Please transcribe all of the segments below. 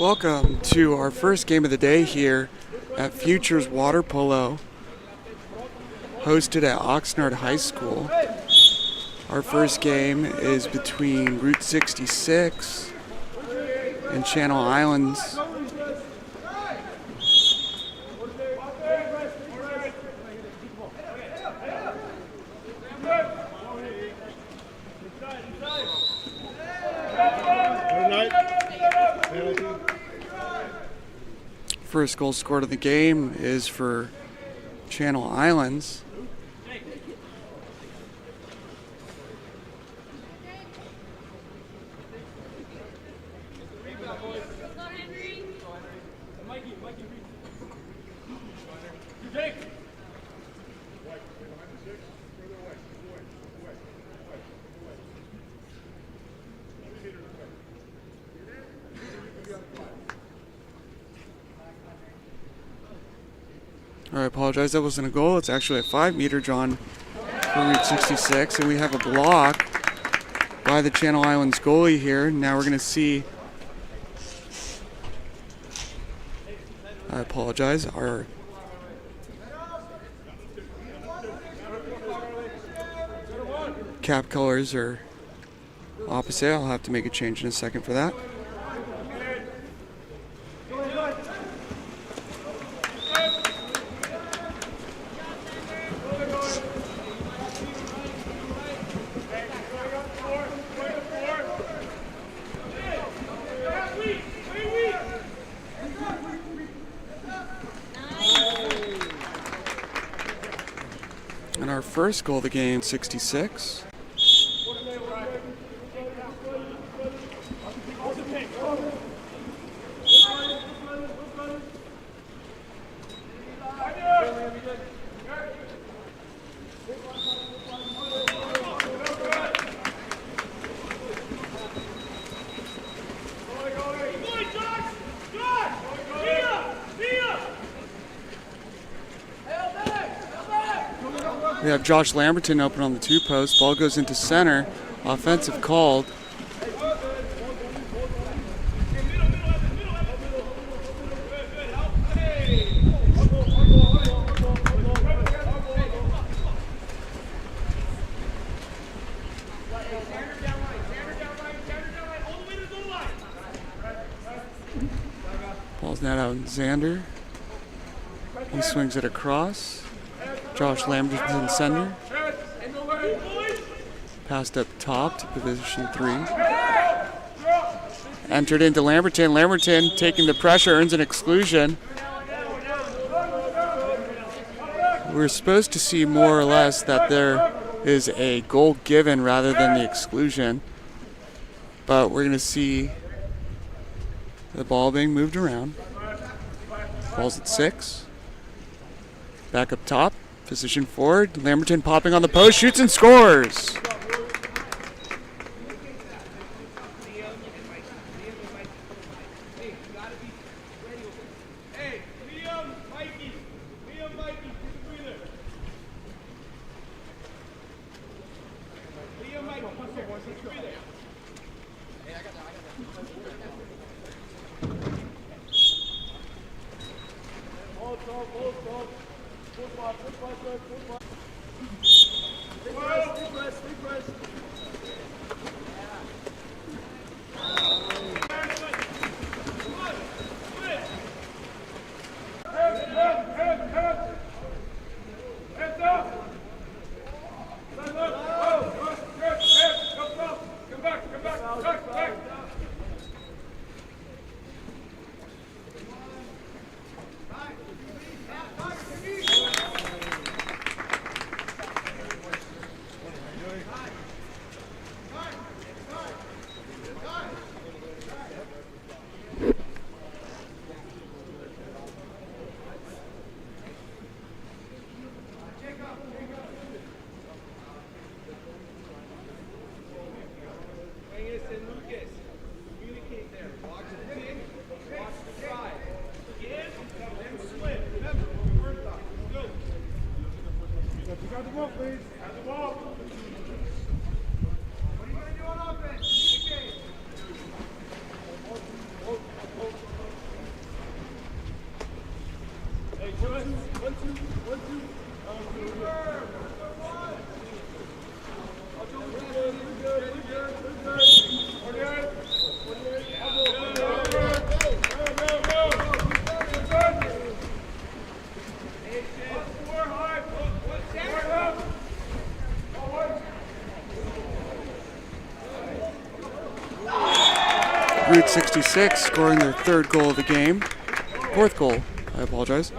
Welcome to our first game of the day here at Futures Water Polo, hosted at OXNARD High School. Our first game is between Route 66 and Channel Islands. First goal scored of the game is for Channel Islands. I apologize, that wasn't a goal. It's actually a 5-meter drawn for Route 66, and we have a block by the Channel Islands goalie here. Now we're going to see, I apologize, our cap colors are opposite. I'll have to make a change in a second for that. And our first goal of the game, 66. We have Josh Lamberton open on the 2-post. Ball goes into center. Offensive called. Ball's net out in Xander. He swings it across. Josh Lamberton's in center. Passed up top to position 3. Entered into Lamberton. Lamberton taking the pressure, earns an exclusion. We're supposed to see more or less that there is a goal given rather than the exclusion. But we're going to see the ball being moved around. Ball's at 6. Back up top. Position forward, Lamberton popping on the post, shoots and scores. Route 66 scoring their third goal of the game. Fourth goal, I apologize.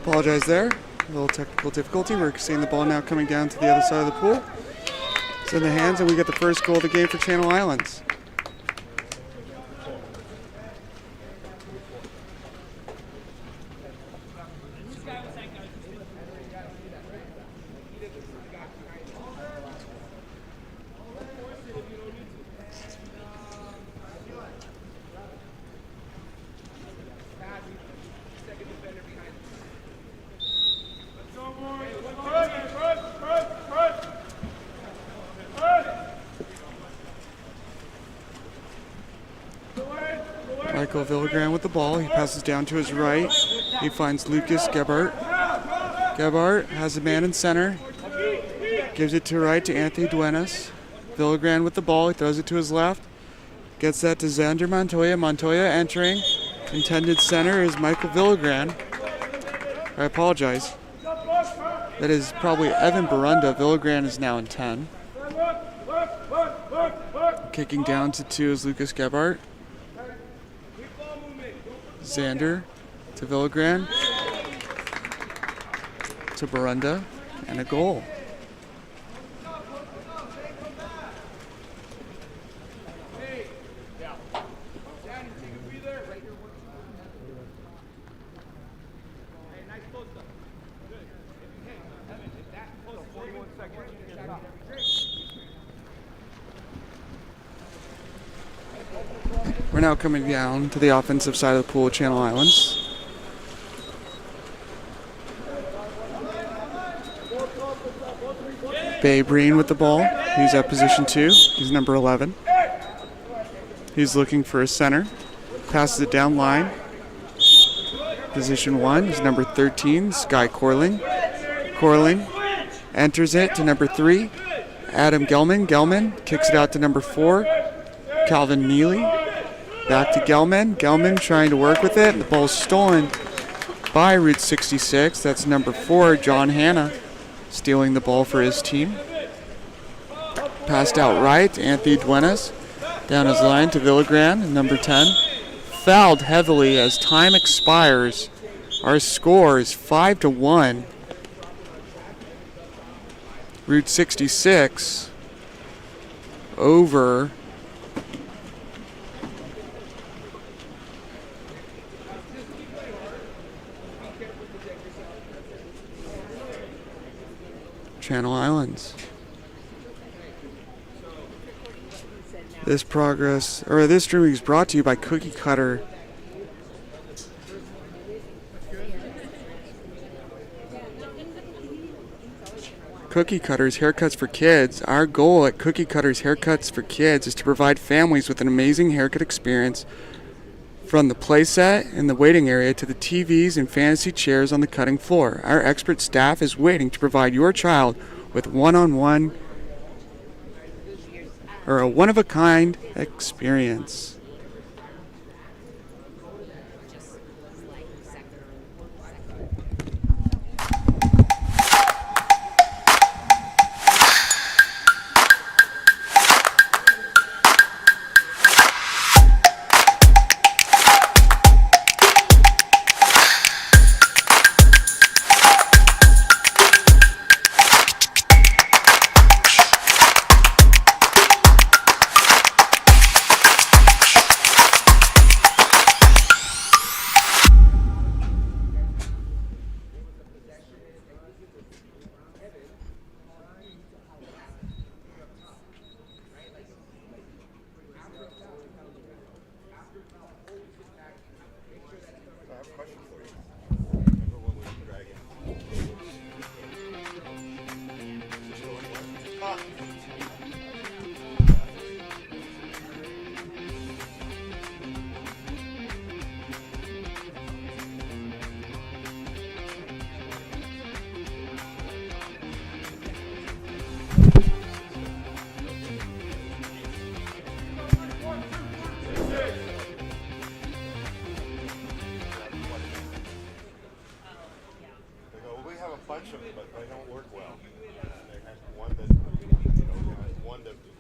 Apologize there. A little technical difficulty. We're seeing the ball now coming down to the other side of the pool. It's in the hands, and we get the first goal of the game for Channel Islands. Michael Villagran with the ball. He passes down to his right. He finds Lucas Gebhardt. Gebhardt has a man in center. Gives it to right to Anthony Duenas. Villagran with the ball. He throws it to his left. Gets that to Xander Montoya. Montoya entering. Intended center is Michael Villagran. I apologize. That is probably Evan Barunda. Villagran is now in 10. Kicking down to 2 is Lucas Gebhardt. Xander to Villagran to Barunda, and a goal. We're now coming down to the offensive side of the pool, Channel Islands. Bay Breen with the ball. He's at position 2. He's number 11. He's looking for a center. Passes it down line. Position 1 is number 13, Sky Corling. Corling enters it to number 3, Adam Gelman. Gelman kicks it out to number 4, Calvin Neely. Back to Gelman. Gelman trying to work with it. The ball's stolen by Route 66. That's number 4, John Hanna, stealing the ball for his team. Passed out right to Anthony Duenas. Down his line to Villagran, number 10. Fouled heavily as time expires. Our score is 5-1. Route 66 over Channel Islands. This streaming is brought to you by Cookie Cutter. Cookie Cutter's Haircuts for Kids. Our goal at Cookie Cutter's Haircuts for Kids is to provide families with an amazing haircut experience, from the playset in the waiting area to the TVs and fantasy chairs on the cutting floor. Our expert staff is waiting to provide your child with a one-of-a-kind experience.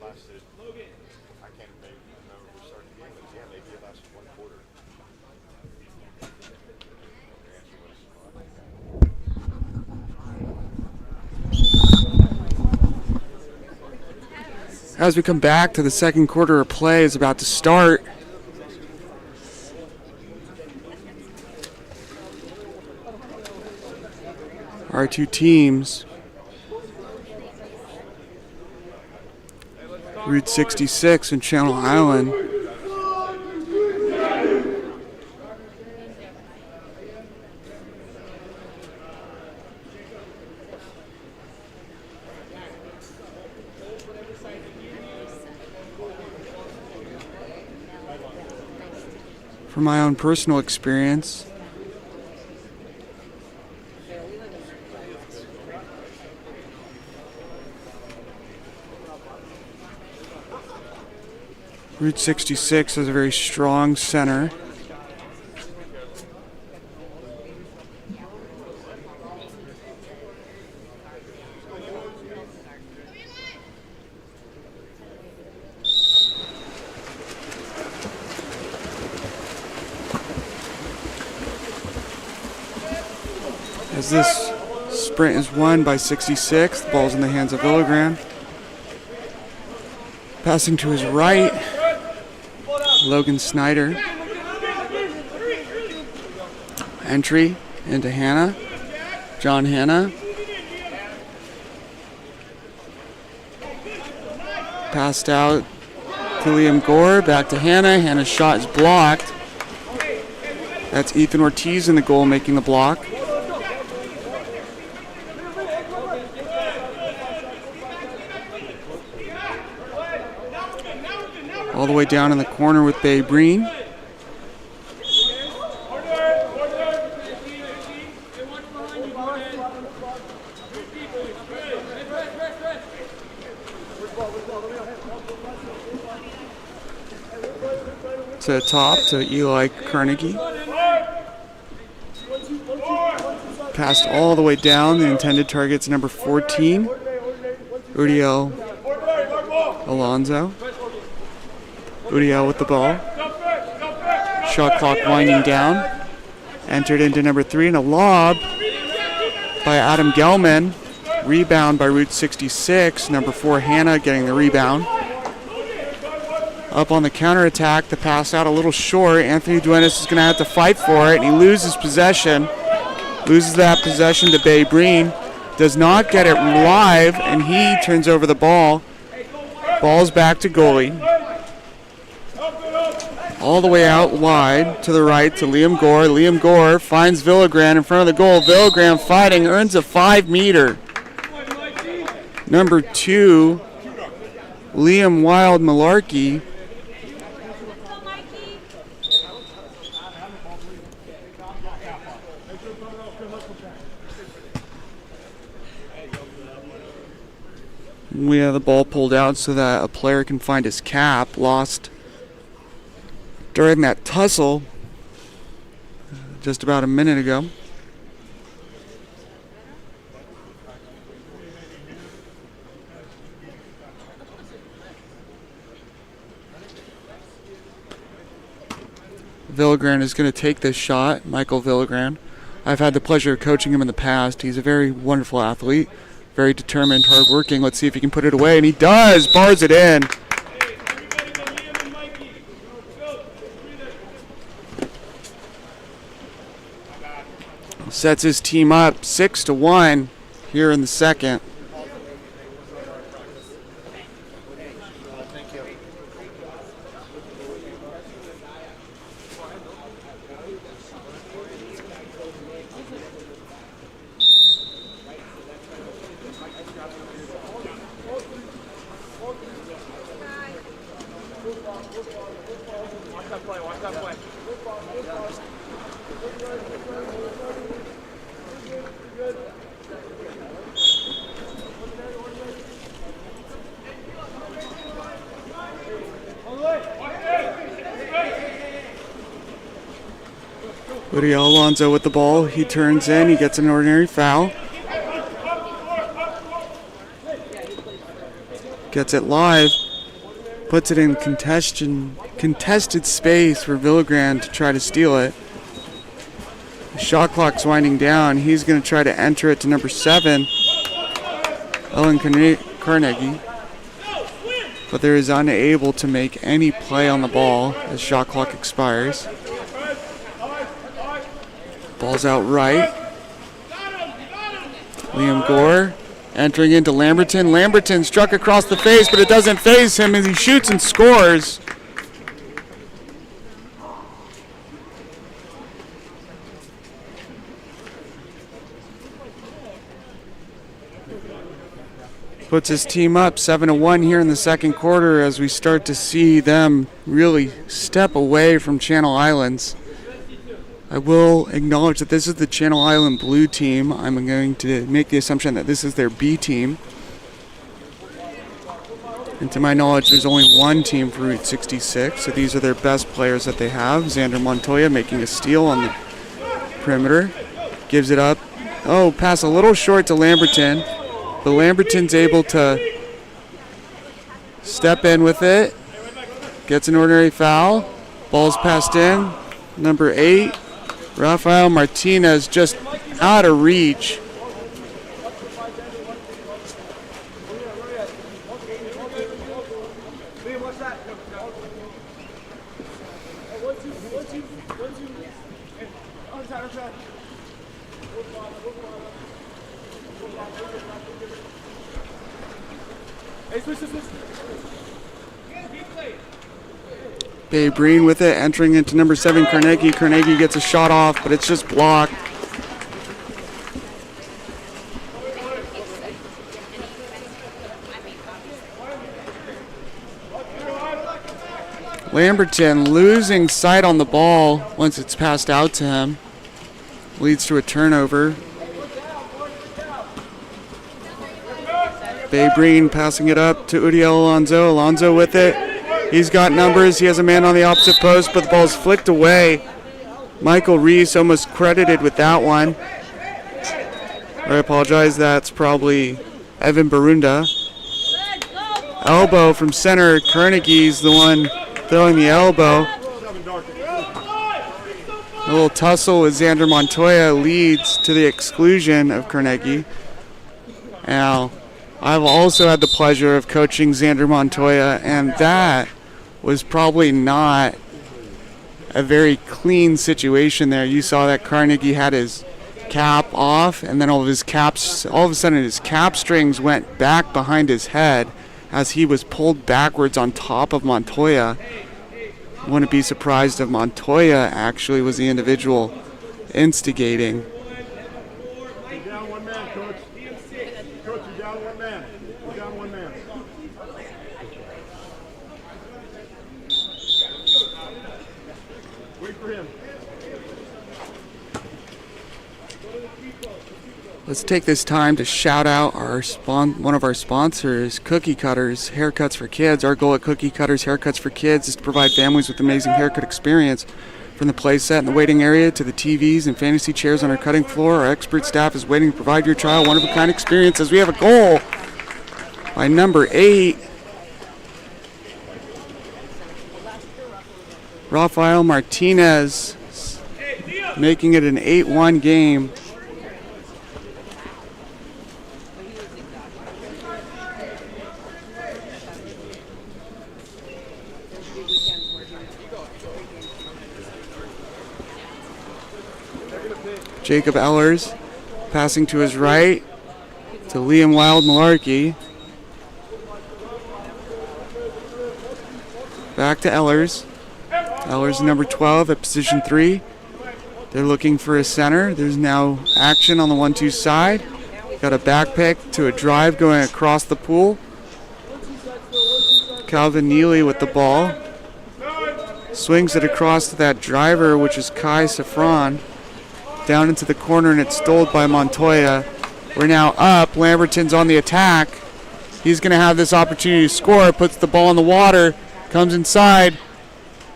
lasted, I can't remember if we started the game, but yeah, maybe it lasted 1 quarter. As we come back to the second quarter of play is about to start. Our two teams, Route 66 and Channel Island, from my own personal experience, Route 66 has a very strong center. As this sprint is won by 66, the ball's in the hands of Villagran. Passing to his right, Logan Snyder. Entry into Hanna. John Hanna. Passed out to Liam Gore. Back to Hanna. Hanna's shot is blocked. That's Ethan Ortiz in the goal making the block. All the way down in the corner with Bay Breen. To the top to Eli Carnegie. Passed all the way down. The intended target's number 14, Udiel Alonso. Udiel with the ball. Shot clock winding down. Entered into number 3 and a lob by Adam Gelman. Rebound by Route 66. Number 4 Hanna getting the rebound. Up on the counterattack, the pass out a little short. Anthony Duenas is going to have to fight for it, and he loses possession. Loses that possession to Bay Breen. Does not get it live, and he turns over the ball. Ball's back to goalie. All the way out wide to the right to Liam Gore. Liam Gore finds Villagran in front of the goal. Villagran fighting, earns a 5-meter. Number 2, Liam Wild Malarkey. We have the ball pulled out so that a player can find his cap, lost during that tussle just about a minute ago. Villagran is going to take this shot, Michael Villagran. I've had the pleasure of coaching him in the past. He's a very wonderful athlete, very determined, hardworking. Let's see if he can put it away, and he does. Bars it in. Sets his team up 6-1 here in the second. Udiel Alonso with the ball. He turns in. He gets an ordinary foul. Gets it live. Puts it in contested space for Villagrán to try to steal it. The shot clock's winding down. He's going to try to enter it to number 7, Ellen Carnegie. But there is unable to make any play on the ball as shot clock expires. Ball's out right. Liam Gore entering into Lamberton. Lamberton struck across the face, but it doesn't faze him as he shoots and scores. Puts his team up 7-1 here in the second quarter as we start to see them really step away from Channel Islands. I will acknowledge that this is the Channel Island Blue team. I'm going to make the assumption that this is their B team. And to my knowledge, there's only one team for Route 66, so these are their best players that they have. Xander Montoya making a steal on the perimeter. Gives it up. Oh, pass a little short to Lamberton. But Lamberton's able to step in with it. Gets an ordinary foul. Ball's passed in. Number 8, Rafael Martinez, just out of reach. Babe Breen with it, entering into number 7, Carnegie. Carnegie gets a shot off, but it's just blocked. Lamberton losing sight on the ball once it's passed out to him. Leads to a turnover. Babe Breen passing it up to Uriel Alonso. Alonso with it. He's got numbers. He has a man on the opposite post, but the ball's flicked away. Michael Reese almost credited with that one. I apologize. That's probably Evan Barunda. Elbow from center. Carnegie's the one throwing the elbow. A little tussle with Xander Montoya leads to the exclusion of Carnegie. Now, I've also had the pleasure of coaching Xander Montoya, and that was probably not a very clean situation there. You saw that Carnegie had his cap off, and then all of a sudden his cap strings went back behind his head as he was pulled backwards on top of Montoya. Wouldn't be surprised if Montoya actually was the individual instigating. You're down one man, Coach. Coach, you're down one man. You're down one man. Wait for him. Let's take this time to shout out our one of our sponsors, Cookie Cutters Haircuts for Kids. Our goal at Cookie Cutters Haircuts for Kids is to provide families with amazing haircut experience. From the play set and the waiting area to the TVs and fantasy chairs on our cutting floor, our expert staff is waiting to provide your child one-of-a-kind experiences. We have a goal by number 8, Rafael Martinez, making it an 8-1 game. Jacob Ellers passing to his right to Liam Wild Malarkey. Back to Ellers. Ellers number 12 at position 3. They're looking for a center. There's now action on the 1-2 side. Got a back pick to a drive going across the pool. Calvin Neely with the ball. Swings it across to that driver, which is Kai Safran. Down into the corner, and it's stoled by Montoya. We're now up. Lamberton's on the attack. He's going to have this opportunity to score. Puts the ball in the water. Comes inside.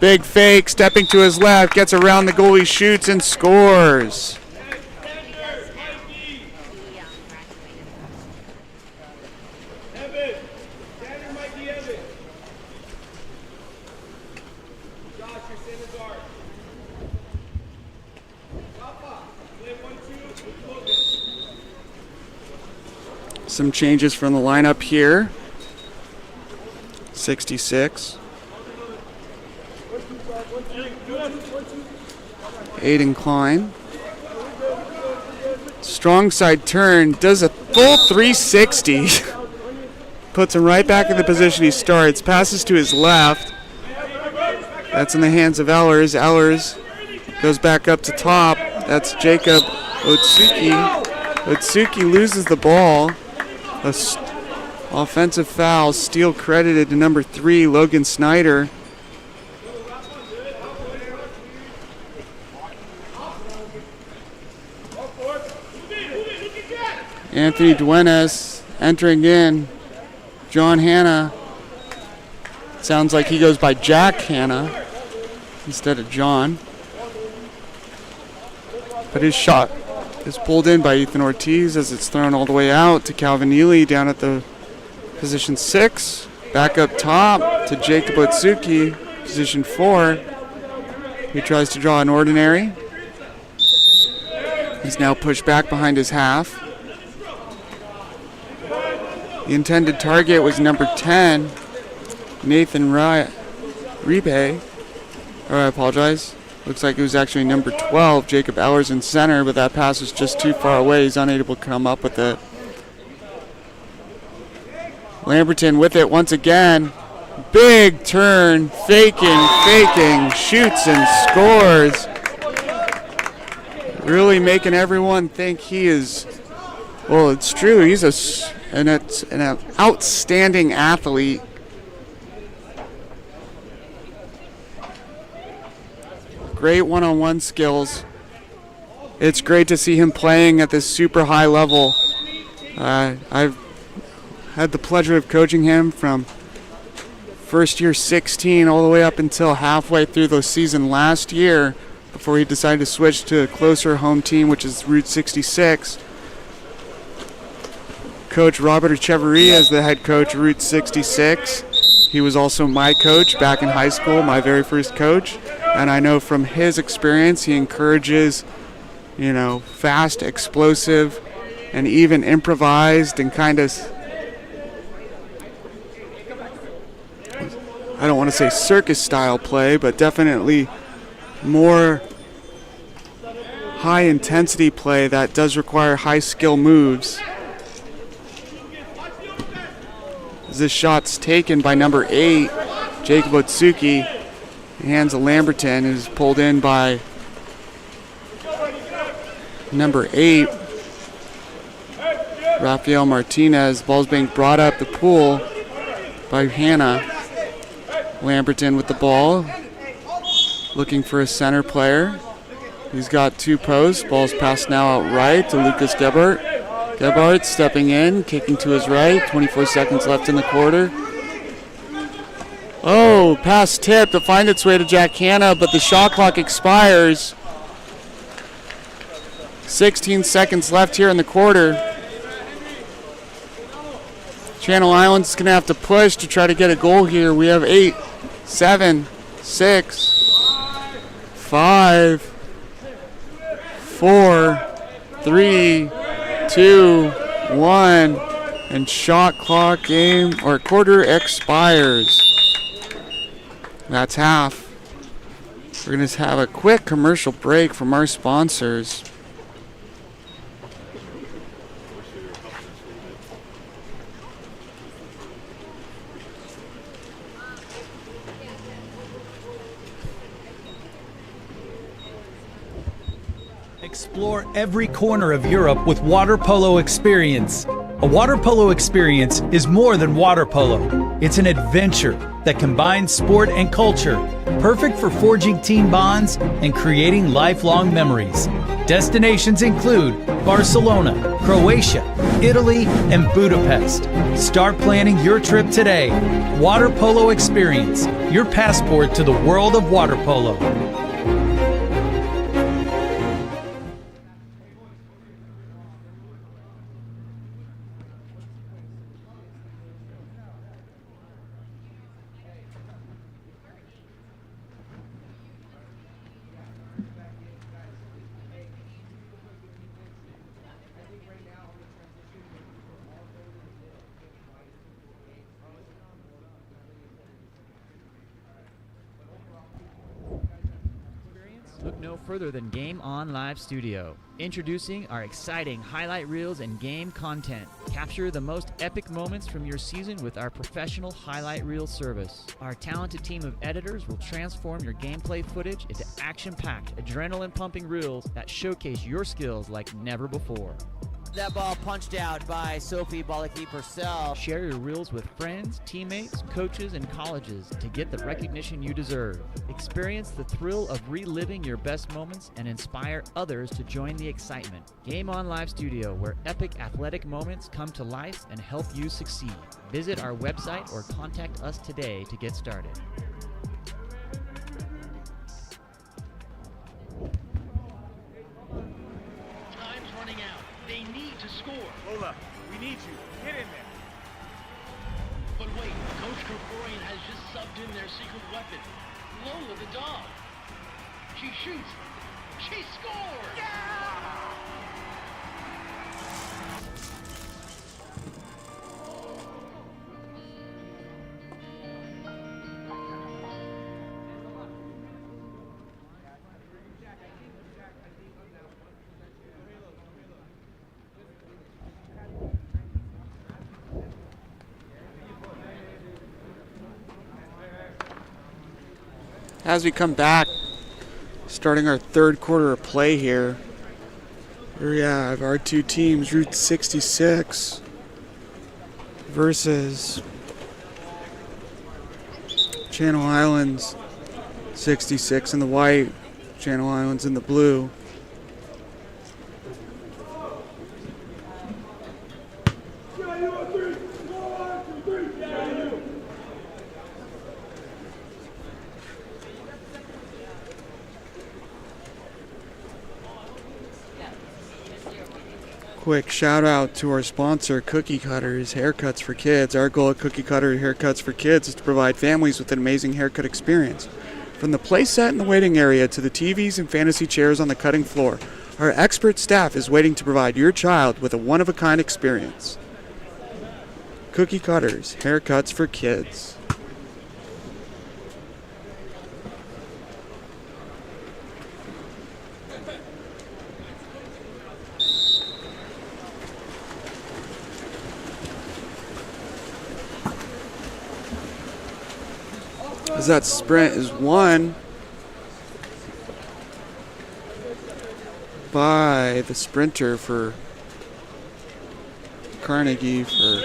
Big fake. Stepping to his left. Gets around the goalie. Shoots and scores. Some changes from the lineup here. 66. Aiden Klein. Strong side turn, does a full 360. Puts him right back in the position he starts. Passes to his left. That's in the hands of Ehlers. Ehlers goes back up to top. That's Jacob Otsuki. Otsuki loses the ball. Offensive foul, steal credited to number 3, Logan Snyder. Anthony Duenas entering in. John Hanna. Sounds like he goes by Jack Hanna instead of John. But his shot is pulled in by Ethan Ortiz as it's thrown all the way out to Calvin Neely down at the position 6. Back up top to Jacob Otsuki, position 4. He tries to draw an ordinary. He's now pushed back behind his half. The intended target was number 10, Nathan Ribe. Or I apologize. Looks like it was actually number 12, Jacob Ehlers in center, but that pass was just too far away. He's unable to come up with it. Lamberton with it once again. Big turn, faking, shoots and scores. Really making everyone think he is, well, it's true, he's an outstanding athlete. Great one-on-one skills. It's great to see him playing at this super high level. I've had the pleasure of coaching him from first year 16 all the way up until halfway through the season last year before he decided to switch to a closer home team, which is Route 66. Coach Robert Echeverria is the head coach of Route 66. He was also my coach back in high school, my very first coach. And I know from his experience, he encourages, fast, explosive, and even improvised and kind of, I don't want to say circus style play, but definitely more high intensity play that does require high skill moves. This shot's taken by number 8, Jacob Otsuki. Hands of Lamberton is pulled in by number 8, Rafael Martinez. Ball's being brought up the pool by Hanna. Lamberton with the ball, looking for a center player. He's got 2 posts. Ball's passed now out right to Lucas Gebhardt. Gebhardt stepping in, kicking to his right. 24 seconds left in the quarter. Oh, pass tip to find its way to Jack Hanna, but the shot clock expires. 16 seconds left here in the quarter. Channel Islands is going to have to push to try to get a goal here. We have 8, 7, 6, 5, 4, 3, 2, 1, and shot clock game or quarter expires. That's half. We're going to have a quick commercial break from our sponsors. Explore every corner of Europe with Water Polo Experience. A water polo experience is more than water polo. It's an adventure that combines sport and culture, perfect for forging team bonds and creating lifelong memories. Destinations include Barcelona, Croatia, Italy, and Budapest. Start planning your trip today. Water Polo Experience, your passport to the world of water polo. no further than Game On Live Studio. Introducing our exciting highlight reels and game content. Capture the most epic moments from your season with our professional highlight reel service. Our talented team of editors will transform your gameplay footage into action-packed, adrenaline-pumping reels that showcase your skills like never before. That ball punched out by Sophie Bolaki-Purcell. Share your reels with friends, teammates, coaches, and colleges to get the recognition you deserve. Experience the thrill of reliving your best moments and inspire others to join the excitement. Game On Live Studio, where epic athletic moments come to life and help you succeed. Visit our website or contact us today to get started. Time's running out. They need to score. Lola, we need you. Get in there. But wait, Coach Krikorian has just subbed in their secret weapon, Lola the dog. She shoots. She scores! As we come back, starting our third quarter of play here, we have our two teams, Route 66 versus Channel Islands 66 in the white, Channel Islands in the blue. Quick shout out to our sponsor, Cookie Cutters Haircuts for Kids. Our goal at Cookie Cutter Haircuts for Kids is to provide families with an amazing haircut experience. From the play set in the waiting area to the TVs and fantasy chairs on the cutting floor, our expert staff is waiting to provide your child with a one-of-a-kind experience. Cookie Cutters Haircuts for Kids. As that sprint is won by the sprinter for Carnegie for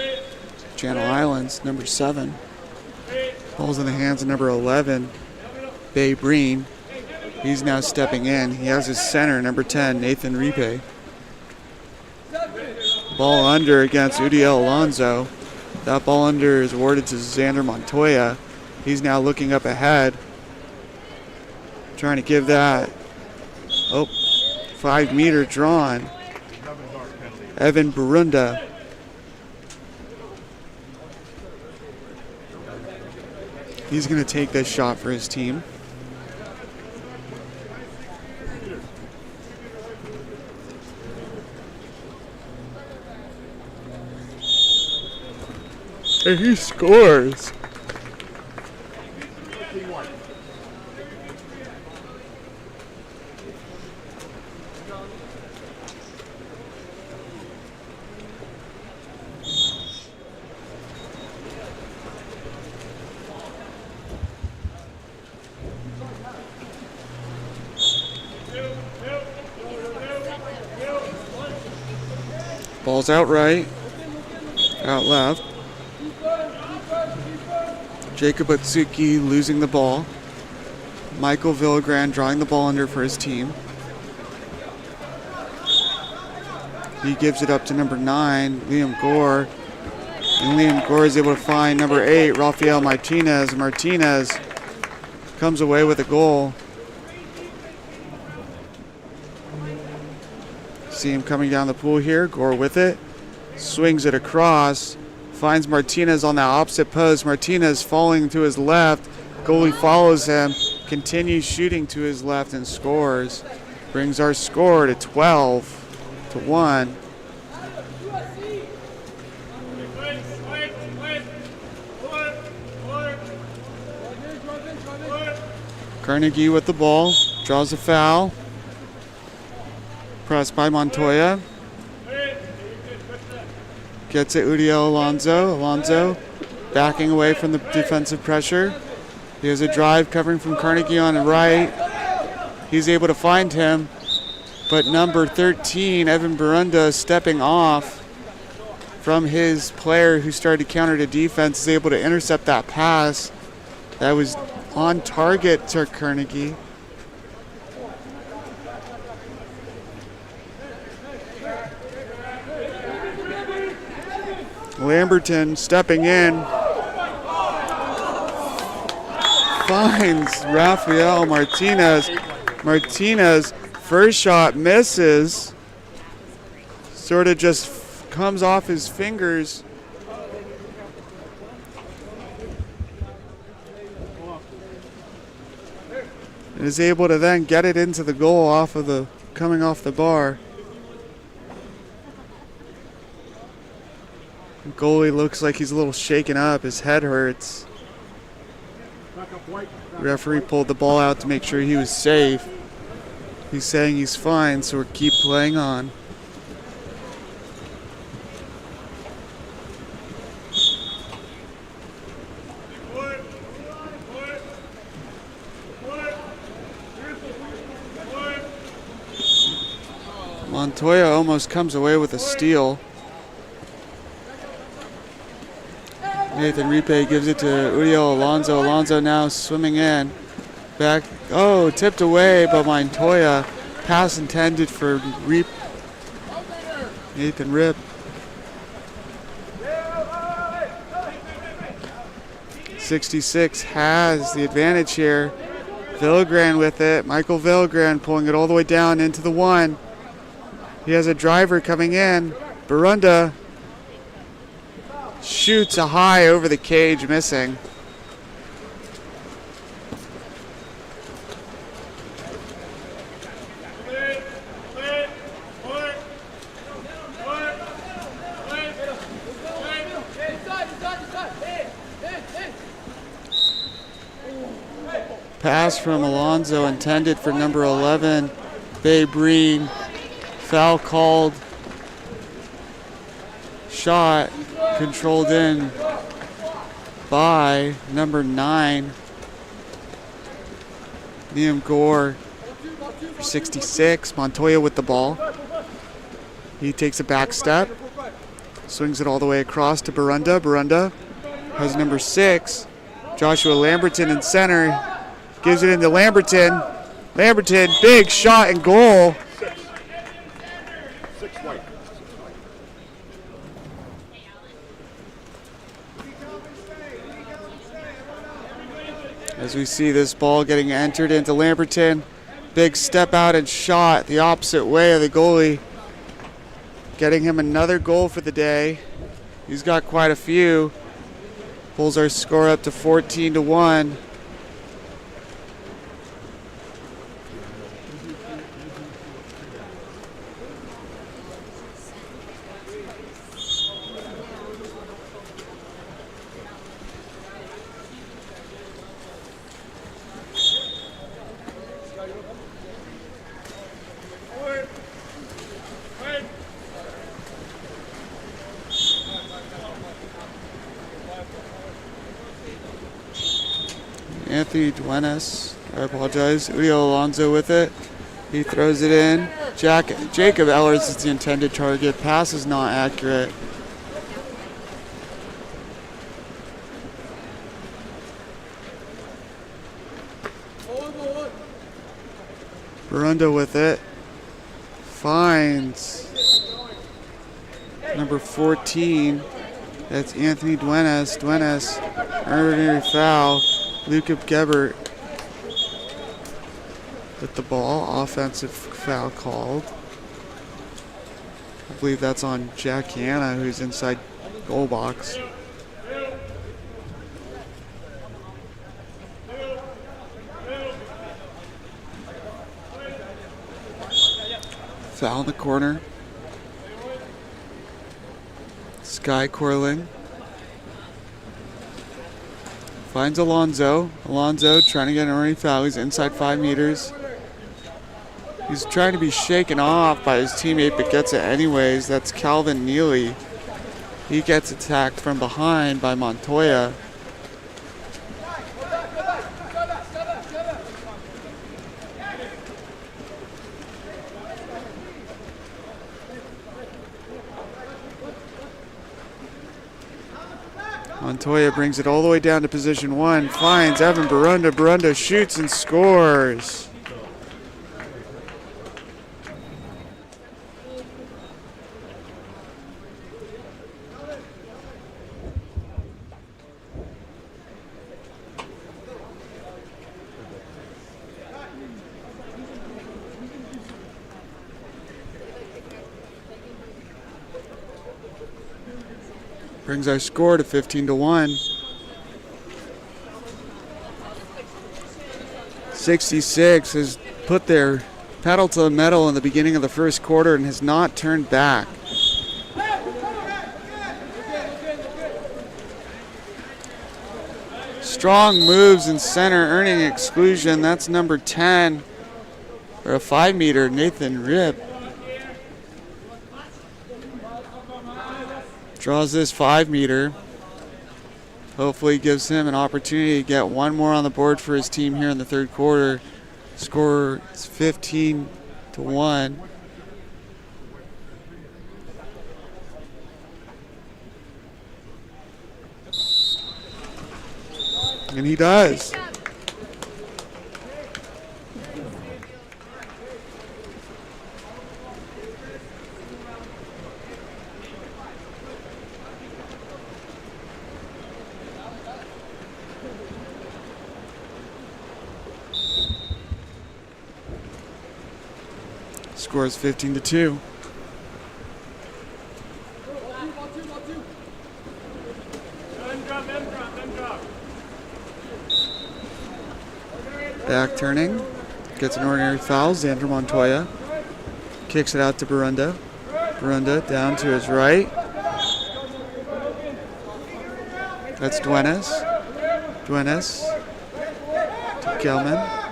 Channel Islands, number 7. Ball's in the hands of number 11, Bay Breen. He's now stepping in. He has his center, number 10, Nathan Ripe. Ball under against Udiel Alonso. That ball under is awarded to Xander Montoya. He's now looking up ahead, trying to give that 5-meter drawn. Evan Barunda. He's going to take this shot for his team. And he scores. Ball's out right, out left. Jacob Otsuki losing the ball. Michael Villagran drawing the ball under for his team. He gives it up to number 9, Liam Gore. And Liam Gore is able to find number 8, Rafael Martinez. Martinez comes away with a goal. See him coming down the pool here. Gore with it. Swings it across. Finds Martinez on the opposite post. Martinez falling to his left. Goalie follows him. Continues shooting to his left and scores. Brings our score to 12-1. Carnegie with the ball. Draws a foul. Pressed by Montoya. Gets it Uriel Alonso. Alonso backing away from the defensive pressure. He has a drive covering from Carnegie on the right. He's able to find him. But number 13, Evan Barunda, stepping off from his player who started to counter the defense, is able to intercept that pass that was on target to Carnegie. Lamberton stepping in, finds Rafael Martinez. Martinez, first shot misses, sort of just comes off his fingers. And is able to then get it into the goal off of the, coming off the bar. The goalie looks like he's a little shaken up, his head hurts. The referee pulled the ball out to make sure he was safe. He's saying he's fine, so we'll keep playing on. Montoya almost comes away with a steal. Nathan Ripe gives it to Uriel Alonso. Alonso now swimming in. Back, oh, tipped away by Montoya. Pass intended for Nathan Rip. '66 has the advantage here. Villagran with it. Michael Villagran pulling it all the way down into the one. He has a driver coming in. Barunda shoots a high over the cage, missing. Pass from Alonso intended for number 11, Babe Breen. Foul called. Shot controlled in by number 9, Liam Gore, for 66. Montoya with the ball. He takes a back step, swings it all the way across to Barunda. Barunda has number 6, Joshua Lamberton in center, gives it into Lamberton. Lamberton, big shot and goal. As we see this ball getting entered into Lamberton, big step out and shot the opposite way of the goalie, getting him another goal for the day. He's got quite a few. Pulls our score up to 14-1. Anthony Duenas, I apologize. Uriel Alonso with it. He throws it in. Jacob Ellers is the intended target. Pass is not accurate. Barunda with it. Finds number 14. That's Anthony Duenas. Duenas, ordinary foul. Luke Gebert with the ball. Offensive foul called. I believe that's on Jack Hanna, who's inside goal box. Foul in the corner. Sky Corling. Finds Alonso. Alonso trying to get an early foul. He's inside 5 meters. He's trying to be shaken off by his teammate, but gets it anyways. That's Calvin Neely. He gets attacked from behind by Montoya. Montoya brings it all the way down to position 1, finds Evan Barunda. Barunda shoots and scores. Brings our score to 15-1. 66 has put their pedal to the metal in the beginning of the first quarter and has not turned back. Strong moves in center, earning exclusion. That's number 10, or a 5-meter, Nathan Ripp. Draws this 5-meter. Hopefully gives him an opportunity to get one more on the board for his team here in the third quarter. Score is 15-1. And he does. Scores 15-2. Back turning, gets an ordinary foul. Xander Montoya kicks it out to Barunda. Barunda down to his right. That's Duenas. Duenas to Gelman.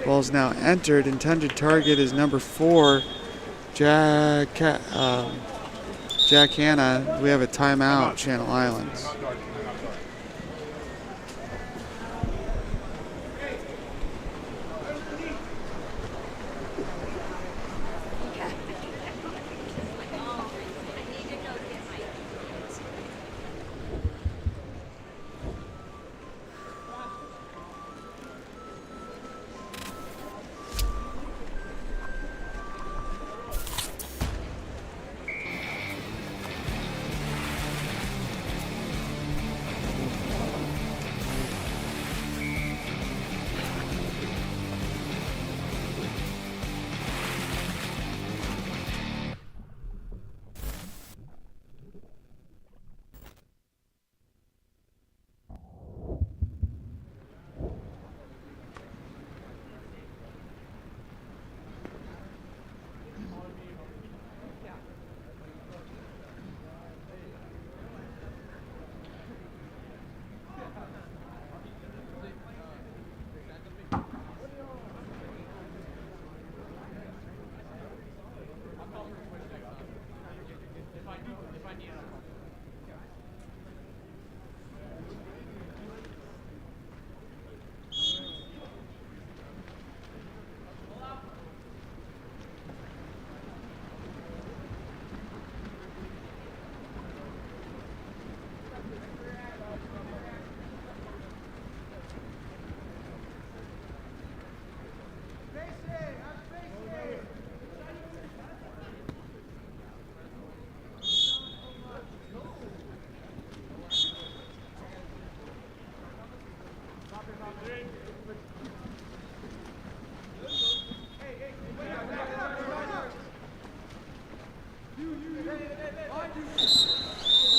Ball's now entered. Intended target is number 4, Jack Hanna. We have a timeout, Channel Islands.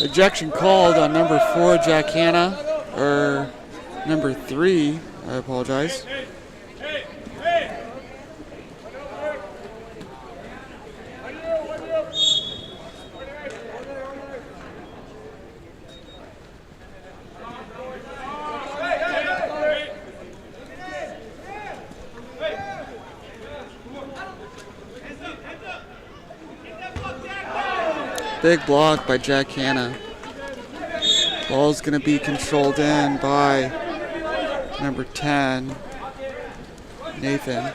Ejection called on number 4, Jack Hanna, or number 3, I apologize. Big block by Jack Hanna. Ball's going to be controlled in by number 10, Nathan.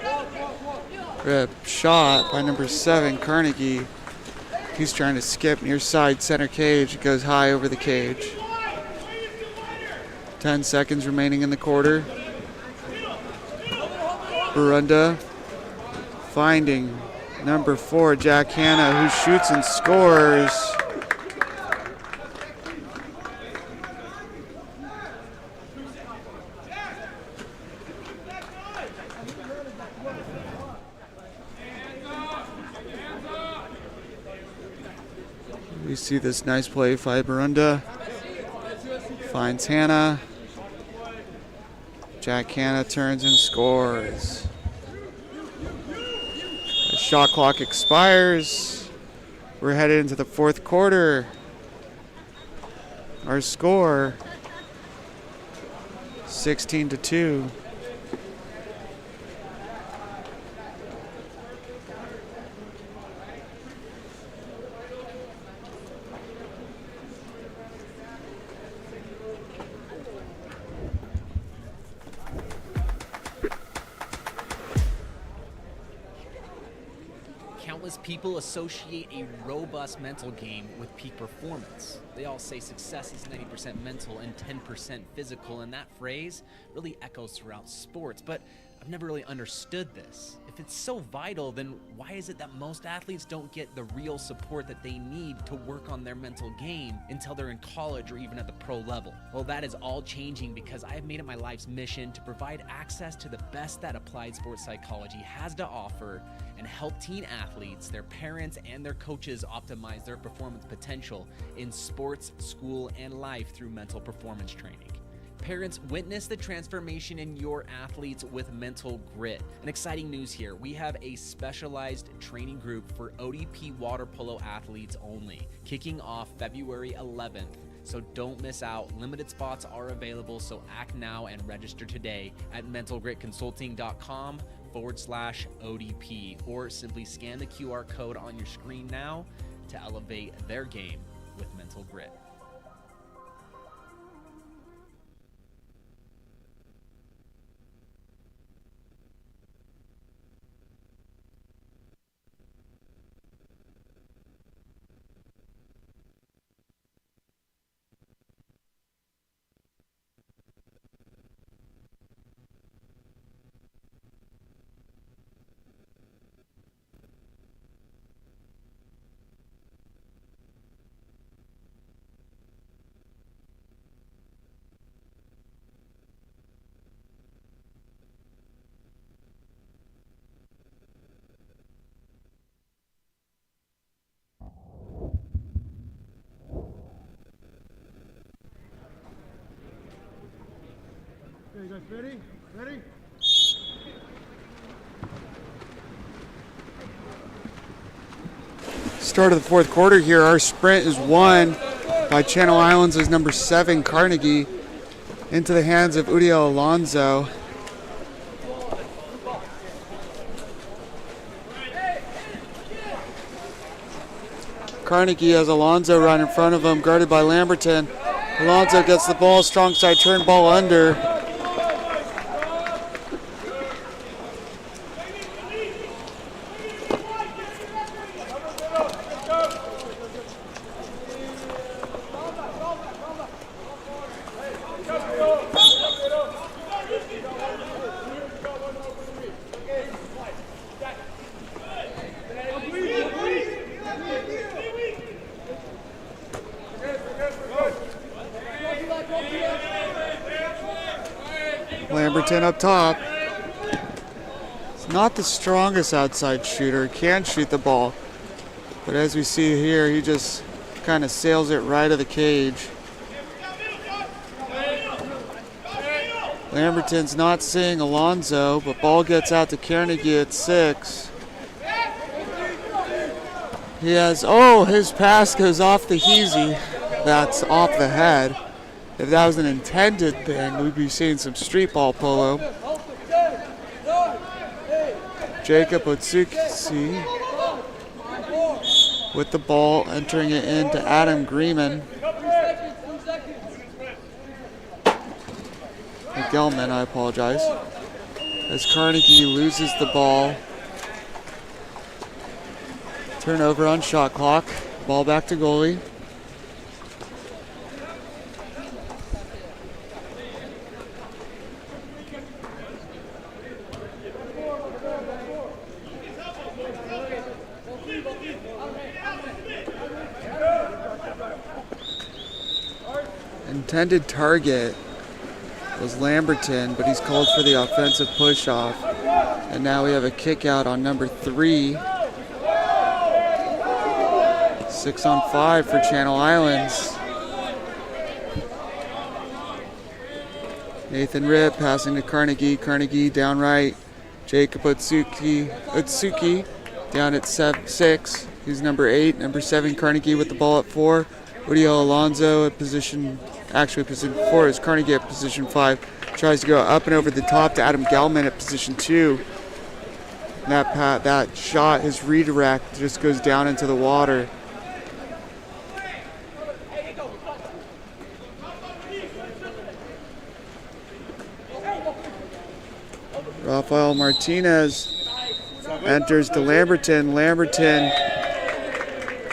Rip shot by number 7, Carnegie. He's trying to skip near side center cage. It goes high over the cage. 10 seconds remaining in the quarter. Barunda finding number 4, Jack Hanna, who shoots and scores. We see this nice play by Barunda. Finds Hanna. Jack Hanna turns and scores. The shot clock expires. We're headed into the fourth quarter. Our score, 16-2. Countless people associate a robust mental game with peak performance. They all say success is 90% mental and 10% physical, and that phrase really echoes throughout sports, but I've never really understood this. If it's so vital, then why is it that most athletes don't get the real support that they need to work on their mental game until they're in college or even at the pro level? Well, that is all changing because I have made it my life's mission to provide access to the best that applied sports psychology has to offer and help teen athletes, their parents, and their coaches optimize their performance potential in sports, school, and life through mental performance training. Parents, witness the transformation in your athletes with Mental Grit. And exciting news here, we have a specialized training group for ODP water polo athletes only, kicking off February 11th. So don't miss out. Limited spots are available, so act now and register today at mentalgritconsulting.com/ODP, or simply scan the QR code on your screen now to elevate their game with Mental Grit. Okay, you guys ready? Ready? Start of the fourth quarter here. Our sprint is won by Channel Islands' number 7, Carnegie, into the hands of Udiel Alonso. Carnegie has Alonso right in front of him, guarded by Lamberton. Alonso gets the ball, strong side turn, ball under. Lamberton up top. He's not the strongest outside shooter. He can shoot the ball. But as we see here, he just kind of sails it right of the cage. Lamberton's not seeing Alonso, but ball gets out to Carnegie at 6. He has, his pass goes off the Heasy. That's off the head. If that was an intended thing, we'd be seeing some street ball polo. Jacob Otsuki with the ball, entering it into Adam Greenman. Gelman, I apologize. As Carnegie loses the ball. Turnover on shot clock. Ball back to goalie. Intended target was Lamberton, but he's called for the offensive push-off. And now we have a kick out on number 3. 6-on-5 for Channel Islands. Nathan Ripp passing to Carnegie. Carnegie down right. Jacob Utsuki down at 6. He's number 8. Number 7, Carnegie with the ball at 4. Uriel Alonso at position 4 is Carnegie at position 5. Tries to go up and over the top to Adam Gelman at position 2. And that shot, his redirect, just goes down into the water. Rafael Martinez enters to Lamberton. Lamberton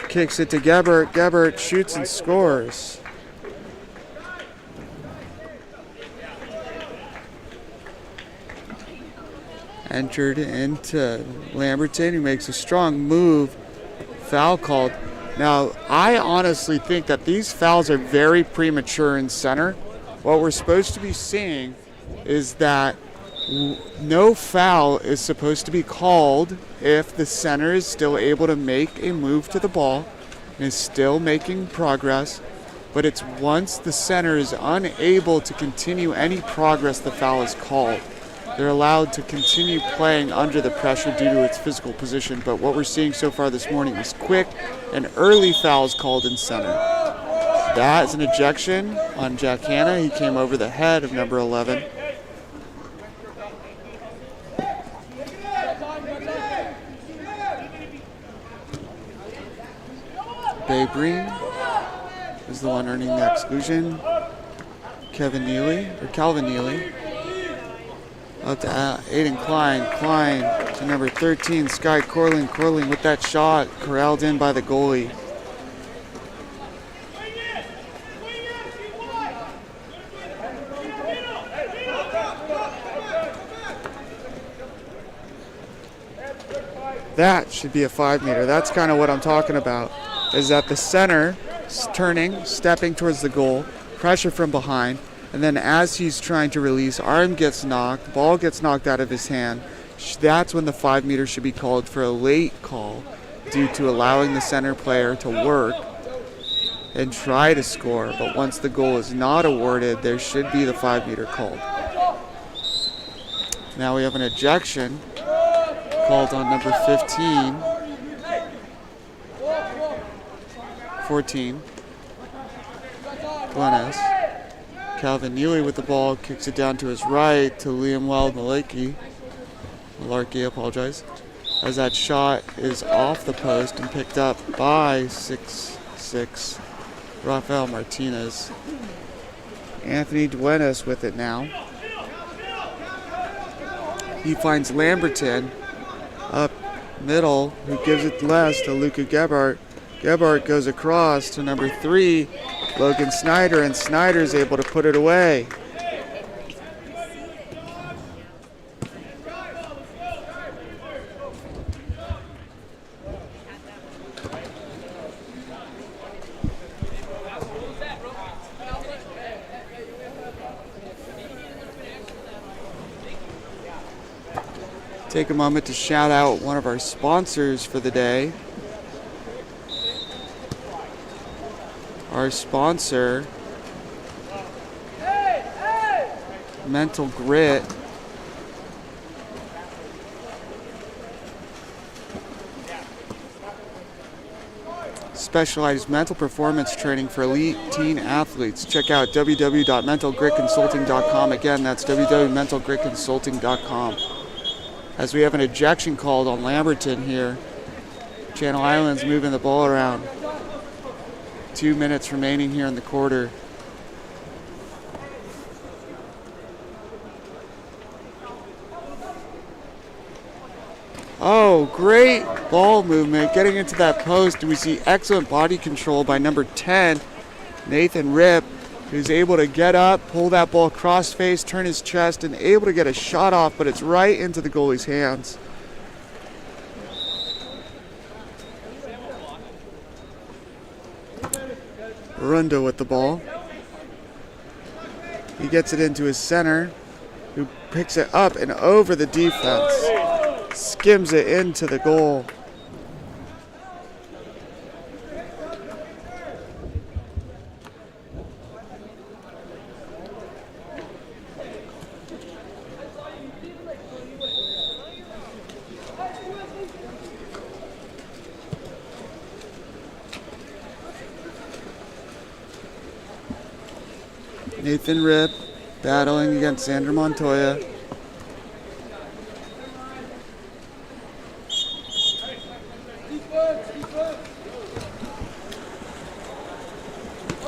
kicks it to Gebert. Gebert shoots and scores. Entered into Lamberton, who makes a strong move. Foul called. Now, I honestly think that these fouls are very premature in center. What we're supposed to be seeing is that no foul is supposed to be called if the center is still able to make a move to the ball and is still making progress. But it's once the center is unable to continue any progress, the foul is called. They're allowed to continue playing under the pressure due to its physical position. But what we're seeing so far this morning is quick and early fouls called in center. That is an ejection on Jack Hanna. He came over the head of number 11. Babe Green is the one earning the exclusion. Calvin Neely. Up to Aiden Klein. Klein to number 13, Sky Corling. Corling with that shot, corralled in by the goalie. That should be a 5-meter. That's kind of what I'm talking about, is that the center is turning, stepping towards the goal, pressure from behind, and then as he's trying to release, arm gets knocked, ball gets knocked out of his hand. That's when the 5-meter should be called for a late call due to allowing the center player to work and try to score. But once the goal is not awarded, there should be the 5-meter called. Now we have an ejection called on number 14, Glennis. Calvin Neely with the ball, kicks it down to his right to Liam Malarkey, as that shot is off the post and picked up by 6'6" Rafael Martinez. Anthony Duenas with it now. He finds Lamberton up middle, who gives it less to Luca Gebhardt. Gebhardt goes across to number 3, Logan Snyder, and Snyder's able to put it away. Take a moment to shout out one of our sponsors for the day. Our sponsor, Mental Grit. Specialized mental performance training for elite teen athletes. Check out www.mentalgritconsulting.com. Again, that's www.mentalgritconsulting.com. As we have an ejection called on Lamberton here. Channel Islands moving the ball around. 2 minutes remaining here in the quarter. Oh, great ball movement getting into that post, and we see excellent body control by number 10, Nathan Ripp, who's able to get up, pull that ball cross face, turn his chest, and able to get a shot off, but it's right into the goalie's hands. Arunda with the ball. He gets it into his center, who picks it up and over the defense. Skims it into the goal. Nathan Ripp battling against Sandra Montoya.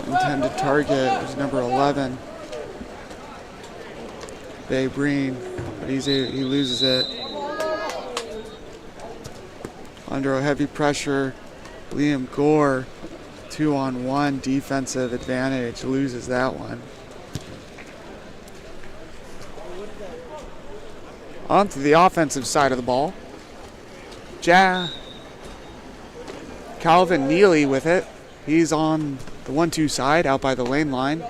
Intended target was number 11, Bay Breen, but he loses it. Under a heavy pressure, Liam Gore, 2-on-1 defensive advantage, loses that one. On to the offensive side of the ball. Calvin Neely with it. He's on the 1-2 side out by the lane line.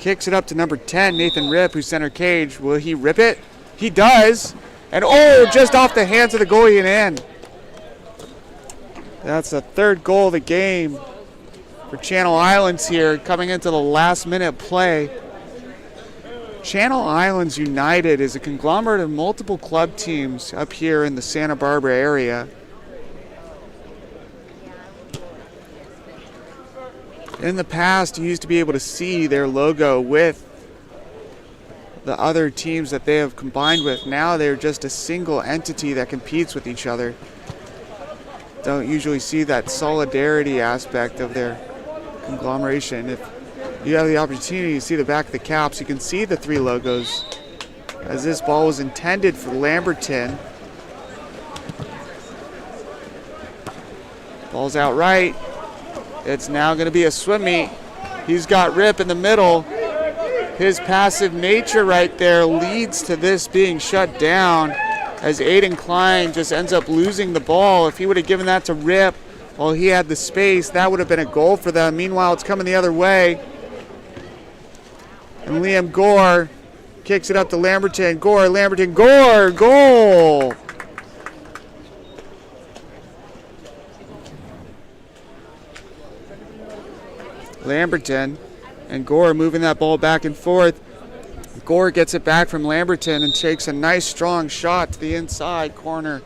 Kicks it up to number 10, Nathan Ripp, who's center cage. Will he rip it? He does. And oh, just off the hands of the goalie and in. That's the third goal of the game for Channel Islands here, coming into the last minute play. Channel Islands United is a conglomerate of multiple club teams up here in the Santa Barbara area. In the past, you used to be able to see their logo with the other teams that they have combined with. Now they're just a single entity that competes with each other. Don't usually see that solidarity aspect of their conglomeration. If you have the opportunity to see the back of the caps, you can see the three logos, as this ball was intended for Lamberton. Ball's out right. It's now going to be a swim meet. He's got Rip in the middle. His passive nature right there leads to this being shut down, as Aiden Klein just ends up losing the ball. If he would have given that to Rip while he had the space, that would have been a goal for them. Meanwhile, it's coming the other way. And Liam Gore kicks it up to Lamberton. Gore, goal! Lamberton and Gore moving that ball back and forth. Gore gets it back from Lamberton and takes a nice strong shot to the inside corner,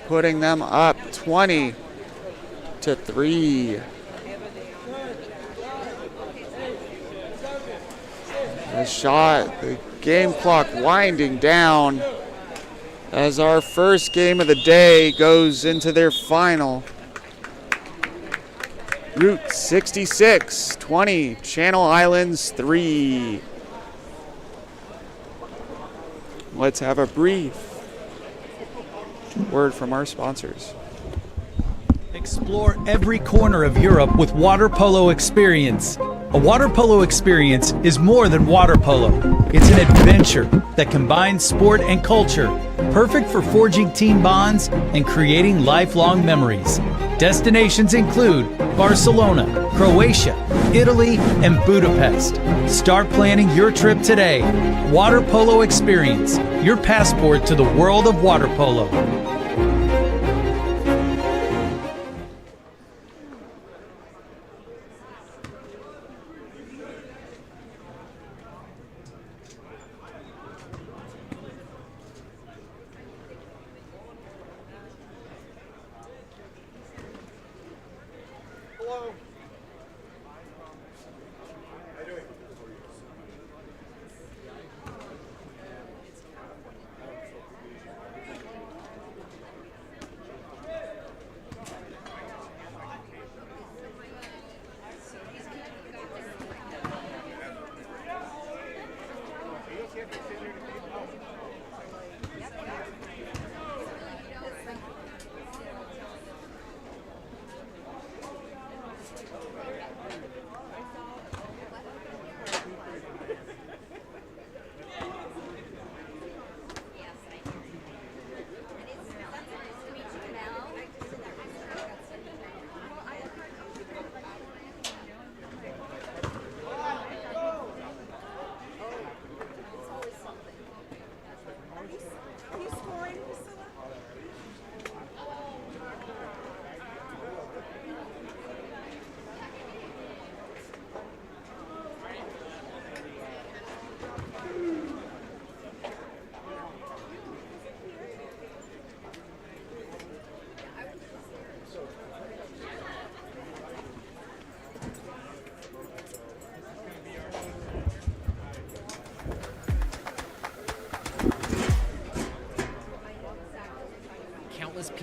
putting them up 20-3. The shot, the game clock winding down as our first game of the day goes into their final. Route 66, 20, Channel Islands 3. Let's have a brief word from our sponsors. Explore every corner of Europe with water polo experience. A water polo experience is more than water polo. It's an adventure that combines sport and culture, perfect for forging team bonds and creating lifelong memories. Destinations include Barcelona, Croatia, Italy, and Budapest. Start planning your trip today. Water Polo Experience, your passport to the world of water polo.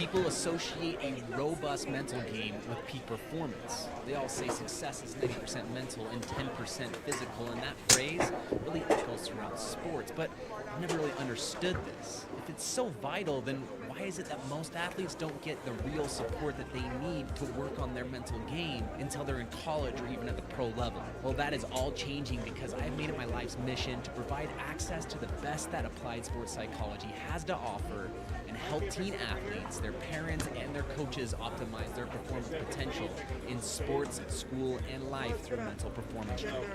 People associate a robust mental game with peak performance. They all say success is 90% mental and 10% physical, and that phrase really echoes throughout sports. But I've never really understood this. If it's so vital, then why is it that most athletes don't get the real support that they need to work on their mental game until they're in college or even at the pro level? Well, that is all changing because I've made it my life's mission to provide access to the best that applied sports psychology has to offer and help teen athletes, their parents, and their coaches optimize their performance potential in sports, school, and life through mental performance training.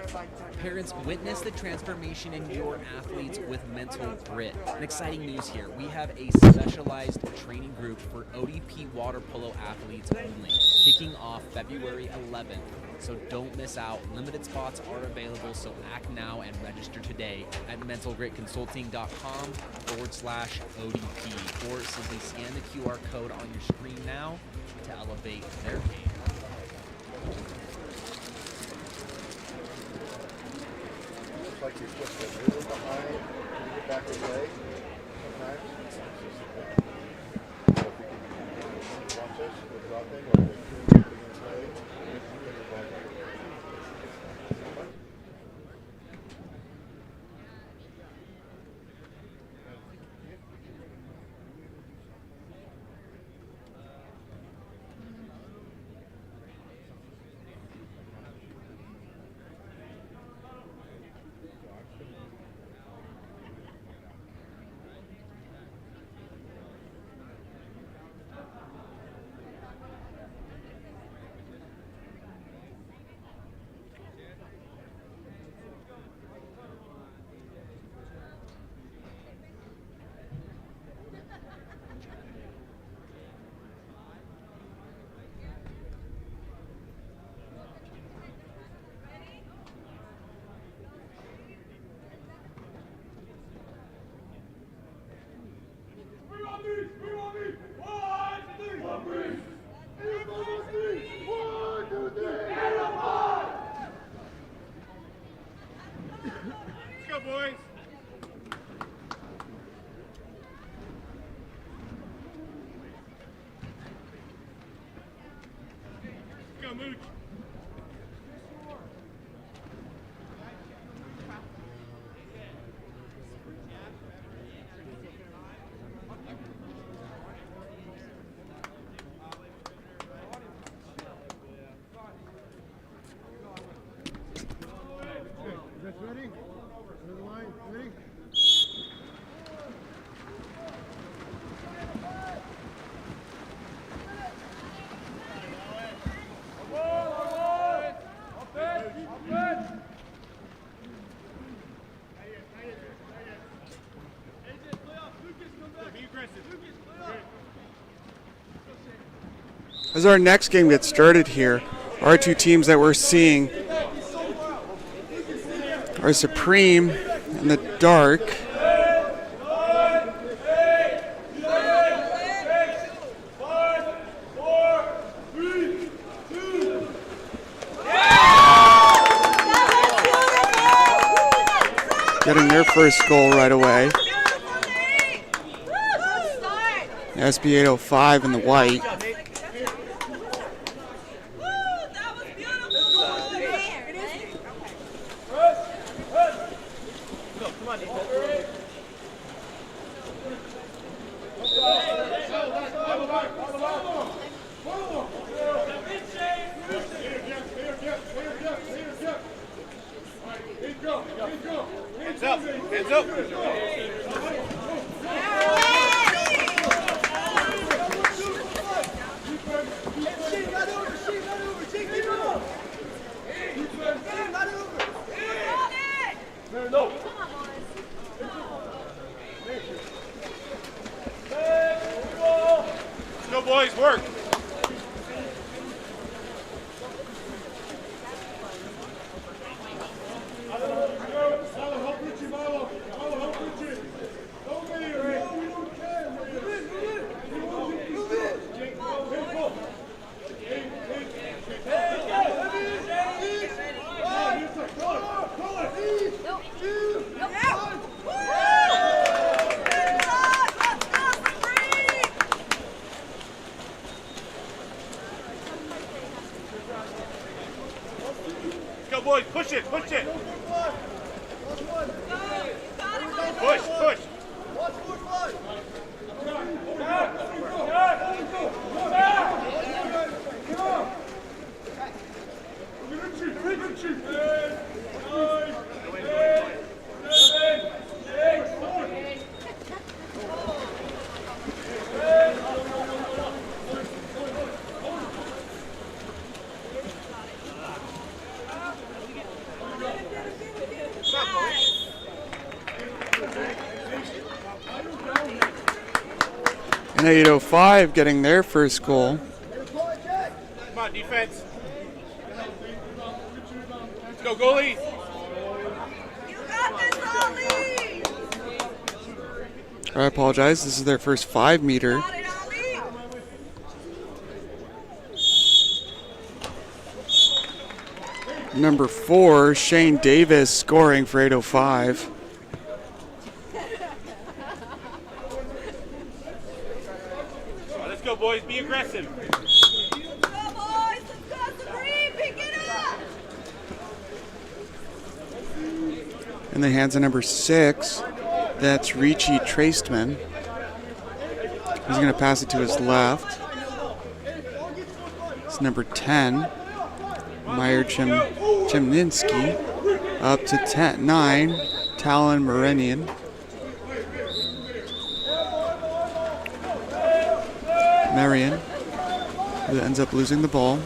Parents, witness the transformation in your athletes with mental grit. And exciting news here, we have a specialized training group for ODP water polo athletes only, kicking off February 11th. So don't miss out. Limited spots are available, so act now and register today at mentalgritconsulting.com/ODP, or simply scan the QR code on your screen now to elevate their game. Looks like you're just a little behind. You get back away sometimes. So if you can watch us, we're dropping, or we're putting in play. Ready? Another line. Ready? As our next game gets started here, our two teams that we're seeing are Supreme in the dark getting their first goal right away. SB 805 in the white. Go boys, work. And 805 getting their first goal. Come on, defense. Let's go, goalie. You got this, Ollie! I apologize. This is their first 5 meter. Got it, Ollie! Number 4, Shane Davis scoring for 805. Let's go, boys. Be aggressive. Let's go, boys! Let's go, Sabrine! Pick it up! In the hands of number 6, that's Richie Trastman. He's going to pass it to his left. It's number 10, Meyer Chemninski. Up to 9, Talon Marenian. Marion, who ends up losing the ball.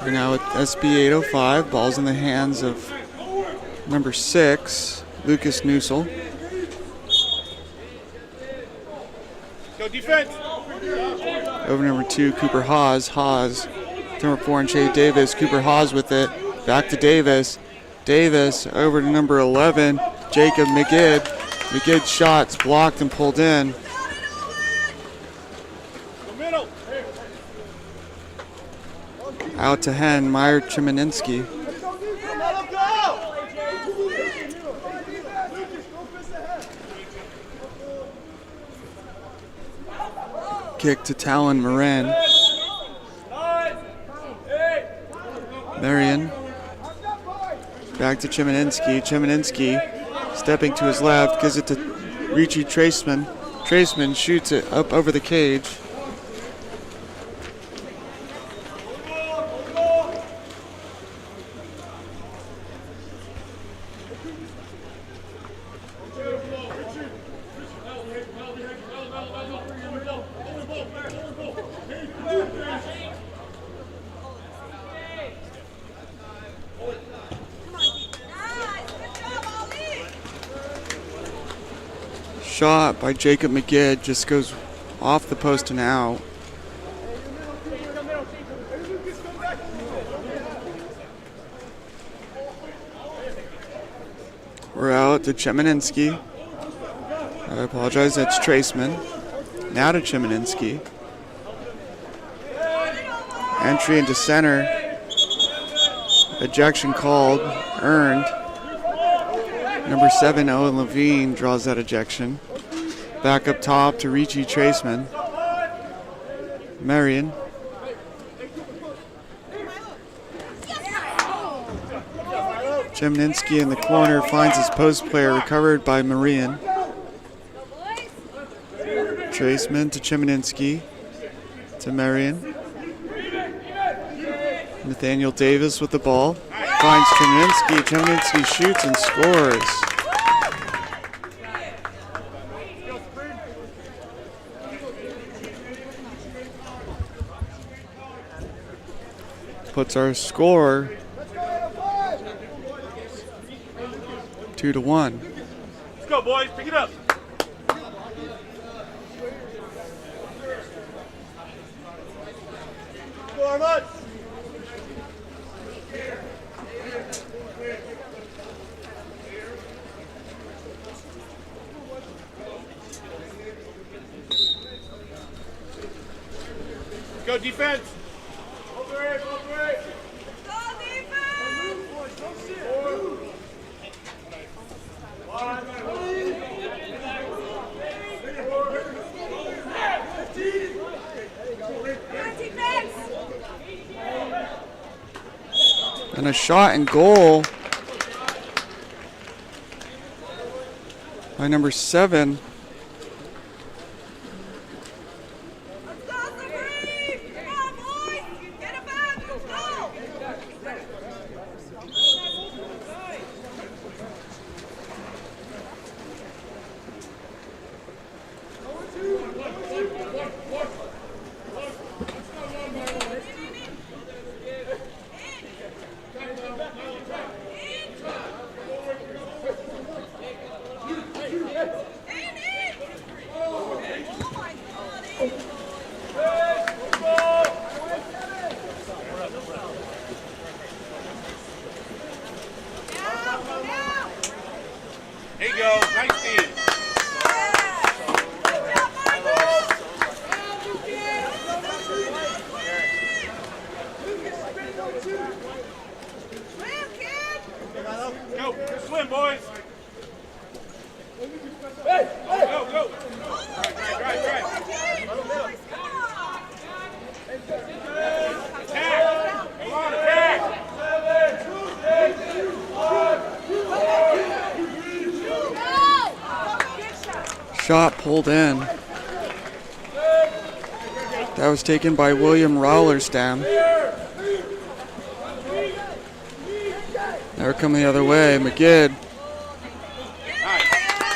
We're now at SB 805. Ball's in the hands of number 6, Lucas Nusel. Go defense. Over number 2, Cooper Haas. Haas to number 4 and Shea Davis. Cooper Haas with it. Back to Davis. Davis over to number 11, Jacob McGidd. McGidd's shot's blocked and pulled in. Go middle. Out to Hen, Meyer Chemninski. Kick to Talon Moran. Marion. Back to Chemninski. Chemninski stepping to his left, gives it to Richie Trastman. Trastman shoots it up over the cage. Shot by Jacob McGidd just goes off the post and out. We're out to Chemninski. I apologize, that's Trastman. Now to Chemninski. Entry into center. Ejection called, earned. Number 7, Owen Levine, draws that ejection. Back up top to Richie Trastman. Marion. Chemninski in the corner finds his post player, recovered by Marion. Trastman to Chemninski. To Marion. Nathaniel Davis with the ball. Finds Chemninski. Chemninski shoots and scores. Puts our score 2-1. Let's go, boys. Pick it up. Go, Armand. Go defense. And a shot and goal by number 7. Go. Swim, boys. Hey, go, go. Drive. Attack. Come on, attack. Shot pulled in. That was taken by William Rowlerstam. Now we're coming the other way. McGid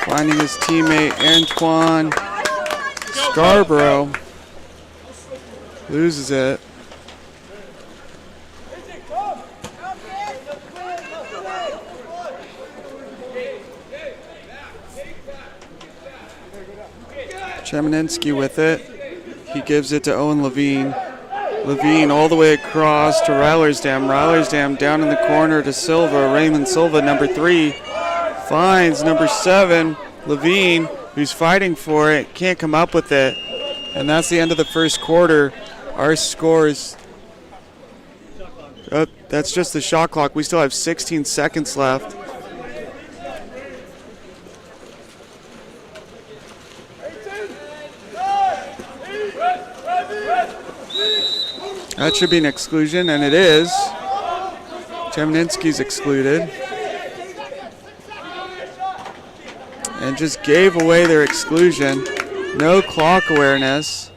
finding his teammate Antoine Scarborough. Loses it. Chemeninsky with it. He gives it to Owen Levine. Levine all the way across to Rowlersdam. Rowlersdam down in the corner to Silva. Raymond Silva, number 3, finds number 7, Levine, who's fighting for it. Can't come up with it. And that's the end of the first quarter. Our score is... that's just the shot clock. We still have 16 seconds left. That should be an exclusion, and it is. Chemeninsky's excluded. And just gave away their exclusion. No clock awareness.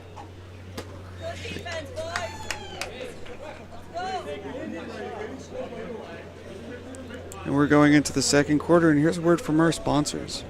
And we're going into the second quarter, and here's a word from our sponsors.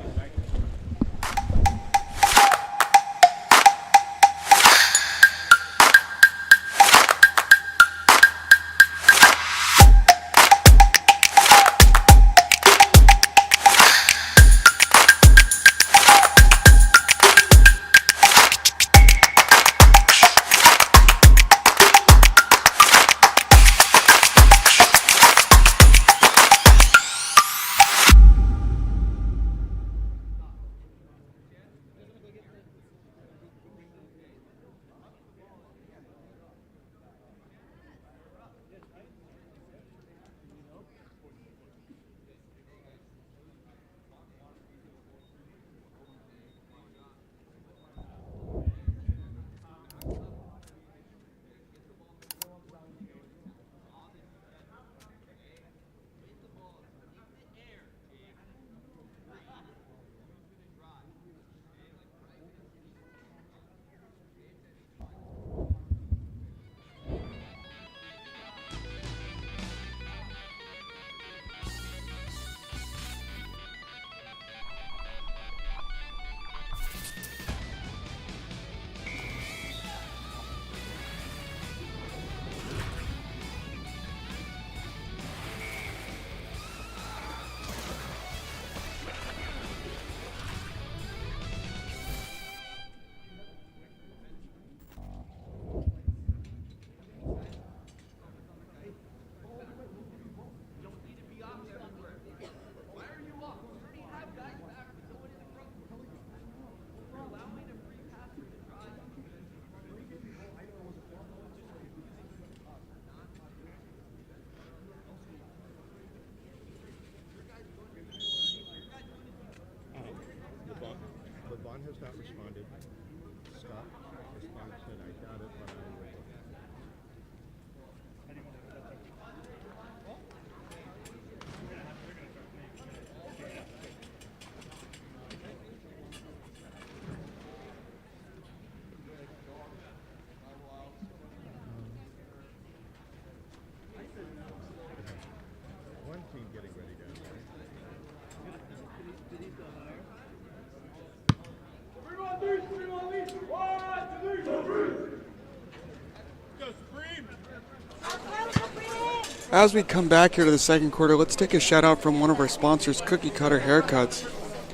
Levon has not responded. Scott responded, said, I got it, but I will. One team getting ready down there. As we come back here to the second quarter, let's take a shout out from one of our sponsors, Cookie Cutter Haircuts.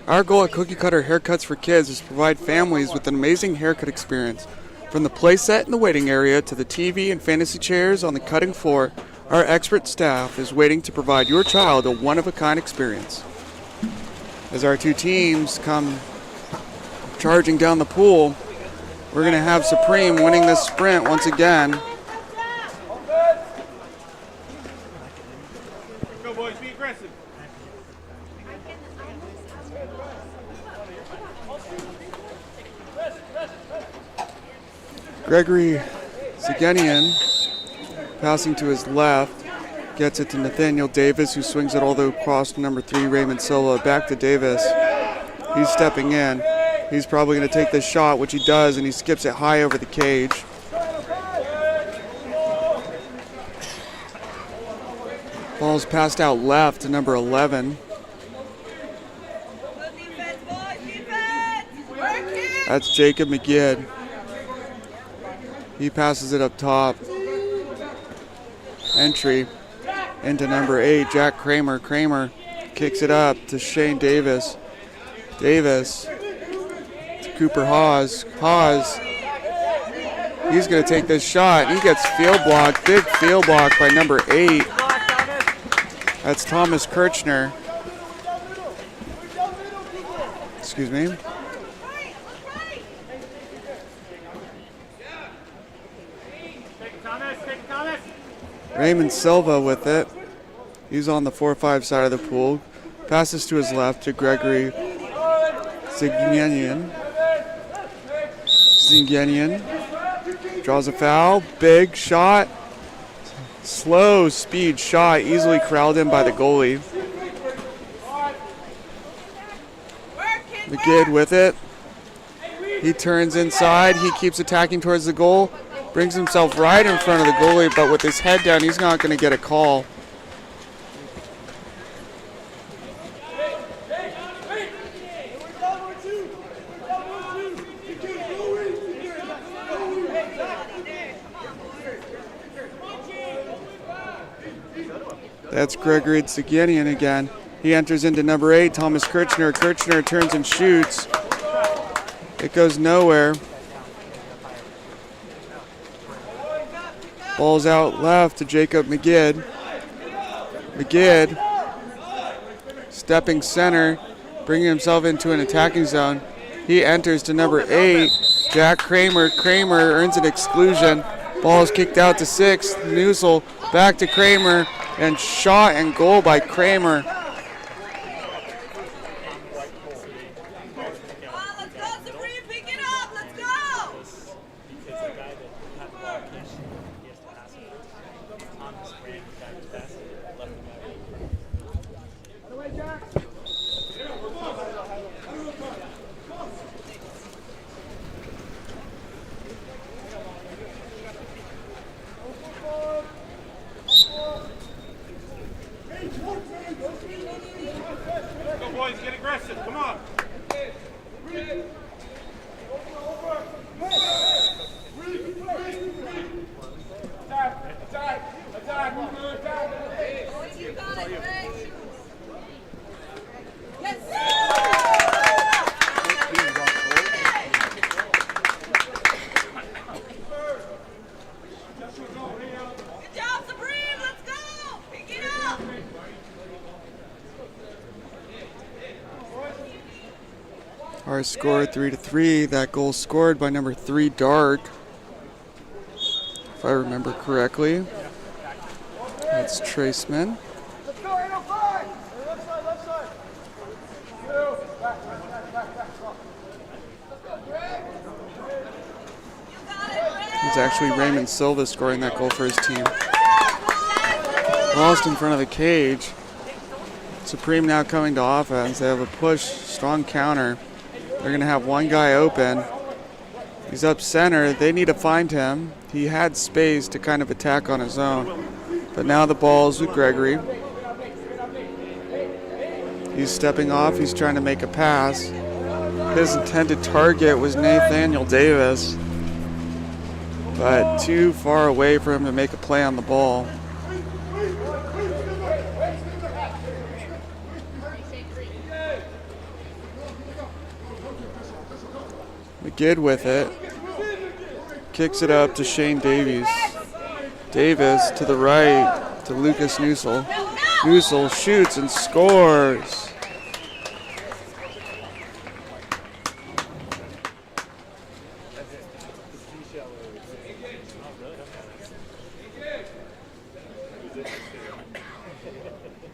Our goal at Cookie Cutter Haircuts for Kids is to provide families with an amazing haircut experience. From the play set in the waiting area to the TV and fantasy chairs on the cutting floor, our expert staff is waiting to provide your child a one-of-a-kind experience. As our two teams come charging down the pool, we're going to have Supreme winning this sprint once again. Go, boys, be aggressive. Gregory Zagenian passing to his left. Gets it to Nathaniel Davis, who swings it all the way across to number 3, Raymond Silva. Back to Davis. He's stepping in. He's probably going to take this shot, which he does, and he skips it high over the cage. Ball's passed out left to number 11. Good defense, boys, defense! Work it! That's Jacob McGinn. He passes it up top. Entry into number 8, Jack Kramer. Kramer kicks it up to Shane Davis. Davis to Cooper Hawes. Hawes, he's going to take this shot. He gets field blocked. Big field block by number 8. That's Thomas Kirchner. Excuse me. Raymond Silva with it. He's on the 4-5 side of the pool. Passes to his left to Gregory Zagenian. Zagenian draws a foul. Big shot. Slow speed shot. Easily corralled in by the goalie. McGinn with it. He turns inside. He keeps attacking towards the goal. Brings himself right in front of the goalie, but with his head down, he's not going to get a call. That's Gregory Zagenian again. He enters into number 8, Thomas Kirchner. Kirchner turns and shoots. It goes nowhere. Ball's out left to Jacob McGinn. McGinn stepping center, bringing himself into an attacking zone. He enters to number 8, Jack Kramer. Kramer earns an exclusion. Ball is kicked out to 6. Nusel back to Kramer, and shot and goal by Kramer. Let's go, Sabrina, pick it up, let's go! Go boys, get aggressive, come on. You got it, Greg. Yes, good job, Sabrina, let's go! Pick it up! Our score 3-3. That goal scored by number 3, Dark. If I remember correctly. That's Traceman. Let's go, 805. Left side, left side. It's actually Raymond Silva scoring that goal for his team. Lost in front of the cage. Supreme now coming to offense. They have a push, strong counter. They're going to have one guy open. He's up center. They need to find him. He had space to kind of attack on his own. But now the ball's with Gregory. He's stepping off. He's trying to make a pass. His intended target was Nathaniel Davis, but too far away for him to make a play on the ball. McGinn with it. Kicks it up to Shane Davies. Davis to the right to Lucas Nusel. Nusel shoots and scores.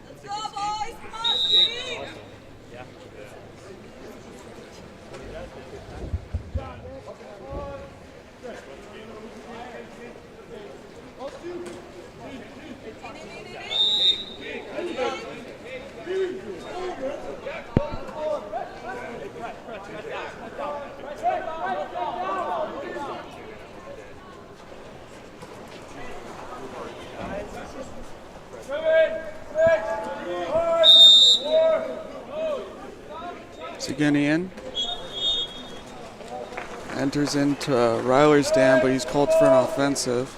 Let's go, boys! Come on, Sabrina! Zaginian enters into Ryler's dam, but he's called for an offensive.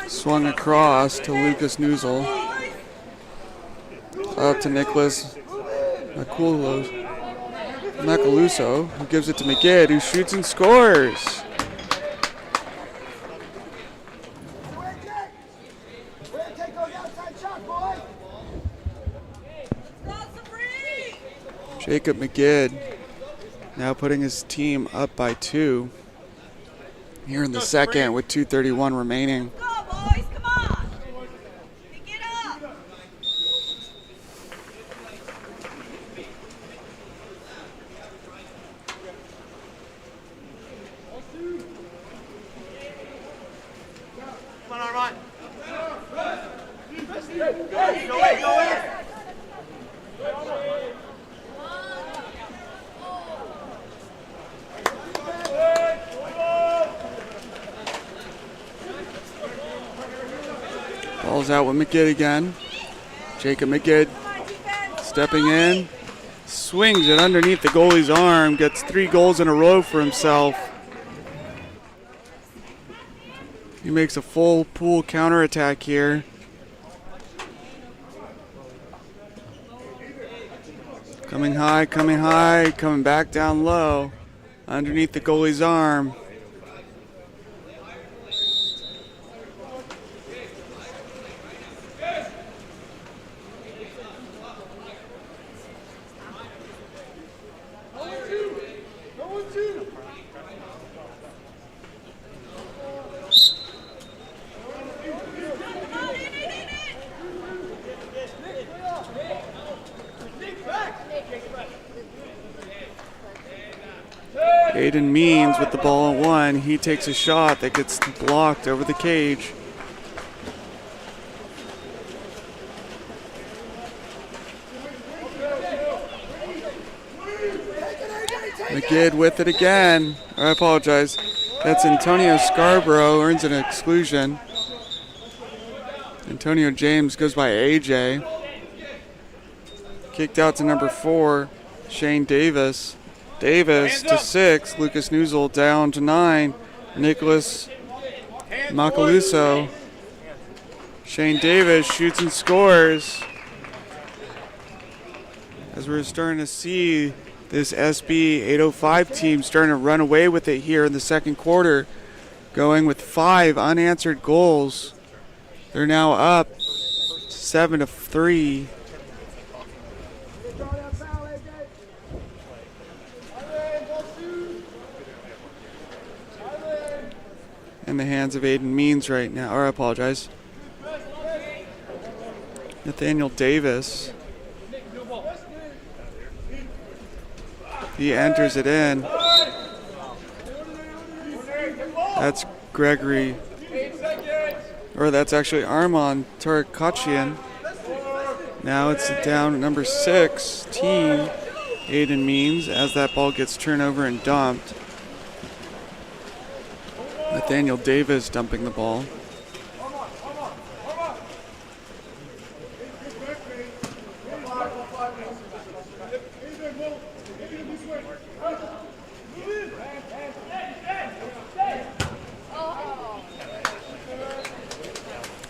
Swung across to Lucas Newsel. Up to Nicholas Macaluso, who gives it to McGid, who shoots and scores. Jacob McGid now putting his team up by 2 here in the second with 2:31 remaining. Go, boys, come on. Pick it up. Come on, Armand. Go in. Ball's out with McGid again. Jacob McGid stepping in. Swings it underneath the goalie's arm. Gets 3 goals in a row for himself. He makes a full pool counterattack here. Coming high, coming back down low. Underneath the goalie's arm. Aiden Means with the ball at 1. He takes a shot that gets blocked over the cage. McGid with it again. I apologize. That's Antonio Scarborough, earns an exclusion. Antonio James goes by AJ. Kicked out to number 4, Shane Davis. Davis to 6, Lucas Newsel down to 9, Nicholas Macaluso. Shane Davis shoots and scores. As we're starting to see this SB 805 team starting to run away with it here in the second quarter, going with 5 unanswered goals. They're now up 7-3. In the hands of Aiden Means right now, or I apologize. Nathaniel Davis. He enters it in. That's Gregory, or that's actually Armand Tarkachian. Now it's down at number 16, Aiden Means, as that ball gets turned over and dumped. Nathaniel Davis dumping the ball.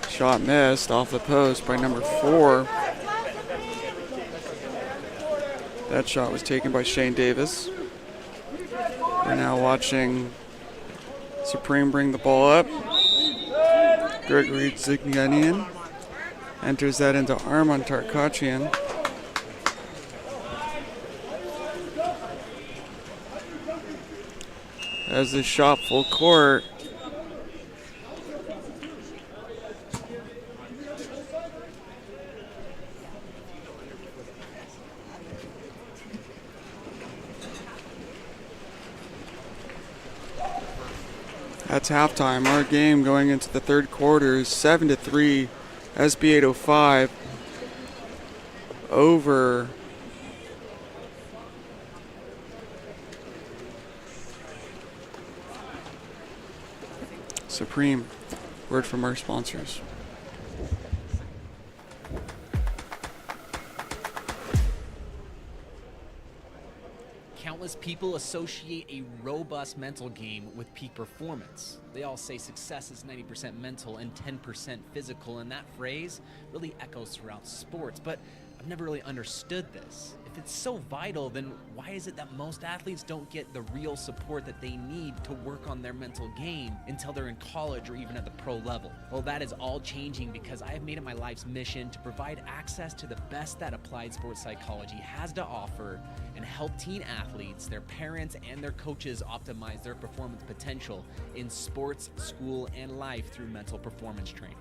Shot missed off the post by number 4. That shot was taken by Shane Davis. We're now watching Supreme bring the ball up. Gregory Ziganian enters that into Armand Tarkachian. As the shot full court. That's halftime. Our game going into the third quarter is 7-3. SB 805 over Supreme. Word from our sponsors. Countless people associate a robust mental game with peak performance. They all say success is 90% mental and 10% physical, and that phrase really echoes throughout sports, but I've never really understood this. If it's so vital, then why is it that most athletes don't get the real support that they need to work on their mental game until they're in college or even at the pro level? Well, that is all changing because I have made it my life's mission to provide access to the best that applied sports psychology has to offer and help teen athletes, their parents, and their coaches optimize their performance potential in sports, school, and life through mental performance training.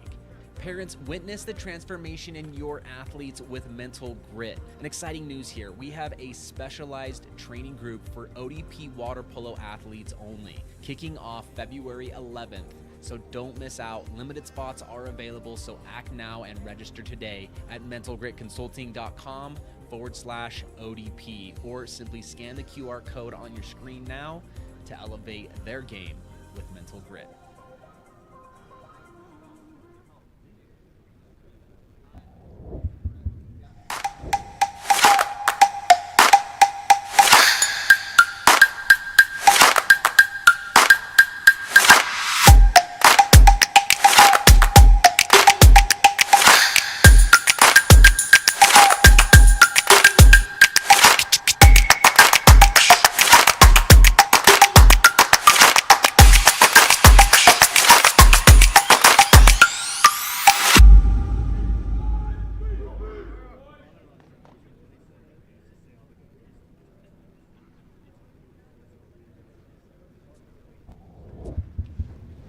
Parents, witness the transformation in your athletes with mental grit. And exciting news here, we have a specialized training group for ODP water polo athletes only, kicking off February 11th. So don't miss out. Limited spots are available, so act now and register today at mentalgritconsulting.com/ODP, or simply scan the QR code on your screen now to elevate their game with mental grit.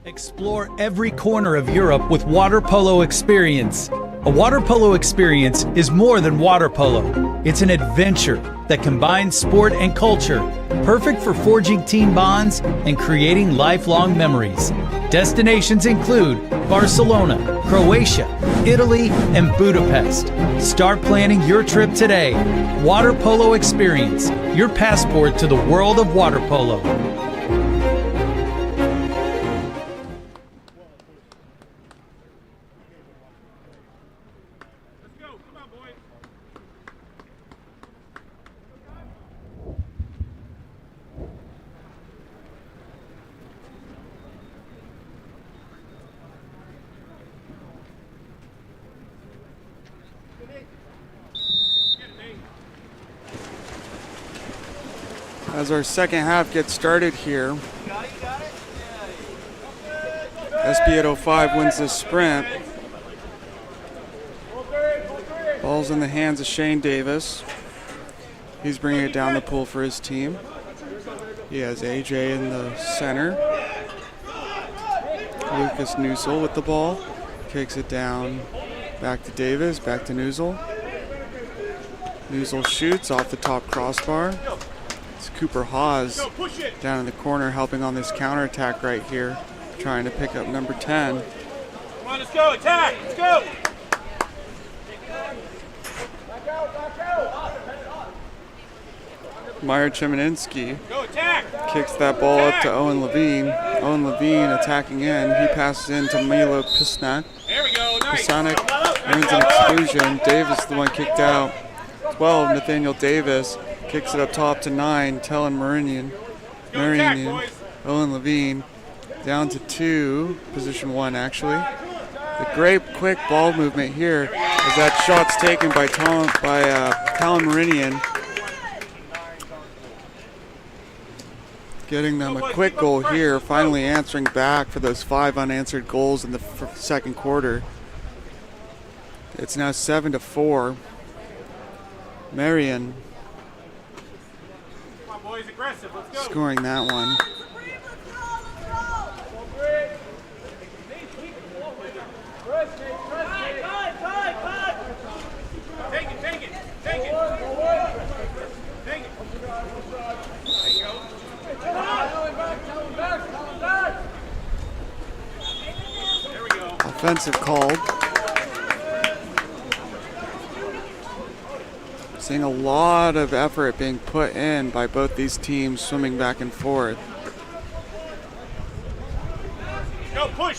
Explore every corner of Europe with water polo experience. A water polo experience is more than water polo. It's an adventure that combines sport and culture, perfect for forging team bonds and creating lifelong memories. Destinations include Barcelona, Croatia, Italy, and Budapest. Start planning your trip today. Water Polo Experience, your passport to the world of water polo. As our second half gets started here, SB 805 wins the sprint. Ball's in the hands of Shane Davis. He's bringing it down the pool for his team. He has AJ in the center. Lucas Nusel with the ball. Kicks it down. Back to Davis, back to Nusel. Nusel shoots off the top crossbar. It's Cooper Hawes down in the corner helping on this counterattack right here, trying to pick up number 10. Come on, let's go, attack, let's go! Meyer Chemeninsky Go attack! kicks that ball up to Owen Levine. Owen Levine attacking in. He passes in to Milo Pisnak. There we go, nice! Pisanic earns an exclusion. Davis the one kicked out. 12, Nathaniel Davis kicks it up top to 9, Tellin Marinian. Owen Levine down to 2, position 1 actually. The great quick ball movement here as that shot's taken by Tellin Marinian. Getting them a quick goal here, finally answering back for those 5 unanswered goals in the second quarter. It's now 7-4. Marion scoring that one. Take it! There we go. Offensive called. Seeing a lot of effort being put in by both these teams swimming back and forth. Go, push!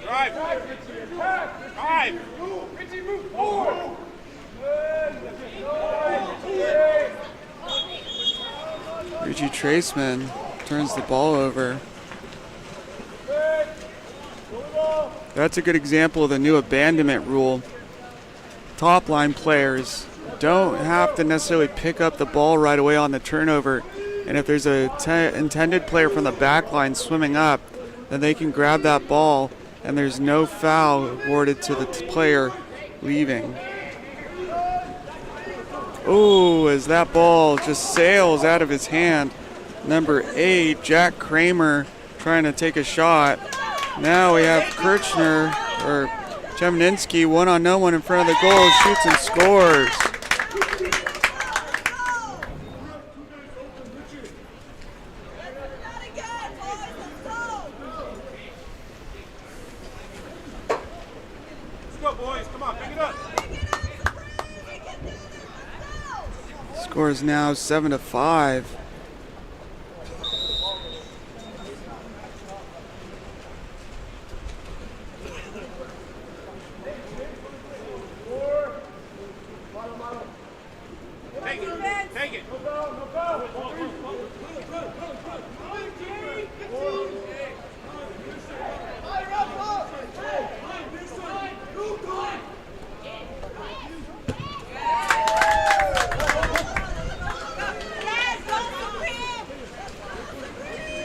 Drive! Richie, move forward! PG Traceman turns the ball over. That's a good example of the new abandonment rule. Top line players don't have to necessarily pick up the ball right away on the turnover. And if there's a intended player from the back line swimming up, then they can grab that ball and there's no foul awarded to the player leaving. Oh, as that ball just sails out of his hand. Number 8, Jack Kramer, trying to take a shot. Now we have Kirchner, or Chemninsky, one on no one in front of the goal, shoots and scores. Let's go, boys. Come on, pick it up. Score is now 7-5. Take it. Take it.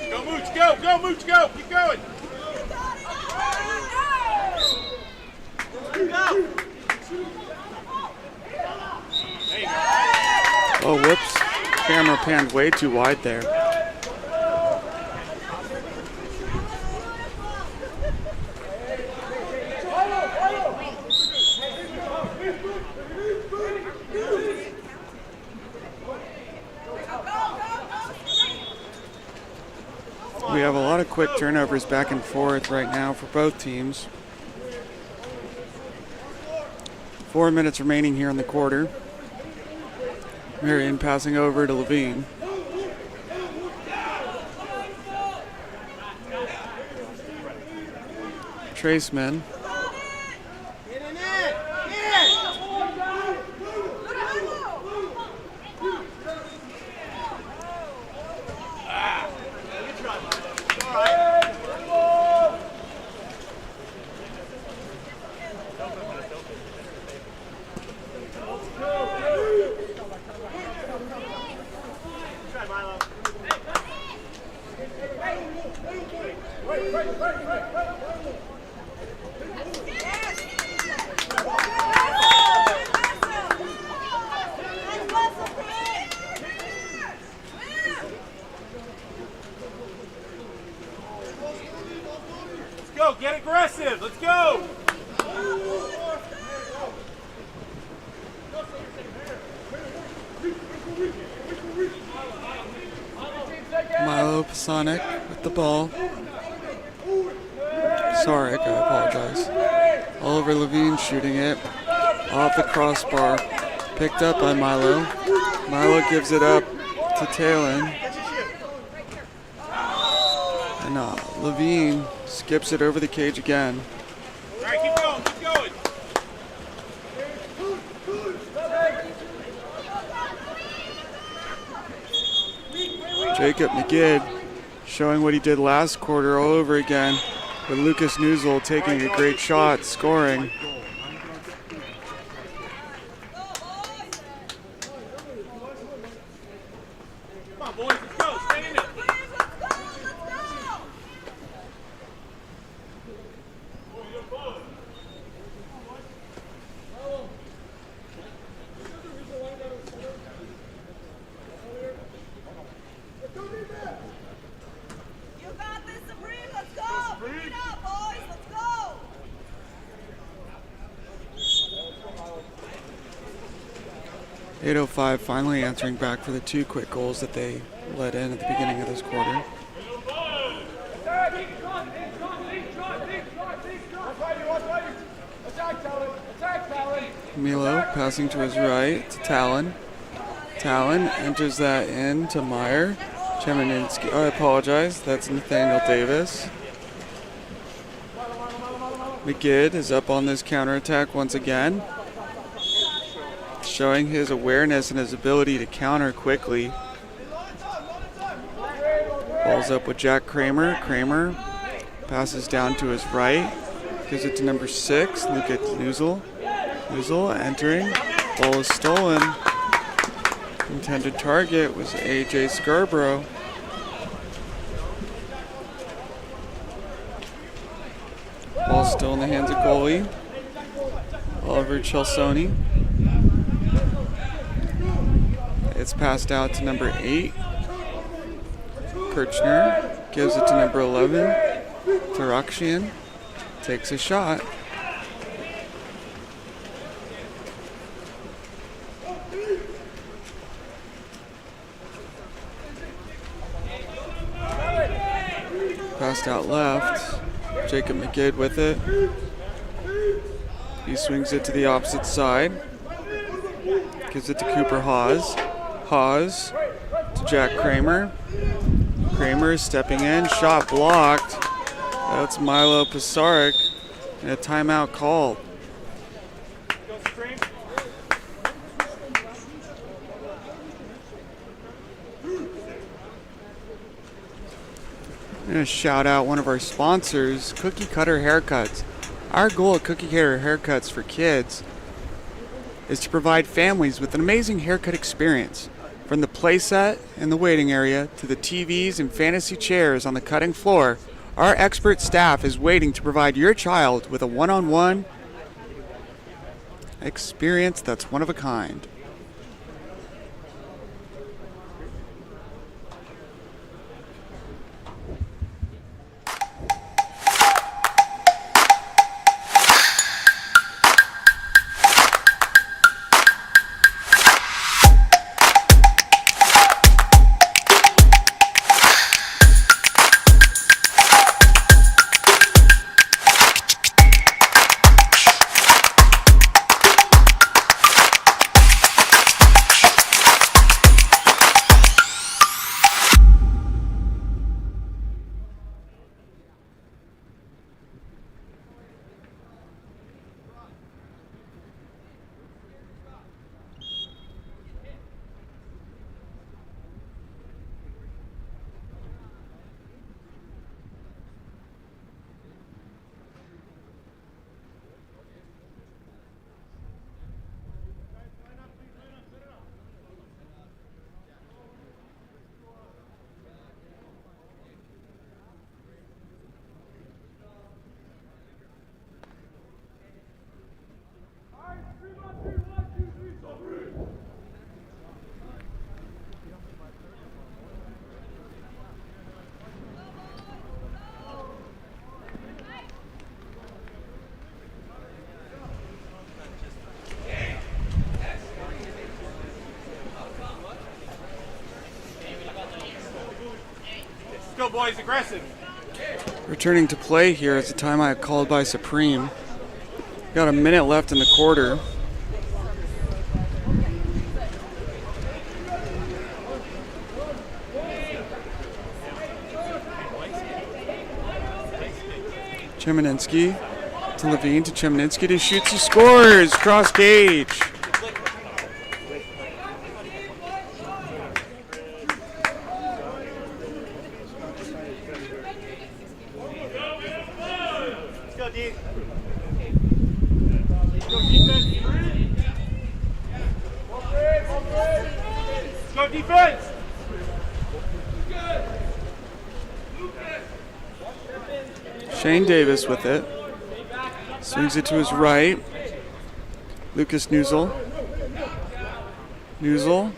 Go, Mooch, go. Go, Mooch, go. Keep going. Oh, whoops. Camera panned way too wide there. We have a lot of quick turnovers back and forth right now for both teams. 4 minutes remaining here in the quarter. Marion passing over to Levine. Traceman. Let's go. Get aggressive. Let's go. Milo Pasonic with the ball. Sorry, I apologize. Oliver Levine shooting it off the crossbar. Picked up by Milo. Milo gives it up to Talon. And Levine skips it over the cage again. All right, keep going. Keep going. Jacob McGid showing what he did last quarter all over again, with Lucas Newsel taking a great shot, scoring. Come on, boys. Let's go. Stay in it. You got this, Supreme. Let's go. Bring it up, boys. Let's go. 8:05 finally answering back for the 2 quick goals that they let in at the beginning of this quarter. Milo passing to his right to Talon. Talon enters that in to Meyer. Chemninsky, I apologize, that's Nathaniel Davis. McGid is up on this counterattack once again, showing his awareness and his ability to counter quickly. Ball's up with Jack Kramer. Kramer passes down to his right. Gives it to number 6, Lucas Nuzul. Nuzul entering. Ball is stolen. Intended target was AJ Scarborough. Ball still in the hands of goalie Oliver Chelsoni. It's passed out to number 8. Kirchner gives it to number 11. Tarakshian takes a shot. Passed out left. Jacob McGid with it. He swings it to the opposite side. Gives it to Cooper Hawes. Hawes to Jack Kramer. Kramer is stepping in. Shot blocked. That's Milo Pisarik. And a timeout called. I'm going to shout out one of our sponsors, Cookie Cutter Haircuts. Our goal at Cookie Cutter Haircuts for kids is to provide families with an amazing haircut experience. From the playset and the waiting area to the TVs and fantasy chairs on the cutting floor, our expert staff is waiting to provide your child with a one-on-one experience that's one of a kind. Go, boys, aggressive. Returning to play here is a timeout called by Supreme. Got a minute left in the quarter. Chemerinsky to Levine to Chemerinsky to shoots. He scores! Cross cage. Go defense! Shane Davis with it. Swings it to his right. Lucas Nuzul. Nuzul.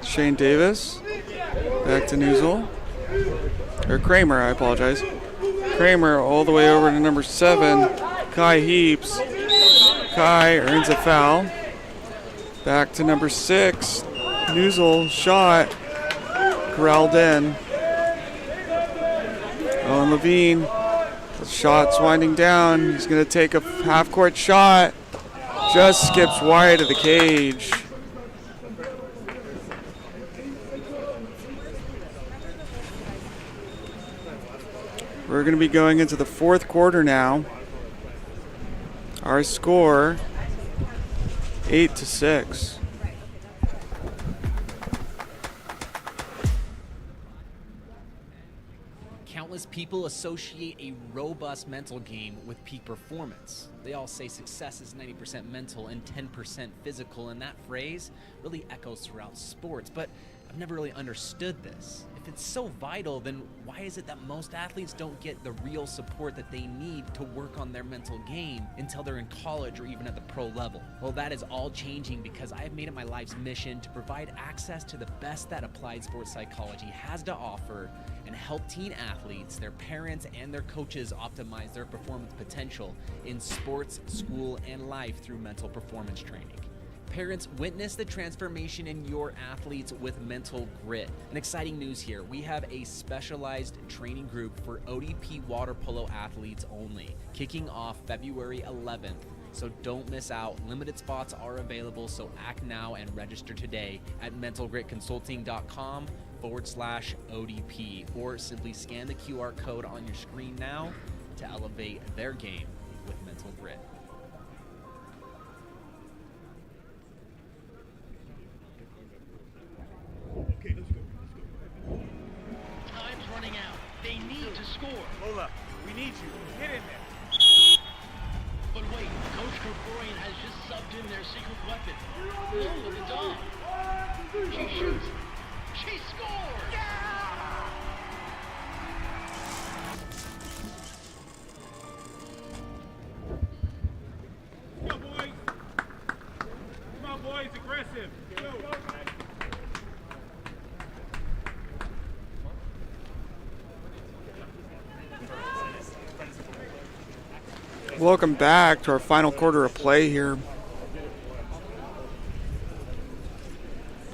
Shane Davis. Back to Nuzul. Or Kramer, I apologize. Kramer all the way over to number 7. Kai Heaps. Kai earns a foul. Back to number 6. Nuzul shot. Corralled in. Owen Levine. The shot's winding down. He's going to take a half-court shot. Just skips wide of the cage. We're going to be going into the fourth quarter now. Our score, 8-6. Countless people associate a robust mental game with peak performance. They all say success is 90% mental and 10% physical, and that phrase really echoes throughout sports, but I've never really understood this. If it's so vital, then why is it that most athletes don't get the real support that they need to work on their mental game until they're in college or even at the pro level? Well, that is all changing because I have made it my life's mission to provide access to the best that applied sports psychology has to offer and help teen athletes, their parents, and their coaches optimize their performance potential in sports, school, and life through mental performance training. Parents, witness the transformation in your athletes with mental grit. And exciting news here, we have a specialized training group for ODP water polo athletes only, kicking off February 11th. So don't miss out. Limited spots are available, so act now and register today at mentalgritconsulting.com/ODP, or simply scan the QR code on your screen now to elevate their game with mental grit. Okay, let's go. Time's running out. They need to score. Lola, we need you. Get in there. But wait, Coach Krikorian has just subbed in their secret weapon, Lola the dog. She shoots. She scores! Go, boys. Come on, boys. Aggressive. Go. Welcome back to our final quarter of play here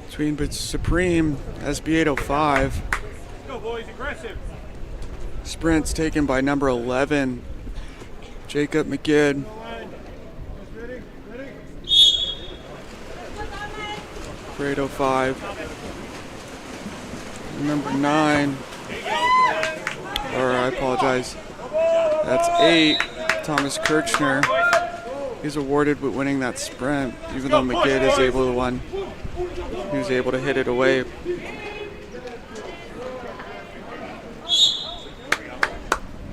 between Supreme SB805. Go, boys. Aggressive. Sprints taken by number 11, Jacob McGidd. Ready? Ready? For 805. Number 9, or I apologize, that's 8, Thomas Kirchner. He's awarded with winning that sprint, even though McGidd is able to win. He was able to hit it away. Come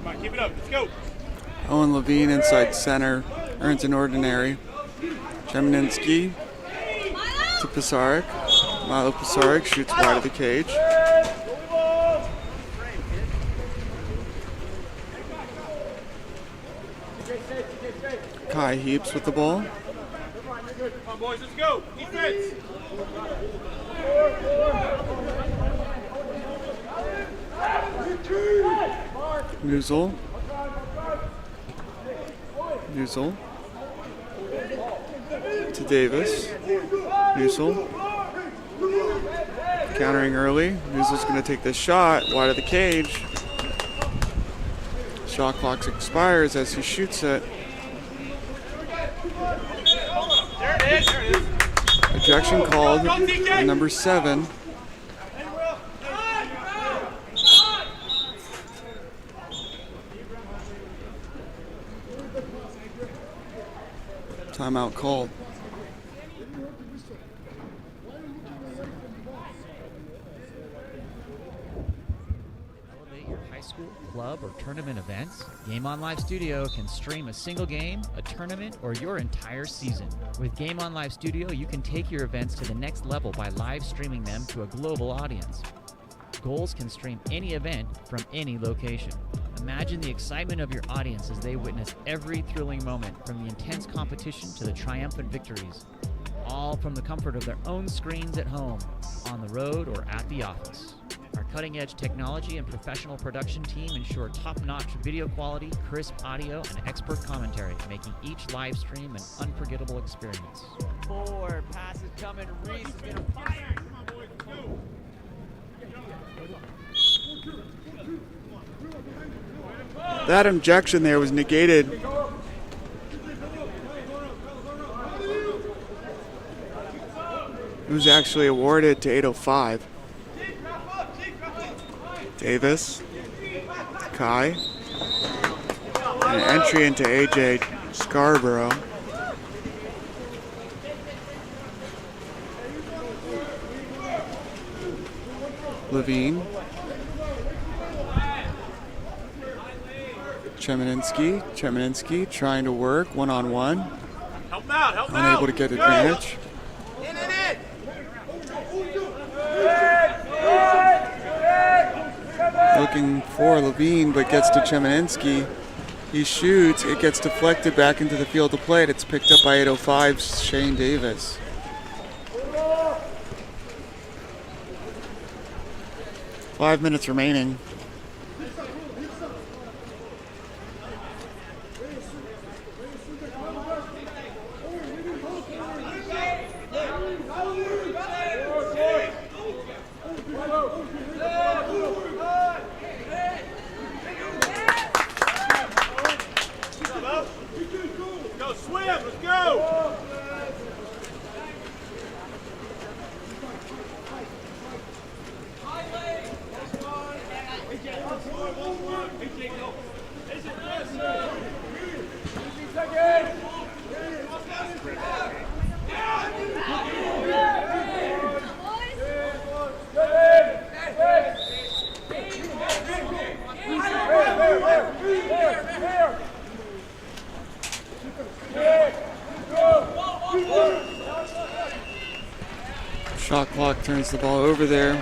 on, keep it up. Let's go. Owen Levine inside center earns an ordinary. Chemninsky to Pisarek. Milo Pisarek shoots wide of the cage. Kai Heaps with the ball. Come on, boys. Let's go. Defense. Newsel. To Davis. Newsel. Countering early. Newsel's going to take this shot wide of the cage. Shot clock expires as he shoots it. There it is. There it is. Ejection called on number 7. Timeout called. Elevate your high school, club, or tournament events. Game On Live Studio can stream a single game, a tournament, or your entire season. With Game On Live Studio, you can take your events to the next level by live streaming them to a global audience. Goals can stream any event from any location. Imagine the excitement of your audience as they witness every thrilling moment, from the intense competition to the triumphant victories. All from the comfort of their own screens at home, on the road, or at the office. Our cutting-edge technology and professional production team ensure top-notch video quality, crisp audio, and expert commentary, making each live stream an unforgettable experience. Forward, pass is coming. Reese is gonna fire. Come on, boys. Let's go. That injection there was negated. It was actually awarded to 805. Davis, Kai, and an entry into AJ Scarborough. Levine, Chemerinsky. Chemerinsky trying to work one-on-one. Help him out, help him out. Unable to get advantage. Looking for Levine, but gets to Chemerinsky. He shoots, it gets deflected back into the field of play. It's picked up by 805's Shane Davis. Five minutes remaining. Go swim, let's go. Shot clock turns the ball over there.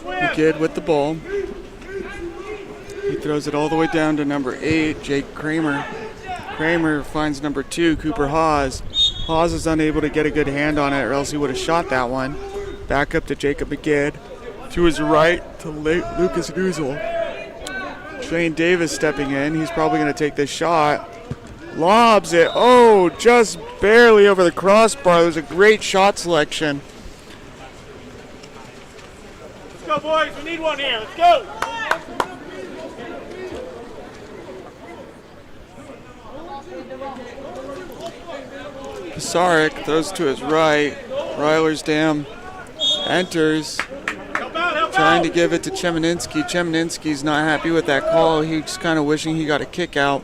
McGid with the ball. He throws it all the way down to number 8, Jake Kramer. Kramer finds number 2, Cooper Haas. Haas is unable to get a good hand on it, or else he would have shot that one. Back up to Jacob McGid. To his right to Lucas Duzel. Shane Davis stepping in. He's probably going to take this shot. Lobs it. Oh, just barely over the crossbar. It was a great shot selection. Let's go, boys. We need one here. Let's go. Pisaric throws to his right. Reilersdam enters. Trying to give it to Chemerinsky. Chemerinsky's not happy with that call. He's kind of wishing he got a kick out.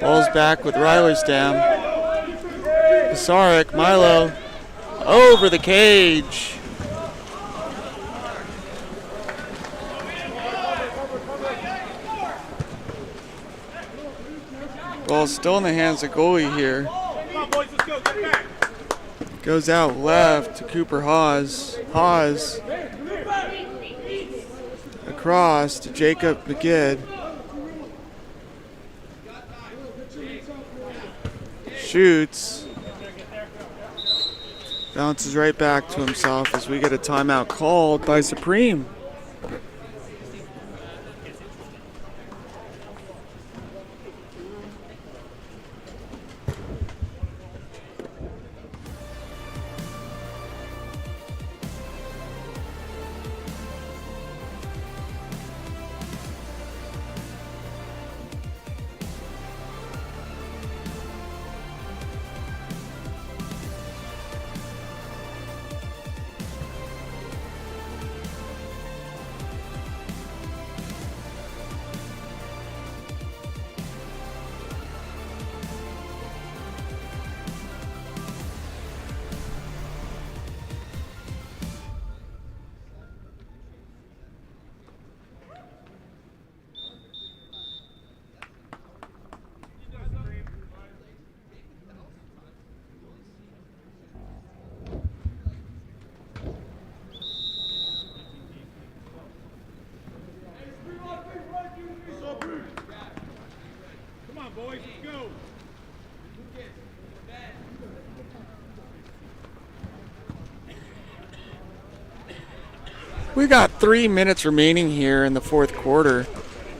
Ball's back with Reilersdam. Pisaric, Milo, over the cage. Ball's still in the hands of goalie here. Come on, boys, let's go. Get back. Goes out left to Cooper Haas. Haas across to Jacob McGid. Shoots. Bounces right back to himself as we get a timeout called by Supreme. We got 3 minutes remaining here in the fourth quarter.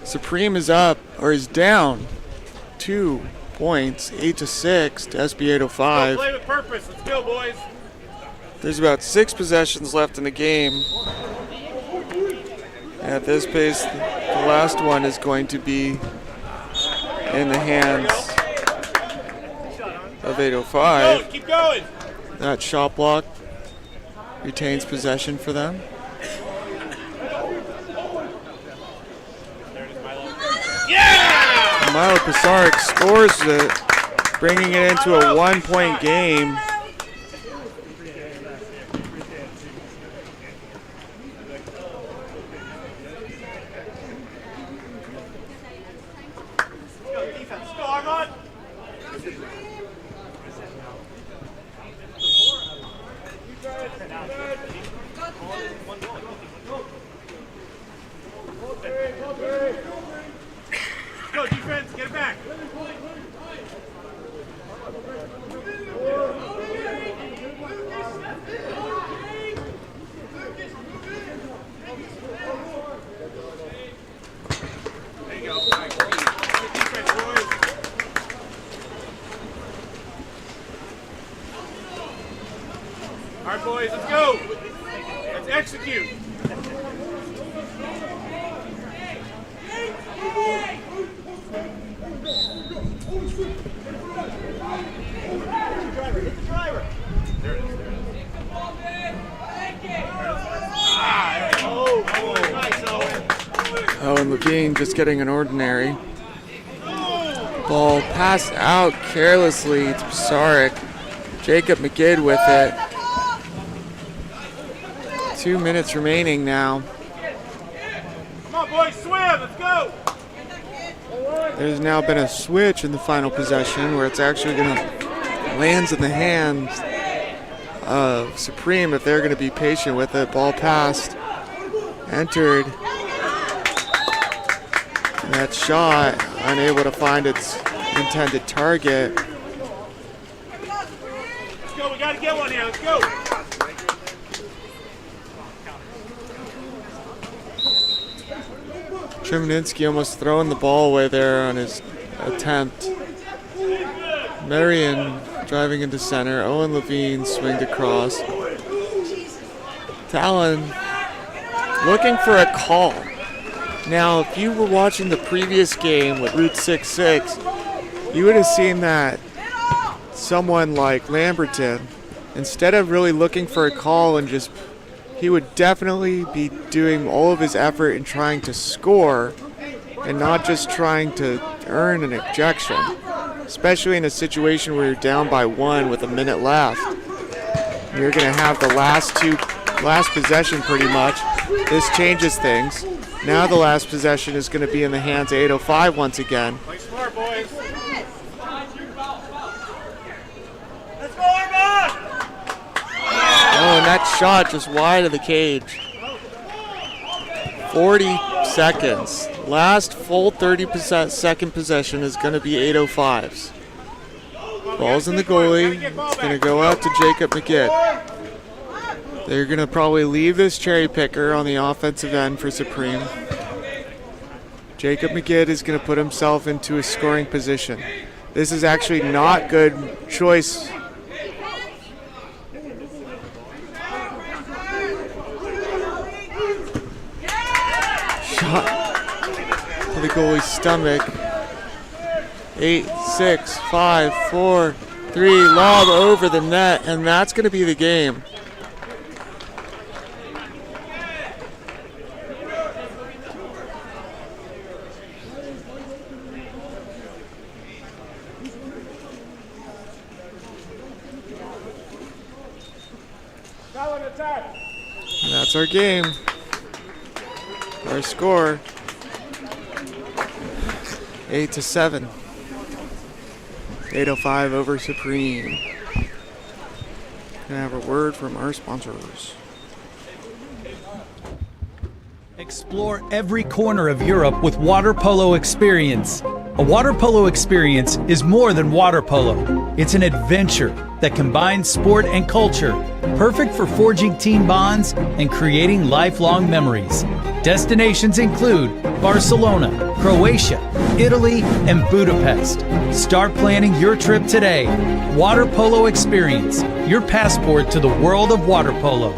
Supreme is up, or is down 2 points, 8-6 to SB 805. Play with purpose. Let's go, boys. There's about 6 possessions left in the game. At this pace, the last one is going to be in the hands of 805. Keep going. That shot block retains possession for them. Milo Pisaric scores it, bringing it into a 1-point game. execute. Owen Levine just getting an ordinary. Ball passed out carelessly to Psarek. Jacob McGid with it. 2 minutes remaining now. Come on, boys, swim. Let's go. There's now been a switch in the final possession where it's actually going to lands in the hands of Supreme if they're going to be patient with it. Ball passed, entered. And that shot unable to find its intended target. Let's go. We got to get one here. Let's go. Chemninsky almost throwing the ball away there on his attempt. Marion driving into center. Owen Levine swinged across. Talon looking for a call. Now, if you were watching the previous game with Route 66, you would have seen that someone like Lamberton, instead of really looking for a call and just, he would definitely be doing all of his effort in trying to score and not just trying to earn an ejection, especially in a situation where you're down by 1 with a minute left. You're going to have the last possession pretty much. This changes things. Now the last possession is going to be in the hands of 805 once again. Play smart, boys. Let's go, Armand! Oh, and that shot just wide of the cage. 40 seconds. Last full 30% second possession is going to be 805's. Ball's in the goalie. It's going to go out to Jacob McGid. They're going to probably leave this cherry picker on the offensive end for Supreme. Jacob McGid is going to put himself into a scoring position. This is actually not good choice. Shot to the goalie's stomach. 8, 6, 5, 4, 3, lob over the net, and that's going to be the game. And that's our game. Our score, 8-7. 805 over Supreme. Gonna have a word from our sponsors. Explore every corner of Europe with water polo experience. A water polo experience is more than water polo. It's an adventure that combines sport and culture, perfect for forging team bonds and creating lifelong memories. Destinations include Barcelona, Croatia, Italy, and Budapest. Start planning your trip today. Water Polo Experience, your passport to the world of water polo.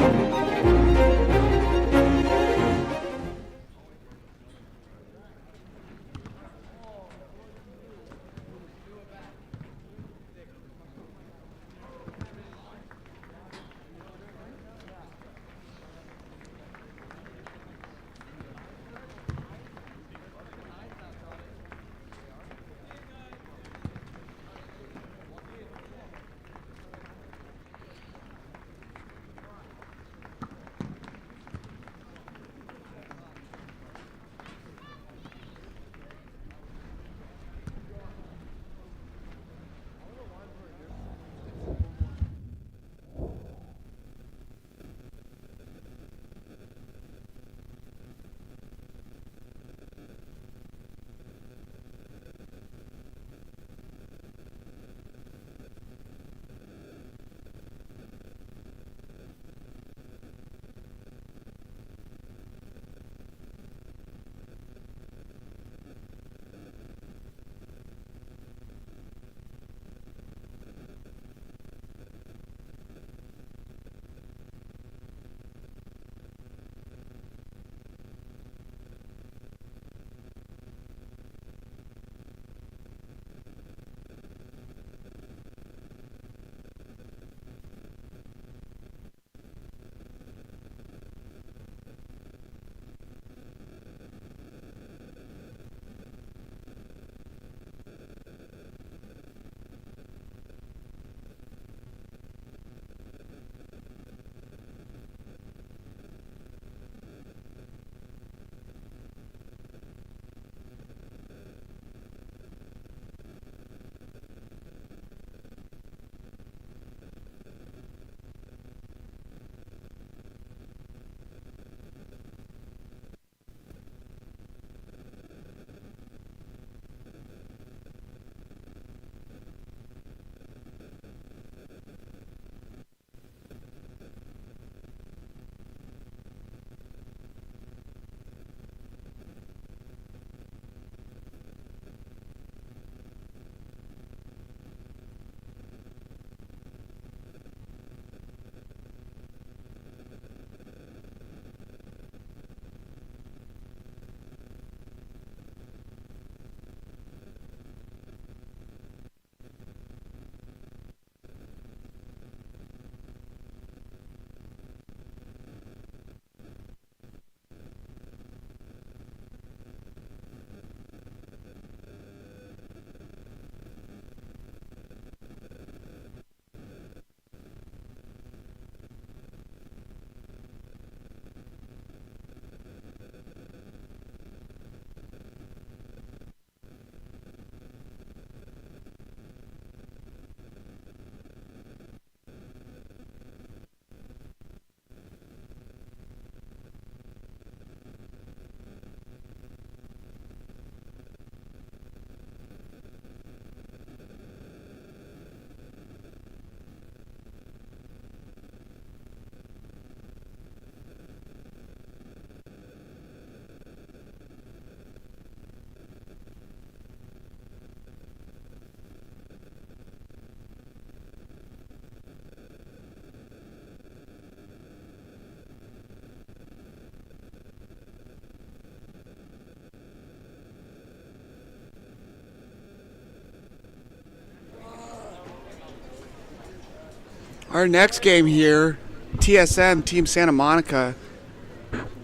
Our next game here, TSM, Team Santa Monica.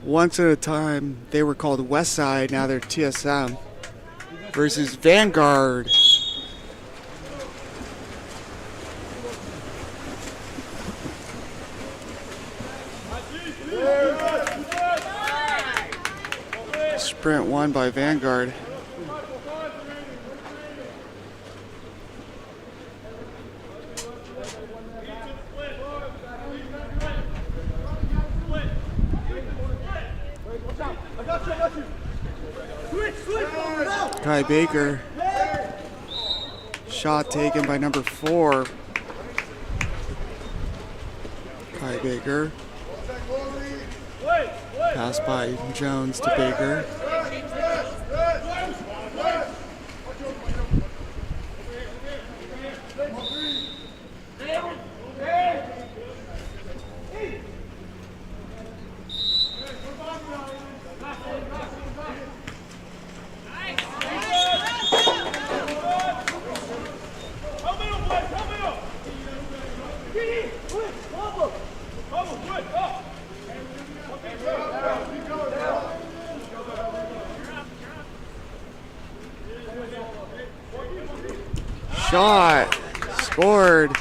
Once at a time, they were called Westside, now they're TSM. Versus Vanguard. Sprint won by Vanguard. Kai Baker. Shot taken by number 4. Kai Baker. Pass by Jones to Baker. Shot. Scored.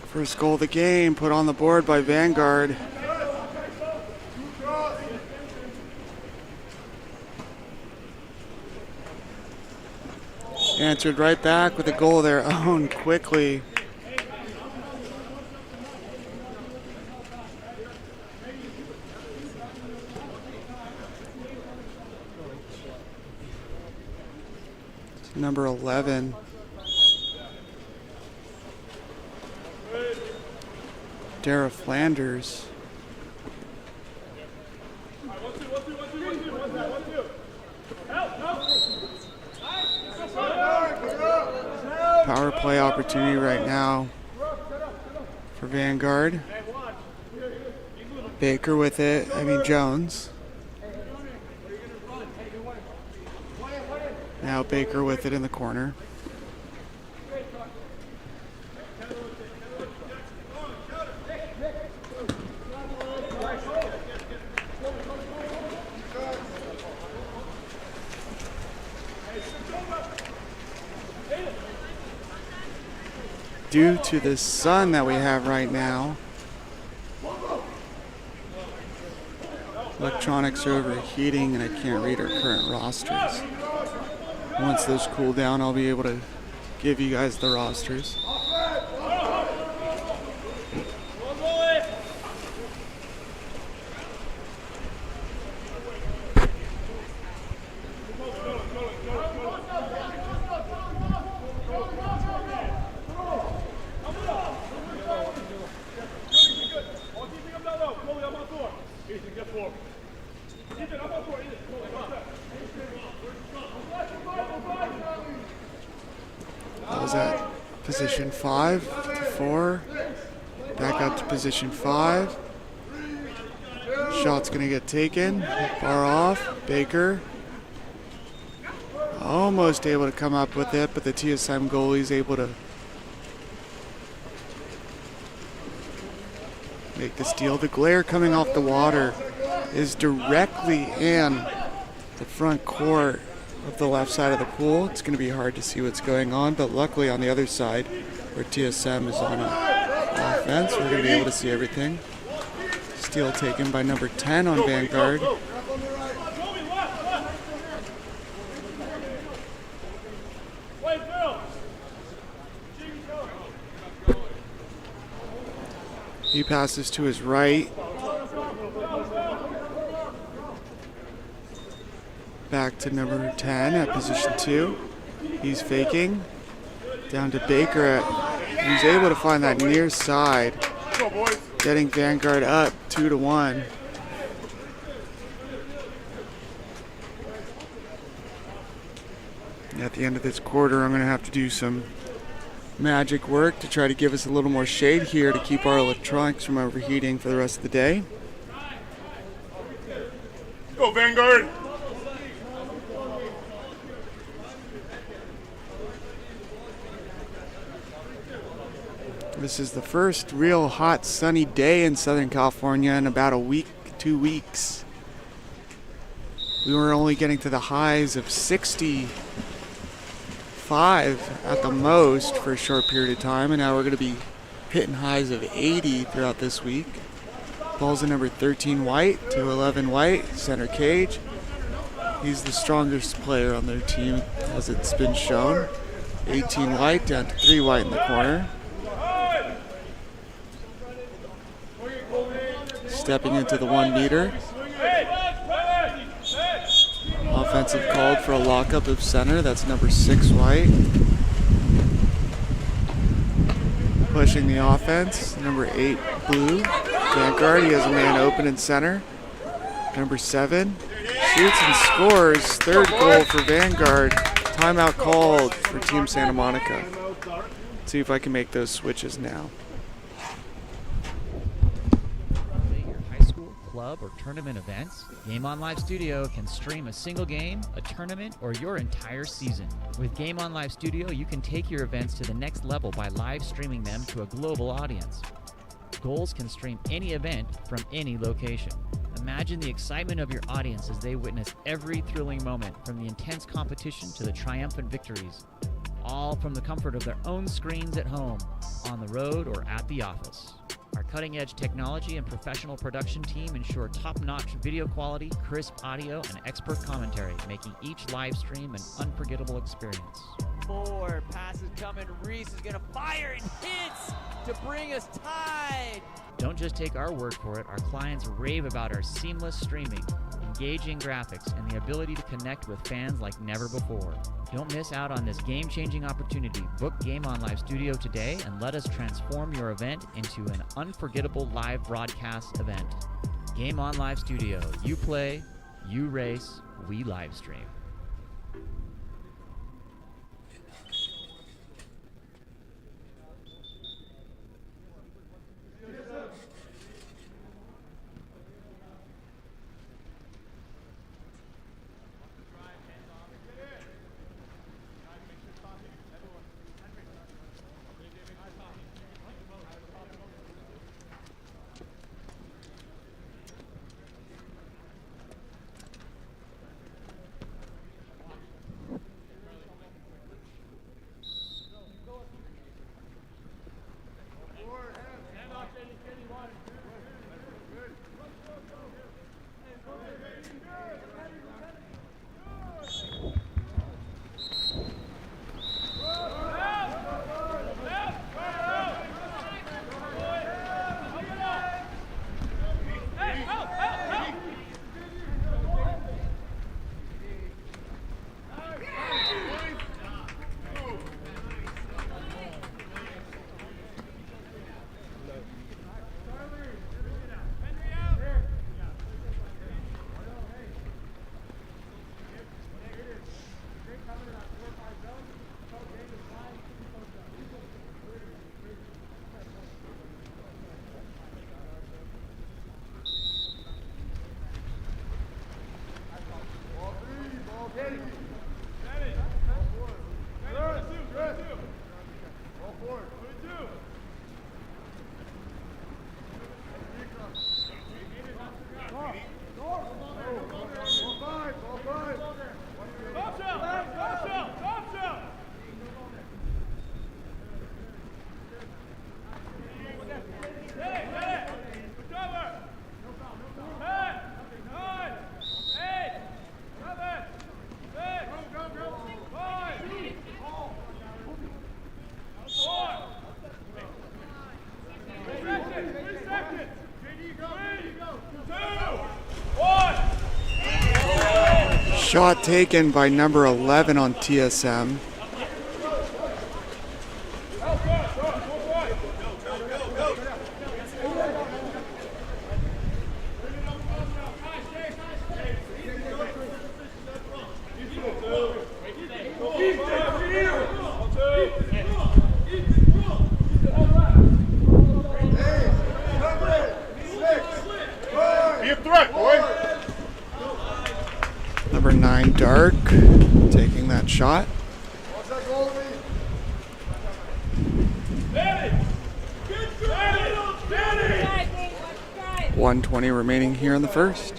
First goal of the game put on the board by Vanguard. Answered right back with a goal of their own quickly. It's number 11. Dara Flanders. Power play opportunity right now for Vanguard. Baker with it, Jones. Now Baker with it in the corner. Due to the sun that we have right now, electronics are overheating and I can't read our current rosters. Once those cool down, I'll be able to give you guys the rosters. That was at position 5 to 4. Back up to position 5. Shot's gonna get taken. Bar off. Baker. Almost able to come up with it, but the TSM goalie's able to make the steal. The glare coming off the water is directly in the front court of the left side of the pool. It's going to be hard to see what's going on, but luckily on the other side, where TSM is on offense, we're going to be able to see everything. Steal taken by number 10 on Vanguard. He passes to his right. Back to number 10 at position 2. He's faking. Down to Baker. He's able to find that near side. Getting Vanguard up 2-1. At the end of this quarter, I'm going to have to do some magic work to try to give us a little more shade here to keep our electronics from overheating for the rest of the day. Go, Vanguard! This is the first real hot sunny day in Southern California in about a week, 2 weeks. We were only getting to the highs of 65 at the most for a short period of time, and now we're going to be hitting highs of 80 throughout this week. Ball's in number 13 white to 11 white, center cage. He's the strongest player on their team as it's been shown. 18 white down to 3 white in the corner. Stepping into the 1 meter. Offensive called for a lockup of center. That's number 6 white. Pushing the offense. Number 8 blue. Vanguard. He has a man open in center. Number 7 shoots and scores. 3rd goal for Vanguard. Timeout called for Team Santa Monica. Let's see if I can make those switches now. Club or tournament events, Game On Live Studio can stream a single game, a tournament, or your entire season. With Game On Live Studio, you can take your events to the next level by live streaming them to a global audience. Goals can stream any event from any location. Imagine the excitement of your audience as they witness every thrilling moment, from the intense competition to the triumphant victories, all from the comfort of their own screens at home, on the road, or at the office. Our cutting-edge technology and professional production team ensure top-notch video quality, crisp audio, and expert commentary, making each live stream an unforgettable experience. 4 passes coming. Reese is going to fire and hits to bring us tied. Don't just take our word for it. Our clients rave about our seamless streaming, engaging graphics, and the ability to connect with fans like never before. Don't miss out on this game-changing opportunity. Book Game On Live Studio today and let us transform your event into an unforgettable live broadcast event. Game On Live Studio. You play, you race, we live stream. Shot taken by number 11 on TSM. Number 9, Dark, taking that shot. 1:20 remaining here in the first.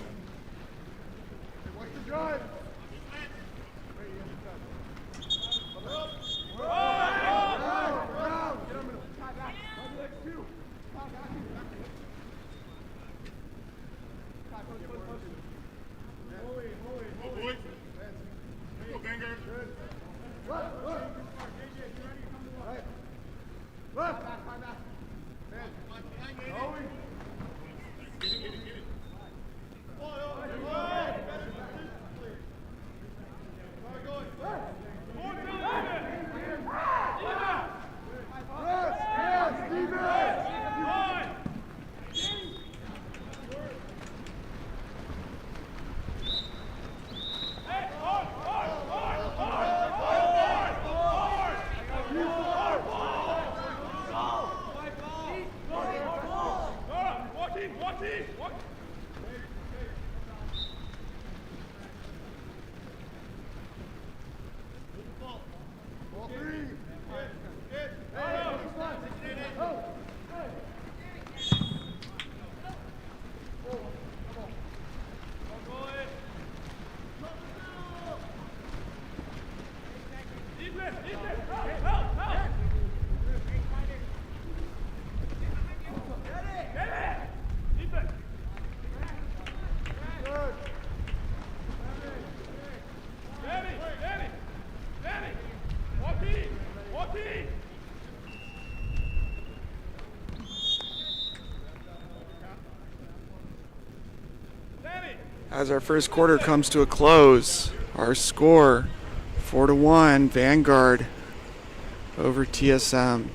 As our first quarter comes to a close, our score 4-1 Vanguard over TSM.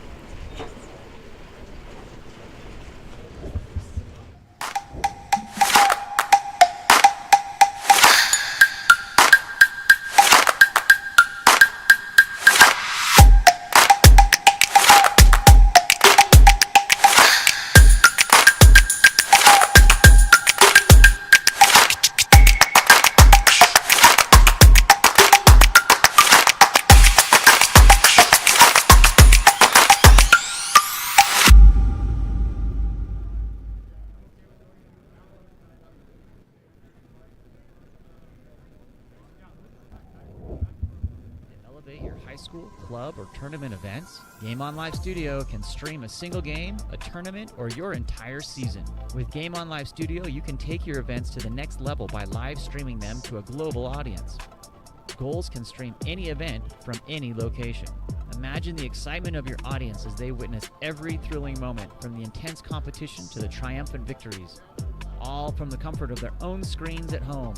Elevate your high school, club, or tournament events, Game On Live Studio can stream a single game, a tournament, or your entire season. With Game On Live Studio, you can take your events to the next level by live streaming them to a global audience. Goals can stream any event from any location. Imagine the excitement of your audience as they witness every thrilling moment, from the intense competition to the triumphant victories, all from the comfort of their own screens at home,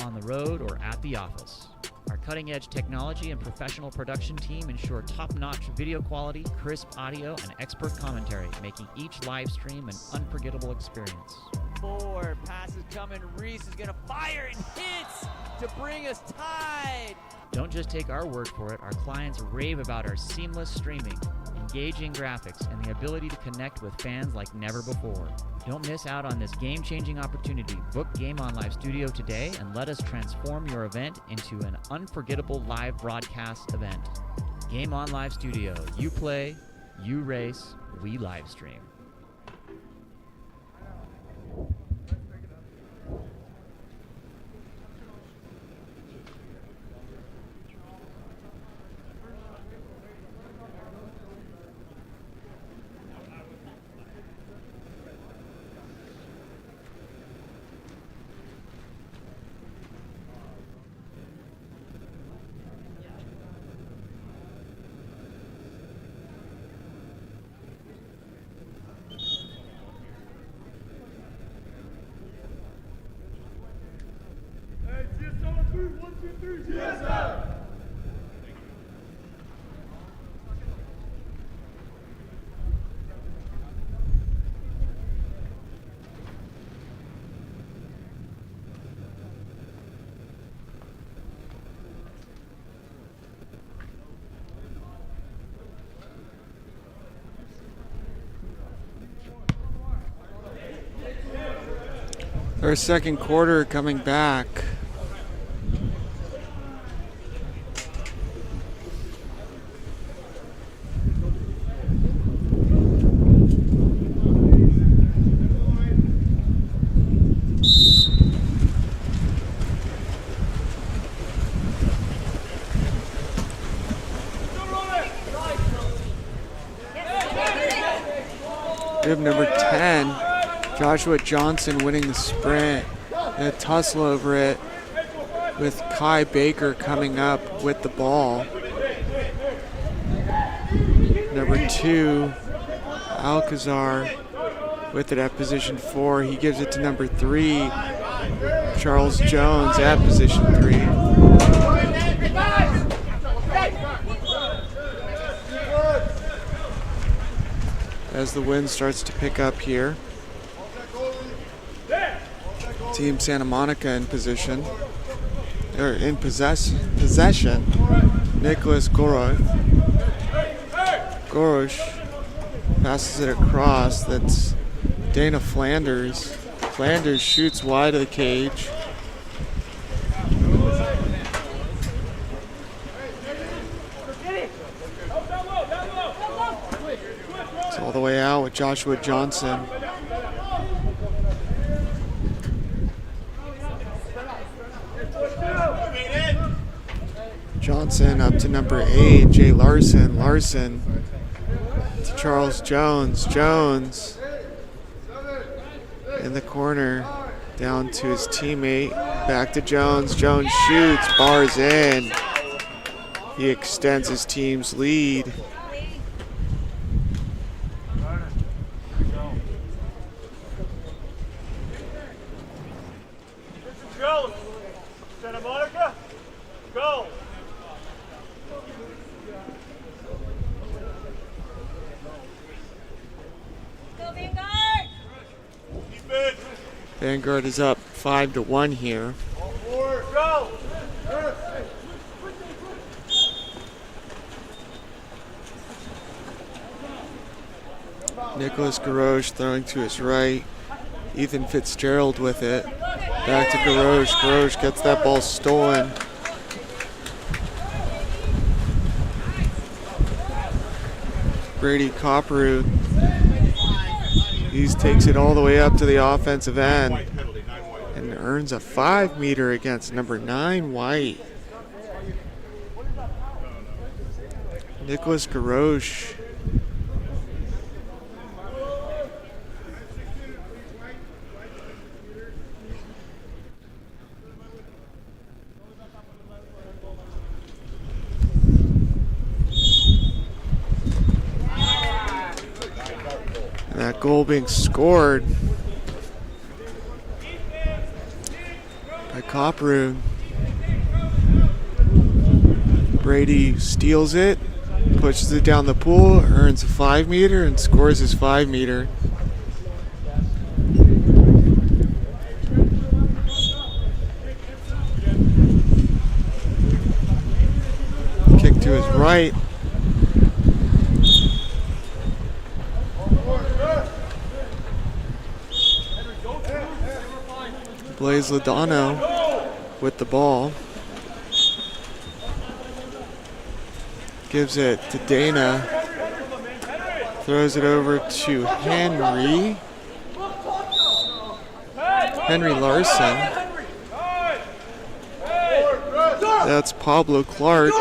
on the road, or at the office. Our cutting-edge technology and professional production team ensure top-notch video quality, crisp audio, and expert commentary, making each live stream an unforgettable experience. Forward, passes coming, Reese is gonna fire and hits to bring us tied. Don't just take our word for it, our clients rave about our seamless streaming, engaging graphics, and the ability to connect with fans like never before. Don't miss out on this game-changing opportunity. Book Game On Live Studio today and let us transform your event into an unforgettable live broadcast event. Game On Live Studio. You play, you race, we live stream. Our second quarter coming back. We have number 10, Joshua Johnson, winning the sprint. And a tussle over it with Kai Baker coming up with the ball. Number 2, Alcazar with it at position 4. He gives it to number 3, Charles Jones at position 3. As the wind starts to pick up here. Team Santa Monica in position, or in possession. Nicholas Gorosh passes it across. That's Dana Flanders. Flanders shoots wide of the cage. It's all the way out with Joshua Johnson. Johnson up to number 8, Jay Larson. Larson to Charles Jones. Jones in the corner, down to his teammate. Back to Jones. Jones shoots, bars in. He extends his team's lead. Go! Santa Monica, go! Go Vanguard! Keep it! Vanguard is up 5-1 here. Go! Nicholas Gorosh throwing to his right. Ethan Fitzgerald with it. Back to Gorosh. Gorosh gets that ball stolen. Brady Copperud. He takes it all the way up to the offensive end and earns a 5-meter against number 9 White. Nicholas Gorosh. And that goal being scored by Copperud. Brady steals it, pushes it down the pool, earns a 5-meter, and scores his 5-meter. Kick to his right. Blaze Lodano with the ball. Gives it to Dana. Throws it over to Henry. Henry Larson. That's Pablo Clark.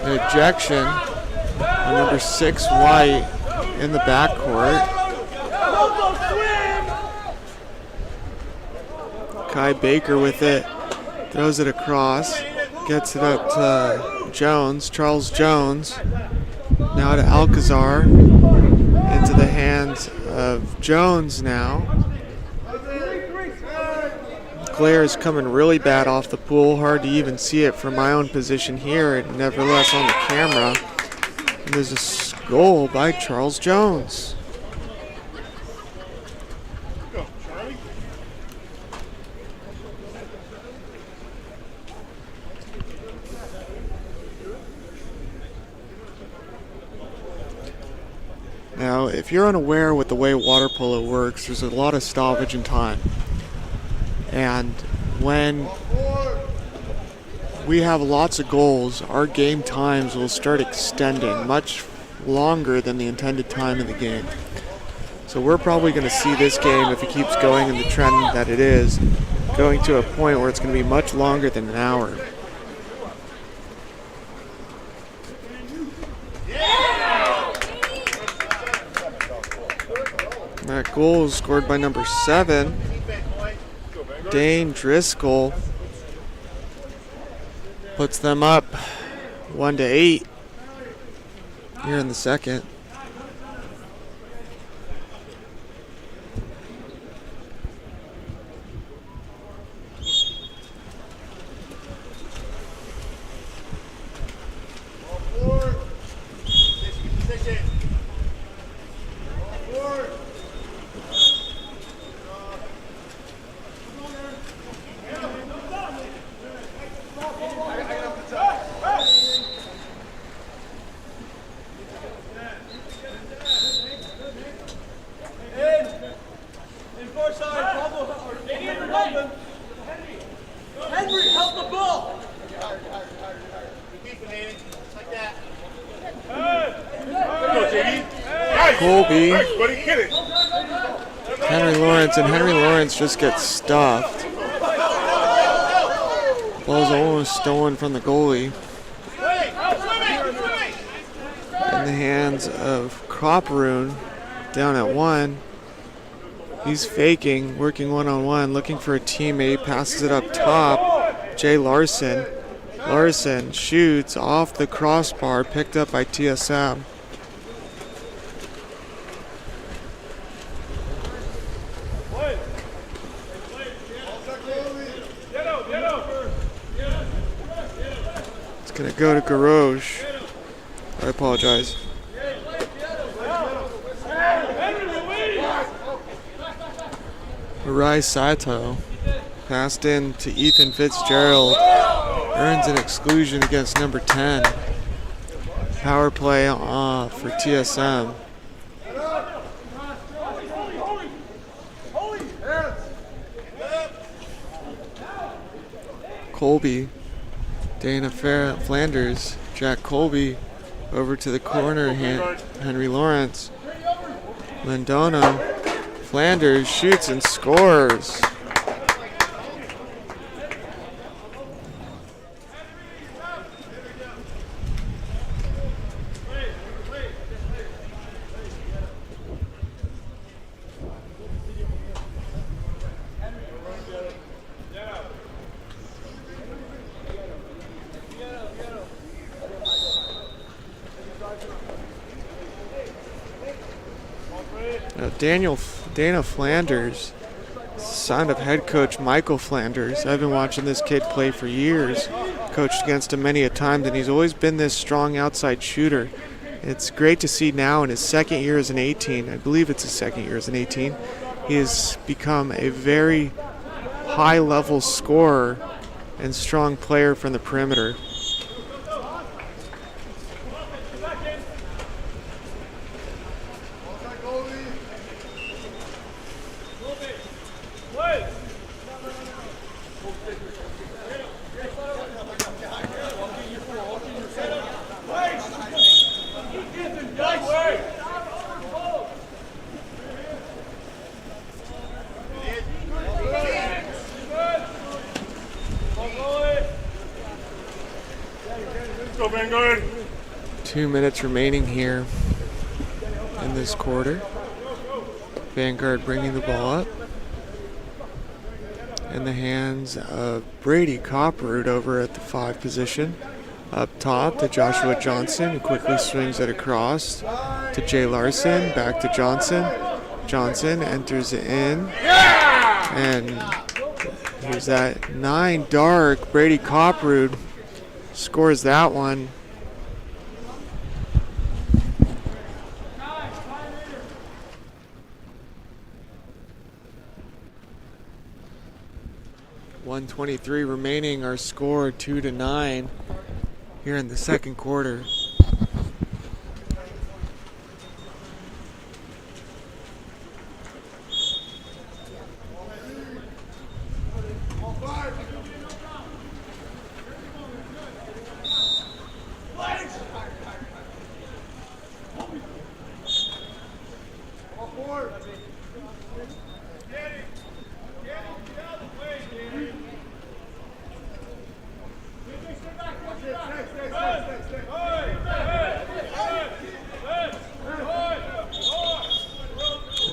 An ejection on number 6 White in the backcourt. Kai Baker with it, throws it across, gets it up to Jones, Charles Jones. Now to Alcazar, into the hands of Jones now. Glare is coming really bad off the pool, hard to even see it from my own position here, and nevertheless on the camera. And there's a goal by Charles Jones. Go, Charlie. Now, if you're unaware with the way water polo works, there's a lot of stoppage in time. And when we have lots of goals, our game times will start extending much longer than the intended time in the game. So we're probably going to see this game, if it keeps going in the trend that it is, going to a point where it's going to be much longer than an hour. That goal is scored by number 7, Dane Driscoll. Puts them up 1-8 here in the second. Henry, help the ball! Colby, Henry Lawrence, and Henry Lawrence just gets stuffed. Ball's almost stolen from the goalie. In the hands of Cropperoon, down at 1. He's faking, working one-on-one, looking for a teammate, passes it up top. Jay Larson. Larson shoots off the crossbar, picked up by TSM. It's going to go to Garrosh. I apologize. Arai Sato passed in to Ethan Fitzgerald. Earns an exclusion against number 10. Power play for TSM. Colby, Dana Flanders, Jack Colby over to the corner. Henry Lawrence. Lindona. Flanders shoots and scores. Dana Flanders, son of head coach Michael Flanders. I've been watching this kid play for years. Coached against him many a time, and he's always been this strong outside shooter. It's great to see now in his second year as an 18, I believe it's his second year as an 18, he has become a very high-level scorer and strong player from the perimeter. Go Vanguard! 2 minutes remaining here in this quarter. Vanguard bringing the ball up in the hands of Brady Copperwood over at the 5 position. Up top to Joshua Johnson, who quickly swings it across to Jay Larson. Back to Johnson. Johnson enters it in. And here's that 9 dark. Brady Copperwood scores that one. .123 remaining. Our score 2-9 here in the second quarter.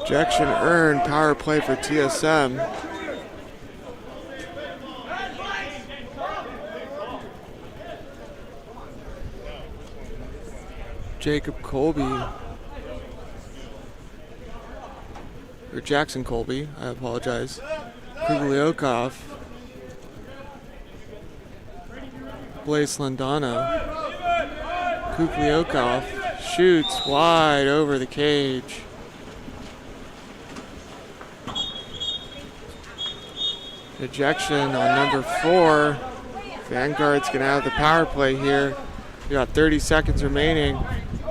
Ejection earned, power play for TSM. Jacob Colby, or Jackson Colby, I apologize. Kugliokov, Blaise Landano. Kugliokov shoots wide over the cage. Ejection on number 4. Vanguard's gonna have the power play here. We got 30 seconds remaining.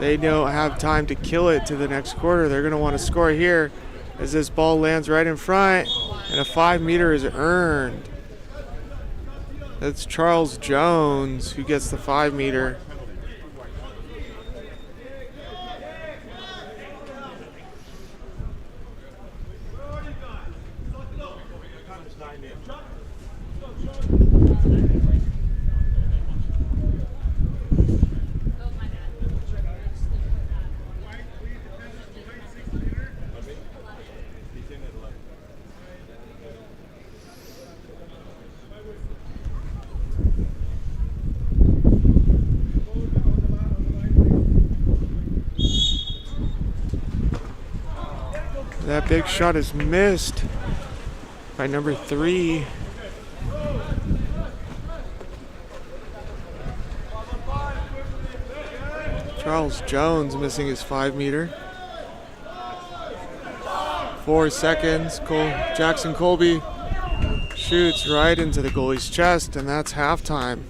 They don't have time to kill it to the next quarter. They're gonna want to score here as this ball lands right in front and a 5-meter is earned. That's Charles Jones who gets the 5-meter. That big shot is missed by number 3. Charles Jones missing his 5-meter. 4 seconds. Jackson Colby shoots right into the goalie's chest, and that's halftime.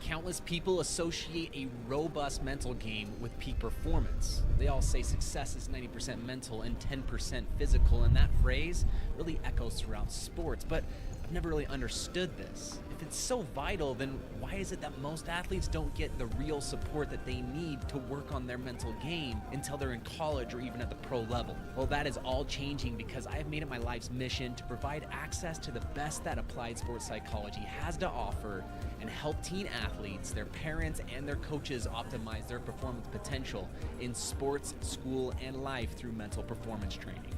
Countless people associate a robust mental game with peak performance. They all say success is 90% mental and 10% physical, and that phrase really echoes throughout sports, but I've never really understood this. If it's so vital, then why is it that most athletes don't get the real support that they need to work on their mental game until they're in college or even at the pro level? Well, that is all changing because I have made it my life's mission to provide access to the best that applied sports psychology has to offer and help teen athletes, their parents, and their coaches optimize their performance potential in sports, school, and life through mental performance training.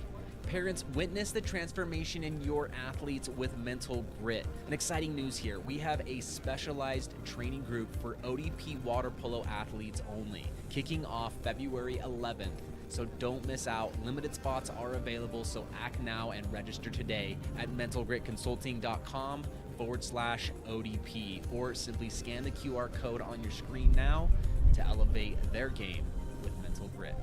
Parents, witness the transformation in your athletes with Mental Grit. And exciting news here, we have a specialized training group for ODP water polo athletes only, kicking off February 11th. So don't miss out. Limited spots are available, so act now and register today at mentalgritconsulting.com/ODP, or simply scan the QR code on your screen now to elevate their game with Mental Grit.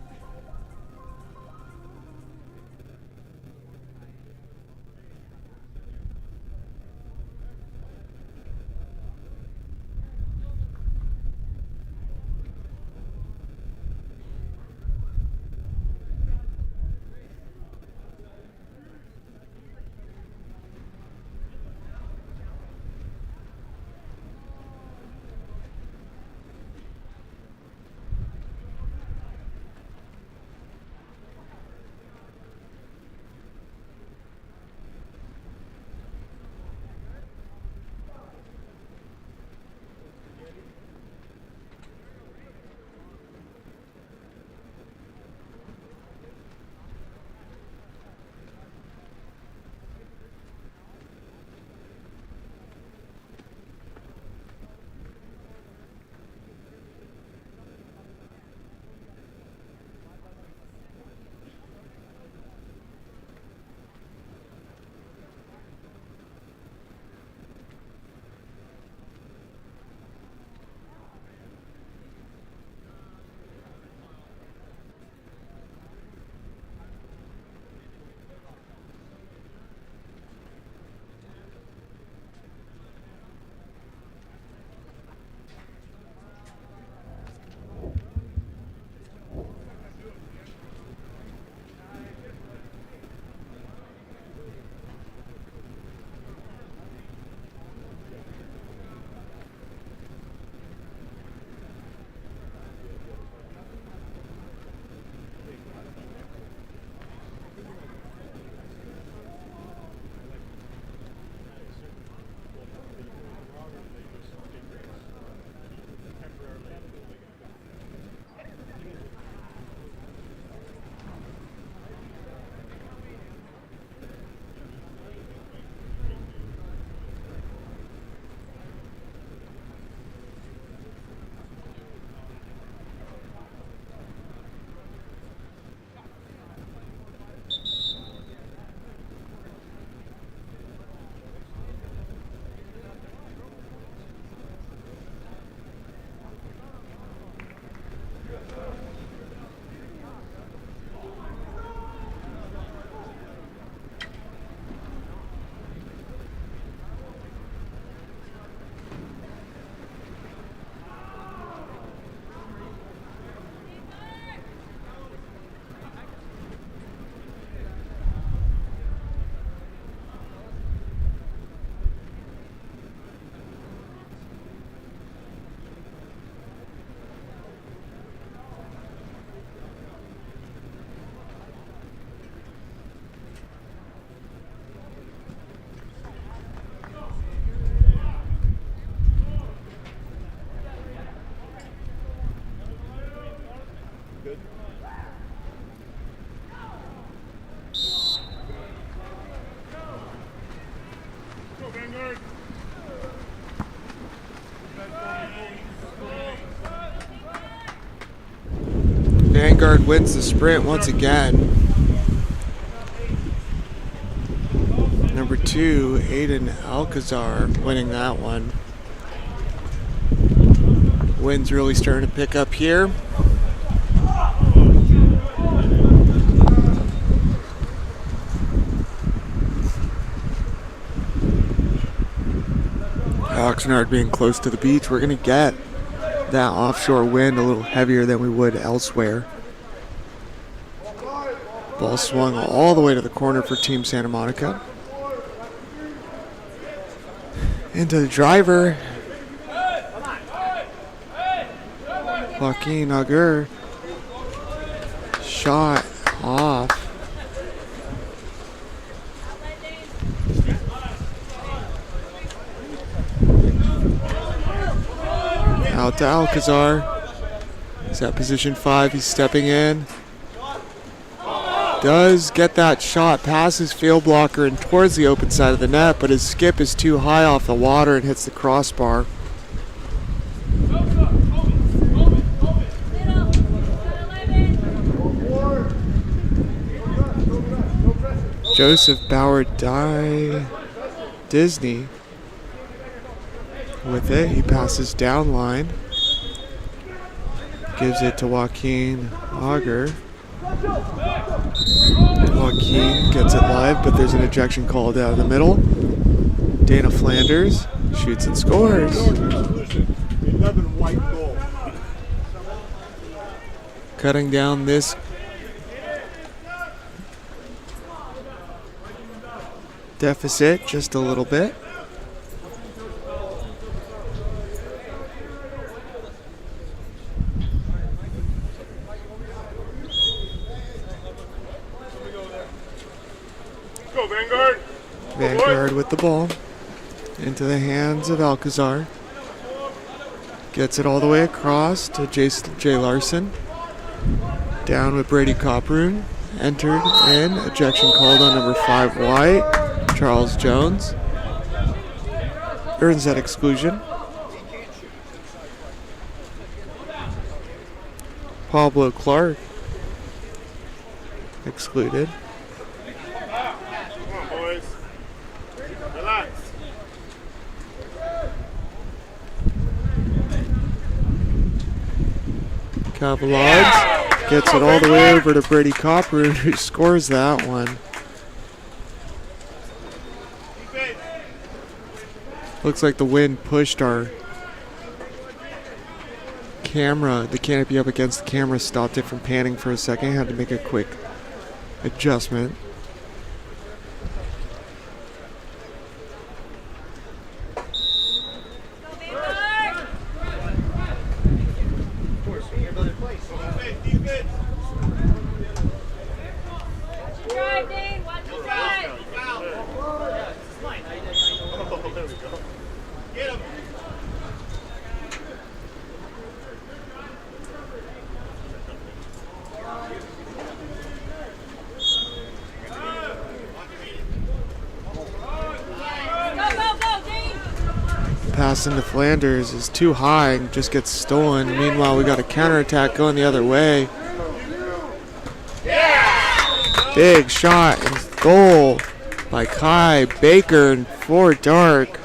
Vanguard wins the sprint once again. Number 2, Aiden Alcazar, winning that one. Wind's really starting to pick up here. OXNARD being close to the beach, we're going to get that offshore wind a little heavier than we would elsewhere. Ball swung all the way to the corner for Team Santa Monica. Into the driver. Joaquin Auger. Shot off. Out to Alcazar. He's at position 5. He's stepping in. Does get that shot past his field blocker and towards the open side of the net, but his skip is too high off the water and hits the crossbar. Joseph Bauer Disney with it. He passes down line. Gives it to Joaquin Auger. Joaquin gets it live, but there's an ejection called out of the middle. Dana Flanders shoots and scores. 11 white goal. Cutting down this deficit just a little bit. Go, Vanguard. Vanguard with the ball into the hands of Alcazar. Gets it all the way across to Jay Larson. Down with Brady Coproon. Entered in. Ejection called on number 5 White. Charles Jones. Earns that exclusion. Pablo Clark. Excluded. Come on, boys. Relax. Cavallard gets it all the way over to Brady Coproon, who scores that one. Looks like the wind pushed our camera, the canopy up against the camera, stopped it from panning for a second. Had to make a quick adjustment. Pass into Flanders is too high and just gets stolen. Meanwhile, we got a counterattack going the other way. Big shot and goal by Kai Baker and for dark.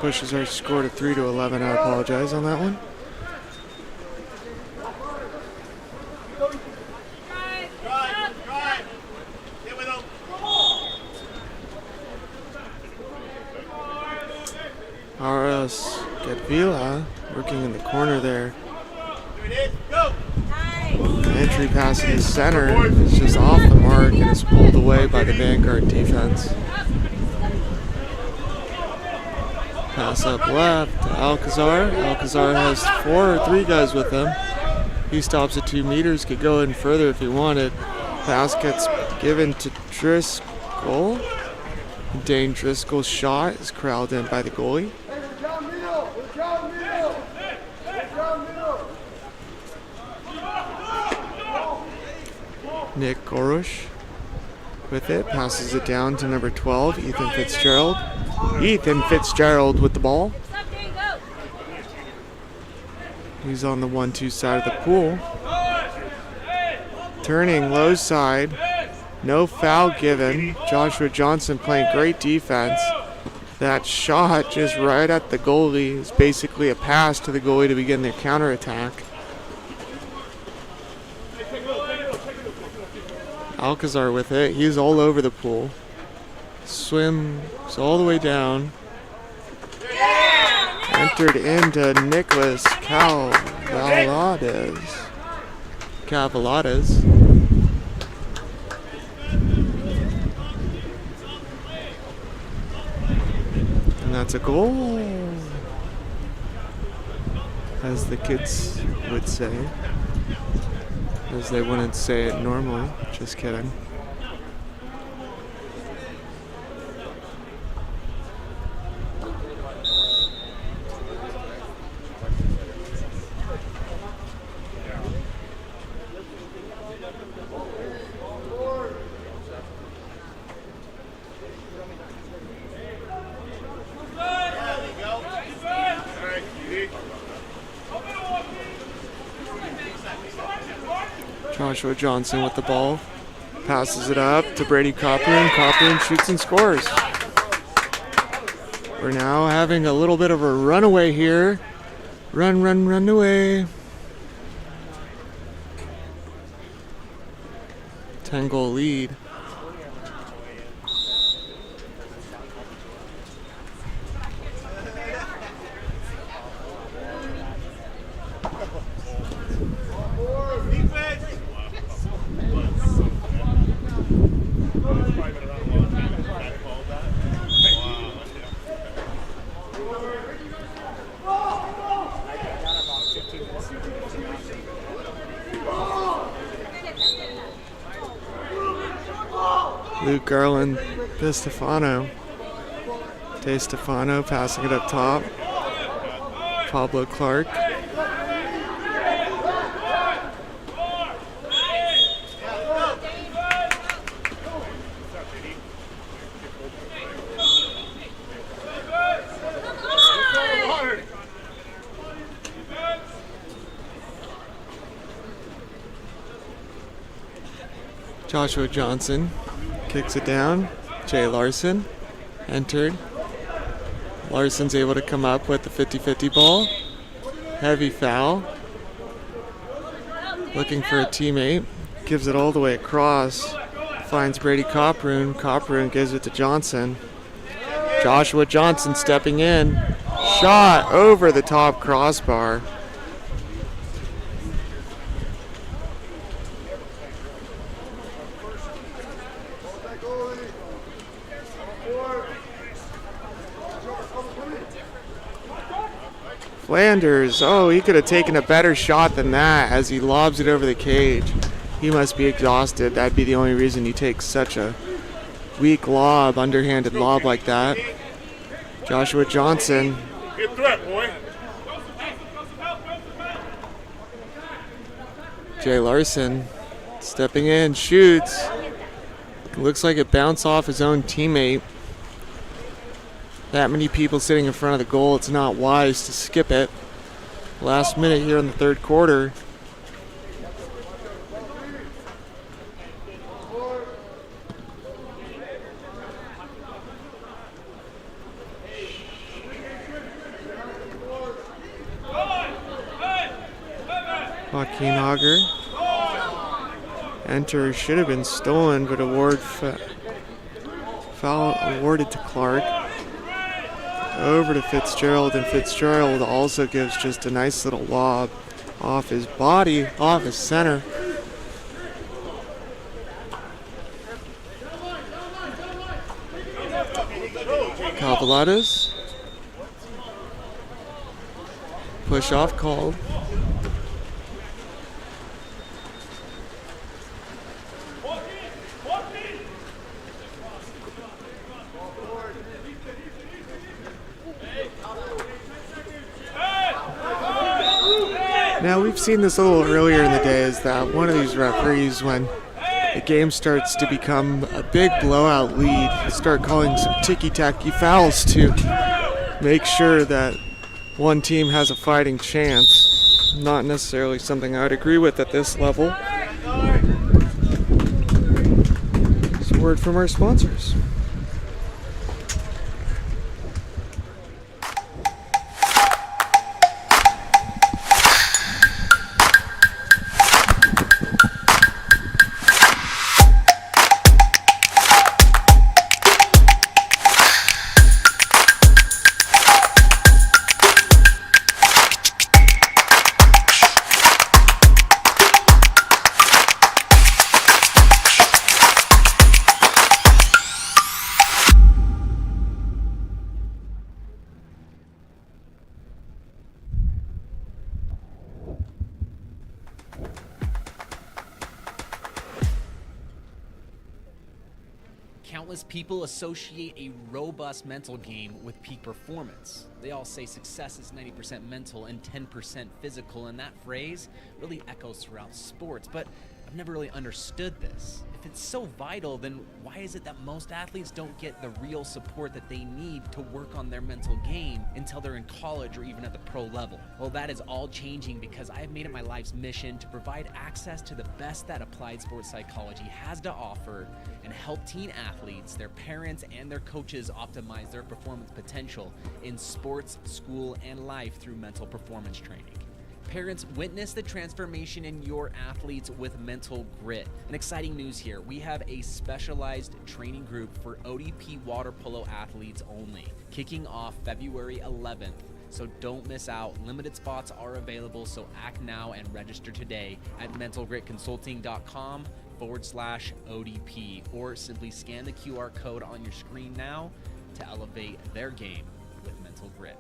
Pushes our score to 3-11. I apologize on that one. RS Gedvila working in the corner there. Entry pass in the center is just off the mark and is pulled away by the Vanguard defense. Pass up left to Alcazar. Alcazar has 4 or 3 guys with him. He stops at 2 meters, could go in further if he wanted. Pass gets given to Driscoll. Dane Driscoll's shot is corralled in by the goalie. Nick Gorosh with it, passes it down to number 12, Ethan Fitzgerald. Ethan Fitzgerald with the ball. He's on the 1-2 side of the pool. Turning low side. No foul given. Joshua Johnson playing great defense. That shot just right at the goalie is basically a pass to the goalie to begin their counterattack. Alcazar with it. He's all over the pool. Swims all the way down. Entered into Nicholas Cavallades. And that's a goal, as the kids would say. As they wouldn't say it normally. Just kidding. Joshua Johnson with the ball. Passes it up to Brady Copland. Copland shoots and scores. We're now having a little bit of a runaway here. Run away. 10-goal lead. Luke Garland, De Stefano passing it up top. Pablo Clark. Joshua Johnson kicks it down. Jay Larson entered. Larson's able to come up with the 50-50 ball. Heavy foul. Looking for a teammate. Gives it all the way across. Finds Brady Coproon. Coproon gives it to Johnson. Joshua Johnson stepping in. Shot over the top crossbar. Flanders, oh, he could have taken a better shot than that as he lobs it over the cage. He must be exhausted. That'd be the only reason you take such a weak lob, underhanded lob like that. Joshua Johnson. Good threat, boy. Jay Larson stepping in, shoots. Looks like it bounced off his own teammate. That many people sitting in front of the goal, it's not wise to skip it. Last minute here in the third quarter. Joaquin Auger. Enter should have been stolen, but foul awarded to Clark. Over to Fitzgerald, and Fitzgerald also gives just a nice little lob off his body, off his center. Cavallades. Push off called. Now, we've seen this a little earlier in the day, is that one of these referees, when the game starts to become a big blowout lead, start calling some ticky-tacky fouls to make sure that one team has a fighting chance. Not necessarily something I would agree with at this level. It's a word from our sponsors. Countless people associate a robust mental game with peak performance. They all say success is 90% mental and 10% physical, and that phrase really echoes throughout sports, but I've never really understood this. If it's so vital, then why is it that most athletes don't get the real support that they need to work on their mental game until they're in college or even at the pro level? Well, that is all changing because I have made it my life's mission to provide access to the best that applied sports psychology has to offer and help teen athletes, their parents, and their coaches optimize their performance potential in sports, school, and life through mental performance training. Parents, witness the transformation in your athletes with mental grit. And exciting news here, we have a specialized training group for ODP water polo athletes only, kicking off February 11th. So don't miss out. Limited spots are available, so act now and register today at mentalgritconsulting.com/ODP, or simply scan the QR code on your screen now to elevate their game with mental grit.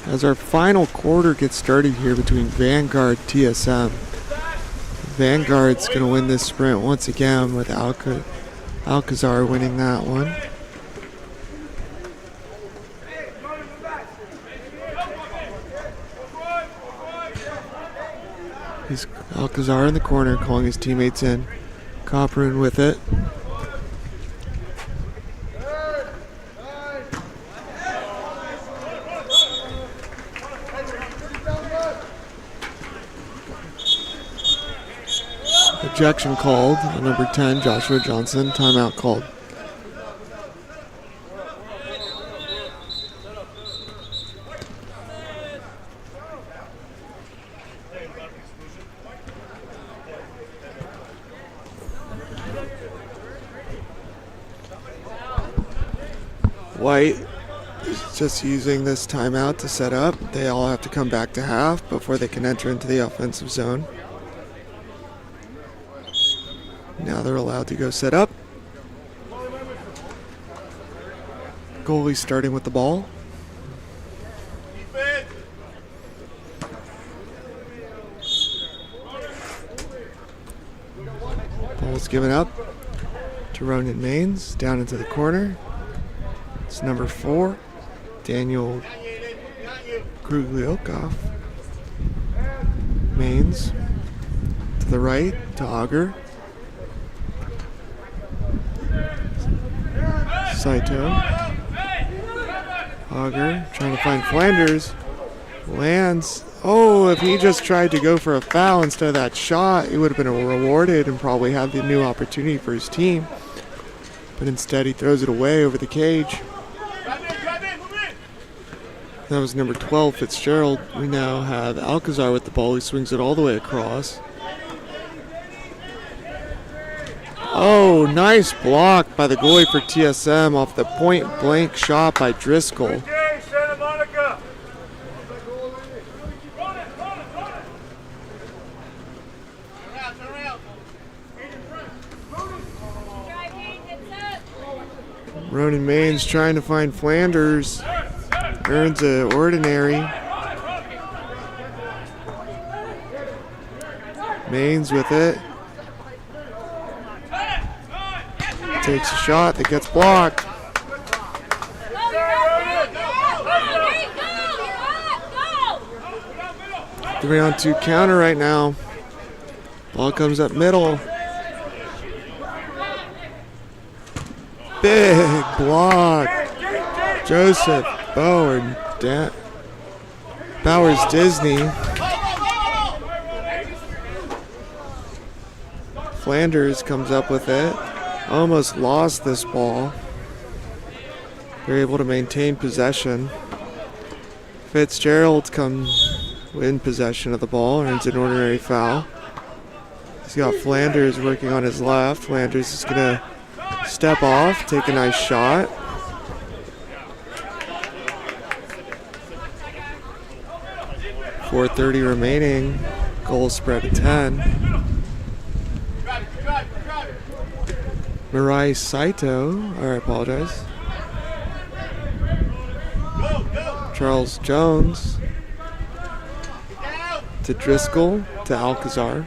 As our final quarter gets started here between Vanguard TSM. Vanguard's going to win this sprint once again with Alcazar winning that one. He's Alcazar in the corner calling his teammates in. Copperin with it. Ejection called on number 10, Joshua Johnson. Timeout called. White is just using this timeout to set up. They all have to come back to half before they can enter into the offensive zone. Now they're allowed to go set up. Goalie starting with the ball. Ball's given up to Ronan Maines, down into the corner. It's number 4, Daniel Krugliokov. Maines to the right to Auger. Saito. Auger trying to find Flanders. Lands. Oh, if he just tried to go for a foul instead of that shot, it would have been rewarded and probably had the new opportunity for his team. But instead he throws it away over the cage. That was number 12, Fitzgerald. We now have Alcazar with the ball. He swings it all the way across. Oh, nice block by the goalie for TSM off the point-blank shot by Driscoll. Ronan Maines trying to find Flanders. Earns an ordinary. Maines with it. Takes a shot that gets blocked. 3-on-2 counter right now. Ball comes up middle. Big block. Joseph Bowers Disney. Flanders comes up with it. Almost lost this ball. They're able to maintain possession. Fitzgerald comes in possession of the ball, earns an ordinary foul. He's got Flanders working on his left. Flanders is going to step off, take a nice shot. .430 remaining. Goal spread of 10. Mirai Saito, I apologize. Charles Jones to Driscoll to Alcazar.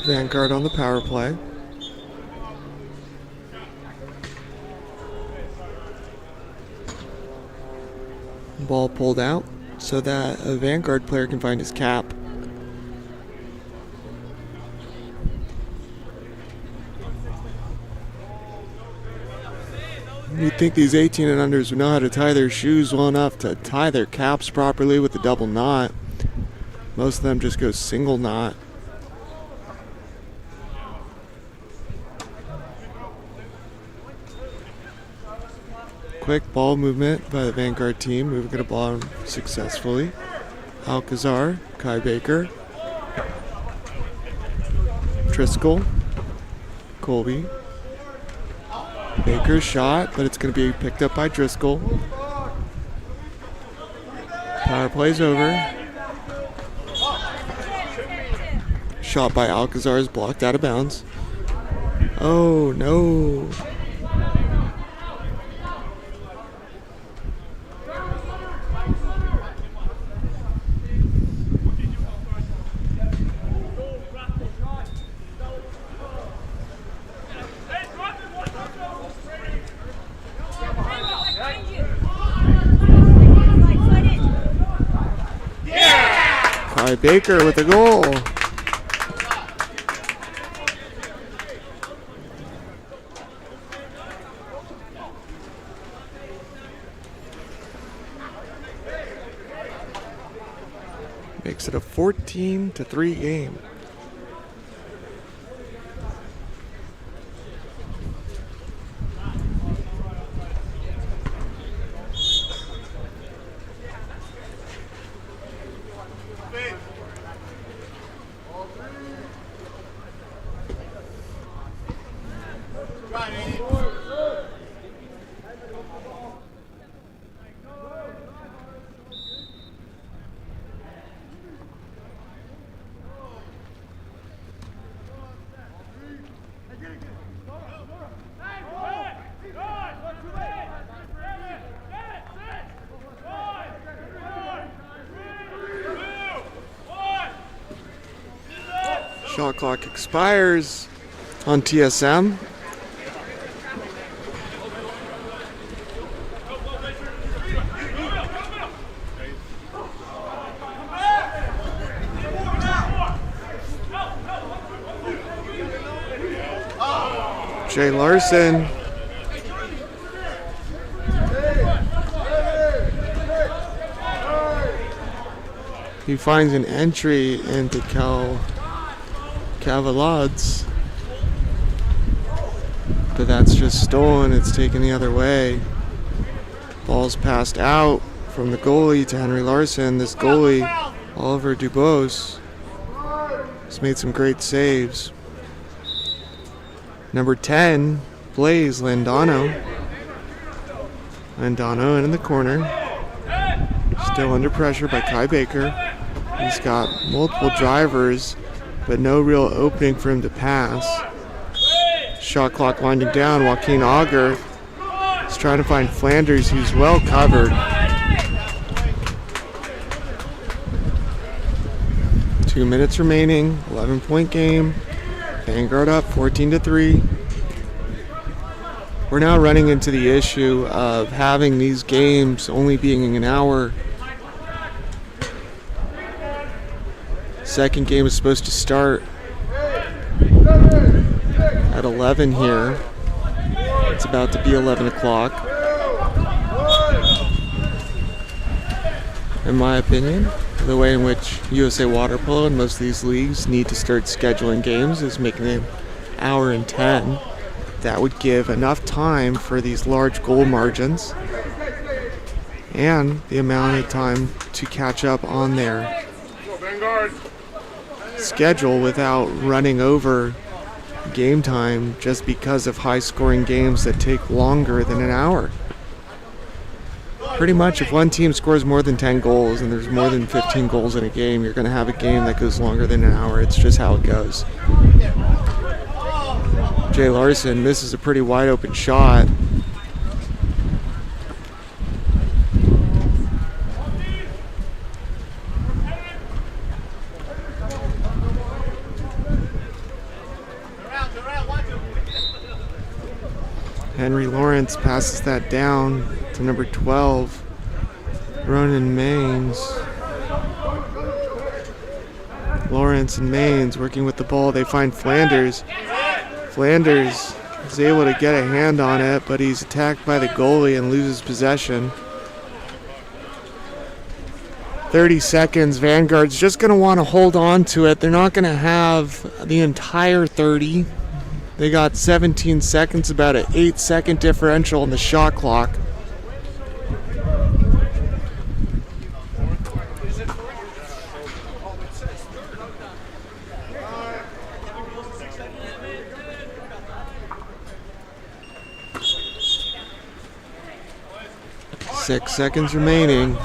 Vanguard on the power play. Ball pulled out so that a Vanguard player can find his cap. You'd think these 18 and unders would know how to tie their shoes well enough to tie their caps properly with a double knot. Most of them just go single knot. Quick ball movement by the Vanguard team, moving the ball successfully. Alcazar, Kai Baker, Driscoll, Colby. Baker's shot, but it's going to be picked up by Driscoll. Power play's over. Shot by Alcazar is blocked out of bounds. Oh no. Baker with a goal. Makes it a 14-3 game. Shot clock expires on TSM. Jay Larson. He finds an entry into Cavalads, but that's just stolen. It's taken the other way. Ball's passed out from the goalie to Henry Larson. This goalie, Oliver Dubose, has made some great saves. Number 10, Blaze Landano. Landano in the corner. Still under pressure by Kai Baker. He's got multiple drivers, but no real opening for him to pass. Shot clock winding down. Joaquin Auger is trying to find Flanders, who's well covered. 2 minutes remaining, 11-point game. Vanguard up 14-3. We're now running into the issue of having these games only being an hour. Second game is supposed to start at 11 here. It's about to be 11 o'clock. In my opinion, the way in which USA Water Polo and most of these leagues need to start scheduling games is making them hour and 10. That would give enough time for these large goal margins and the amount of time to catch up on their schedule without running over game time just because of high scoring games that take longer than an hour. Pretty much if one team scores more than 10 goals and there's more than 15 goals in a game, you're going to have a game that goes longer than an hour. It's just how it goes. Jay Larson misses a pretty wide open shot. Henry Lawrence passes that down to number 12, Ronan Maines. Lawrence and Maines working with the ball. They find Flanders. Flanders is able to get a hand on it, but he's attacked by the goalie and loses possession. 30 seconds. Vanguard's just going to want to hold on to it. They're not going to have the entire 30. They got 17 seconds, about an 8-second differential in the shot clock. Six seconds remaining.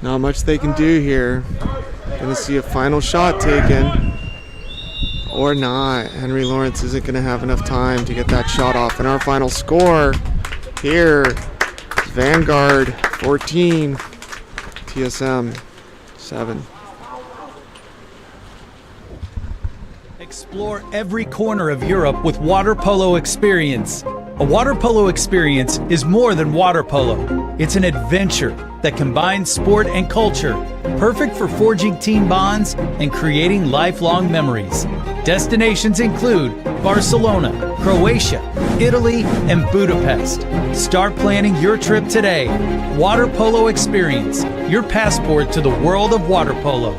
Not much they can do here. Gonna see a final shot taken. Or not. Henry Lawrence isn't going to have enough time to get that shot off. And our final score here is Vanguard 14, TSM 7. Explore every corner of Europe with water polo experience. A water polo experience is more than water polo. It's an adventure that combines sport and culture, perfect for forging team bonds and creating lifelong memories. Destinations include Barcelona, Croatia, Italy, and Budapest. Start planning your trip today. Water Polo Experience, your passport to the world of water polo.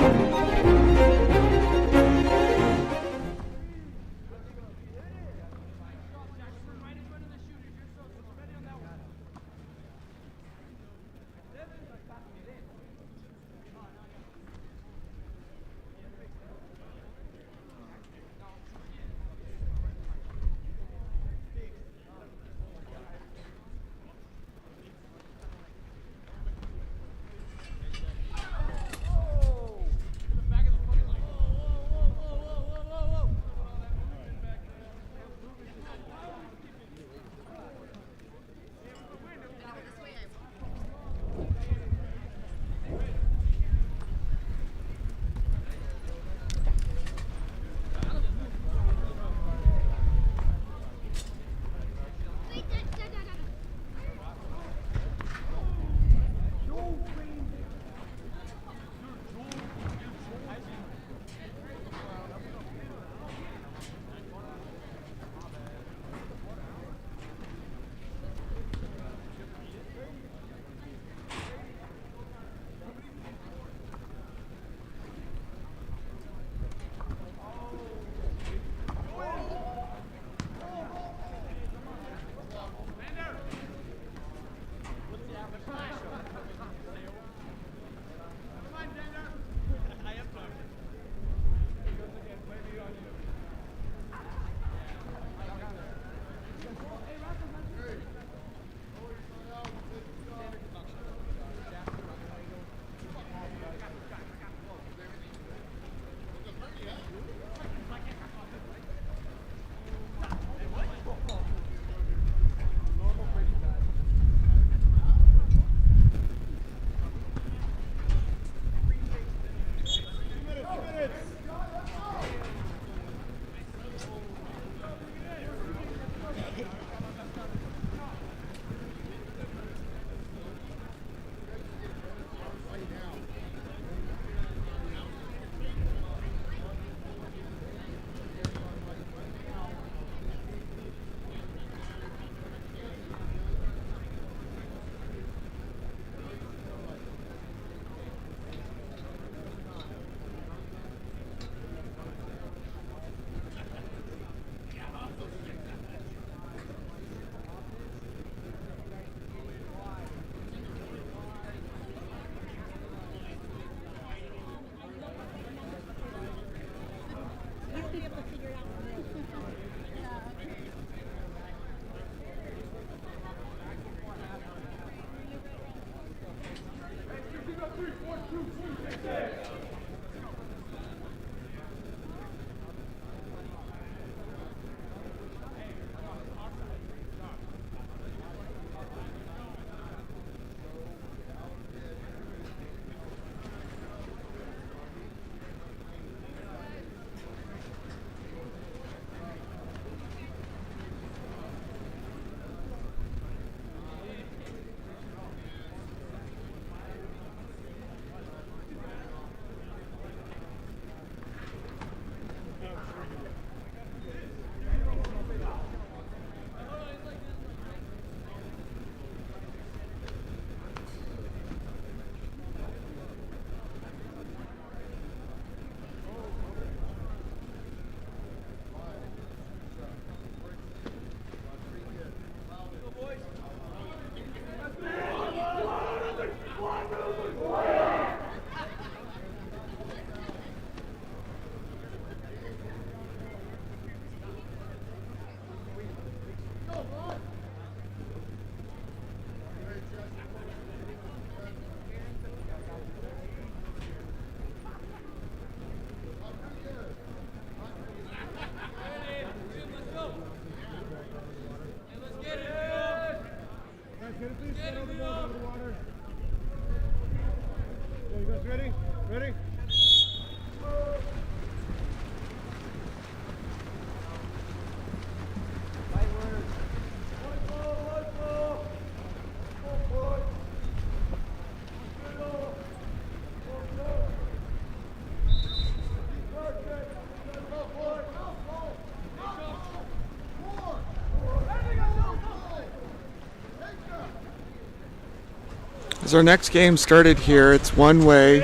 As our next game started here, it's one way,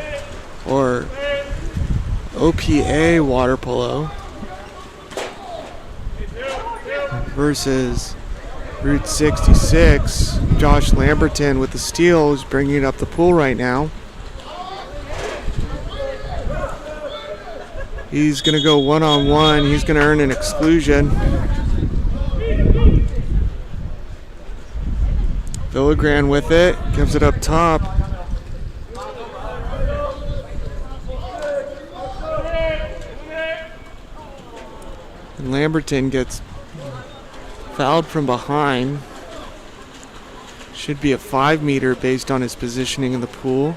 or OPA water polo versus Route 66. Josh Lamberton with the steal is bringing it up the pool right now. He's going to go one-on-one. He's going to earn an exclusion. Villagran with it, gives it up top. And Lamberton gets fouled from behind. Should be a 5-meter based on his positioning in the pool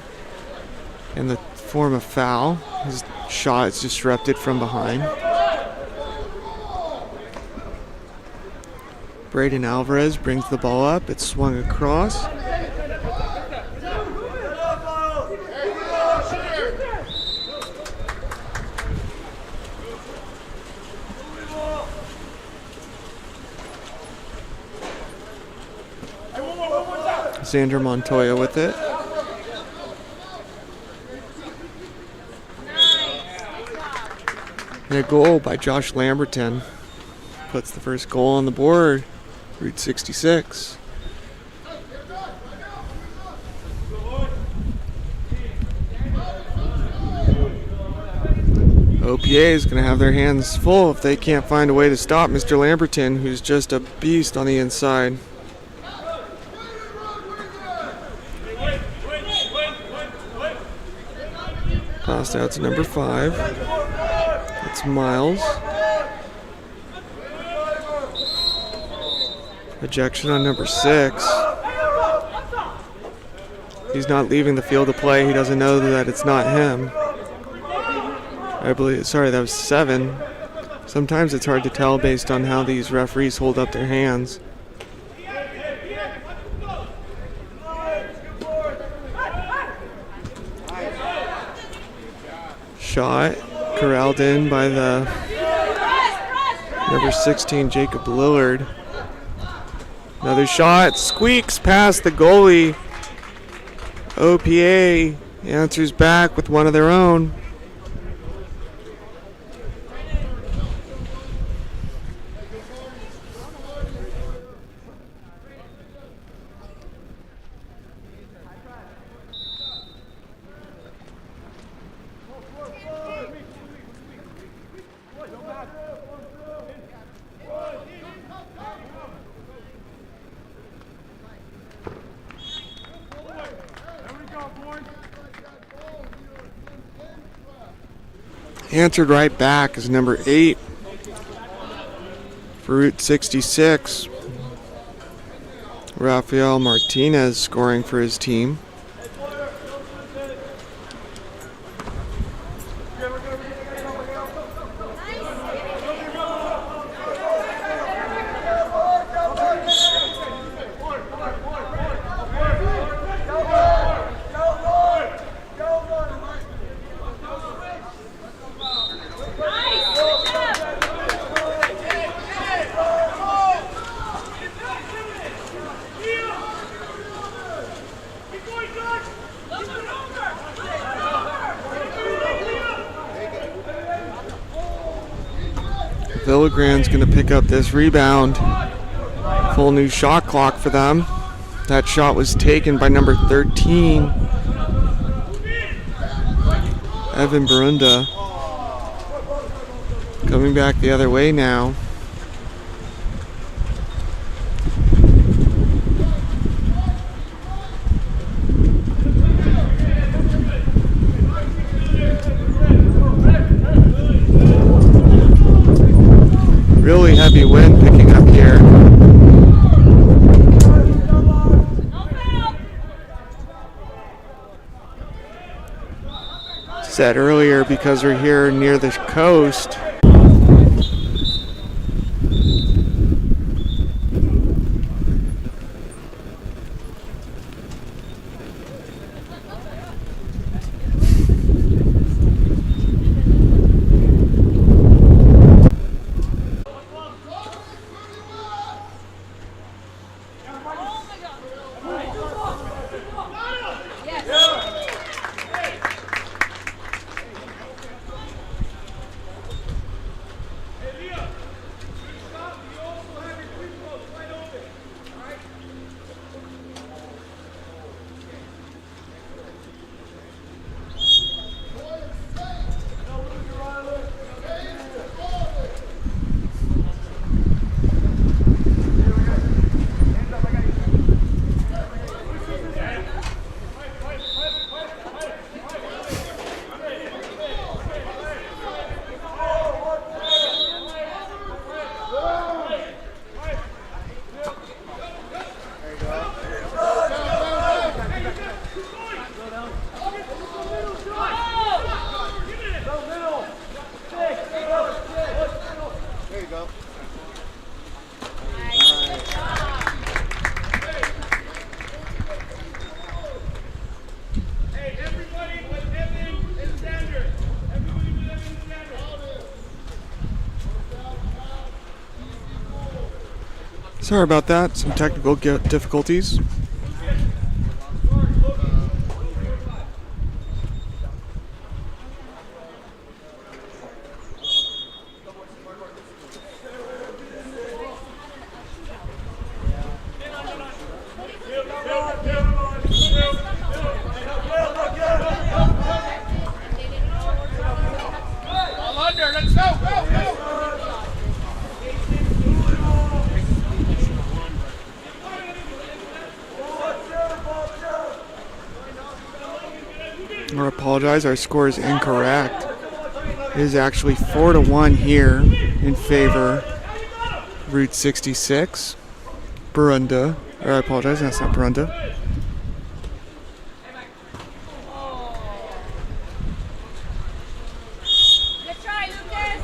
and the form of foul. His shot is disrupted from behind. Braden Alvarez brings the ball up. It's swung across. Xander Montoya with it. And a goal by Josh Lamberton puts the first goal on the board. Route 66. OPA is going to have their hands full if they can't find a way to stop Mr. Lamberton, who's just a beast on the inside. Passed out to number 5. It's Miles. Ejection on number 6. He's not leaving the field of play. He doesn't know that it's not him. I believe, sorry, that was 7. Sometimes it's hard to tell based on how these referees hold up their hands. Shot corralled in by the number 16, Jacob Lillard. Another shot, squeaks past the goalie. OPA answers back with one of their own. Answered right back is number 8 for Route 66. Rafael Martinez scoring for his team. Villagran's going to pick up this rebound. Full new shot clock for them. That shot was taken by number 13, Evan Barunda. Coming back the other way now. Really heavy wind picking up here. Said earlier, because we're here near the coast, well. Hey, everybody with Evan and Sander. Everybody with Evan and Sander. Sorry about that. Some technical difficulties. All under. Let's go. Go. Go. I apologize, our score is incorrect. It is actually 4-1 here in favor of Route 66. Burundi. Or I apologize, that's not Burundi. Good try, Lucas.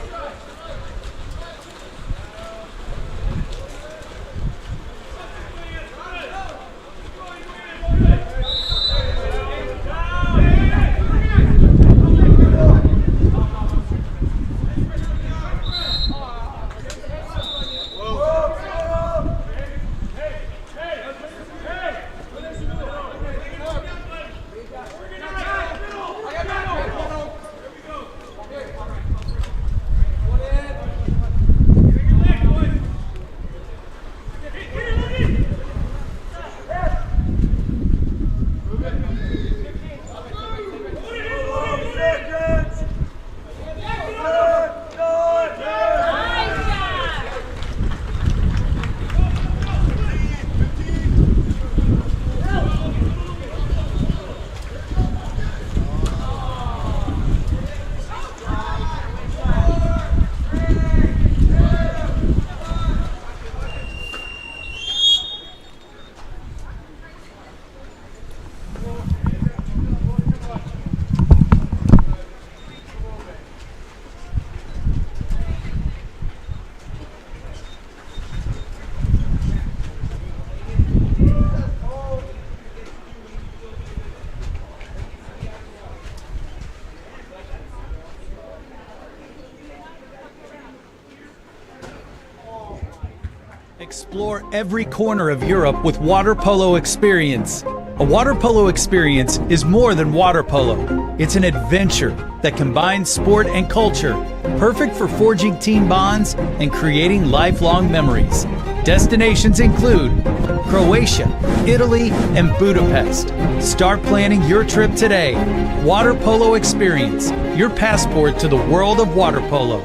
Explore every corner of Europe with water polo experience. A water polo experience is more than water polo. It's an adventure that combines sport and culture, perfect for forging team bonds and creating lifelong memories. Destinations include Croatia, Italy, and Budapest. Start planning your trip today. Water Polo Experience, your passport to the world of water polo.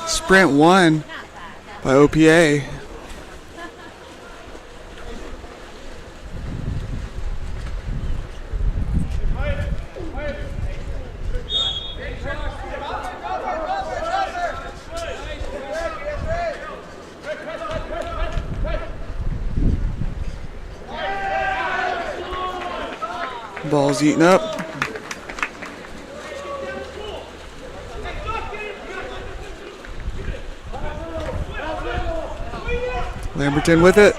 Sprint won by OPA. Ball's eaten up. Lamberton with it.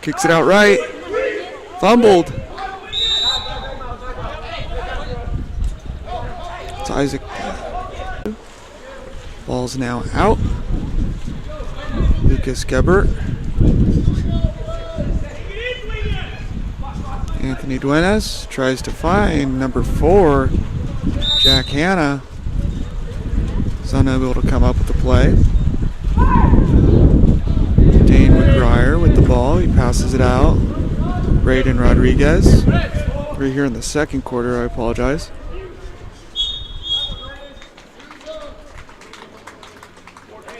Kicks it out right. Fumbled. It's Isaac. Ball's now out. Lucas Gebert. Anthony Duenas tries to find number 4, Jack Hanna. Is unable to come up with the play. Dane McGuire with the ball. He passes it out. Braden Rodriguez. We're here in the second quarter. I apologize.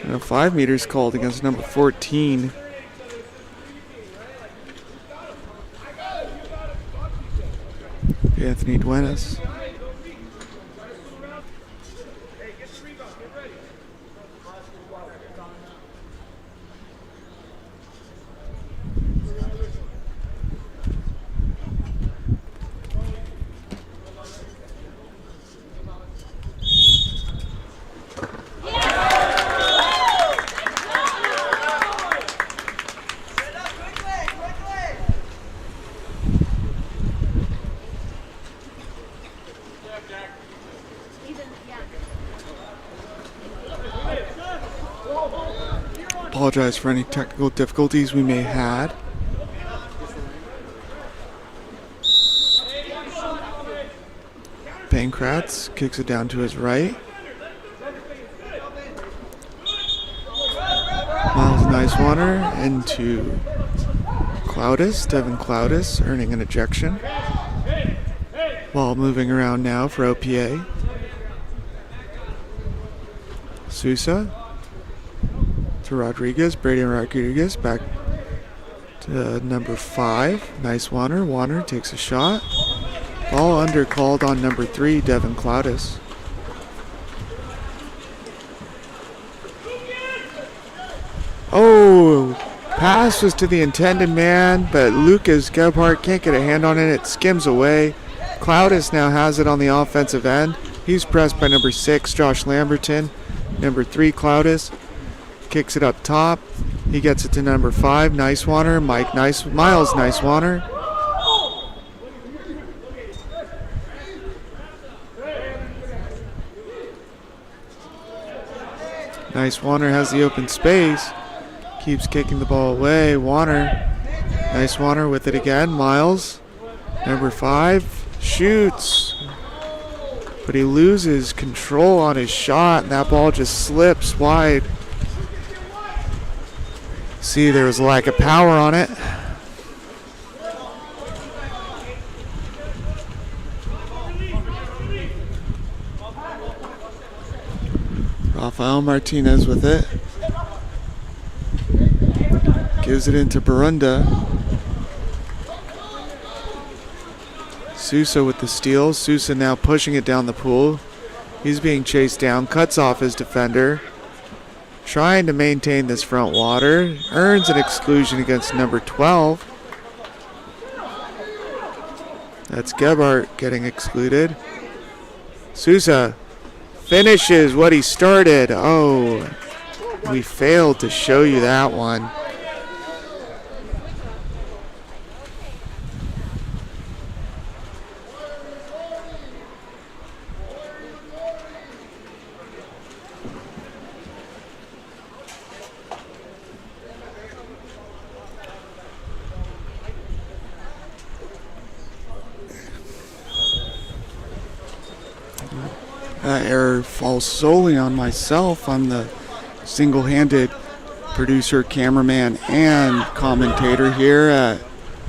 And 5 meters called against number 14. Anthony Duenas. Apologize for any technical difficulties we may have had. Pankratz kicks it down to his right. Miles Nicewater into Cloudis, Devin Cloudis earning an ejection. Ball moving around now for OPA. Sousa to Rodriguez, Brady Rodriguez back to number 5, Nicewater. Warner takes a shot. Ball under called on number 3, Devin Cloudis. Oh, pass was to the intended man, but Lucas Gebhardt can't get a hand on it. It skims away. Cloudis now has it on the offensive end. He's pressed by number 6, Josh Lamberton. Number 3, Cloudis. Kicks it up top. He gets it to number 5, Nicewater. Miles Nicewater. Nicewater has the open space. Keeps kicking the ball away. Warner. Nicewater with it again. Miles. Number 5. Shoots. But he loses control on his shot, and that ball just slips wide. See, there was a lack of power on it. Rafael Martinez with it. Gives it into Barunda. Sousa with the steal. Sousa now pushing it down the pool. He's being chased down. Cuts off his defender. Trying to maintain this front water. Earns an exclusion against number 12. That's Gebhardt getting excluded. Sousa finishes what he started. Oh, we failed to show you that one. That error falls solely on myself. I'm the single-handed producer, cameraman, and commentator here at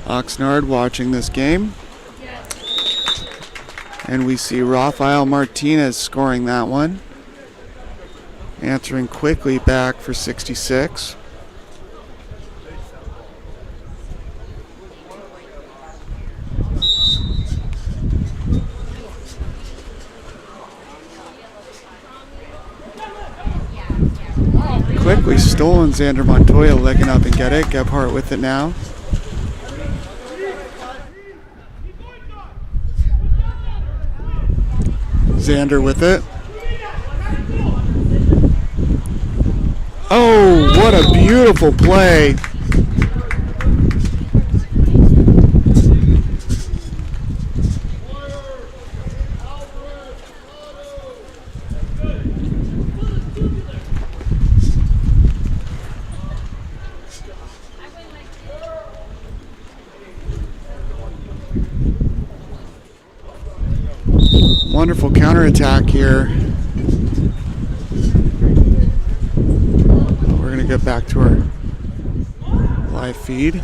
OXNARD watching this game. And we see Rafael Martinez scoring that one. Answering quickly back for 66. Quickly stolen. Xander Montoya licking up and get it. Gebhardt with it now. Xander with it. Oh, what a beautiful play. Wonderful counterattack here. We're going to get back to our live feed.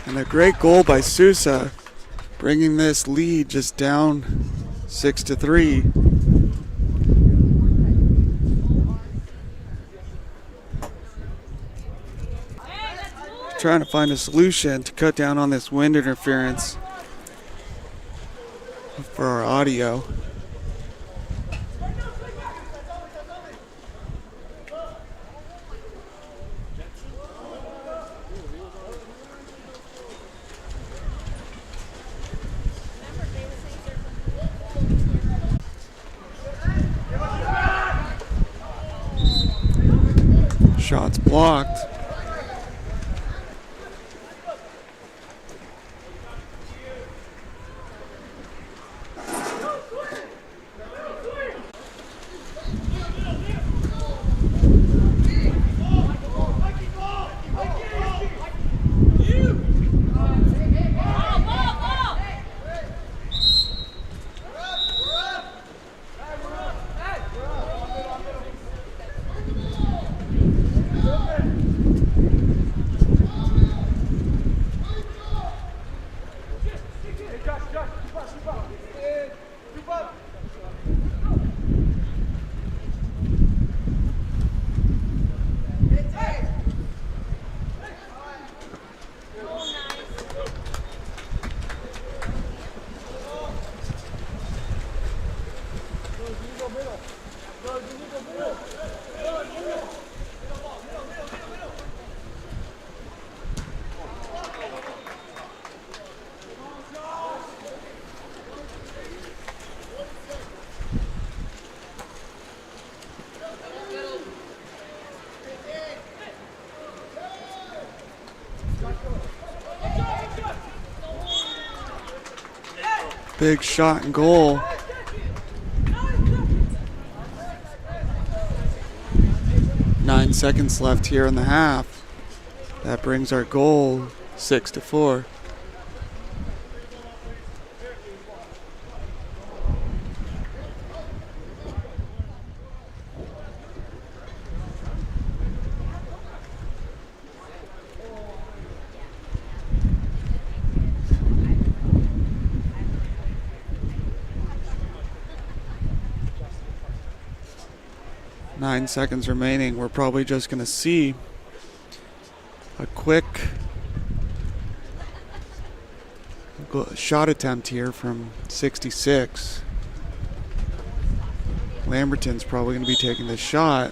And a great goal by Sousa, bringing this lead just down 6-3. Trying to find a solution to cut down on this wind interference for our audio. Shots blocked. Big shot and goal. Nine seconds left here in the half. That brings our goal 6-4. Nine seconds remaining. We're probably just going to see a quick shot attempt here from 66. Lamberton's probably going to be taking the shot.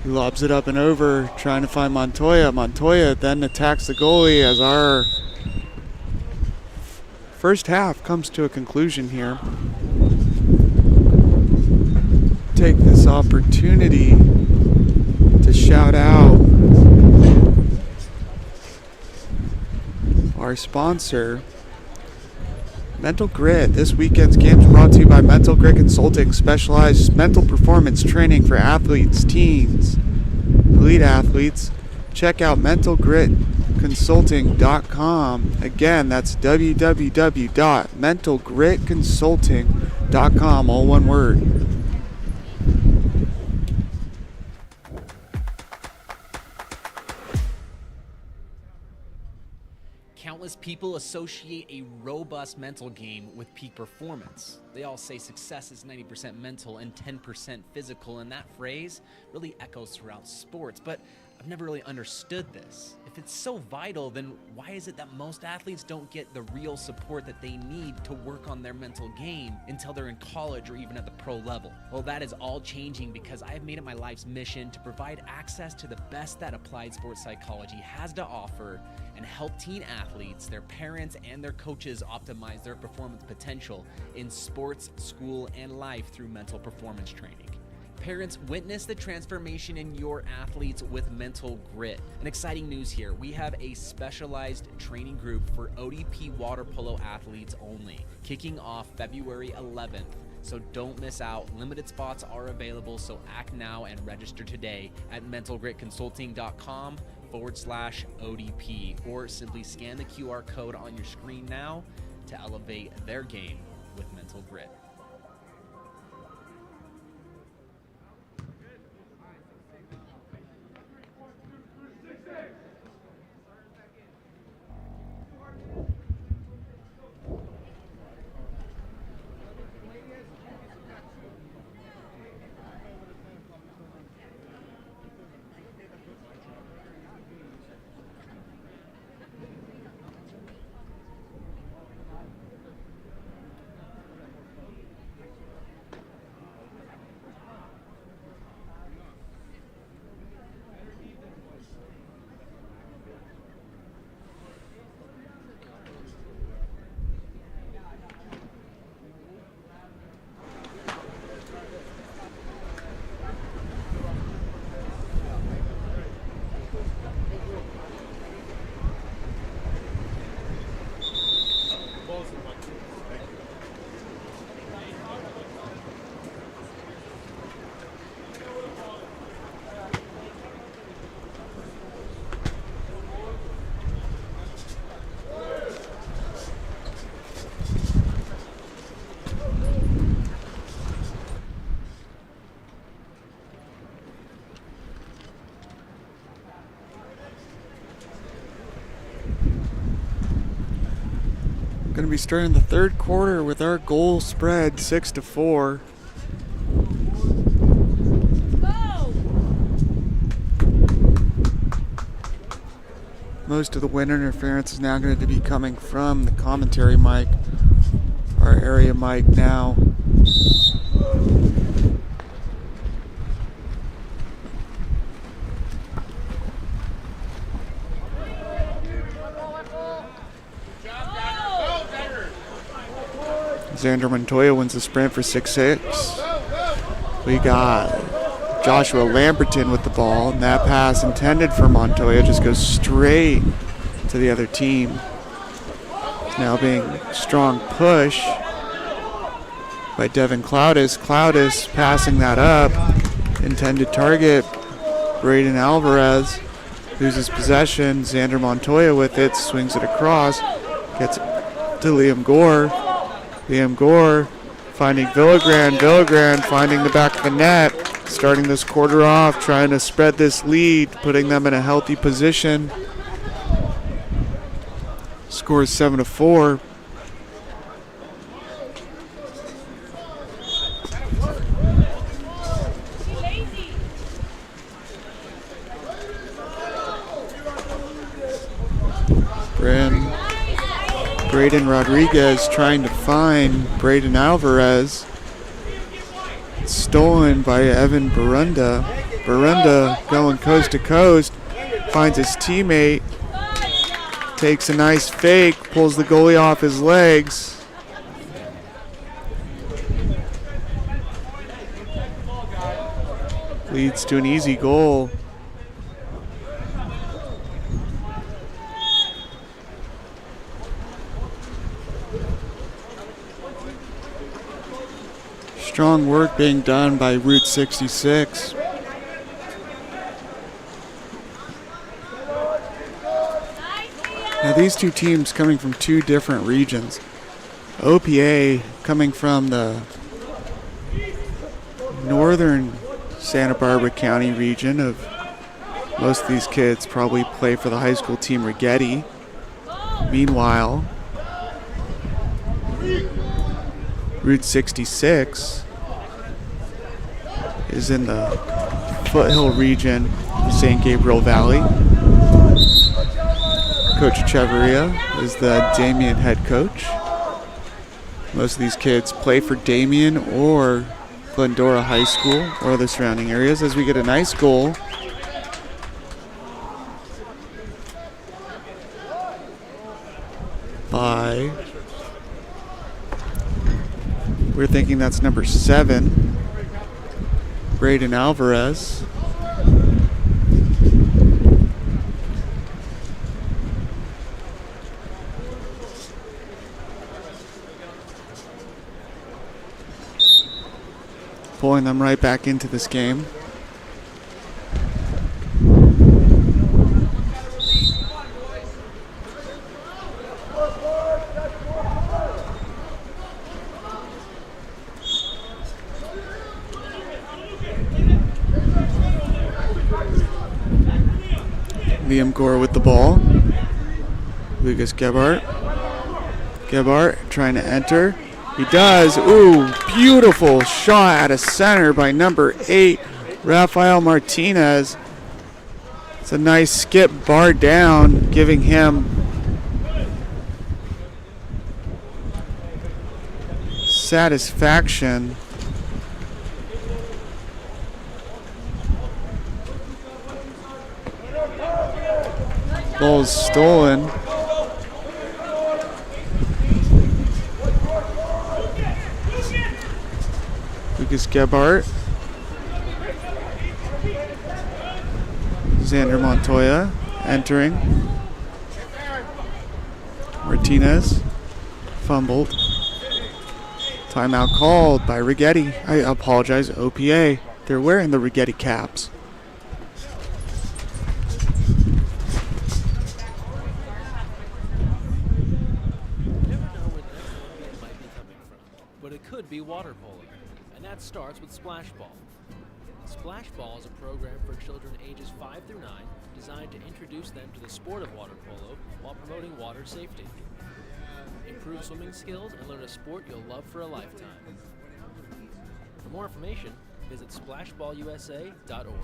He lobs it up and over, trying to find Montoya. Montoya then attacks the goalie as our first half comes to a conclusion here. Take this opportunity to shout out our sponsor, Mental Grit. This weekend's game is brought to you by Mental Grit Consulting, specialized mental performance training for athletes, teens, elite athletes. Check out mentalgritconsulting.com. Again, that's www.mentalgritconsulting.com, all one word. Countless people associate a robust mental game with peak performance. They all say success is 90% mental and 10% physical, and that phrase really echoes throughout sports, but I've never really understood this. If it's so vital, then why is it that most athletes don't get the real support that they need to work on their mental game until they're in college or even at the pro level? Well, that is all changing because I've made it my life's mission to provide access to the best that applied sports psychology has to offer and help teen athletes, their parents, and their coaches optimize their performance potential in sports, school, and life through mental performance training. Parents, witness the transformation in your athletes with Mental Grit. And exciting news here, we have a specialized training group for ODP water polo athletes only, kicking off February 11th. So don't miss out. Limited spots are available, so act now and register today at mentalgritconsulting.com/ODP, or simply scan the QR code on your screen now to elevate their game with Mental Grit. Going to be starting the third quarter with our goal spread 6-4. Most of the wind interference is now going to be coming from the commentary mic, our area mic now. Xander Montoya wins the sprint for 6-6. We got Joshua Lamberton with the ball, and that pass intended for Montoya just goes straight to the other team. Now being strong push by Devin Cloudis. Cloudis passing that up. Intended target, Braden Alvarez loses possession. Xander Montoya with it, swings it across, gets to Liam Gore. Liam Gore finding Villagran. Villagran finding the back of the net. Starting this quarter off, trying to spread this lead, putting them in a healthy position. Score is 7-4. Braden Rodriguez trying to find Braden Alvarez. Stolen by Evan Barunda. Barunda going coast to coast, finds his teammate, takes a nice fake, pulls the goalie off his legs. Leads to an easy goal. Strong work being done by Route 66. Now these two teams coming from two different regions. OPA coming from the northern Santa Barbara County region of most of these kids probably play for the high school team Rigetti. Meanwhile, Route 66 is in the foothill region of St. Gabriel Valley. Coach Echeverria is the Damien head coach. Most of these kids play for Damien or Glendora High School or the surrounding areas, as we get a nice goal by, we're thinking that's number 7, Braden Alvarez. Pulling them right back into this game. Liam Gore with the ball. Lucas Gebhardt. Gebhardt trying to enter. He does. Ooh, beautiful shot out of center by number 8, Rafael Martinez. It's a nice skip bar down, giving him satisfaction. Ball is stolen. Lucas Gebhardt. Xander Montoya entering. Martinez fumbled. Timeout called by Rigetti. I apologize, OPA. They're wearing the Rigetti caps. But it could be water polo, and that starts with Splash Ball. Splash Ball is a program for children ages 5 through 9 designed to introduce them to the sport of water polo while promoting water safety. Improve swimming skills and learn a sport you'll love for a lifetime. For more information, visit splashballusa.org.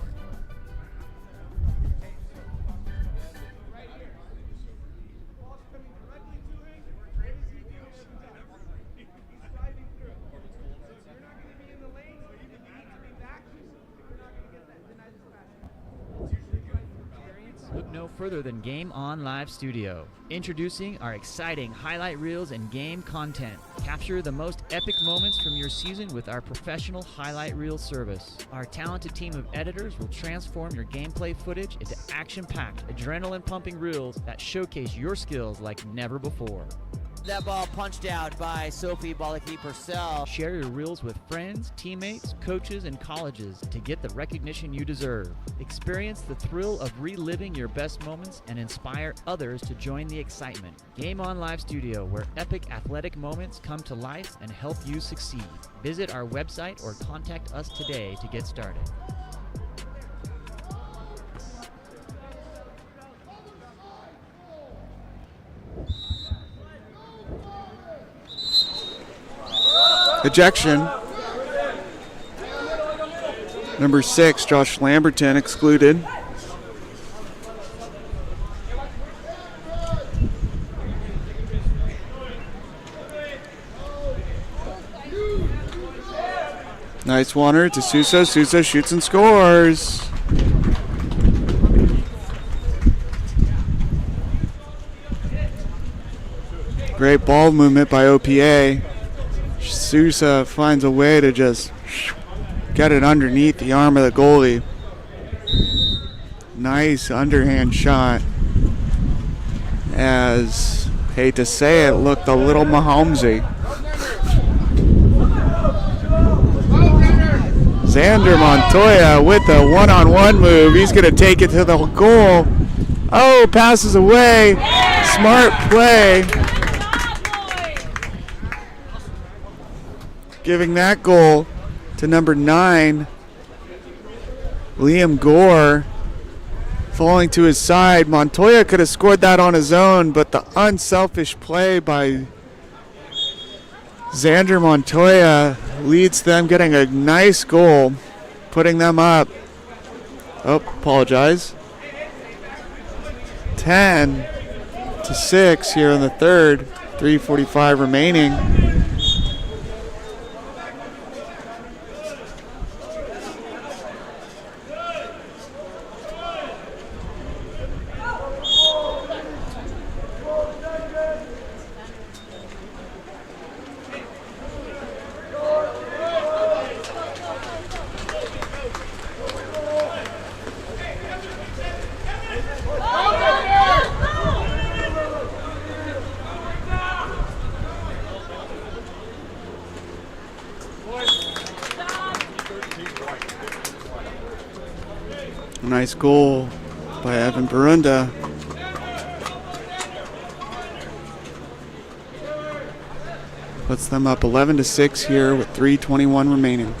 Look no further than Game On Live Studio. Introducing our exciting highlight reels and game content. Capture the most epic moments from your season with our professional highlight reel service. Our talented team of editors will transform your gameplay footage into action-packed, adrenaline-pumping reels that showcase your skills like never before. That ball punched out by Sophie Bolaki-Purcell. Share your reels with friends, teammates, coaches, and colleges to get the recognition you deserve. Experience the thrill of reliving your best moments and inspire others to join the excitement. Game On Live Studio, where epic athletic moments come to life and help you succeed. Visit our website or contact us today to get started. Ejection. Number 6, Josh Lamberton, excluded. Nice wander to Sousa. Sousa shoots and scores. Great ball movement by OPA. Sousa finds a way to just get it underneath the arm of the goalie. Nice underhand shot. As, hate to say it, looked a little Mahomesy. Xander Montoya with a one-on-one move. He's going to take it to the goal. Oh, passes away. Smart play. Giving that goal to number 9, Liam Gore. Falling to his side. Montoya could have scored that on his own, but the unselfish play by Xander Montoya leads them getting a nice goal, putting them up. Oh, apologize. 10-6 here in the third. 3:45 remaining. Nice goal by Evan Barunda. Puts them up 11-6 here with 3:21 remaining.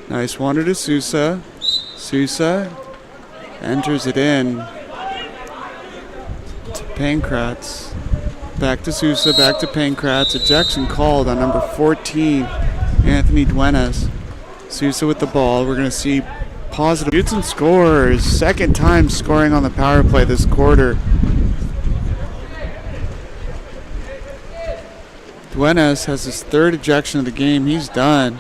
Nice wander to Sousa. Sousa enters it in to Pankratz. Back to Sousa, back to Pankratz. Ejection called on number 14, Anthony Duenas. Sousa with the ball. We're going to see positive shoots and scores. Second time scoring on the power play this quarter. Duenas has his third ejection of the game. He's done.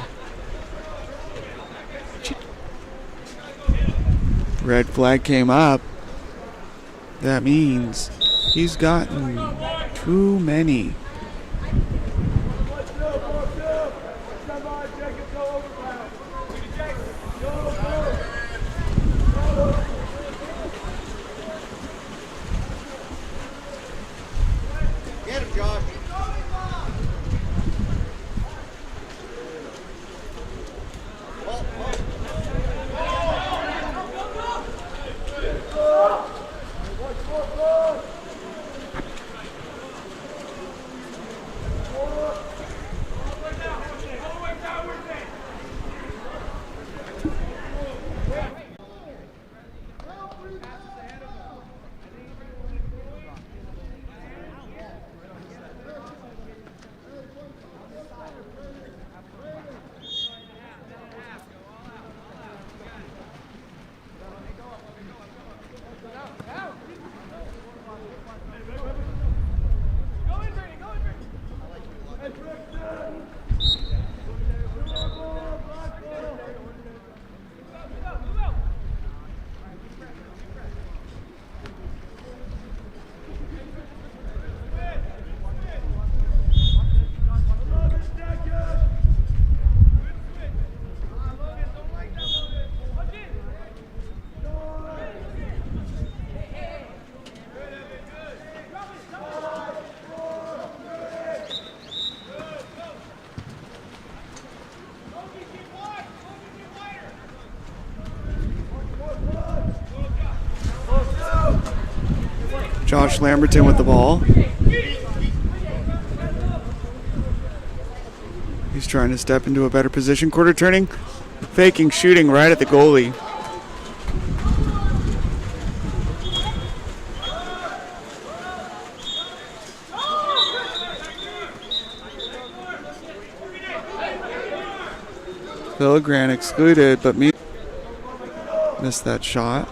Red flag came up. That means he's gotten too many. Get him, Josh. Josh Lamberton with the ball. He's trying to step into a better position. Quarter turning, faking, shooting right at the goalie. Filigrana excluded, but me missed that shot.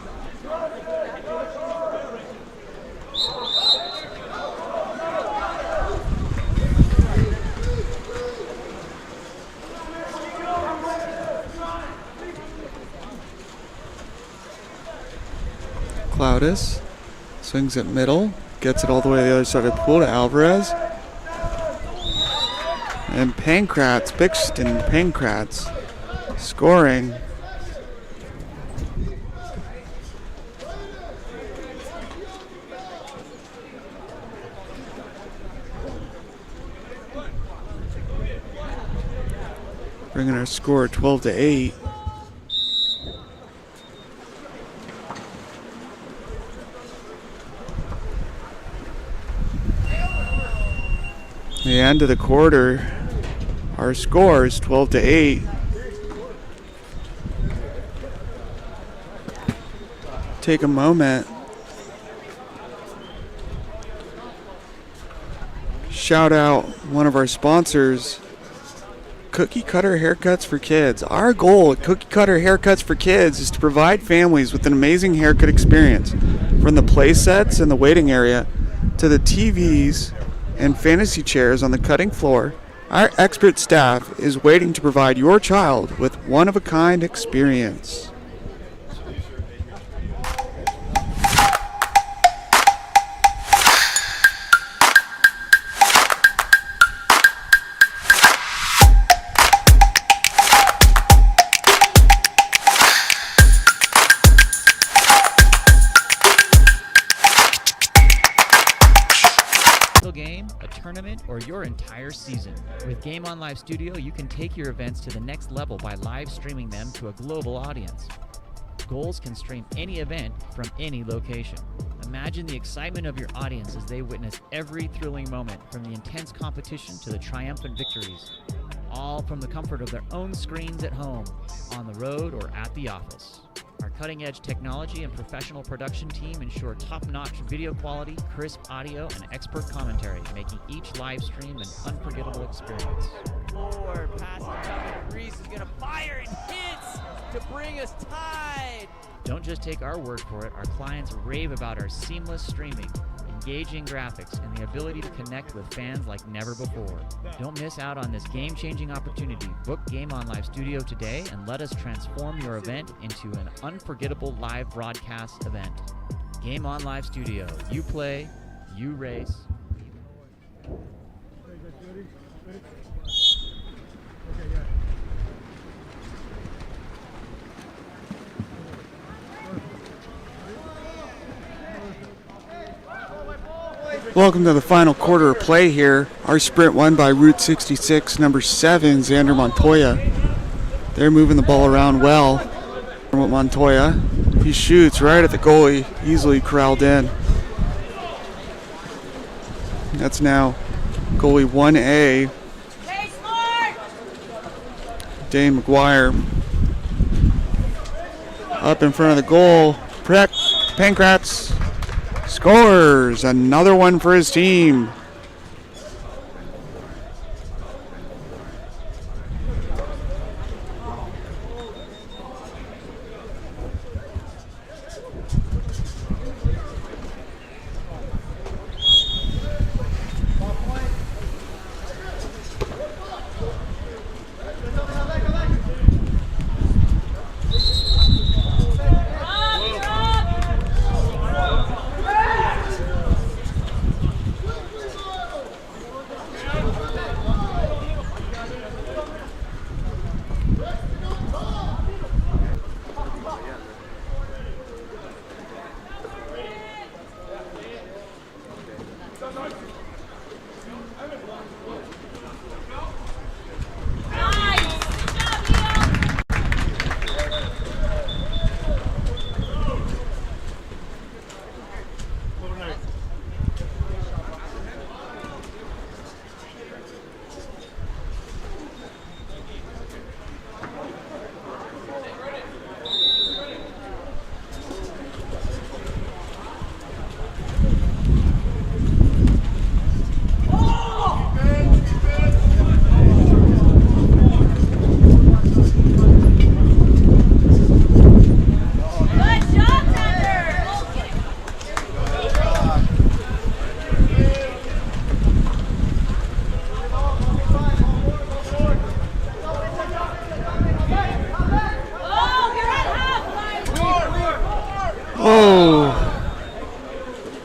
Cloudus swings at middle, gets it all the way to the other side of the pool to Alvarez. And Pankratz, Bixton Pankratz, scoring. Bringing our score 12-8. The end of the quarter, our score is 12-8. Take a moment. Shout out one of our sponsors, Cookie Cutter Haircuts for Kids. Our goal at Cookie Cutter Haircuts for Kids is to provide families with an amazing haircut experience, from the play sets in the waiting area to the TVs and fantasy chairs on the cutting floor. Our expert staff is waiting to provide your child with one-of-a-kind experience. Game, a tournament, or your entire season. With Game On Live Studio, you can take your events to the next level by live streaming them to a global audience. Goals can stream any event from any location. Imagine the excitement of your audience as they witness every thrilling moment, from the intense competition to the triumphant victories, all from the comfort of their own screens at home, on the road, or at the office. Our cutting-edge technology and professional production team ensure top-notch video quality, crisp audio, and expert commentary, making each live stream an unforgettable experience. Forward, pass is coming. Reese is going to fire and hits to bring us tied. Don't just take our word for it. Our clients rave about our seamless streaming, engaging graphics, and the ability to connect with fans like never before. Don't miss out on this game-changing opportunity. Book Game On Live Studio today and let us transform your event into an unforgettable live broadcast event. Game On Live Studio. You play, you race. Welcome to the final quarter of play here. Our sprint won by Route 66, number 7, Xander Montoya. They're moving the ball around well. Montoya, he shoots right at the goalie, easily corralled in. That's now goalie 1A, Dane McGuire. Up in front of the goal, Pankratz scores another one for his team.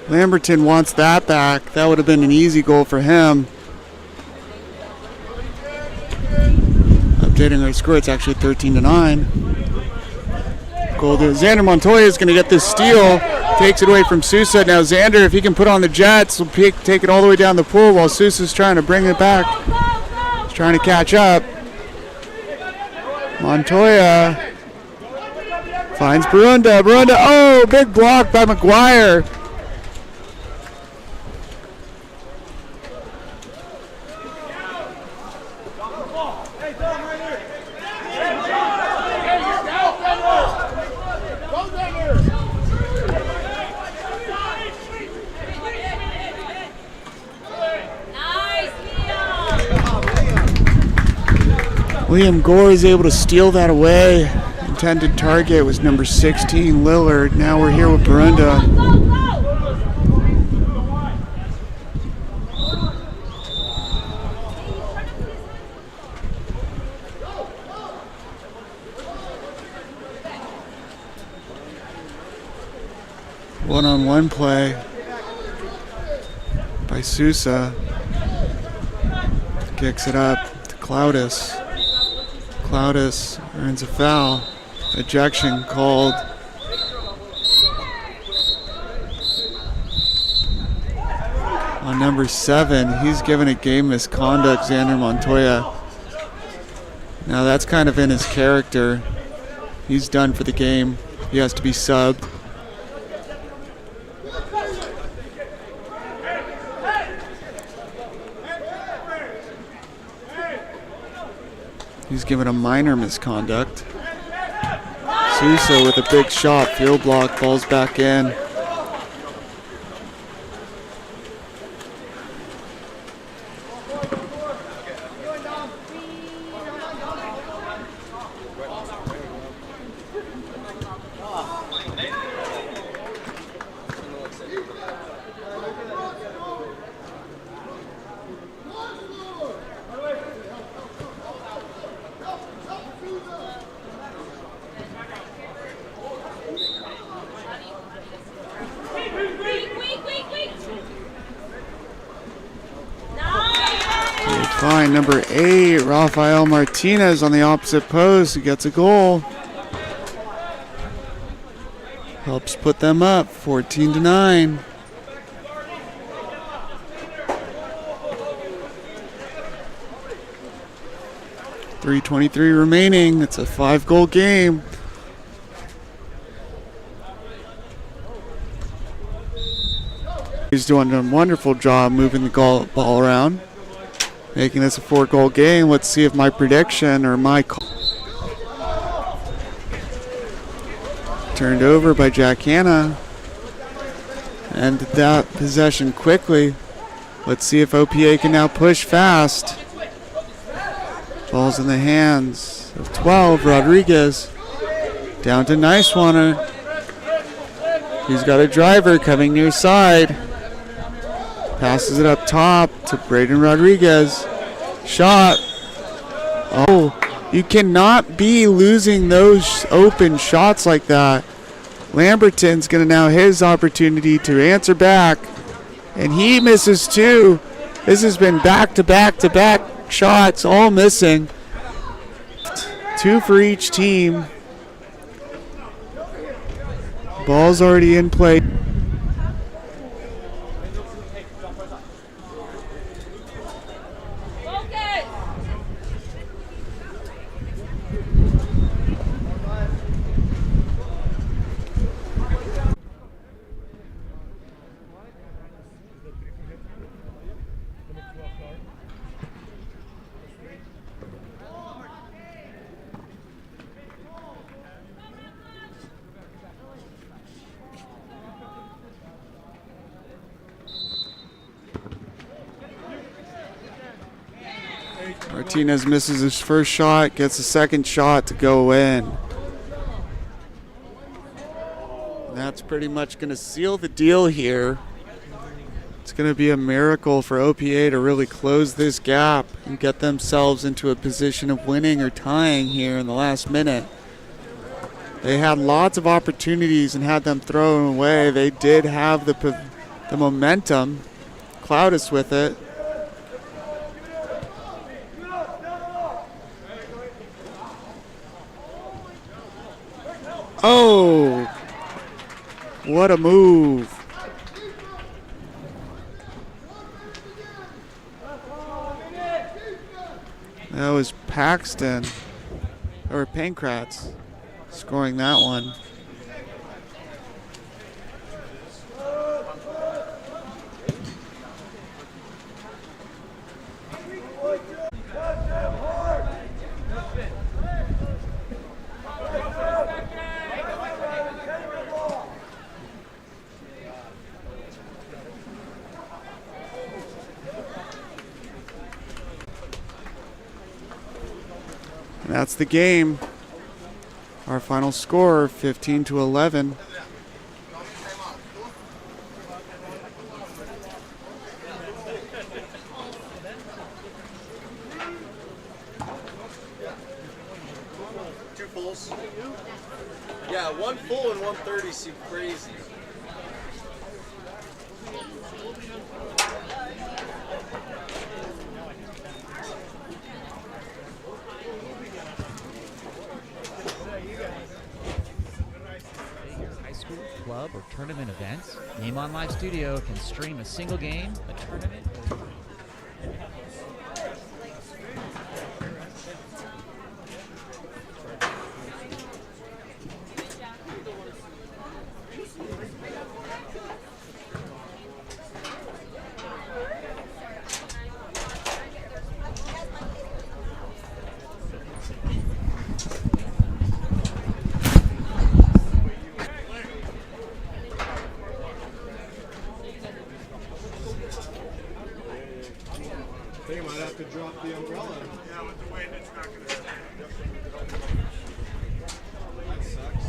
Lamberton wants that back. That would have been an easy goal for him. Updating our score, it's actually 13-9. Goal to Xander Montoya is going to get this steal. Takes it away from Sousa. Now Xander, if he can put on the Jets, will take it all the way down the pool while Sousa's trying to bring it back. He's trying to catch up. Montoya finds Barunda. Barunda, oh, big block by McGuire. Liam Gore is able to steal that away. Intended target was number 16, Lillard. Now we're here with Barunda. One-on-one play by Sousa. Kicks it up to Cloudis. Cloudis earns a foul. Ejection called. On number 7, he's given a game misconduct, Xander Montoya. Now that's kind of in his character. He's done for the game. He has to be subbed. He's given a minor misconduct. Sousa with a big shot, field block, falls back in. Fine, number 8, Rafael Martinez on the opposite post, who gets a goal. Helps put them up, 14-9. .323 remaining. It's a 5-goal game. He's doing a wonderful job moving the ball around, making this a 4-goal game. Let's see if my prediction or my call. Turned over by Jack Hanna. And that possession quickly. Let's see if OPA can now push fast. Ball's in the hands of 12, Rodriguez. Down to Nicewaner. He's got a driver coming near side. Passes it up top to Braden Rodriguez. Shot. Oh, you cannot be losing those open shots like that. Lamberton's going to now his opportunity to answer back. And he misses too. This has been back-to-back-to-back shots, all missing. 2 for each team. Ball's already in play. Martinez misses his first shot, gets a second shot to go in. And that's pretty much going to seal the deal here. It's going to be a miracle for OPA to really close this gap and get themselves into a position of winning or tying here in the last minute. They had lots of opportunities and had them thrown away. They did have the the momentum. Cloud is with it. Oh, what a move. That was Paxton, or Pankratz, scoring that one. And that's the game. Our final score, 15-11. Two fulls? Yeah, one full and 130 seem crazy. Club or tournament events, Game On Live Studio can stream a single game, a tournament, or I think I might have to drop the umbrella. Yeah, with the weight, it's not going to stand. That sucks.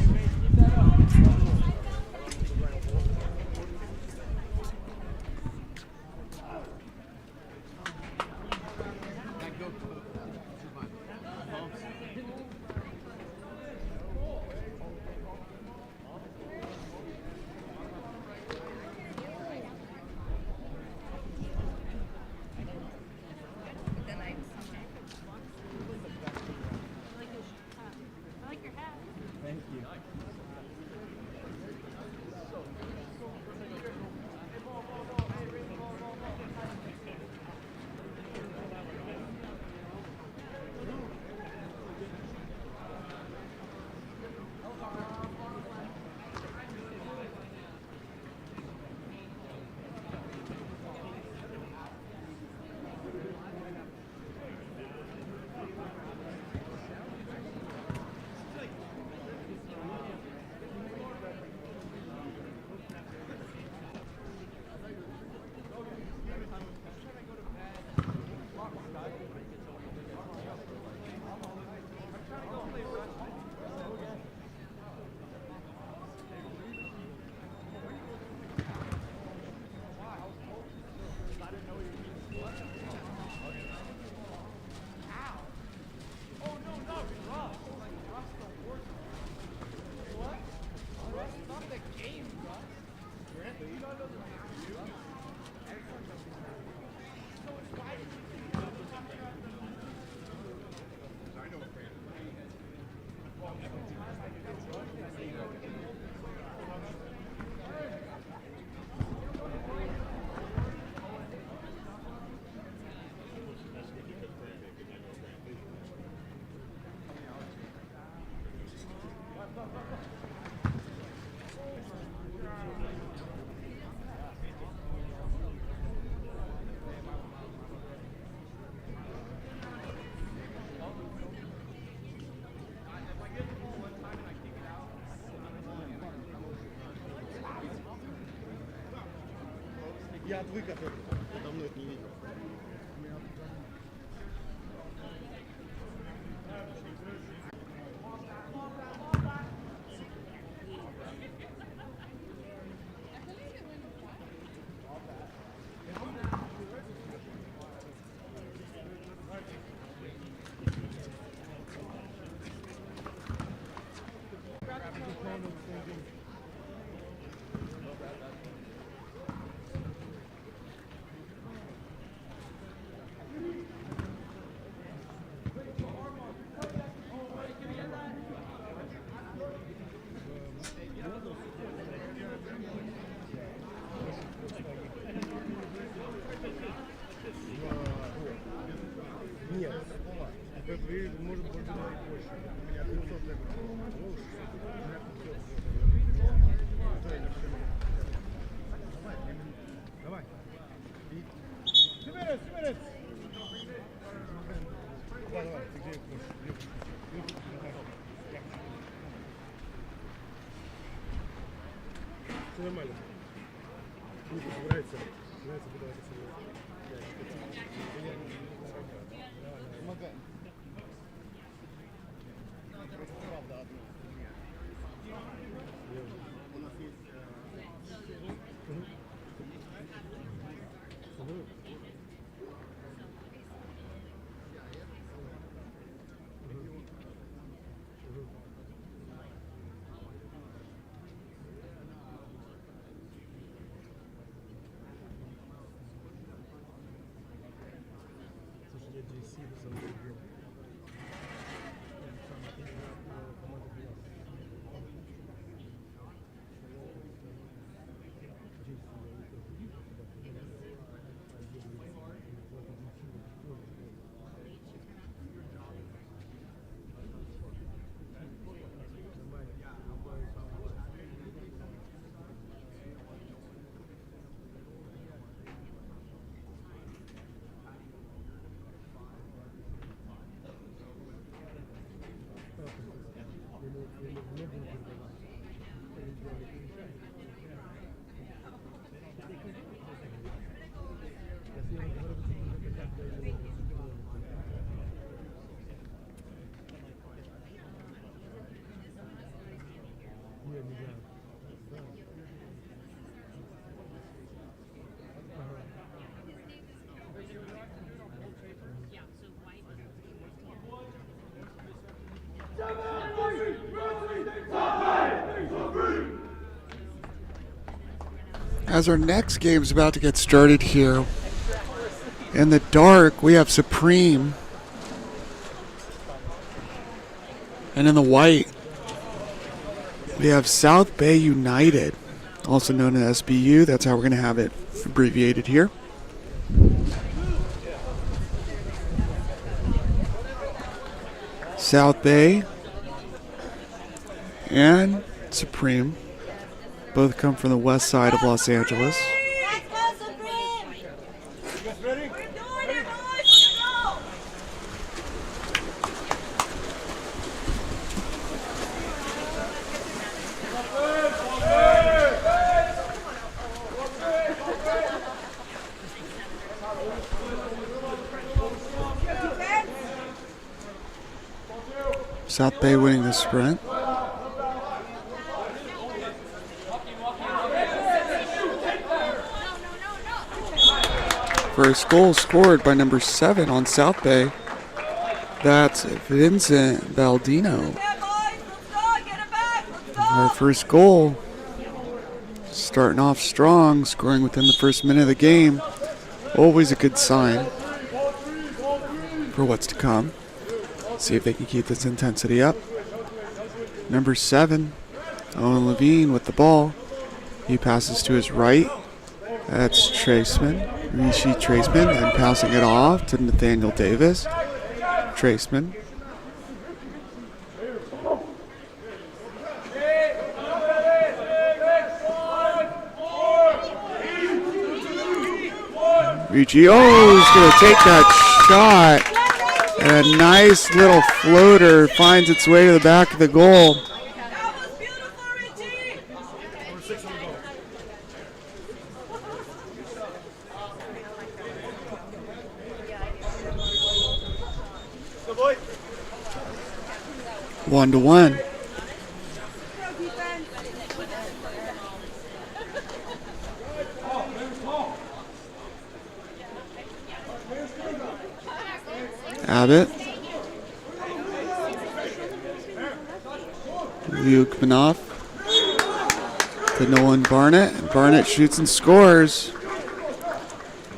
Я отвык от этого. Я давно это не видел. Вы, может быть, больше. У меня 500 требуется. Лучше. У меня 500. Давай. Соберись. Давай. Ты где будешь? Все нормально. Собирается куда это собирается. Помогай. У нас есть... As our next game is about to get started here, in the dark we have Supreme, and in the white we have South Bay United, also known as SBU. That's how we're going to have it abbreviated here. South Bay and Supreme both come from the west side of Los Angeles. Let's go, Supreme! We're doing it, boys! Let's go! South Bay winning the sprint. First goal scored by number 7 on South Bay. That's Vincent Baldino. Yeah, boys! Let's go! Get it back! Let's go! Our first goal. Starting off strong, scoring within the first minute of the game. Always a good sign for what's to come. See if they can keep this intensity up. Number 7, Owen Levine with the ball. He passes to his right. That's Traceman. Rishi Traceman, and passing it off to Nathaniel Davis. Traceman. Ricci, oh, he's going to take that shot. And a nice little floater finds its way to the back of the goal. That was beautiful, Richie! Good boy. 1-1. Abbott. Lukmanov to Nolan Barnett. And Barnett shoots and scores.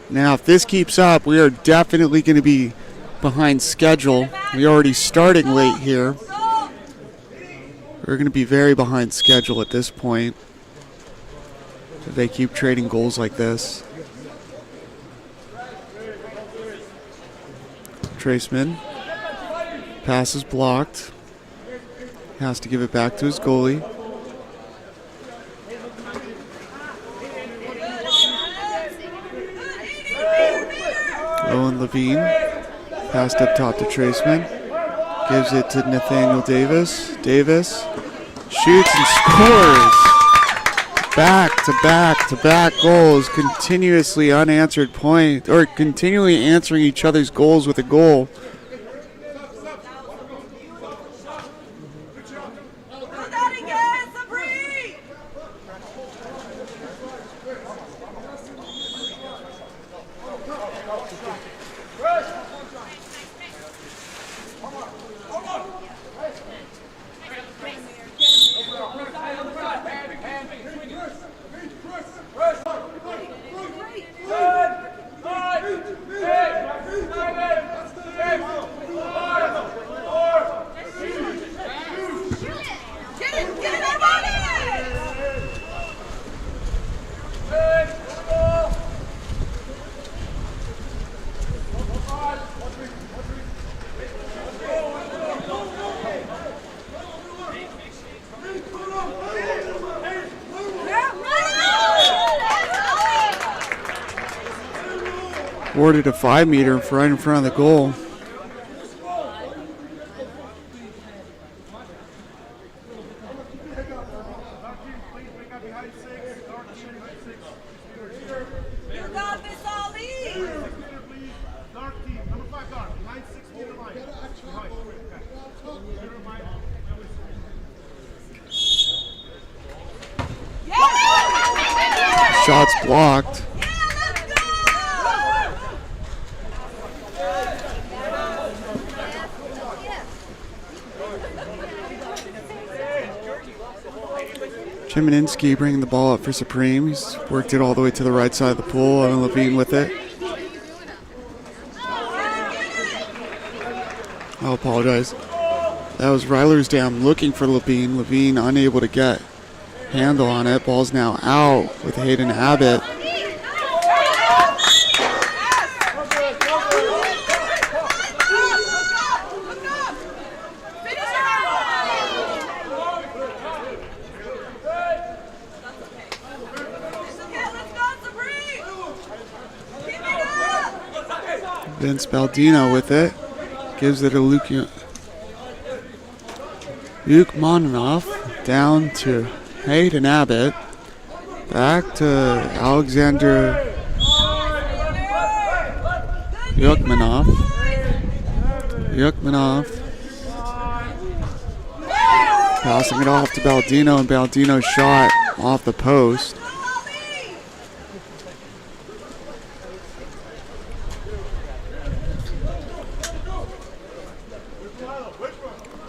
Now, if this keeps up, we are definitely going to be behind schedule. We're already starting late here. We're going to be very behind schedule at this point if they keep trading goals like this. Traceman Pass is blocked. Has to give it back to his goalie. Owen Levine. Passed up top to Traceman. Gives it to Nathaniel Davis. Davis shoots and scores. Back-to-back goals. Continuously unanswered point, or continually answering each other's goals with a goal. Awarded a 5-meter right in front of the goal. Shots blocked. Chemerinsky bringing the ball up for Supreme. He's worked it all the way to the right side of the pool. Owen Levine with it. I apologize. That was Reilersdam looking for Levine. Levine unable to get handle on it. Ball's now out with Hayden Abbott. Vince Baldino with it. Gives it to Luke Monanoff. Down to Hayden Abbott. Back to Alexander Yukmanov. Passing it off to Baldino, and Baldino's shot off the post.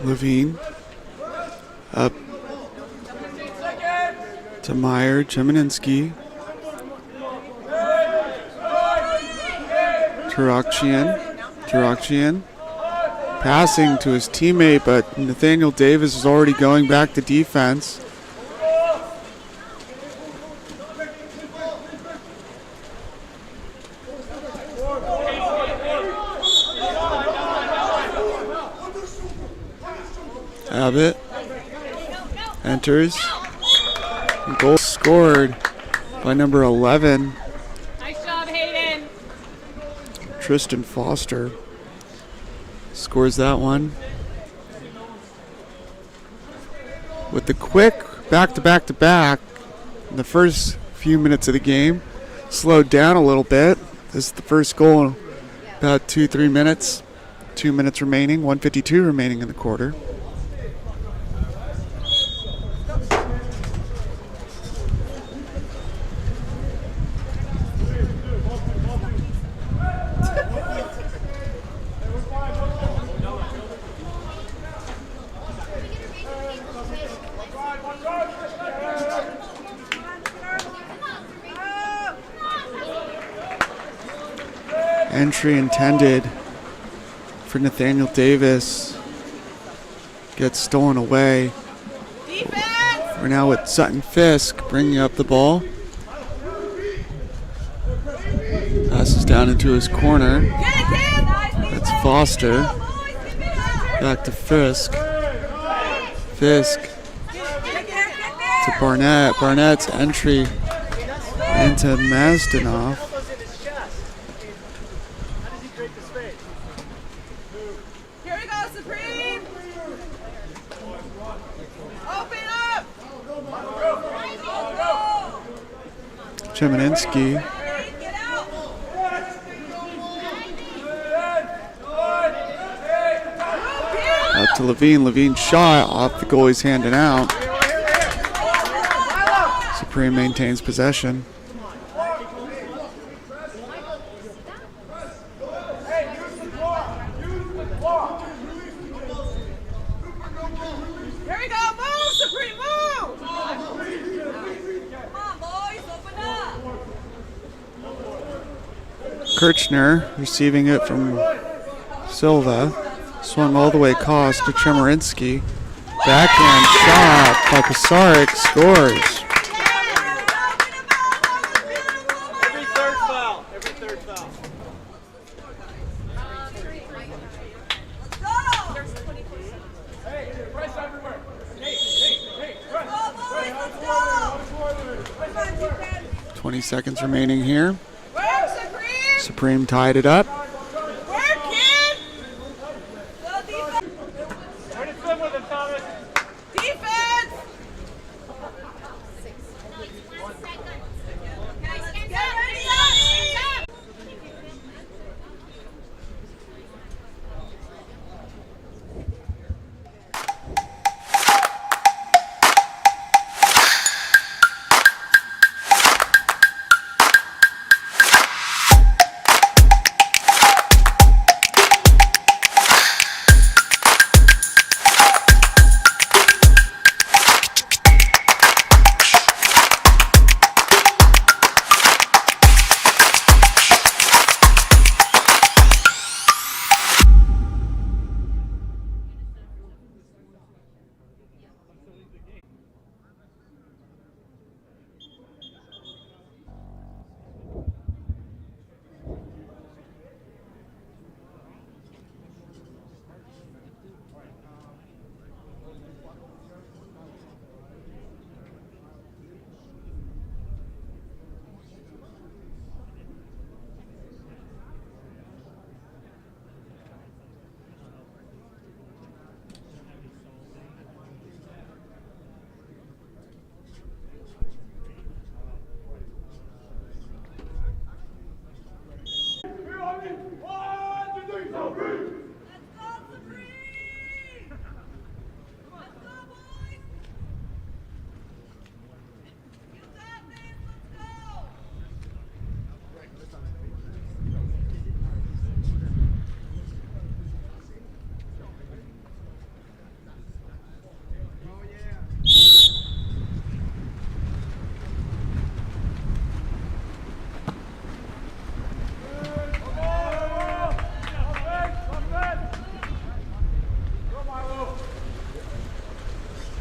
Levine up to Meyer, Chemerinsky, Tarakshian passing to his teammate, but Nathaniel Davis is already going back to defense. Abbott enters. Goal scored by number 11. Nice job, Hayden. Tristan Foster scores that one. With the quick back-to-back in the first few minutes of the game, slowed down a little bit. This is the first goal in about 2-3 minutes. 2 minutes remaining, 1:52 remaining in the quarter. Entry intended for Nathaniel Davis gets stolen away. We're now with Sutton Fisk bringing up the ball. Passes down into his corner. That's Foster. Back to Fisk. Fisk to Barnett. Barnett's entry into Mazdanov. Here we go, Supreme! Open up! Chemerinsky Get out! up to Levine. Levine shot off the goalie's hand and out. Supreme maintains possession. Here we go, move, Supreme, move! Come on, boys, open up! Kirchner receiving it from Silva. Swung all the way across to Chemerinsky. Backhand shot by Pasaric, scores. Every third foul. Every third foul. Hey, press everywhere. Hey, press. Let's go! 20 seconds remaining here. Work, Supreme! Supreme tied it up. Work, kid! Go defense! Way to swim with him, Thomas. Defense! Get ready up!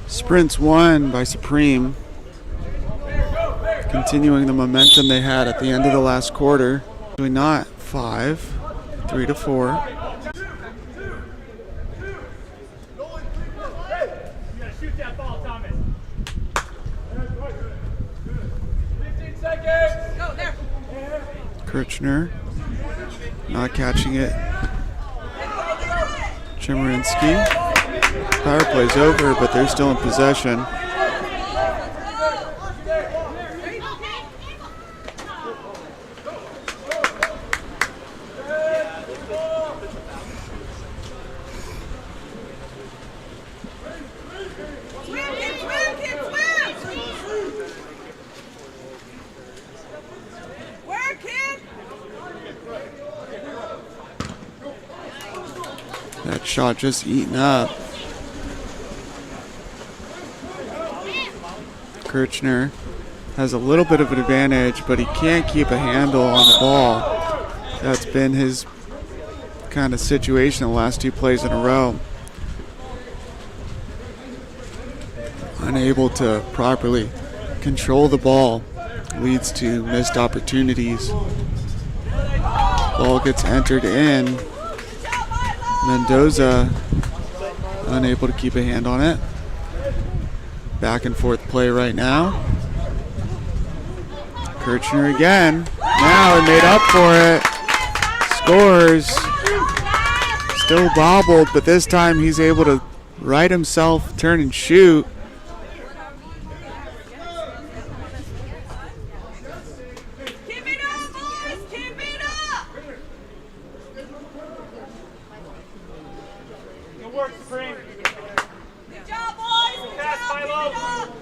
Sprints won by Supreme, continuing the momentum they had at the end of the last quarter. Not 5, 3-4. You gotta shoot that ball, Thomas. 15 seconds. Go, there! Kirchner not catching it. Chemerinsky. Power play's over, but they're still in possession. That shot just eaten up. Kirchner has a little bit of an advantage, but he can't keep a handle on the ball. That's been his kind of situation the last 2 plays in a row. Unable to properly control the ball leads to missed opportunities. Ball gets entered in. Mendoza unable to keep a hand on it. Back and forth play right now. Kirchner again. Now he made up for it. Scores. Still bobbled, but this time he's able to right himself, turn and shoot. Keep it up, boys! Keep it up! Good work, Supreme. Good job, boys! Good Pass, job! Keep Milo. it up!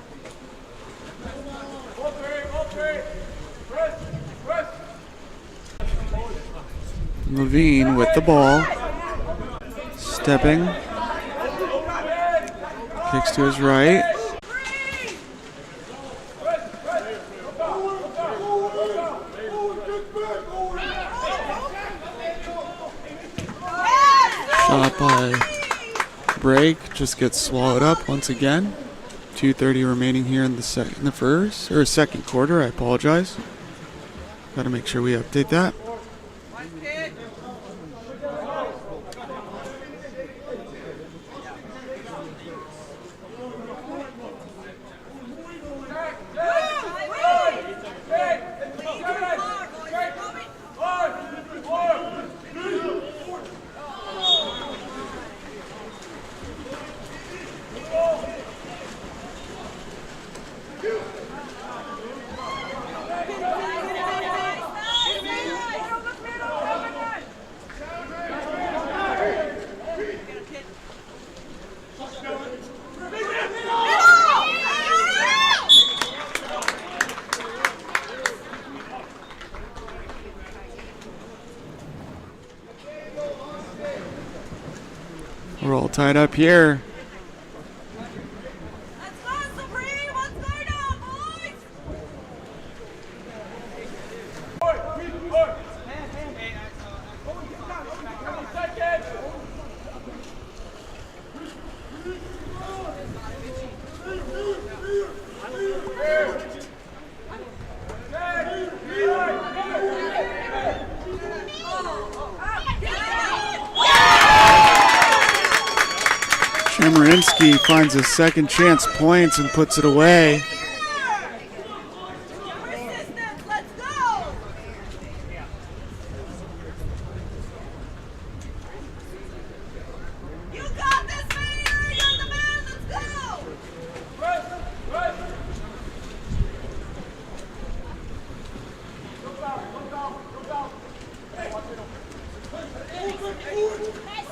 Levine with the ball. Stepping. Kicks to his right. Shot by Break just gets swallowed up once again. 2:30 remaining here in the second quarter. I apologize. Got to make sure we update that. We're all tied up here. Let's go, Supreme! Let's go now, boys! Chemerinsky finds a second chance points and puts it away. Resistance, let's go! You got this, Mayor! You're the man! Let's go!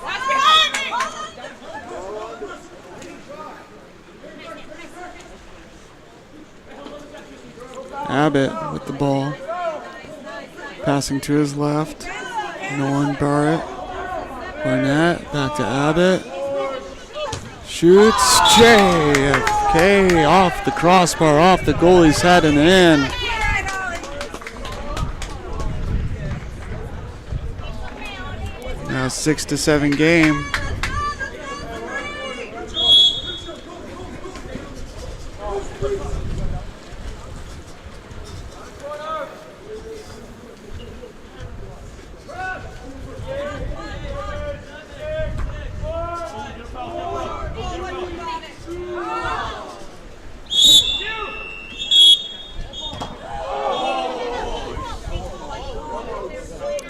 Watch behind me! Abbott with the ball. Passing to his left. Nolan Barrett. Barnett back to Abbott. Shoots. JFK off the crossbar, off the goalie's head and in. Now 6-7 game.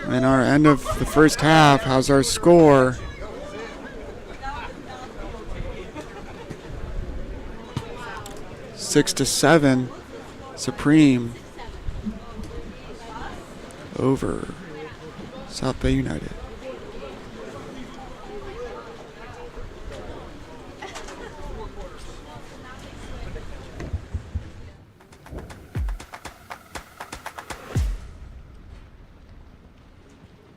And our end of the first half, how's our score? Six to 7, Supreme over South Bay United.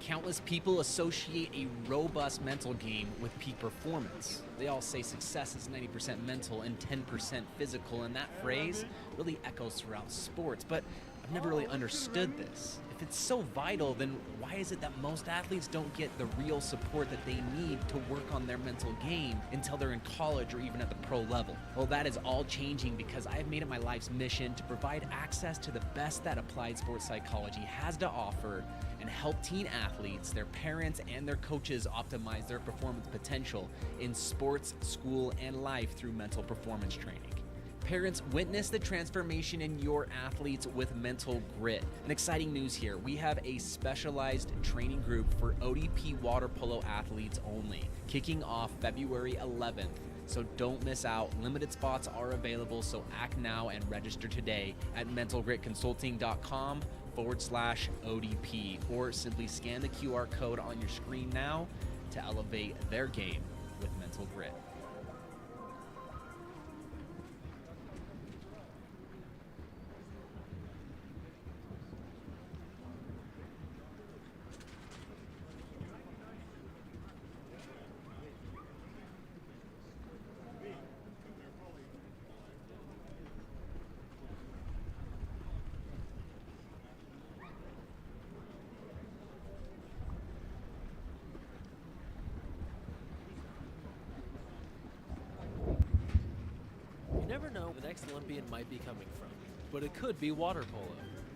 Countless people associate a robust mental game with peak performance. They all say success is 90% mental and 10% physical, and that phrase really echoes throughout sports. But I've never really understood this. If it's so vital, then why is it that most athletes don't get the real support that they need to work on their mental game until they're in college or even at the pro level? Well, that is all changing because I have made it my life's mission to provide access to the best that applied sports psychology has to offer and help teen athletes, their parents, and their coaches optimize their performance potential in sports, school, and life through mental performance training. Parents, witness the transformation in your athletes with mental grit. And exciting news here, we have a specialized training group for ODP water polo athletes only, kicking off February 11th. So don't miss out. Limited spots are available, so act now and register today at mentalgritconsulting.com/ODP, or simply scan the QR code on your screen now to elevate their game with mental grit. You never know where the next Olympian might be coming from, but it could be water polo,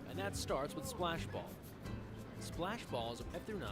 and that starts with splash ball. Splash balls are 5 through 9.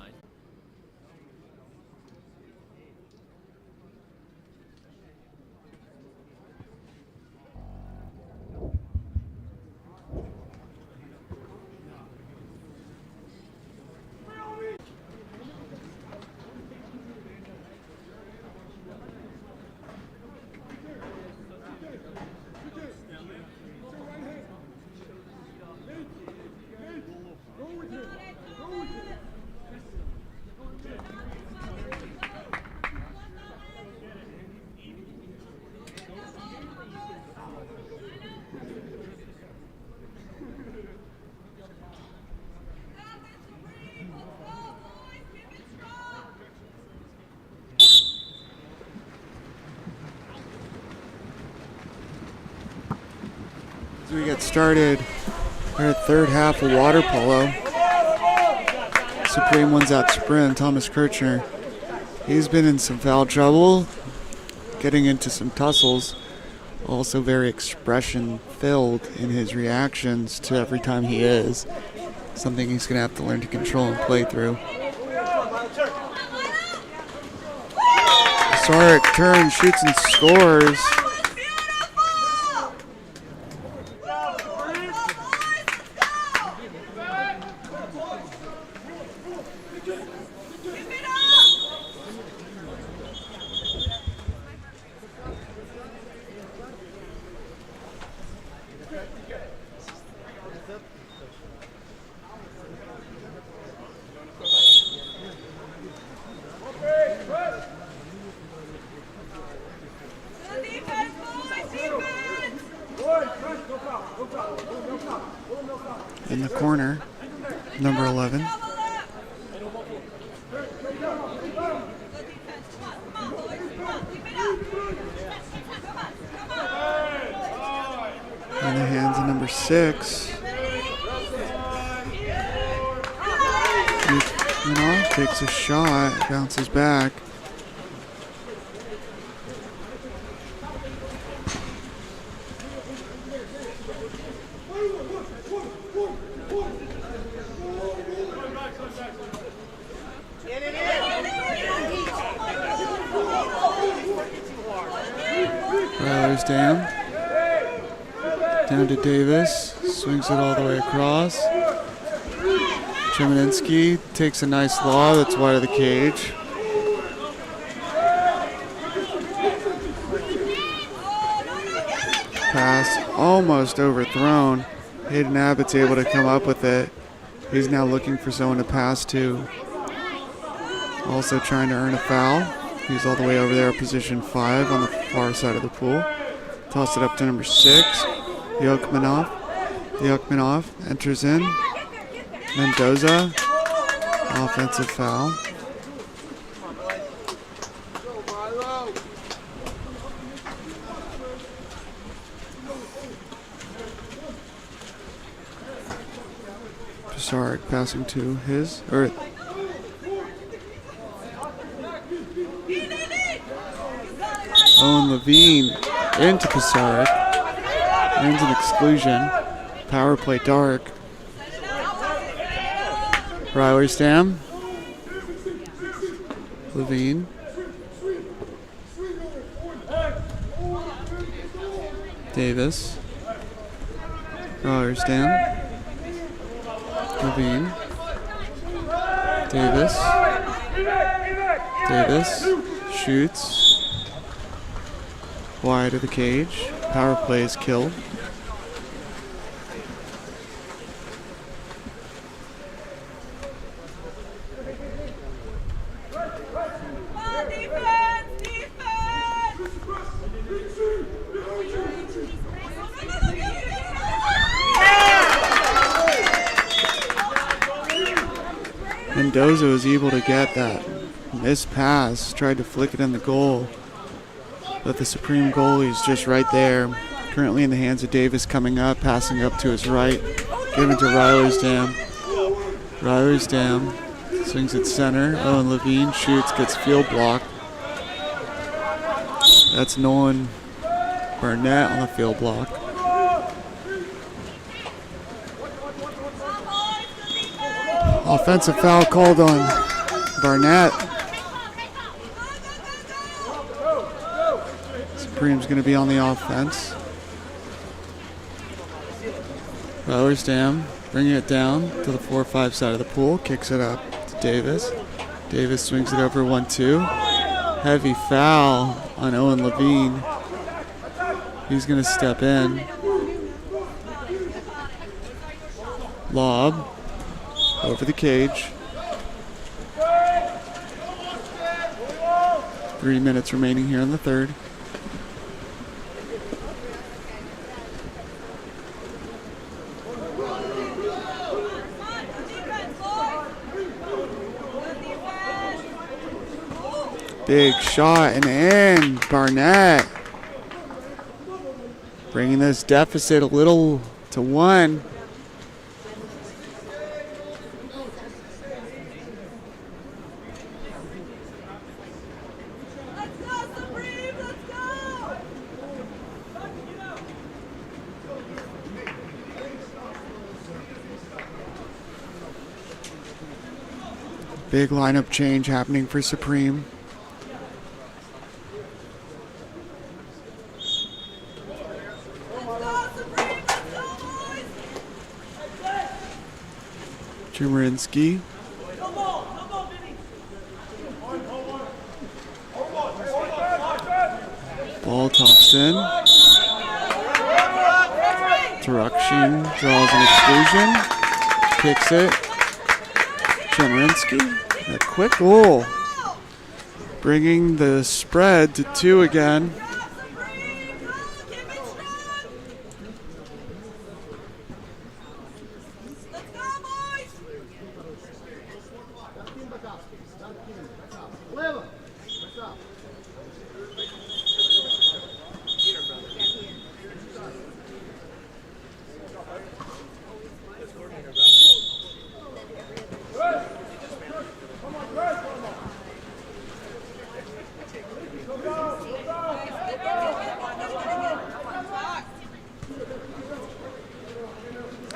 As we get started, our third half of water polo. Supreme wins that sprint. Thomas Kirchner, he's been in some foul trouble, getting into some tussles. Also very expression-filled in his reactions to every time he is. Something he's going to have to learn to control and play through. Sarek turns, shoots, and scores. In the corner, number 11. In the hands of number 6. Takes a shot, bounces back. Ryler's down to Davis, swings it all the way across. Chemerinsky takes a nice lob that's wide of the cage. Pass almost overthrown. Hayden Abbott's able to come up with it. He's now looking for someone to pass to. Also trying to earn a foul. He's all the way over there, position 5 on the far side of the pool. Toss it up to number 6, Yokmanov. Yokmanov enters in. Mendoza, offensive foul. Pasaric passing to his, or Owen Levine into Pasaric. Ends an exclusion. Power play dark. Rylersdam. Levine. Davis. Rylersdam. Levine. Davis. Davis shoots wide of the cage. Power play is killed. Mendoza was able to get that missed pass, tried to flick it in the goal, but the Supreme goalie's just right there. Currently in the hands of Davis, coming up, passing up to his right, giving to Rylersdam. Rylersdam swings at center. Owen Levine shoots, gets field blocked. That's Nolan Barnett on the field block. Offensive foul called on Barnett. Supreme's going to be on the offense. Rylersdam bringing it down to the 4-5 side of the pool. Kicks it up to Davis. Davis swings it over 1-2. Heavy foul on Owen Levine. He's going to step in. Lob over the cage. 3 minutes remaining here in the third. Big shot and in. Barnett bringing this deficit a little to 1. Big lineup change happening for Supreme. Chemerinsky. Ball tops in. Tarukshin draws an exclusion. Kicks it. Chemerinsky. A quick goal. Bringing the spread to 2 again.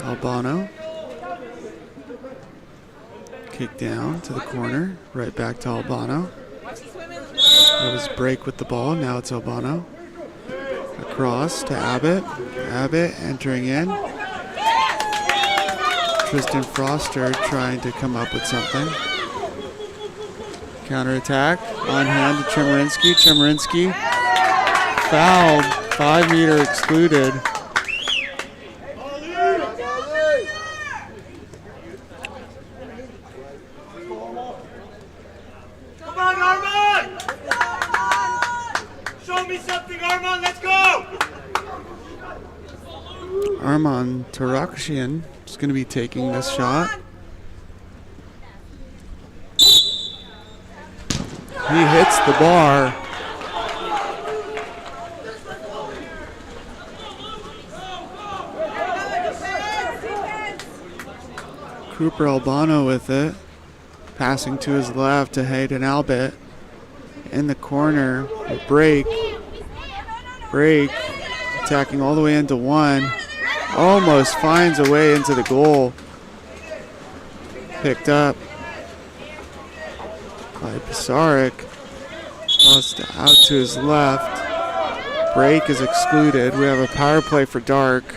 Albano. Kick down to the corner. Right back to Albano. There was break with the ball. Now it's Albano. Across to Abbott. Abbott entering in. Tristan Foster trying to come up with something. Counterattack. On hand to Chemerinsky. Chemerinsky fouled. 5-meter excluded. Armand Tarukshin is going to be taking this shot. He hits the bar. Cooper Albano with it. Passing to his left to Hayden Albert. In the corner, break. Attacking all the way into one. Almost finds a way into the goal. Picked up by Pisaric. Tossed out to his left. Break is excluded. We have a power play for Dark.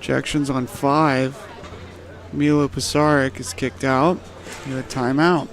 Ejections on 5. Milo Pisaric is kicked out. You have a timeout.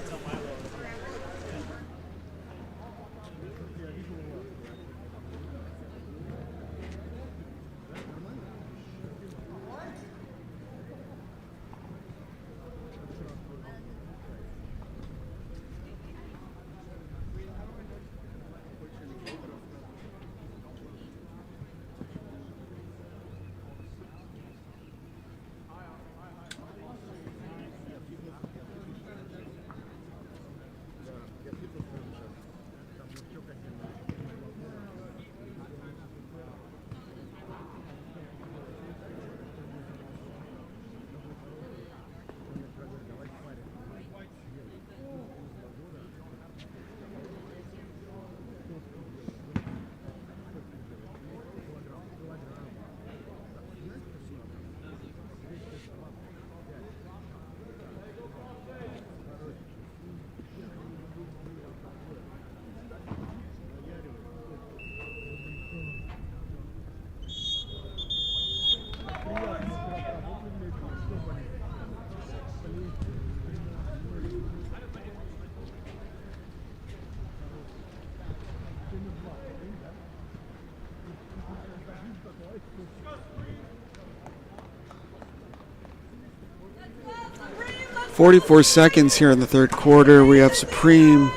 .44 seconds here in the third quarter. We have Supreme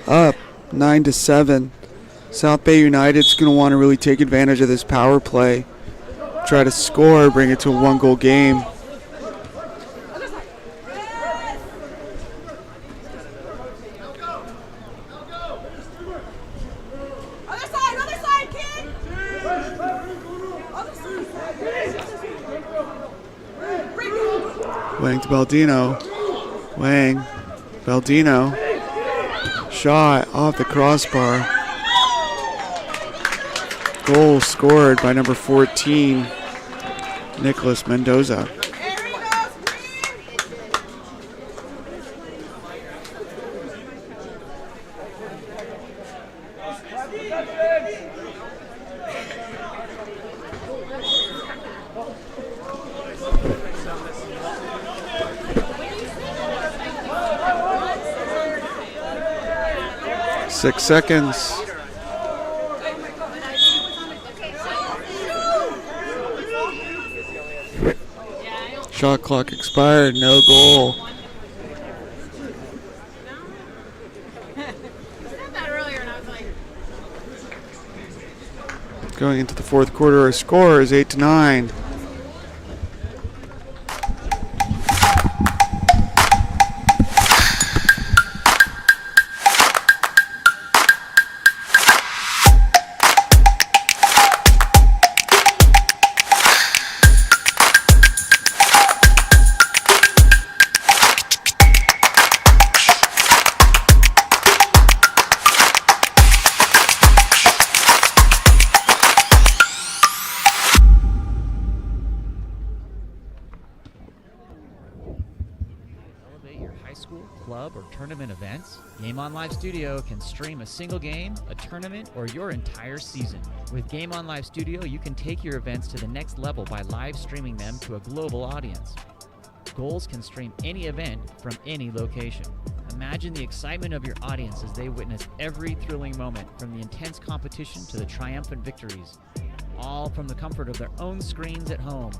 up 9-7. South Bay United's going to want to really take advantage of this power play. Try to score, bring it to a 1-goal game. Wang to Baldino. Wang. Baldino. Shot off the crossbar. Goal scored by number 14, Nicholas Mendoza. Six seconds. Shot clock expired, no goal. Going into the fourth quarter, our score is 8-9. Club or tournament events, Game On Live Studio can stream a single game, a tournament, or your entire season. With Game On Live Studio, you can take your events to the next level by live streaming them to a global audience. Goals can stream any event from any location. Imagine the excitement of your audience as they witness every thrilling moment, from the intense competition to the triumphant victories, all from the comfort of their own screens at home,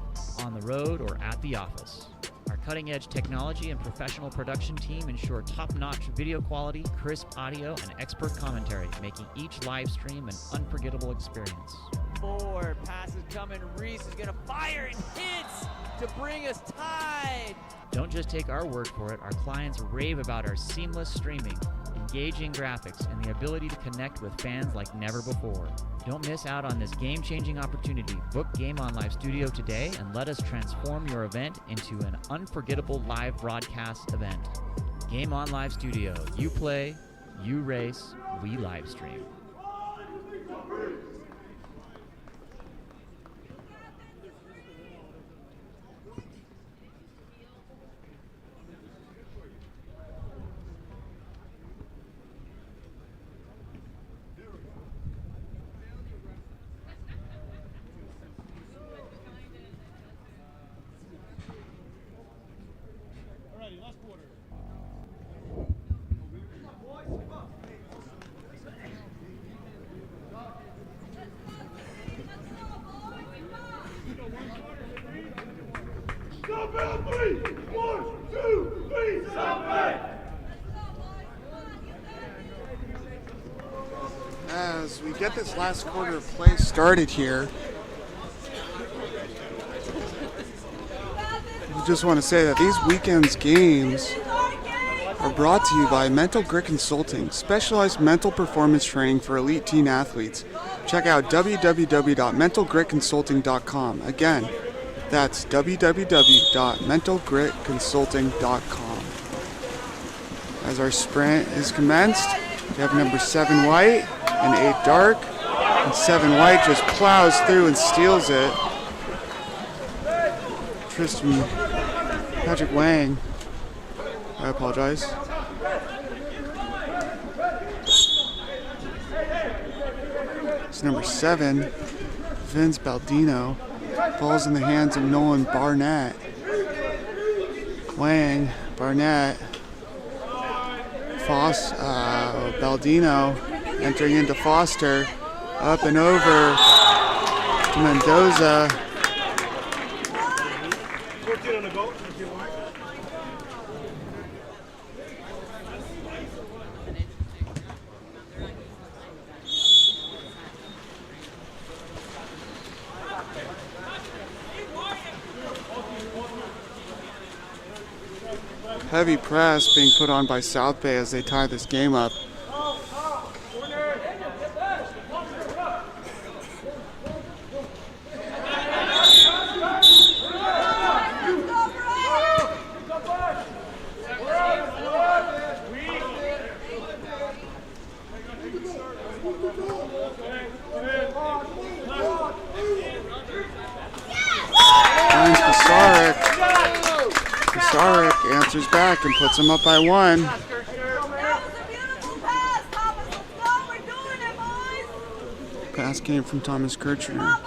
on the road, or at the office. Our cutting-edge technology and professional production team ensure top-notch video quality, crisp audio, and expert commentary, making each live stream an unforgettable experience. Forward passes coming. Reese is gonna fire and hits to bring us tied. Don't just take our word for it. Our clients rave about our seamless streaming, engaging graphics, and the ability to connect with fans like never before. Don't miss out on this game-changing opportunity. Book Game On Live Studio today and let us transform your event into an unforgettable live broadcast event. Game On Live Studio. You play, you race, we live stream. As we get this last quarter of play started here, I just want to say that these weekend's games are brought to you by Mental Grit Consulting, specialized mental performance training for elite teen athletes. Check out www.mentalgritconsulting.com. Again, that's www.mentalgritconsulting.com. As our sprint is commenced, we have number 7 white and 8 dark, and 7 white just plows through and steals it. Patrick Wang, I apologize. It's number 7, Vince Baldino, falls in the hands of Nolan Barnett. Wang, Barnett, Baldino entering into Foster, up and over to Mendoza. Heavy press being put on by South Bay as they tie this game up. Sarek answers back and puts him up by 1. That was a beautiful pass, Thomas. Let's go. We're doing it, boys. Pass came from Thomas Kirchner.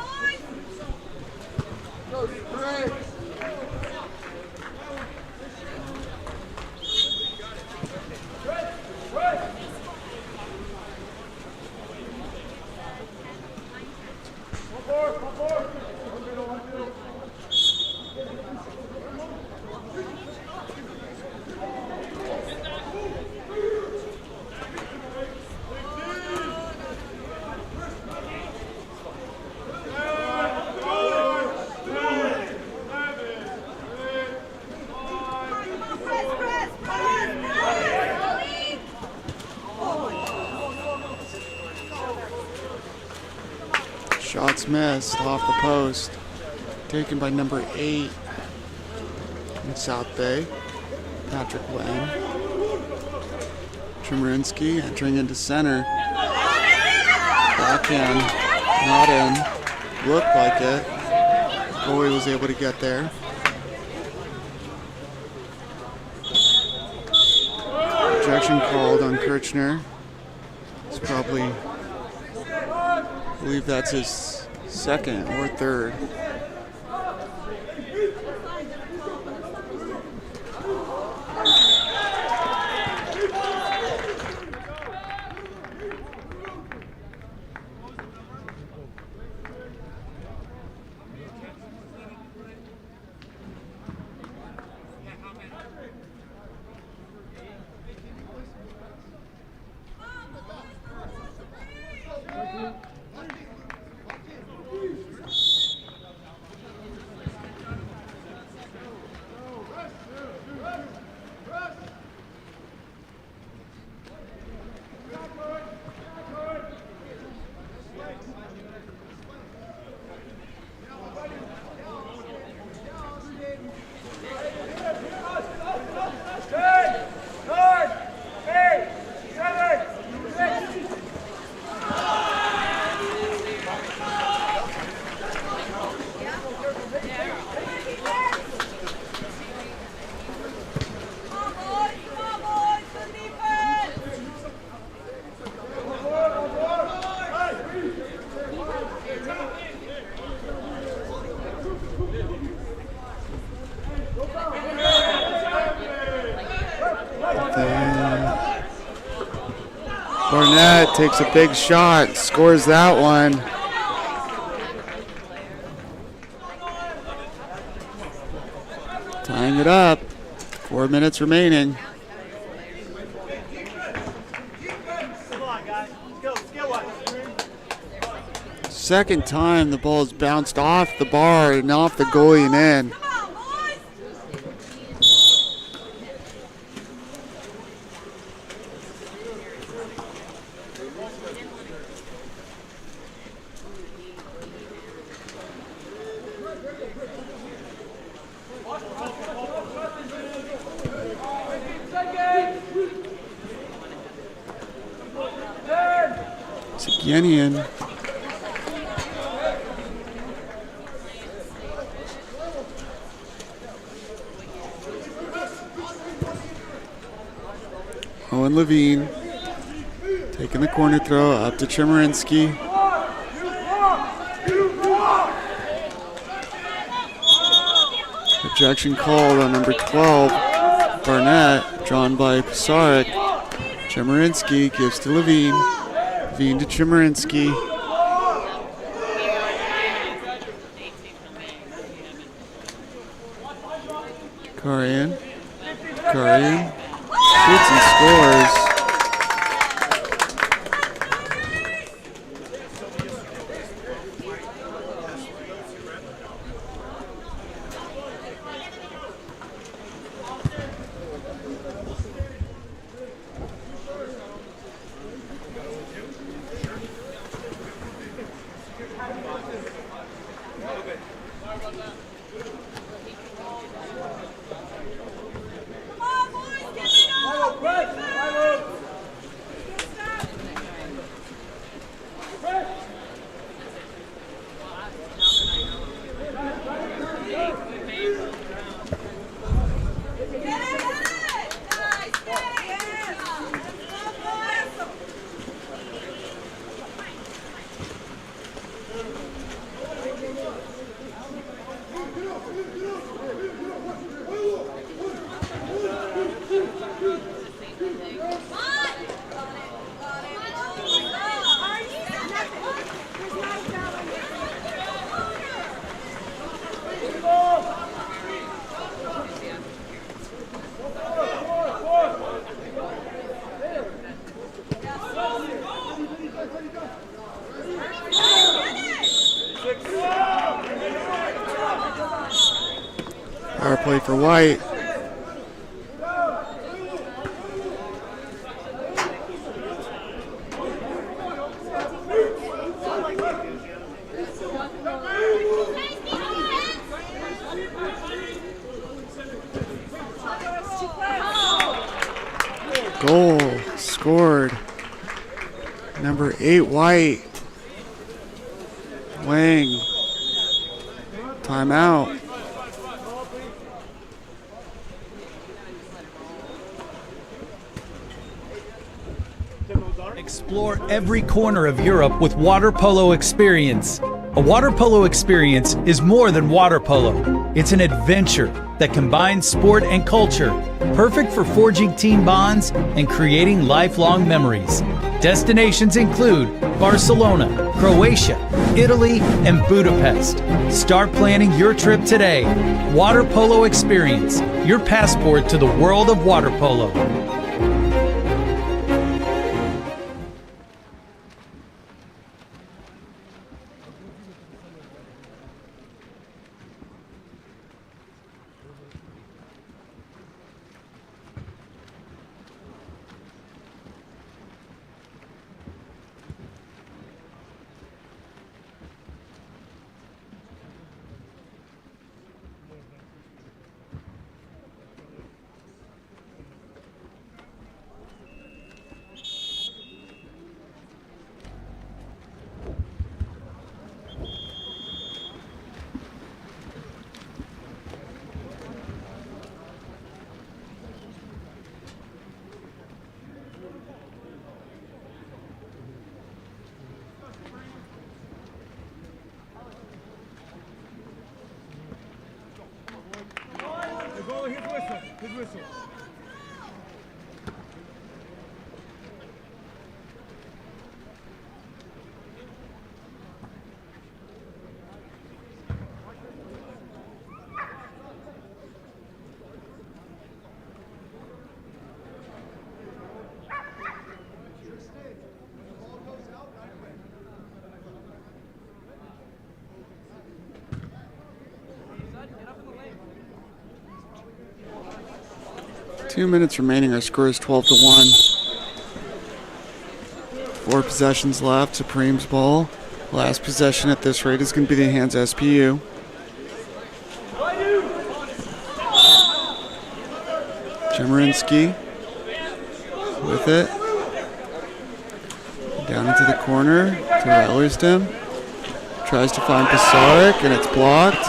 Shots missed off the post. Taken by number 8 in South Bay, Patrick Wang. Chemerinsky entering into center. Backhand, not in. Looked like it. Goalie was able to get there. Ejection called on Kirchner. It's probably, I believe that's his second or third. Barnett takes a big shot, scores that one. Tying it up. 4 minutes remaining. Second time the ball's bounced off the bar and off the goalie and in. Yenian. Owen Levine taking the corner throw up to Chemerinsky. Ejection called on number 12, Barnett, drawn by Pisarek. Chemerinsky gives to Levine. Levine to Chemerinsky. Karian. Karian shoots and scores. Power play for White. Goal scored. Number 8, White. Wang. Timeout. Explore every corner of Europe with water polo experience. A water polo experience is more than water polo. It's an adventure that combines sport and culture, perfect for forging team bonds and creating lifelong memories. Destinations include Barcelona, Croatia, Italy, and Budapest. Start planning your trip today. Water Polo Experience, your passport to the world of water polo. 2 minutes remaining. Our score is 12-1. 4 possessions left. Supreme's ball. Last possession at this rate is going to be the hands of SPU. Chemerinsky with it. Down into the corner to Ellerston. Tries to find Pasaric, and it's blocked.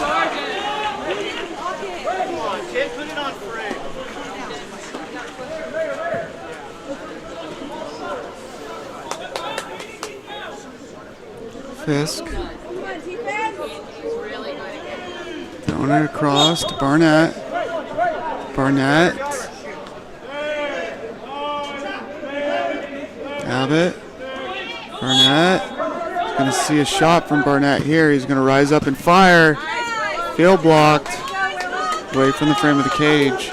Fisk. Throwing it across to Barnett. Barnett. Abbott. Barnett. Going to see a shot from Barnett here. He's going to rise up and fire. Field blocked. Away from the frame of the cage.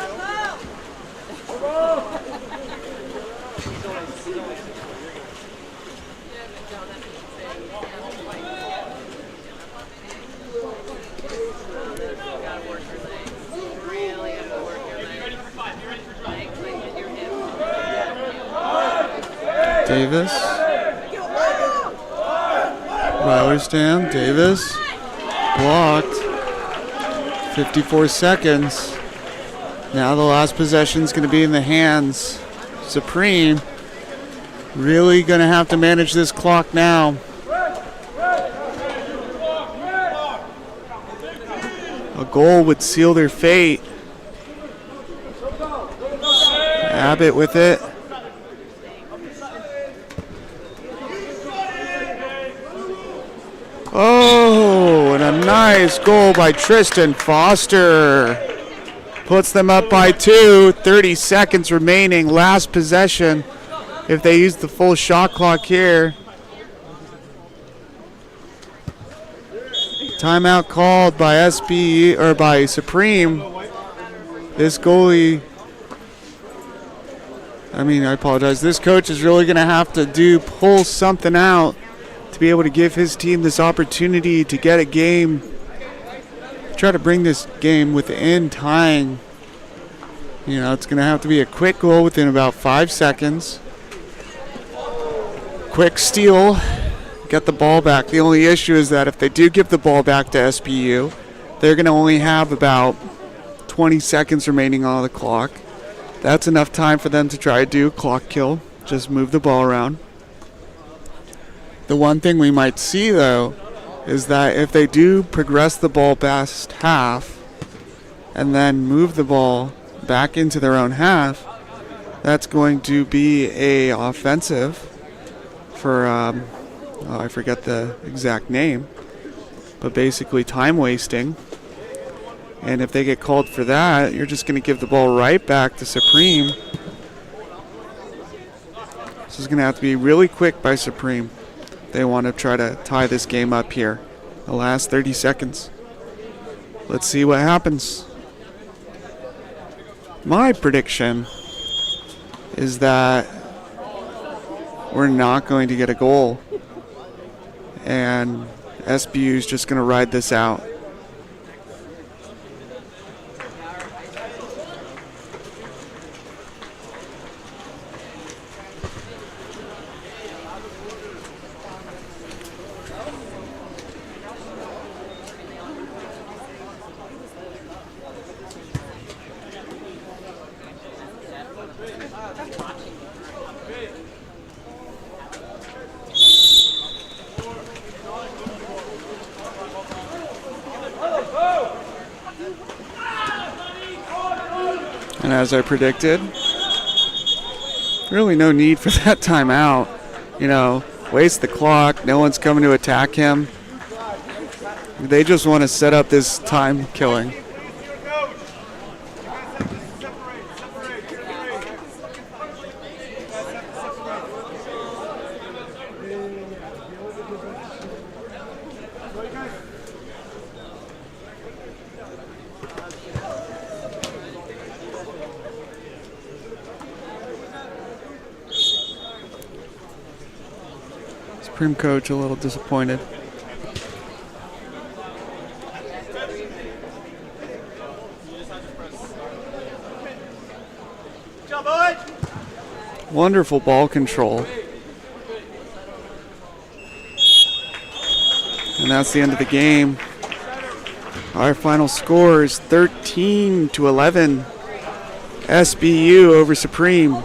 Davis. Riley's down. Davis. Blocked. 54 seconds. Now the last possession is going to be in the hands. Supreme. Really going to have to manage this clock now. A goal would seal their fate. Abbott with it. Oh, and a nice goal by Tristan Foster. Puts them up by 2. 30 seconds remaining. Last possession. If they use the full shot clock here. Timeout called by SB or by Supreme. This goalie, I apologize. This coach is really going to have to pull something out to be able to give his team this opportunity to get a game, try to bring this game within tying. It's going to have to be a quick goal within about 5 seconds. Quick steal, get the ball back. The only issue is that if they do give the ball back to SPU, they're going to only have about 20 seconds remaining on the clock. That's enough time for them to try to do a clock kill, just move the ball around. The one thing we might see, though, is that if they do progress the ball past half and then move the ball back into their own half, that's going to be a offensive for, I forget the exact name, but basically time wasting. And if they get called for that, you're just going to give the ball right back to Supreme. This is going to have to be really quick by Supreme. They want to try to tie this game up here. The last 30 seconds. Let's see what happens. My prediction is that we're not going to get a goal. And SBU is just going to ride this out. And as I predicted, really no need for that timeout. Waste the clock. No one's coming to attack him. They just want to set up this time killing. Supreme coach a little disappointed. Wonderful ball control. And that's the end of the game. Our final score is 13-11. SBU over Supreme.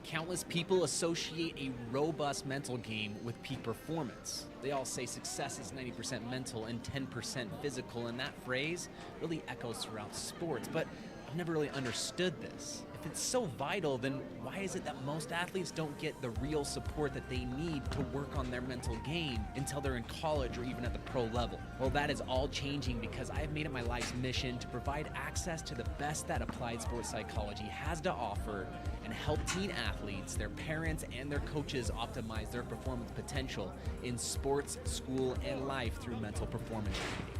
Countless people associate a robust mental game with peak performance. They all say success is 90% mental and 10% physical, and that phrase really echoes throughout sports, but I've never really understood this. If it's so vital, then why is it that most athletes don't get the real support that they need to work on their mental game until they're in college or even at the pro level? Well, that is all changing because I've made it my life's mission to provide access to the best that applied sports psychology has to offer and help teen athletes, their parents, and their coaches optimize their performance potential in sports, school, and life through mental performance training.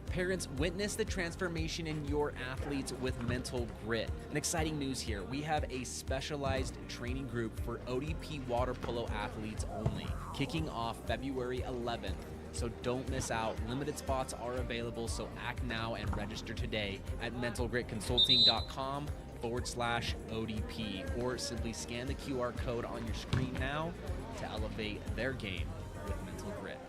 Parents, witness the transformation in your athletes with mental grit. And exciting news here, we have a specialized training group for ODP water polo athletes only, kicking off February 11th. So don't miss out. Limited spots are available, so act now and register today at mentalgritconsulting.com/ODP, or simply scan the QR code on your screen now to elevate their game with mental grit.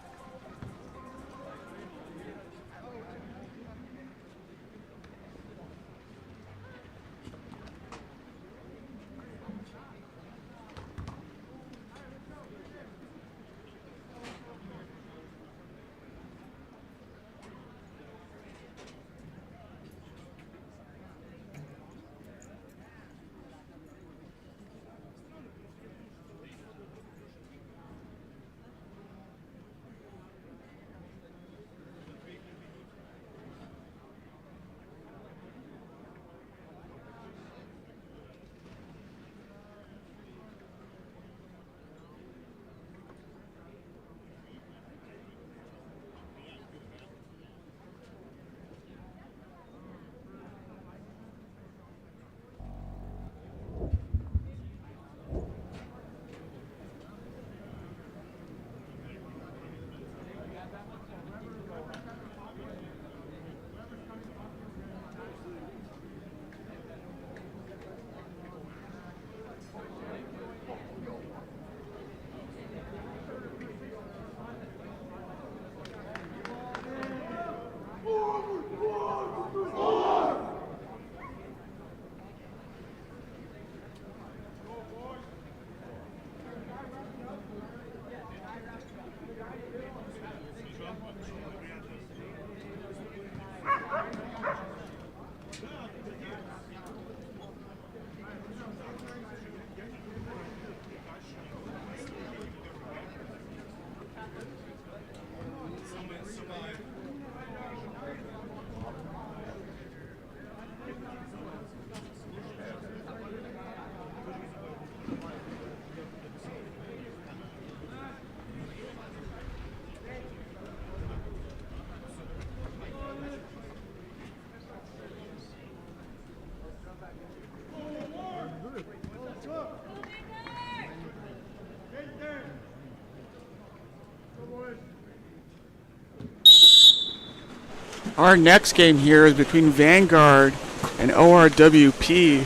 Our next game here is between Vanguard and ORWP,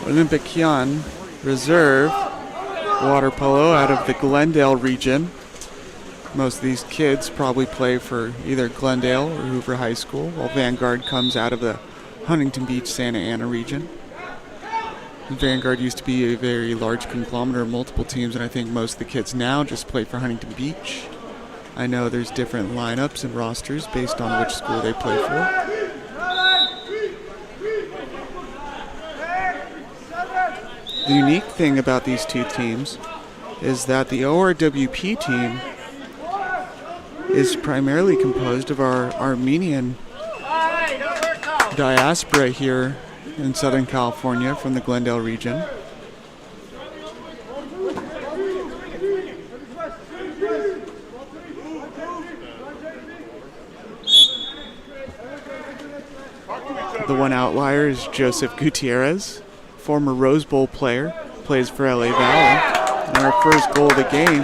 Olympikian Reserve water polo out of the Glendale region. Most of these kids probably play for either Glendale or Hoover High School, while Vanguard comes out of the Huntington Beach, Santa Ana region. Vanguard used to be a very large conglomerate of multiple teams, and I think most of the kids now just play for Huntington Beach. I know there's different lineups and rosters based on which school they play for. The unique thing about these two teams is that the ORWP team is primarily composed of our Armenian diaspora here in Southern California from the Glendale region. The one outlier is Joseph Gutierrez, former Rose Bowl player, plays for LA Valley. And our first goal of the game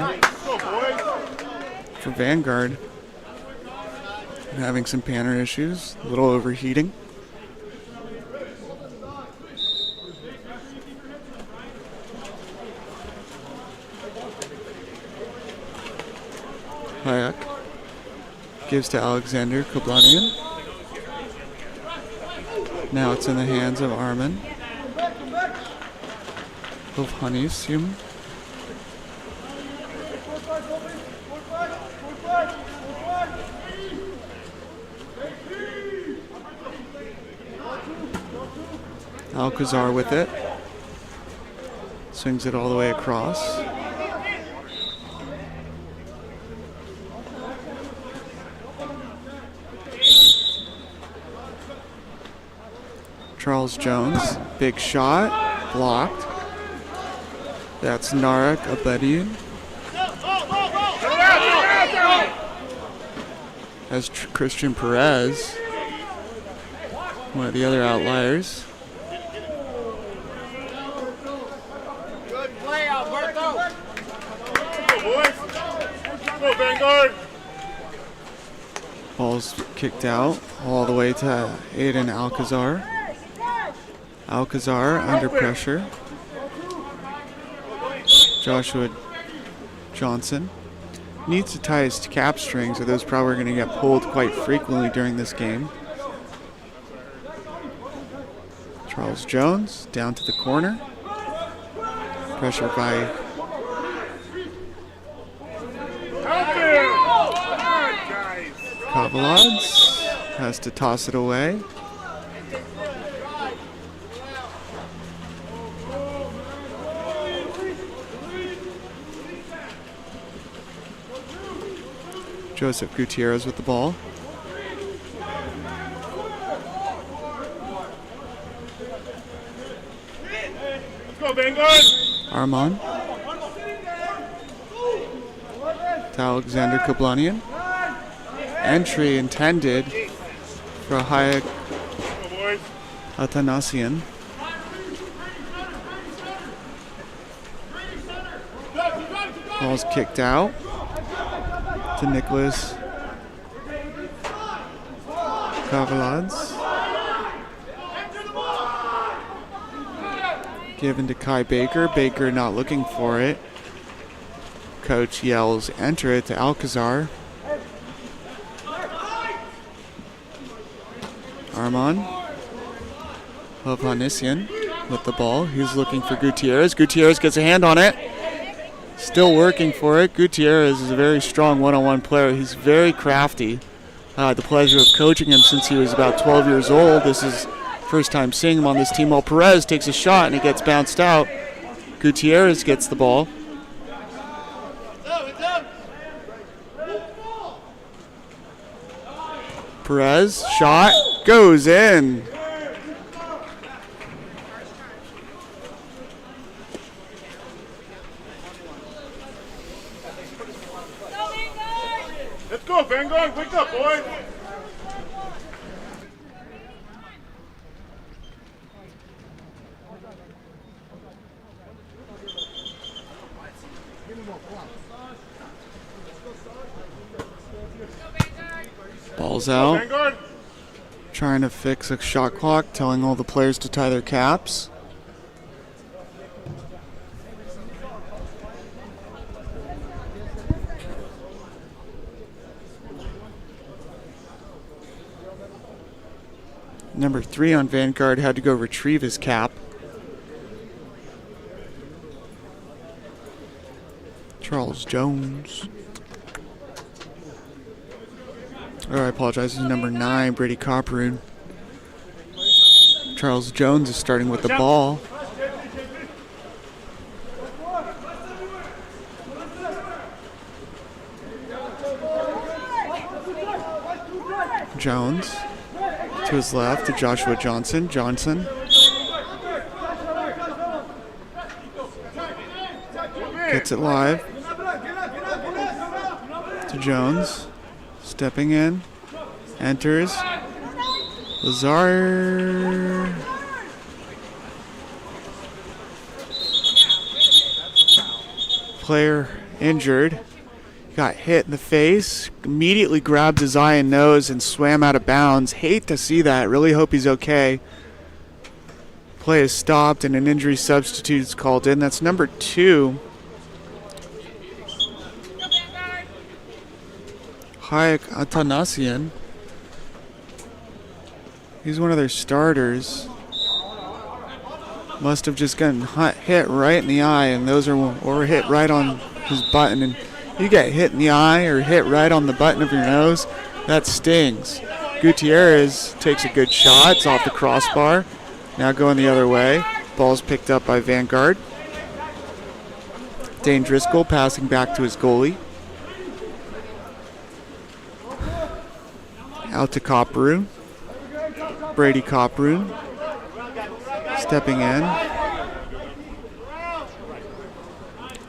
for Vanguard. Having some panner issues, a little overheating. Hayek gives to Alexander Koblanian. Now it's in the hands of Armin of Hanisium. Alcazar with it. Swings it all the way across. Charles Jones, big shot, blocked. That's Narek Abedian. As Christian Perez, one of the other outliers. Good play, Alberto. Go, boys. Go, Vanguard. Ball's kicked out all the way to Aiden Alcazar. Alcazar under pressure. Joshua Johnson needs to tie his cap strings, or those probably are going to get pulled quite frequently during this game. Charles Jones down to the corner. Pressure by Kavalads. Has to toss it away. Joseph Gutierrez with the ball. Let's go, Vanguard. Armand. To Alexander Koblanian. Entry intended for Hayek Atanasian. Ball's kicked out to Nicholas Kavalads. Given to Kai Baker. Baker not looking for it. Coach yells, enter it to Alcazar. Armand Hovhannisyan with the ball. He's looking for Gutierrez. Gutierrez gets a hand on it. Still working for it. Gutierrez is a very strong one-on-one player. He's very crafty. I had the pleasure of coaching him since he was about 12 years old. This is first time seeing him on this team. While Perez takes a shot and it gets bounced out. Gutierrez gets the ball. Perez, shot, goes in. Let's go, Vanguard. Wake up, boys. Ball's out. Trying to fix a shot clock, telling all the players to tie their caps. Number 3 on Vanguard had to go retrieve his cap. Charles Jones. Oh, I apologize. This is number 9, Brady Copperoon. Charles Jones is starting with the ball. Jones to his left to Joshua Johnson. Johnson. Gets it live to Jones. Stepping in. Enters. Lazar. player injured. Got hit in the face, immediately grabbed his eye and nose and swam out of bounds. Hate to see that. Really hope he's okay. Play is stopped and an injury substitute is called in. That's number 2. Hayek Atanasian. He's one of their starters. Must have just gotten hit right in the eye, and those are or hit right on his button. And you get hit in the eye or hit right on the button of your nose, that stings. Gutierrez takes a good shot. It's off the crossbar. Now going the other way. Ball's picked up by Vanguard. Dane Driscoll passing back to his goalie. Out to Copperoon. Brady Copperoon stepping in.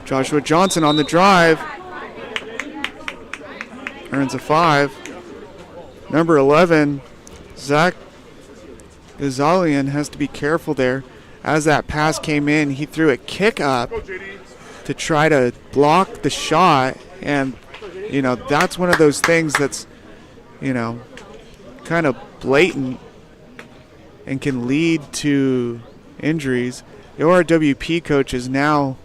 Joshua Johnson on the drive. Earns a 5. Number 11, Zach Gazalian has to be careful there. As that pass came in, he threw a kick up to try to block the shot. And, you know, that's one of those things that's, you know, kind of blatant and can lead to injuries. The ORWP coach is now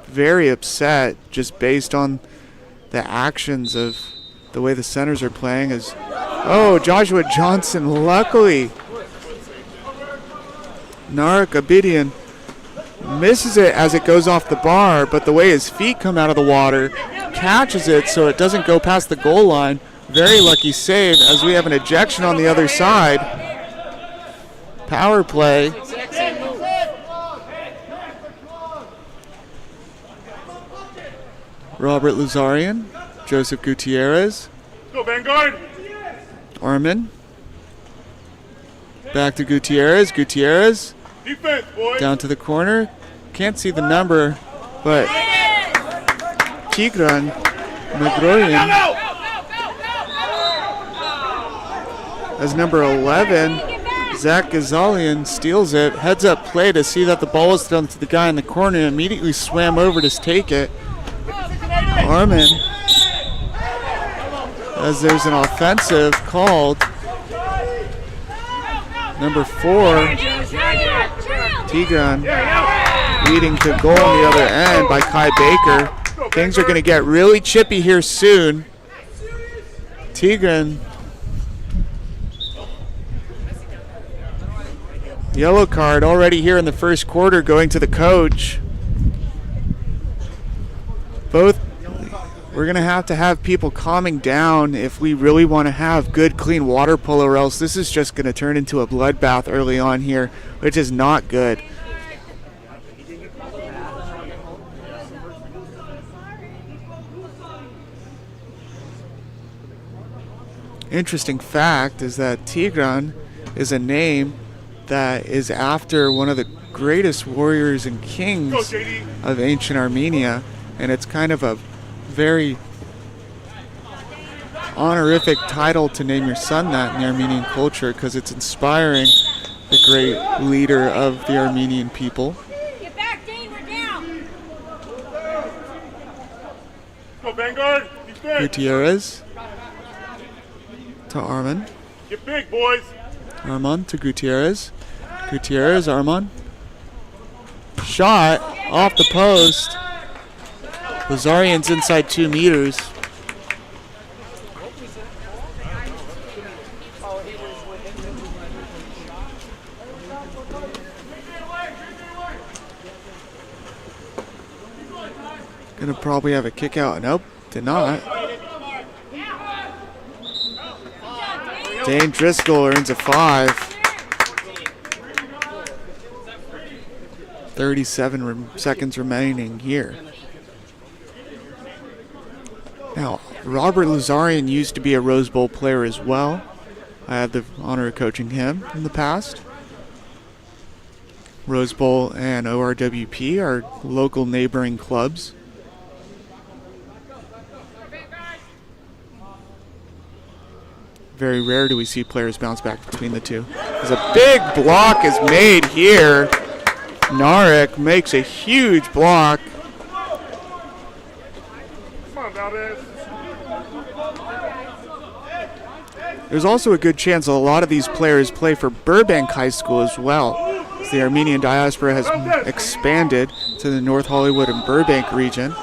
very upset just based on the actions of the way the centers are playing. Joshua Johnson, luckily, Narek Abidian misses it as it goes off the bar, but the way his feet come out of the water, catches it so it doesn't go past the goal line. Very lucky save as we have an ejection on the other side. Power play. Robert Luzarian, Joseph Gutierrez. Go Vanguard. Armin. Back to Gutierrez. Gutierrez. Defense, boys. Down to the corner. Can't see the number, but Tigran Negroyan as number 11. Zach Gazalian steals it. Heads up play to see that the ball was thrown to the guy in the corner and immediately swam over to take it. Armin, as there's an offensive called. Number 4, Tigran, leading to goal on the other end by Kai Baker. Things are going to get really chippy here soon. Tigran, yellow card already here in the first quarter going to the coach. We're going to have people calming down if we really want to have good, clean water polo, or else this is just going to turn into a bloodbath early on here, which is not good. Interesting fact is that Tigran is a name that is after one of the greatest warriors and kings of ancient Armenia, and it's kind of a very honorific title to name your son that in the Armenian culture, because it's inspiring the great leader of the Armenian people. Get back, Dane, we're down. Go Vanguard. Defense. Gutierrez to Arman. Get big, boys. Arman to Gutierrez. Gutierrez, Arman. Shot off the post. Lazarian's inside 2 meters. Gonna probably have a kick out. Nope, did not. Dane Driscoll earns a 5. 37 seconds remaining here. Now, Robert Lazarian used to be a Rose Bowl player as well. I had the honor of coaching him in the past. Rose Bowl and ORWP are local neighboring clubs. Very rare do we see players bounce back between the two. As a big block is made here. Narek makes a huge block. There's also a good chance a lot of these players play for Burbank High School as well. The Armenian diaspora has expanded to the North Hollywood and Burbank region.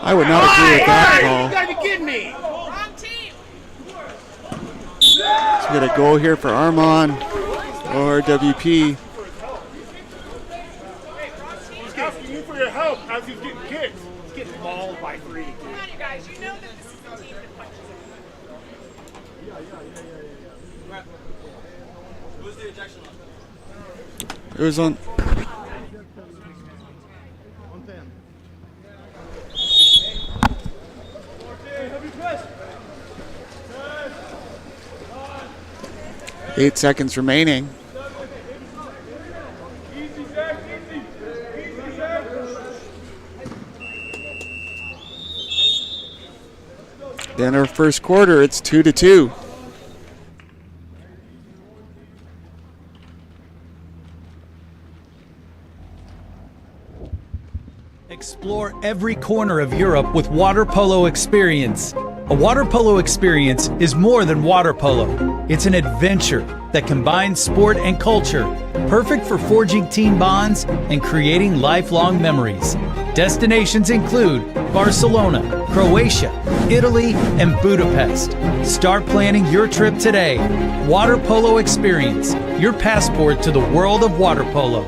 I would not agree with that call. You gotta be kidding me! Let's get a goal here for Armand, ORWP. He's asking you for your help as he's getting kicked. He's getting mauled by 3. Come on, you guys. You know that this is the team that punches him. Who's the ejection line? It was on. On 10. 8 seconds remaining. Then our first quarter, it's 2-2. Explore every corner of Europe with water polo experience. A water polo experience is more than water polo. It's an adventure that combines sport and culture, perfect for forging team bonds and creating lifelong memories. Destinations include Barcelona, Croatia, Italy, and Budapest. Start planning your trip today. Water Polo Experience, your passport to the world of water polo.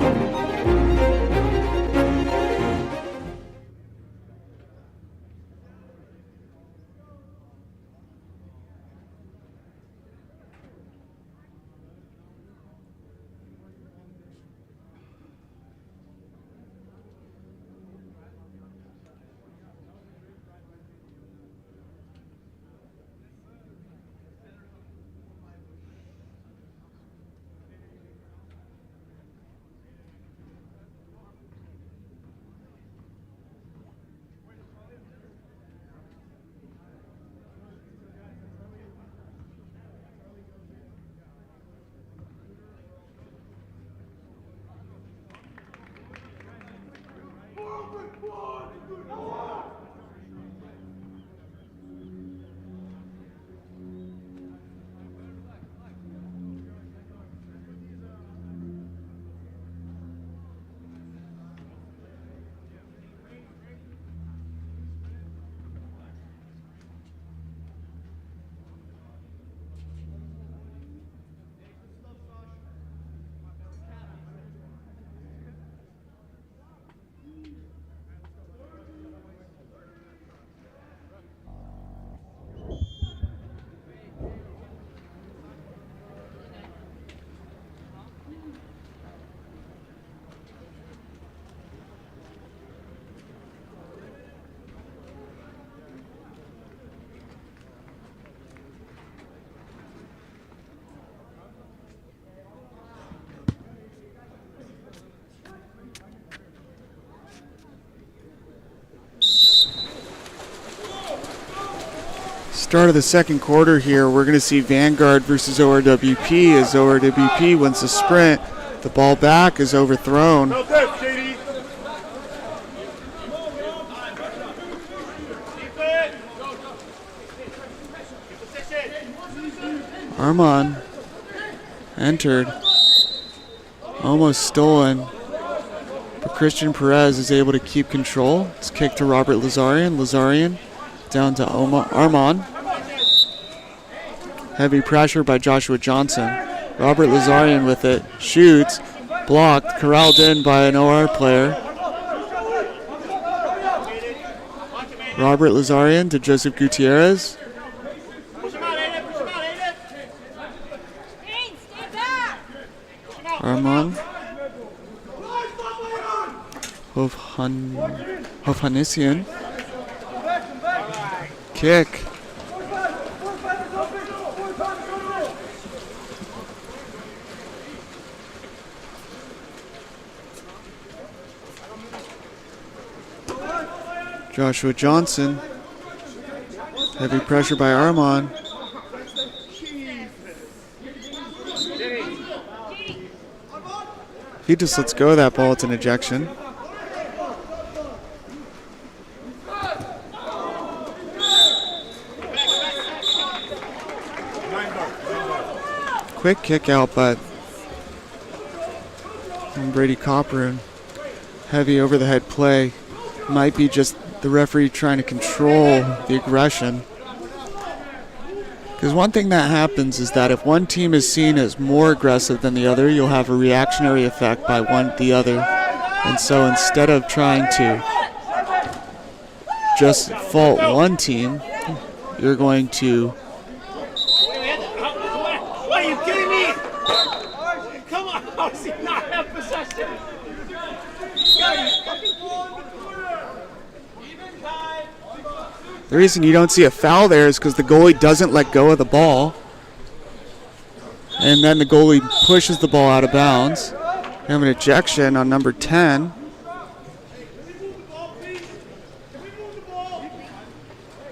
Start of the second quarter here, we're going to see Vanguard versus ORWP as ORWP wins the sprint. The ball back is overthrown. Armand entered, almost stolen, but Christian Perez is able to keep control. It's kicked to Robert Lazarian. Lazarian down to Armand. Heavy pressure by Joshua Johnson. Robert Lazarian with it, shoots, blocked, corralled in by an OR player. Robert Lazarian to Joseph Gutierrez. Armand. Hovhannissian. Kick. Joshua Johnson Heavy pressure by Armand. If he just lets go of that ball, it's an ejection. Quick kick out, but Brady Copperoon, heavy over the head play. Might be just the referee trying to control the aggression. Because one thing that happens is that if one team is seen as more aggressive than the other, you'll have a reactionary effect by the other. And so instead of trying to just fault one team, you're going to Are you kidding me? Come on, how does he not have possession? The reason you don't see a foul there is because the goalie doesn't let go of the ball. And then the goalie pushes the ball out of bounds. We have an ejection on number 10.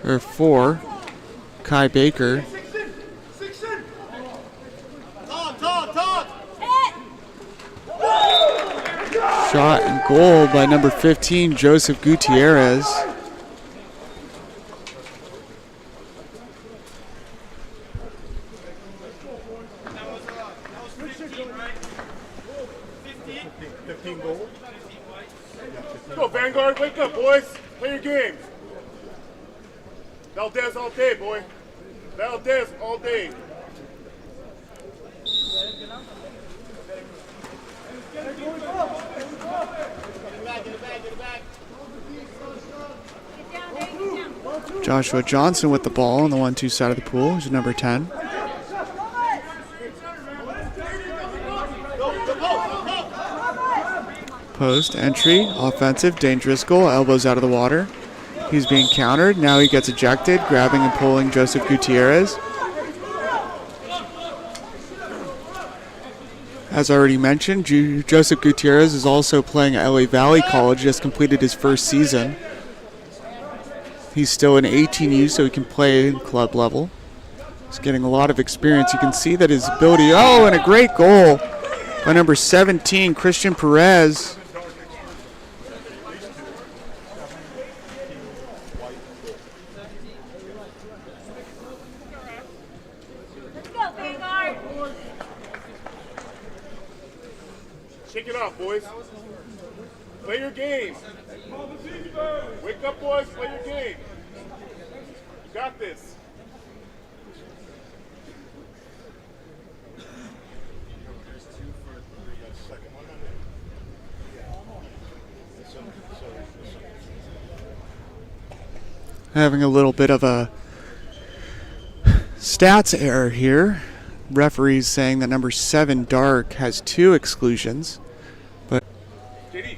Or 4. Kai Baker. Shot and goal by number 15, Joseph Gutierrez. Go, Vanguard, wake up, boys. Play your game. Valdez all day, boy. Valdez all day. Joshua Johnson with the ball on the 1-2 side of the pool. He's number 10. Post, entry, offensive, dangerous goal, elbows out of the water. He's being countered. Now he gets ejected, grabbing and pulling Joseph Gutierrez. As already mentioned, Joseph Gutierrez is also playing at LA Valley College, just completed his first season. He's still an 18U, so he can play in club level. He's getting a lot of experience. You can see that his ability, oh, and a great goal by number 17, Christian Perez. Shake it off, boys. Play your game. Wake up, boys. Play your game. You got this. Having a little bit of a stats error here. Referees saying that number 7, Dark, has 2 exclusions. But JD,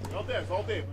Valdez all day, buddy.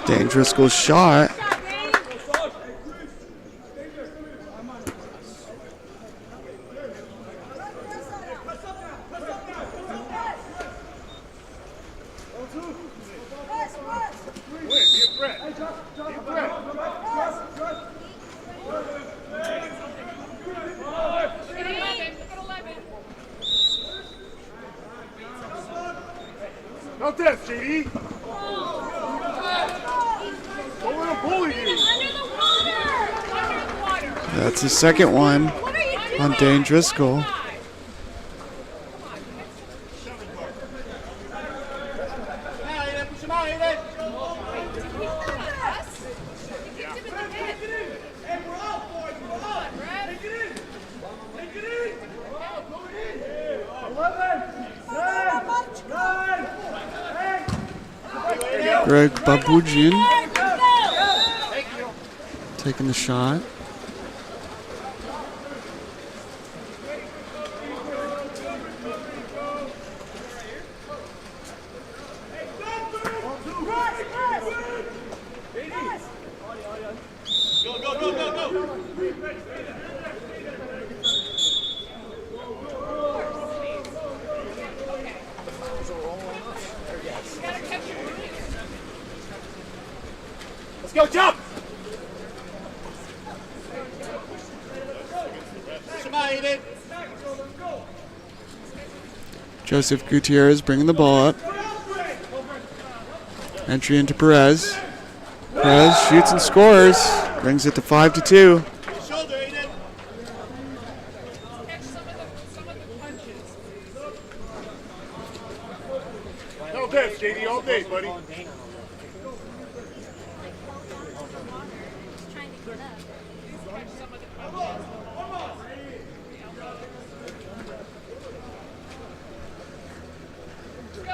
Dan Driscoll's shot. No death, JD. Don't let him bully you. That's the second one on Dane Driscoll. Greg Babujian taking the shot. Let's go, jump! Joseph Gutierrez bringing the ball up. Entry into Perez. Perez shoots and scores. Brings it to 5-2. No death, JD, all day, buddy.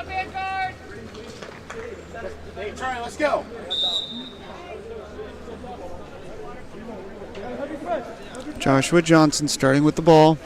Vanguard! Hey, Charlie, let's go. Joshua Johnson starting with the ball.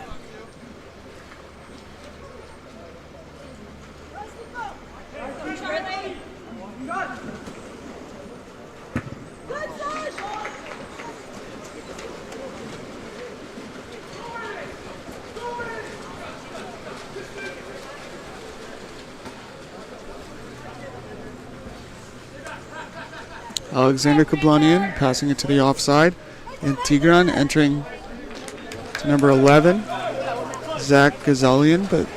Alexander Kablanian passing it to the offside. And Tigran entering to number 11, Zach Gazalian, but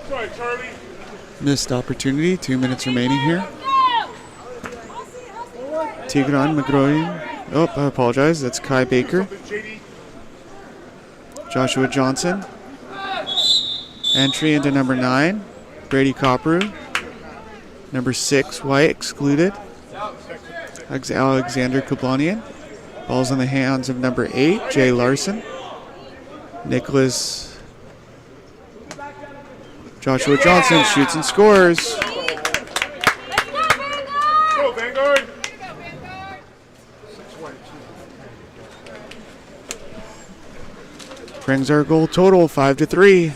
Sorry, Charlie. missed opportunity. 2 minutes remaining here. Tigran Magroin. Oh, I apologize. That's Kai Baker. Joshua Johnson. Entry into number 9, Brady Copperu. Number 6, White, excluded. Alexander Kablanian. Ball's in the hands of number 8, Jay Larson. Nicholas. Joshua Johnson shoots and scores. Go, Vanguard. Brings our goal total 5-3.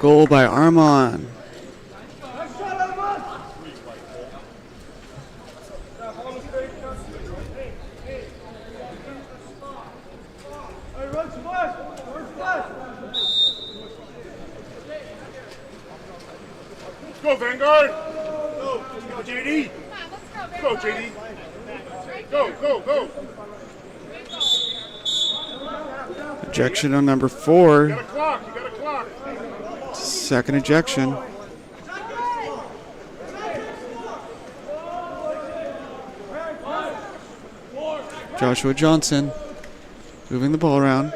Goal by Armand. Go, Vanguard. Go, JD. Go, JD. Go, go, go. Ejection on number 4. You got a clock. You got a clock. Second ejection. Joshua Johnson moving the ball around.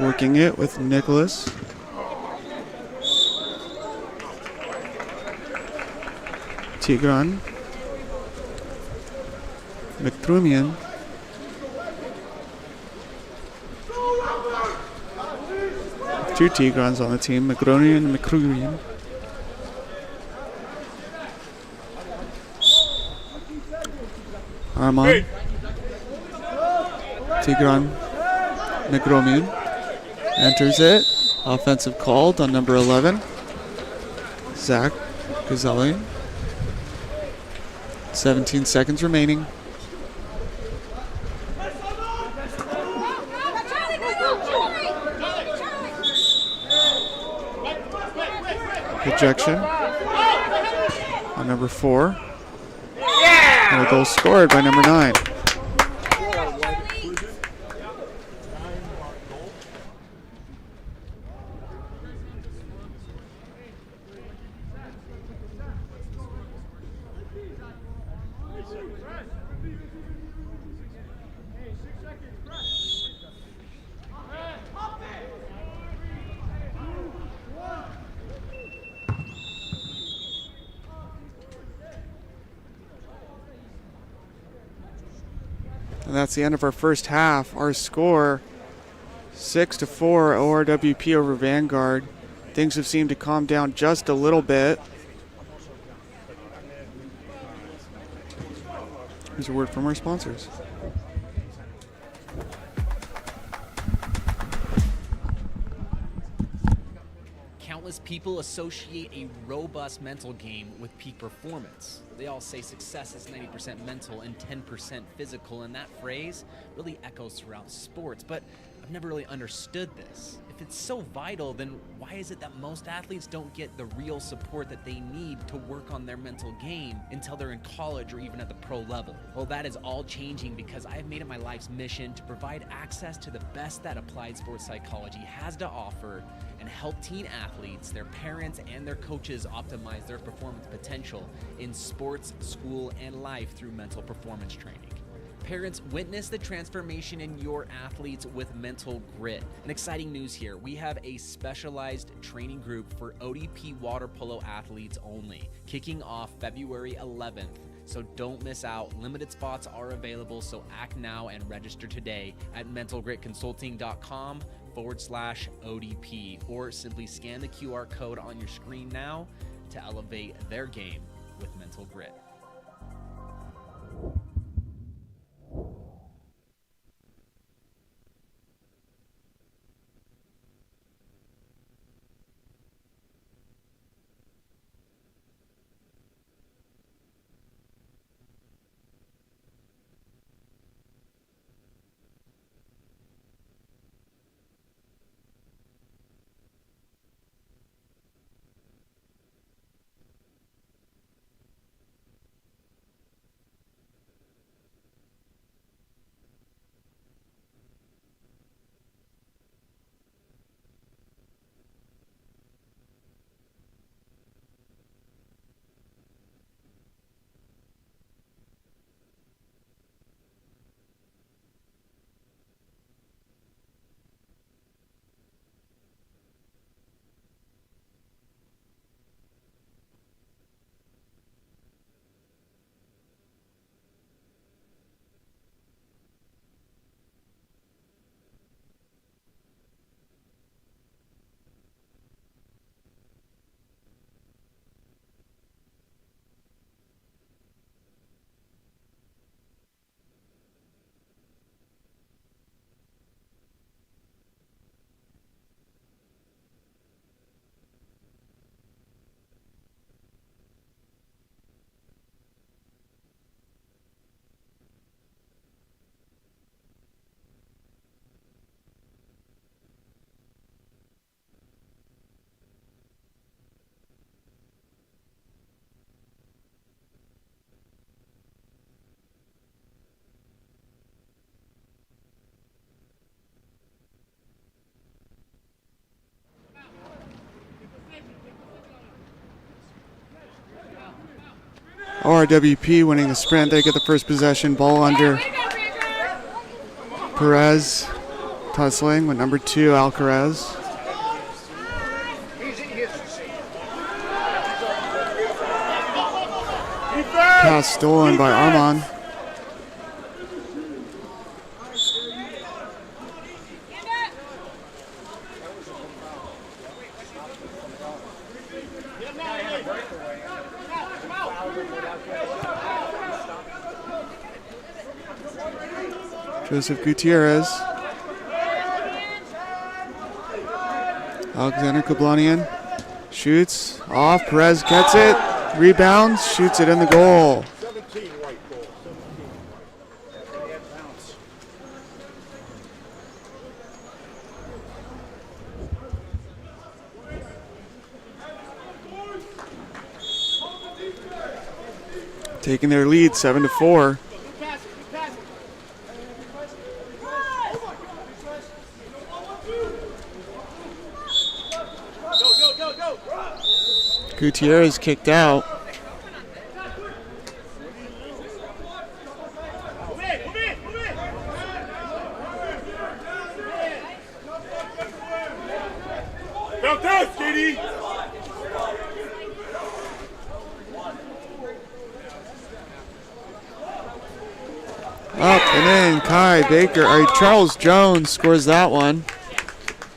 Working it with Nicholas. Tigran. McDrumian. Two Tigrans on the team, Magroni and McCruian. Armand. Tigran Negromian enters it. Offensive called on number 11. Zach Gazali. 17 seconds remaining. Ejection on number 4. And a goal scored by number 9. And that's the end of our first half. Our score, 6-4 ORWP over Vanguard. Things have seemed to calm down just a little bit. Here's a word from our sponsors. Countless people associate a robust mental game with peak performance. They all say success is 90% mental and 10% physical, and that phrase really echoes throughout sports, but I've never really understood this. If it's so vital, then why is it that most athletes don't get the real support that they need to work on their mental game until they're in college or even at the pro level? Well, that is all changing because I've made it my life's mission to provide access to the best that applied sports psychology has to offer and help teen athletes, their parents, and their coaches optimize their performance potential in sports, school, and life through mental performance training. Parents, witness the transformation in your athletes with Mental Grit. And exciting news here, we have a specialized training group for ODP water polo athletes only, kicking off February 11th. So don't miss out. Limited spots are available, so act now and register today at mentalgritconsulting.com/ODP, or simply scan the QR code on your screen now to elevate their game with Mental Grit. ORWP winning the sprint. They get the first possession. Ball under Perez. Tussling with number 2, Alcaraz. Pass stolen by Armand. Joseph Gutierrez. Alexander Kablanian shoots off. Perez gets it. Rebounds. Shoots it in the goal. 17 white goal. 17 white. Taking their lead 7-4. Gutierrez kicked out. Up and in, Charles Jones scores that one.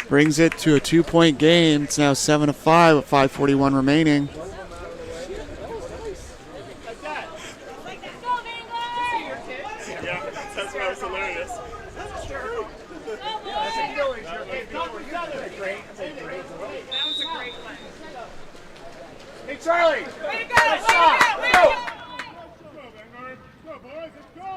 Brings it to a 2-point game. It's now 7-5 with 5:41 remaining. Yeah, that's why it was hilarious. That's true. Hey, Charlie! Way to go! Way to go! Way to go! Go, boys, let's go!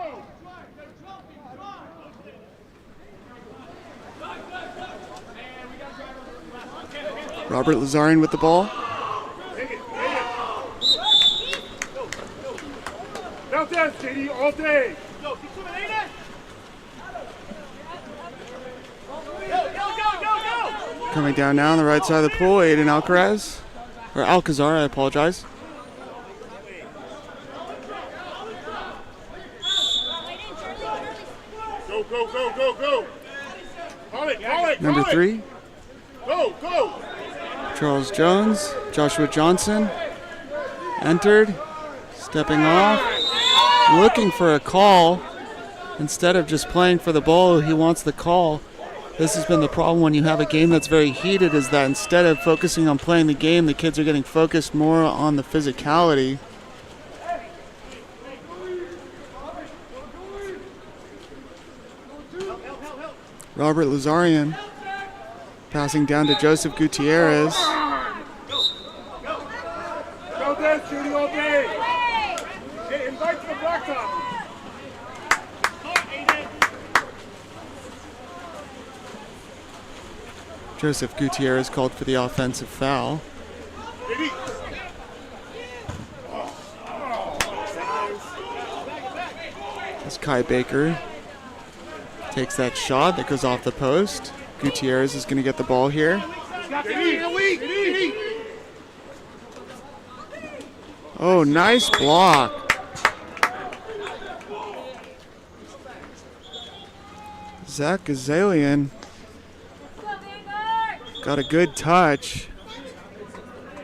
Robert Lazarian with the ball. Take it. Bounce down, JD, all day. Go, keep swimming, Aiden. Go. Coming down now on the right side of the pool, Aiden Alcaraz. Or Alcazar, I apologize. Go. Call it. Number 3, Go. Charles Jones. Joshua Johnson entered, stepping off, looking for a call. Instead of just playing for the ball, he wants the call. This has been the problem when you have a game that's very heated, is that instead of focusing on playing the game, the kids are getting focused more on the physicality. Robert Lazarian passing down to Joseph Gutierrez. Go dance, Judy, all day. Hey, invite to the blacktop. Joseph Gutierrez called for the offensive foul. As Kai Baker takes that shot that goes off the post. Gutierrez is going to get the ball here. Oh, nice block. Zach Gazalian got a good touch.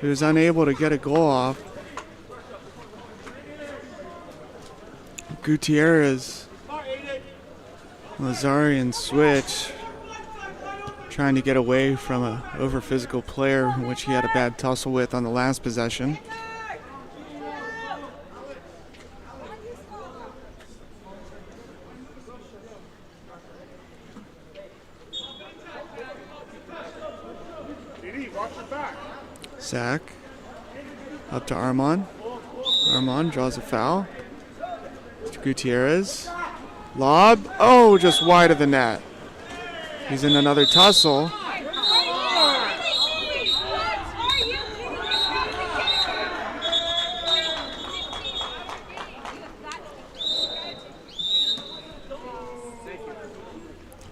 He was unable to get a goal off. Gutierrez, Lazarian switch, trying to get away from an over-physical player, which he had a bad tussle with on the last possession. Zach up to Armand. Armand draws a foul. To Gutierrez. Lob. Oh, just wide of the net. He's in another tussle.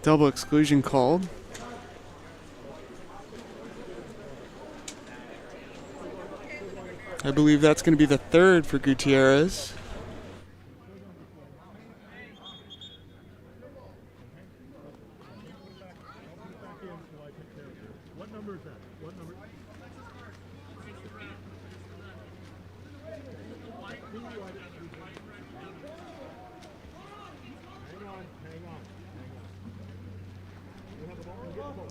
Double exclusion called. I believe that's going to be the third for Gutierrez. What number is that? What number? Hang on. You have the ball. Get the ball.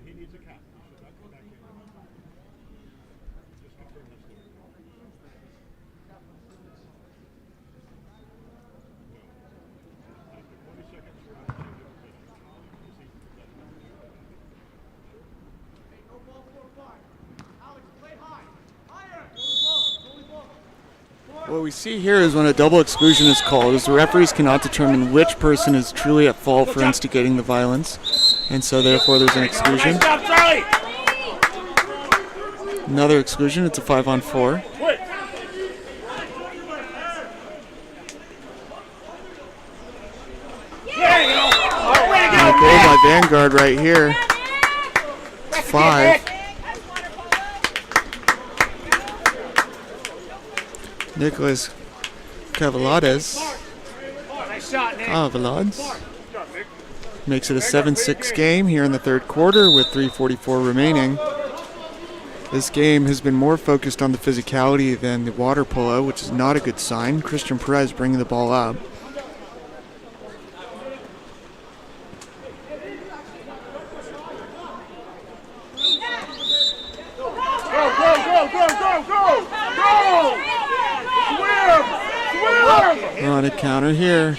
He needs a cap. He should not come back in. Just confirm this there. No. After 20 seconds, we're going to change the position. What we see here is when a double exclusion is called, is the referees cannot determine which person is truly at fault for instigating the violence, and so therefore there's an exclusion. Another exclusion, it's a 5-on-4. And a goal by Vanguard right here. 5. Nicholas Cavallades makes it a 7-6 game here in the third quarter with 3:44 remaining. This game has been more focused on the physicality than the water polo, which is not a good sign. Christian Perez bringing the ball up. We're on a counter here.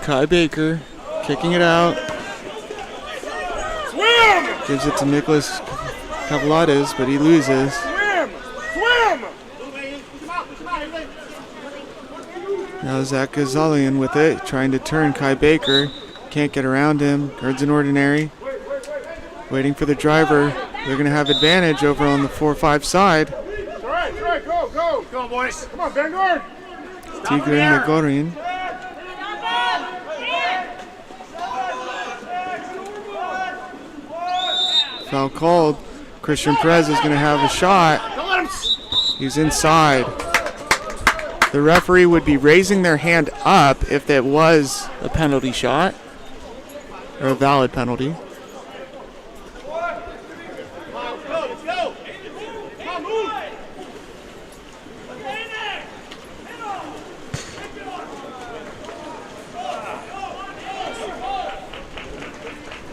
Kai Baker kicking it out. Gives it to Nicholas Cavallades, but he loses. Now Zach Gazalian with it, trying to turn Kai Baker. Can't get around him. Guards in ordinary. Waiting for the driver. They're going to have advantage over on the 4-5 side. All right, go. Go, boys. Come on, Vanguard. Tigran Nagorin. Foul called. Christian Perez is going to have a shot. He's inside. The referee would be raising their hand up if it was a penalty shot or a valid penalty.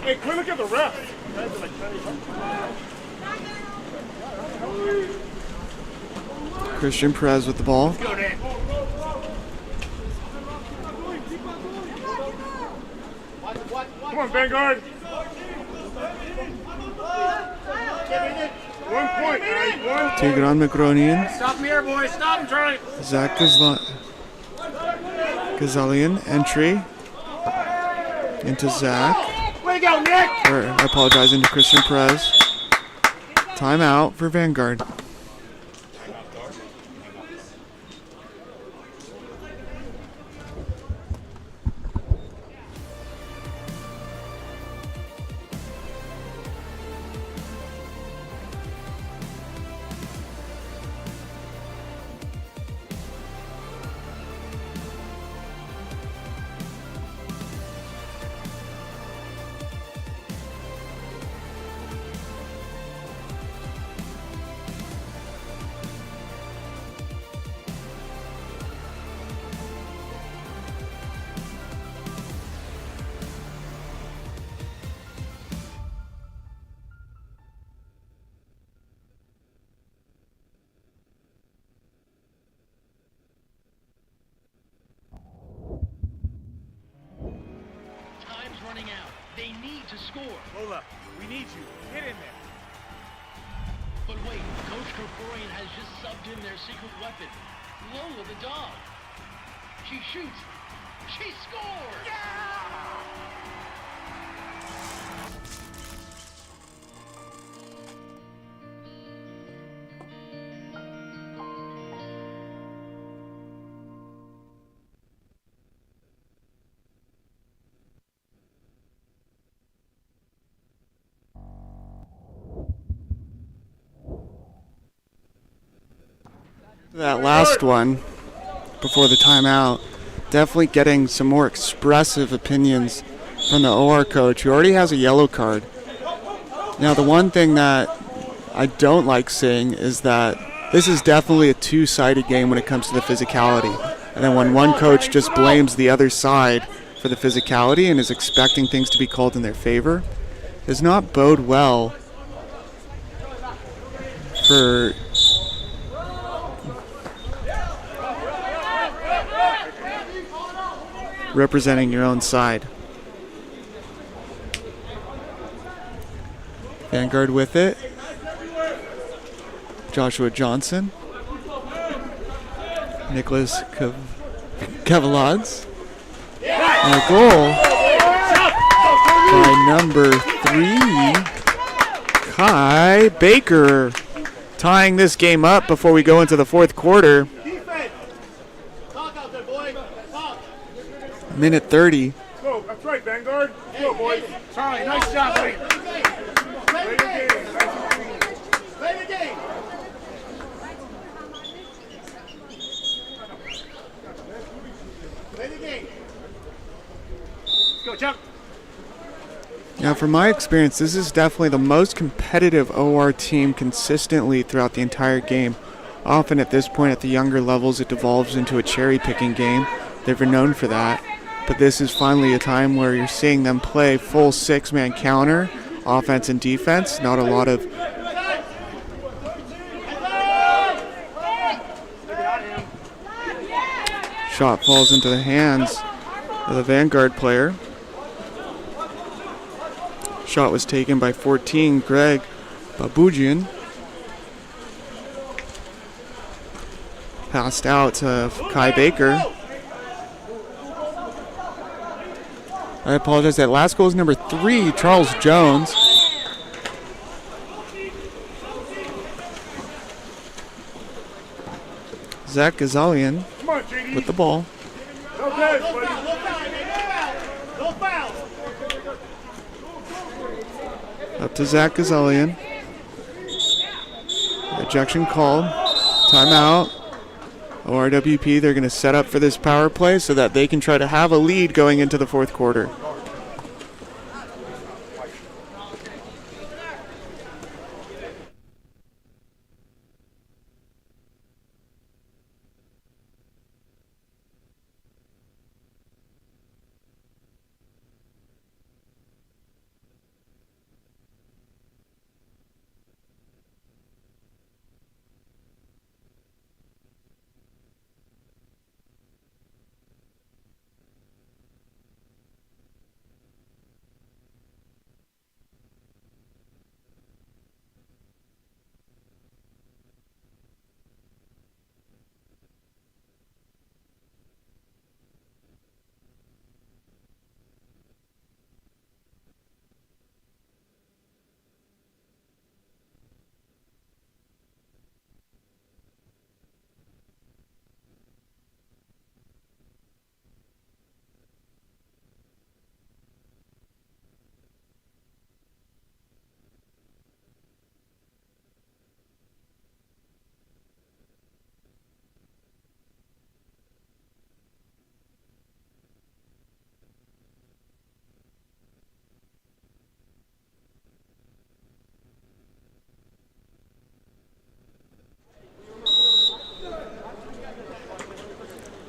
Hey, quick look at the ref. Christian Perez with the ball. Come on, Vanguard. 1 point, guys. Tigran Magronian. Stop him here, boys. Stop him, Charlie. Zach Gazalian entry into Zach. Way to go, Nick. Or, I apologize, into Christian Perez. Timeout for Vanguard. running out. They need to score. Lola, we need you. Get in there. But wait, Coach Krikorian has just subbed in their secret weapon, Lola the dog. She shoots. She scores! That last one, before the timeout, definitely getting some more expressive opinions from the OR coach, who already has a yellow card. Now, the one thing that I don't like seeing is that this is definitely a two-sided game when it comes to the physicality. And then when one coach just blames the other side for the physicality and is expecting things to be called in their favor, does not bode well for representing your own side. Vanguard with it. Joshua Johnson. Nicholas Kavalads. And a goal by number 3, Kai Baker. Tying this game up before we go into the fourth quarter. Minute 30. Go, that's right, Vanguard. Go, boys. Charlie, nice job, buddy. Play the game. Play the game. Play the game. Let's go, Chuck. Now, from my experience, this is definitely the most competitive OR team consistently throughout the entire game. Often at this point at the younger levels, it devolves into a cherry-picking game. They've been known for that. But this is finally a time where you're seeing them play full six-man counter, offense and defense. Not a lot of shot falls into the hands of the Vanguard player. Shot was taken by 14, Greg Babujian. Passed out to Kai Baker. I apologize. That last goal is number 3, Charles Jones. Zach Gazalian with the ball. Up to Zach Gazalian. Ejection called. Timeout. ORWP, they're going to set up for this power play so that they can try to have a lead going into the fourth quarter.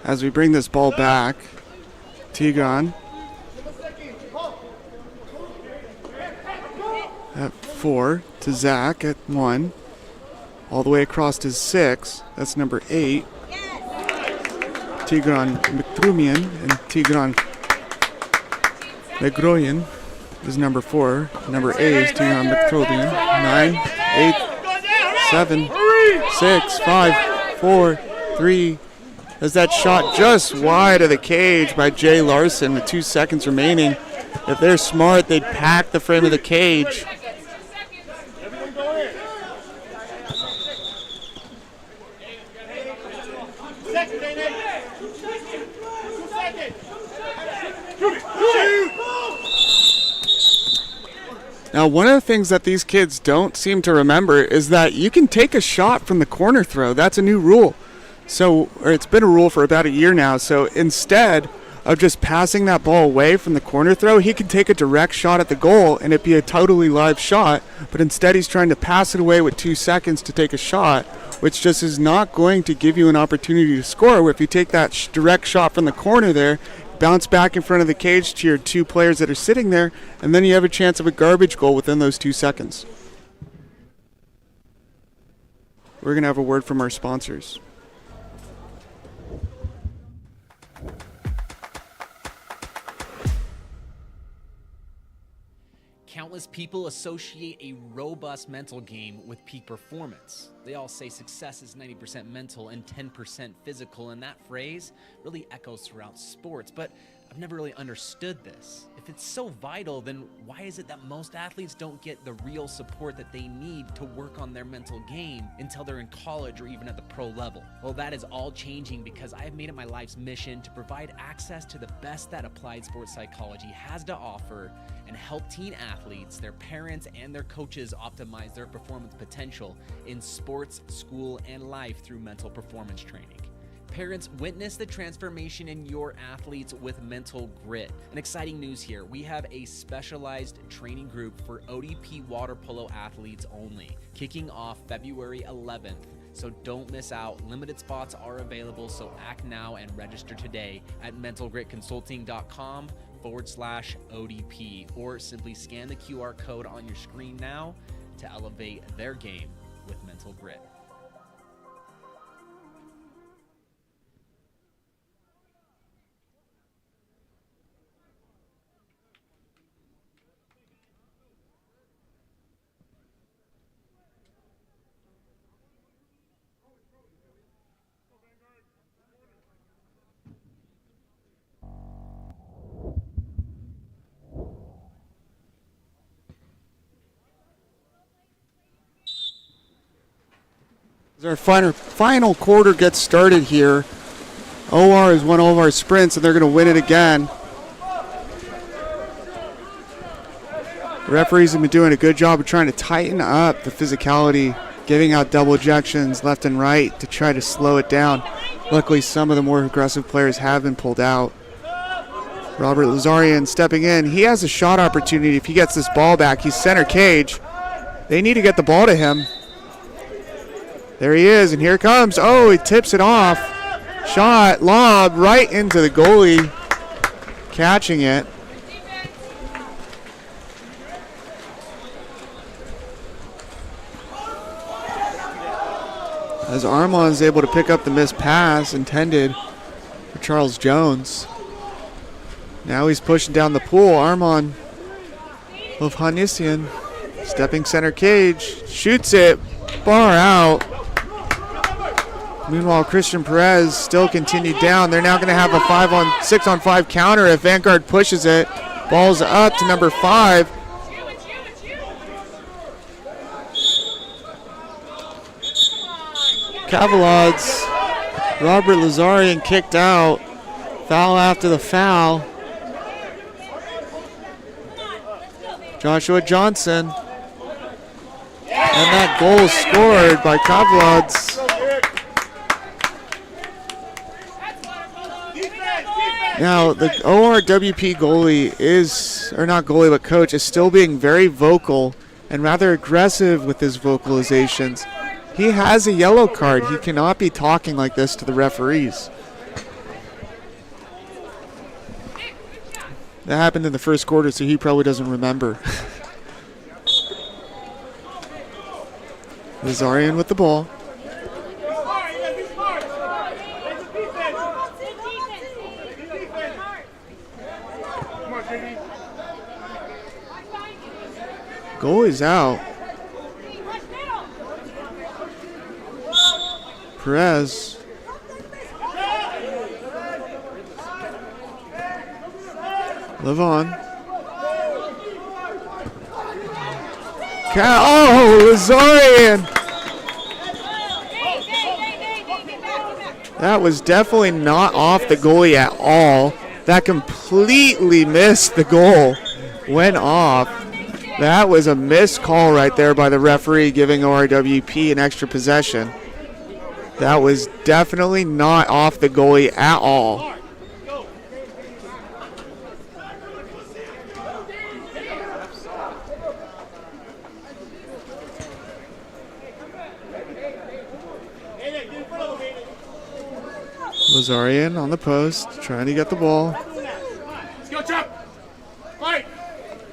As we bring this ball back, Tigran at 4 to Zach at 1, all the way across to 6. That's number 8. Tigran McTrumian and Tigran Negroyan is number 4. Number 8 is Tian Negroyan. 9, 8, 7, 6, 5, 4, 3. As that shot just wide of the cage by Jay Larson with 2 seconds remaining. If they're smart, they'd pack the frame of the cage. Everyone go in. Second, 2 seconds. Shoot it. Shoot. Now, one of the things that these kids don't seem to remember is that you can take a shot from the corner throw. That's a new rule. So, or it's been a rule for about a year now. So instead of just passing that ball away from the corner throw, he can take a direct shot at the goal and it'd be a totally live shot. But instead he's trying to pass it away with 2 seconds to take a shot, which just is not going to give you an opportunity to score. If you take that direct shot from the corner there, bounce back in front of the cage to your 2 players that are sitting there, and then you have a chance of a garbage goal within those 2 seconds. We're going to have a word from our sponsors. Countless people associate a robust mental game with peak performance. They all say success is 90% mental and 10% physical, and that phrase really echoes throughout sports. But I've never really understood this. If it's so vital, then why is it that most athletes don't get the real support that they need to work on their mental game until they're in college or even at the pro level? Well, that is all changing because I have made it my life's mission to provide access to the best that applied sports psychology has to offer and help teen athletes, their parents, and their coaches optimize their performance potential in sports, school, and life through mental performance training. Parents, witness the transformation in your athletes with Mental Grit. And exciting news here, we have a specialized training group for ODP water polo athletes only, kicking off February 11th. So don't miss out. Limited spots are available, so act now and register today at mentalgritconsulting.com/ODP, or simply scan the QR code on your screen now to elevate their game with Mental Grit. As our final quarter gets started here, OR has won all of our sprints and they're going to win it again. The referees have been doing a good job of trying to tighten up the physicality, giving out double ejections left and right to try to slow it down. Luckily, some of the more aggressive players have been pulled out. Robert Lazarian stepping in. He has a shot opportunity if he gets this ball back. He's center cage. They need to get the ball to him. There he is, and here it comes. Oh, he tips it off. Shot, lob, right into the goalie, catching it. As Armand is able to pick up the missed pass intended for Charles Jones. Now he's pushing down the pool. Armand Hovhannisyan stepping center cage, shoots it, bar out. Meanwhile, Christian Perez still continued down. They're now going to have a 6-on-5 counter if Vanguard pushes it. Ball's up to number 5. Cavalods, Robert Lazarian kicked out. Foul after the foul. Joshua Johnson. And that goal is scored by Cavalods. Now, the ORWP goalie is, or not goalie, but coach, is still being very vocal and rather aggressive with his vocalizations. He has a yellow card. He cannot be talking like this to the referees. That happened in the first quarter, so he probably doesn't remember. Lazarian with the ball. Goalie's out. Perez. Levon. Oh, Lazarian. That was definitely not off the goalie at all. That completely missed the goal. Went off. That was a missed call right there by the referee, giving ORWP an extra possession. That was definitely not off the goalie at all. Lazarian on the post, trying to get the ball. Let's go, Chuck. Fight.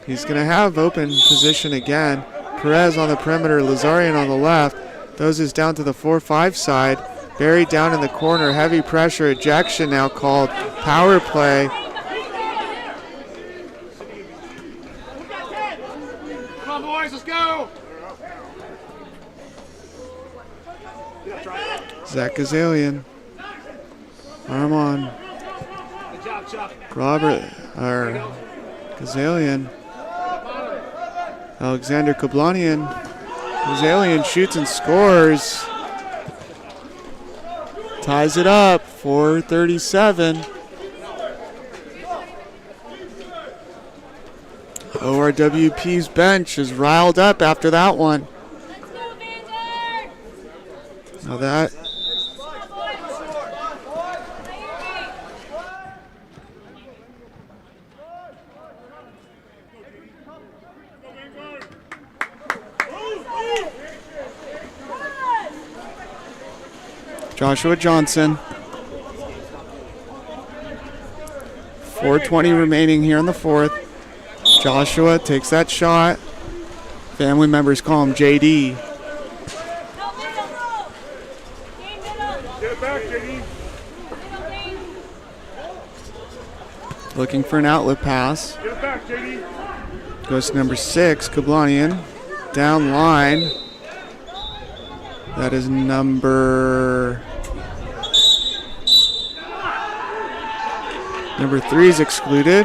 He's going to have open position again. Perez on the perimeter, Lazarian on the left. Those is down to the 4-5 side. Buried down in the corner, heavy pressure, ejection now called. Power play. Come on, boys, let's go. Zach Gazalian. Arm on. Good job, Chuck. Gazalian. Alexander Kablanian. Gazalian shoots and scores. Ties it up, 4:37. ORWP's bench is riled up after that one. Now that Joshua Johnson. 4:20 remaining here in the fourth. Joshua takes that shot. Family members call him JD. Get it back, JD. Looking for an outlet pass. Get it back, JD. Goes to number 6, Kablanian. Down line. That is number 3 is excluded.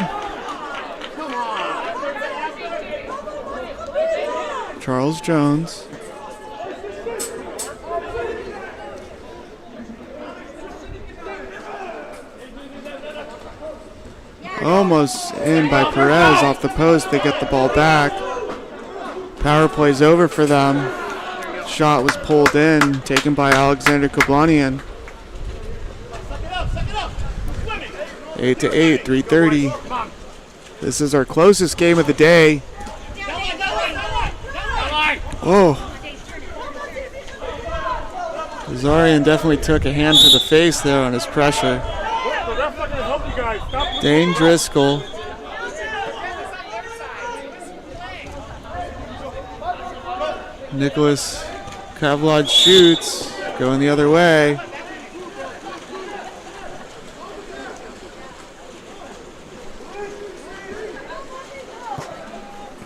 Charles Jones. Almost in by Perez off the post. They get the ball back. Power play's over for them. Shot was pulled in, taken by Alexander Kablanian. 8-8, 3:30. This is our closest game of the day. Oh. Lazarian definitely took a hand to the face there on his pressure. Dane Driscoll. Nicholas Kavlad shoots, going the other way.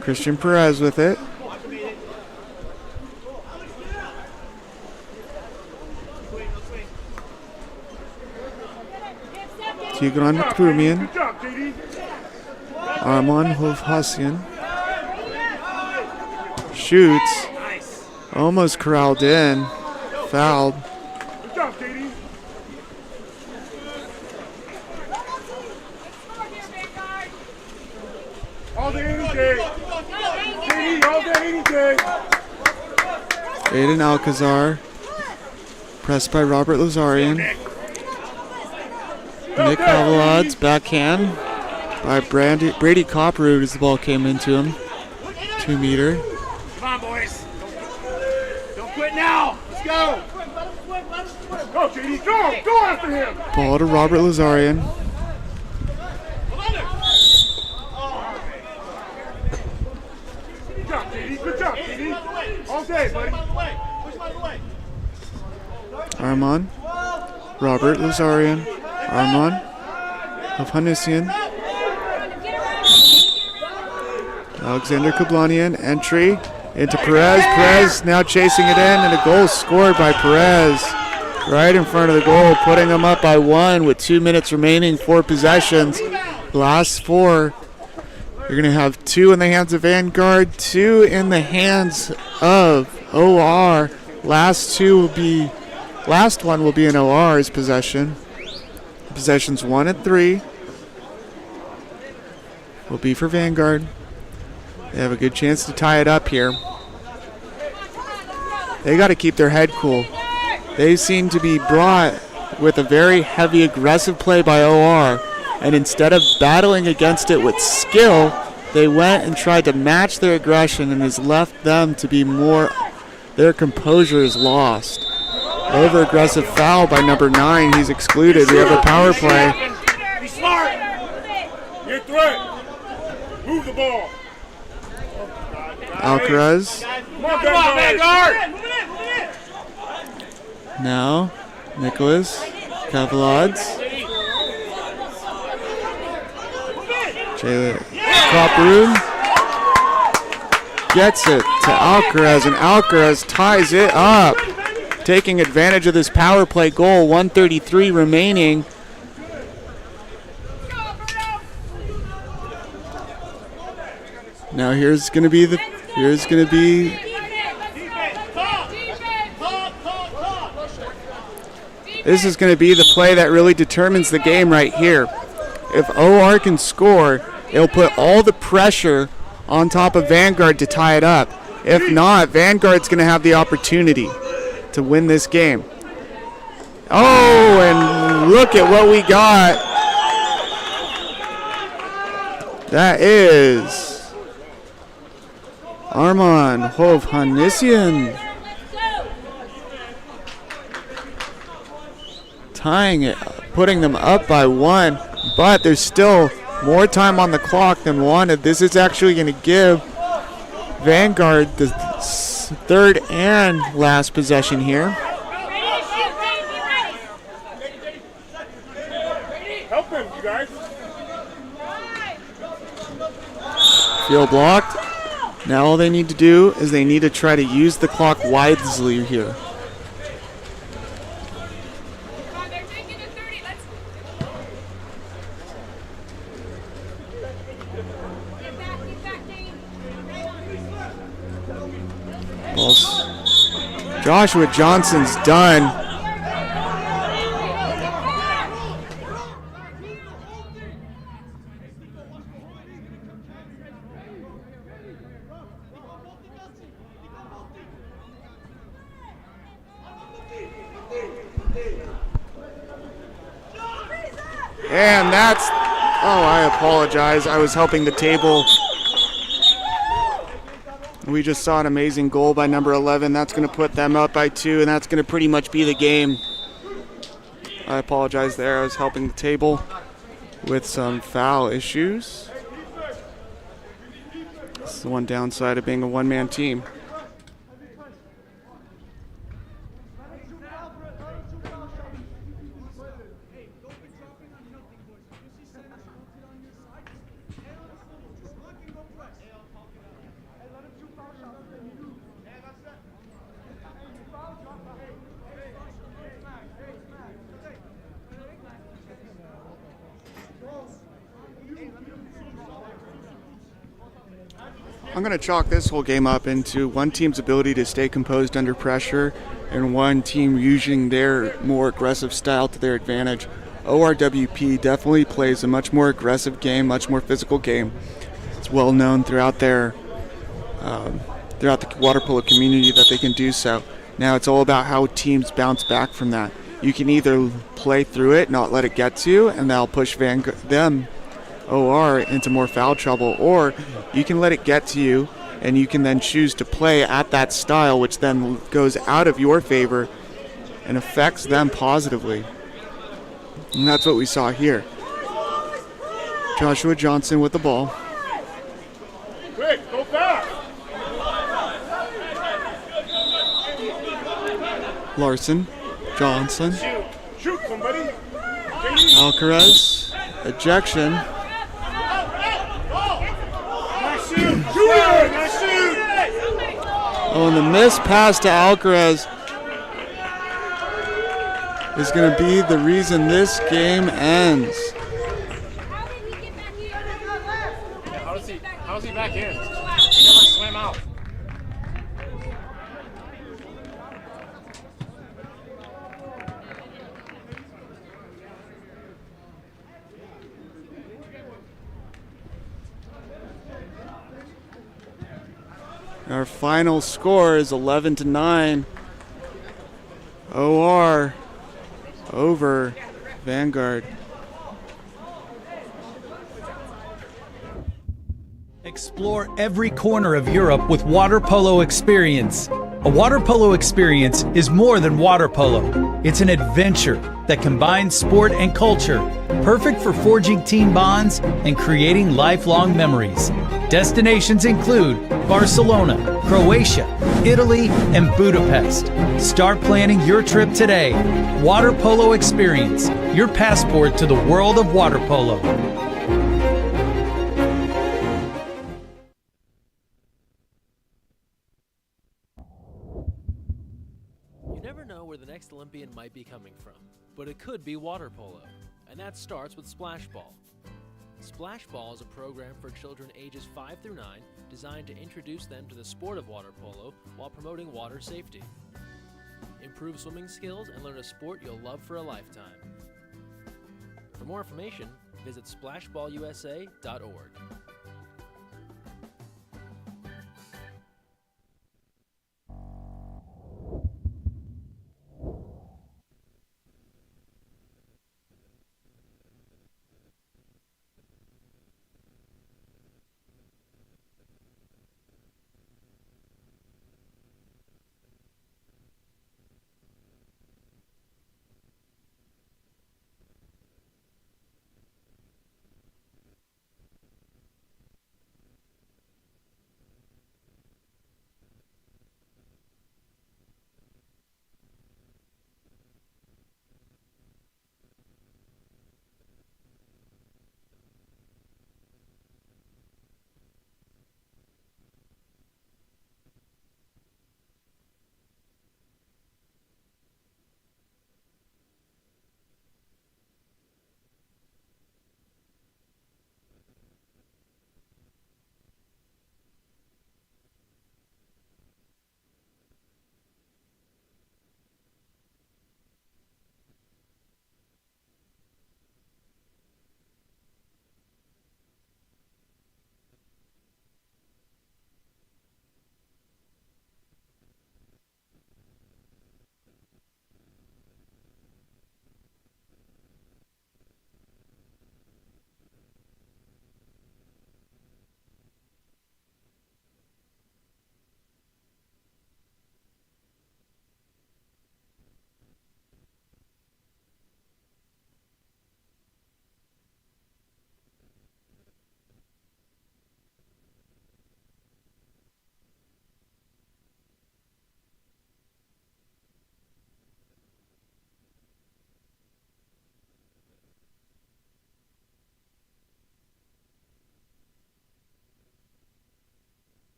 Christian Perez with it. Tigran Krumian. Arman Hovhasian. Shoots. Almost corralled in. Fouled. Good job, JD. All day, any day. JD, all day, any day. Aiden Alcazar. Pressed by Robert Lazarian. Nick Kavalad's backhand by Brady Copperroot as the ball came into him. 2 meter. Come on, boys. Don't quit now. Let's go. Go, JD. Go. Go after him. Ball to Robert Lazarian. Good job, JD. Good job, JD. All day, buddy. Armand. Robert Lazarian. Armand. Hovhasian. Alexander Kablanian, entry into Perez. Perez now chasing it in, and a goal scored by Perez right in front of the goal, putting them up by 1 with 2 minutes remaining, 4 possessions. Last 4. You're going to have 2 in the hands of Vanguard, 2 in the hands of OR. Last one will be in OR's possession. Possessions 1 and 3 will be for Vanguard. They have a good chance to tie it up here. They got to keep their head cool. They seem to be brought with a very heavy aggressive play by OR, and instead of battling against it with skill, they went and tried to match their aggression, and has left them to be more, their composure is lost. Over aggressive foul by number 9. He's excluded. We have a power play. Be smart. You're threat. Move the ball. Alcaraz. Come on, Vanguard. Now, Nicholas Cavalads. Jayla Copperoon gets it to Alcaraz, and Alcaraz ties it up, taking advantage of this power play goal. 1:33 remaining. Now here's going to be this is going to be the play that really determines the game right here. If OR can score, it'll put all the pressure on top of Vanguard to tie it up. If not, Vanguard's going to have the opportunity to win this game. Oh, and look at what we got. That is Arman Hovhannisyan tying it, putting them up by 1, but there's still more time on the clock than wanted. This is actually going to give Vanguard the third and last possession here. Help him, you guys. Field blocked. Now all they need to do is they need to try to use the clock wisely here. Joshua Johnson's done. And that's, oh, I apologize. I was helping the table. We just saw an amazing goal by number 11. That's going to put them up by 2, and that's going to pretty much be the game. I apologize there. I was helping the table with some foul issues. This is the one downside of being a one-man team. I'm going to chalk this whole game up into one team's ability to stay composed under pressure and one team using their more aggressive style to their advantage. ORWP definitely plays a much more aggressive game, much more physical game. It's well known throughout the water polo community that they can do so. Now it's all about how teams bounce back from that. You can either play through it, not let it get to you, and that'll push OR into more foul trouble, or you can let it get to you and you can then choose to play at that style, which then goes out of your favor and affects them positively. And that's what we saw here. Joshua Johnson with the ball. Quick, go fast. Larson, Johnson, Shoot somebody. Alcaraz, ejection. Shoot. Oh, and the missed pass to Alcaraz is going to be the reason this game ends. How's he back in? He never swam out. Our final score is 11-9. OR over Vanguard. Explore every corner of Europe with water polo experience. A water polo experience is more than water polo. It's an adventure that combines sport and culture, perfect for forging team bonds and creating lifelong memories. Destinations include Barcelona, Croatia, Italy, and Budapest. Start planning your trip today. Water Polo Experience, your passport to the world of water polo. You never know where the next Olympian might be coming from, but it could be water polo, and that starts with Splash Ball. Splash Ball is a program for children ages 5 through 9 designed to introduce them to the sport of water polo while promoting water safety. Improve swimming skills and learn a sport you'll love for a lifetime. For more information, visit splashballusa.org.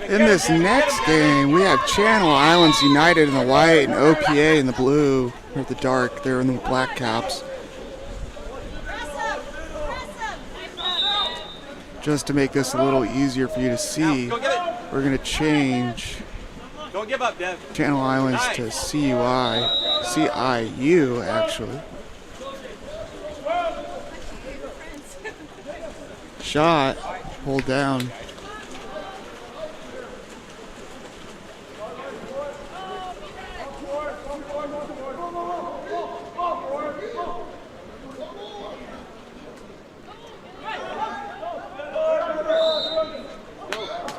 In this next game, we have Channel Islands United in the white and OPA in the blue, or the dark. They're in the black caps. Just to make this a little easier for you to see, we're going to change Don't give up, Dev. Channel Islands to CIU actually. Shot, hold down.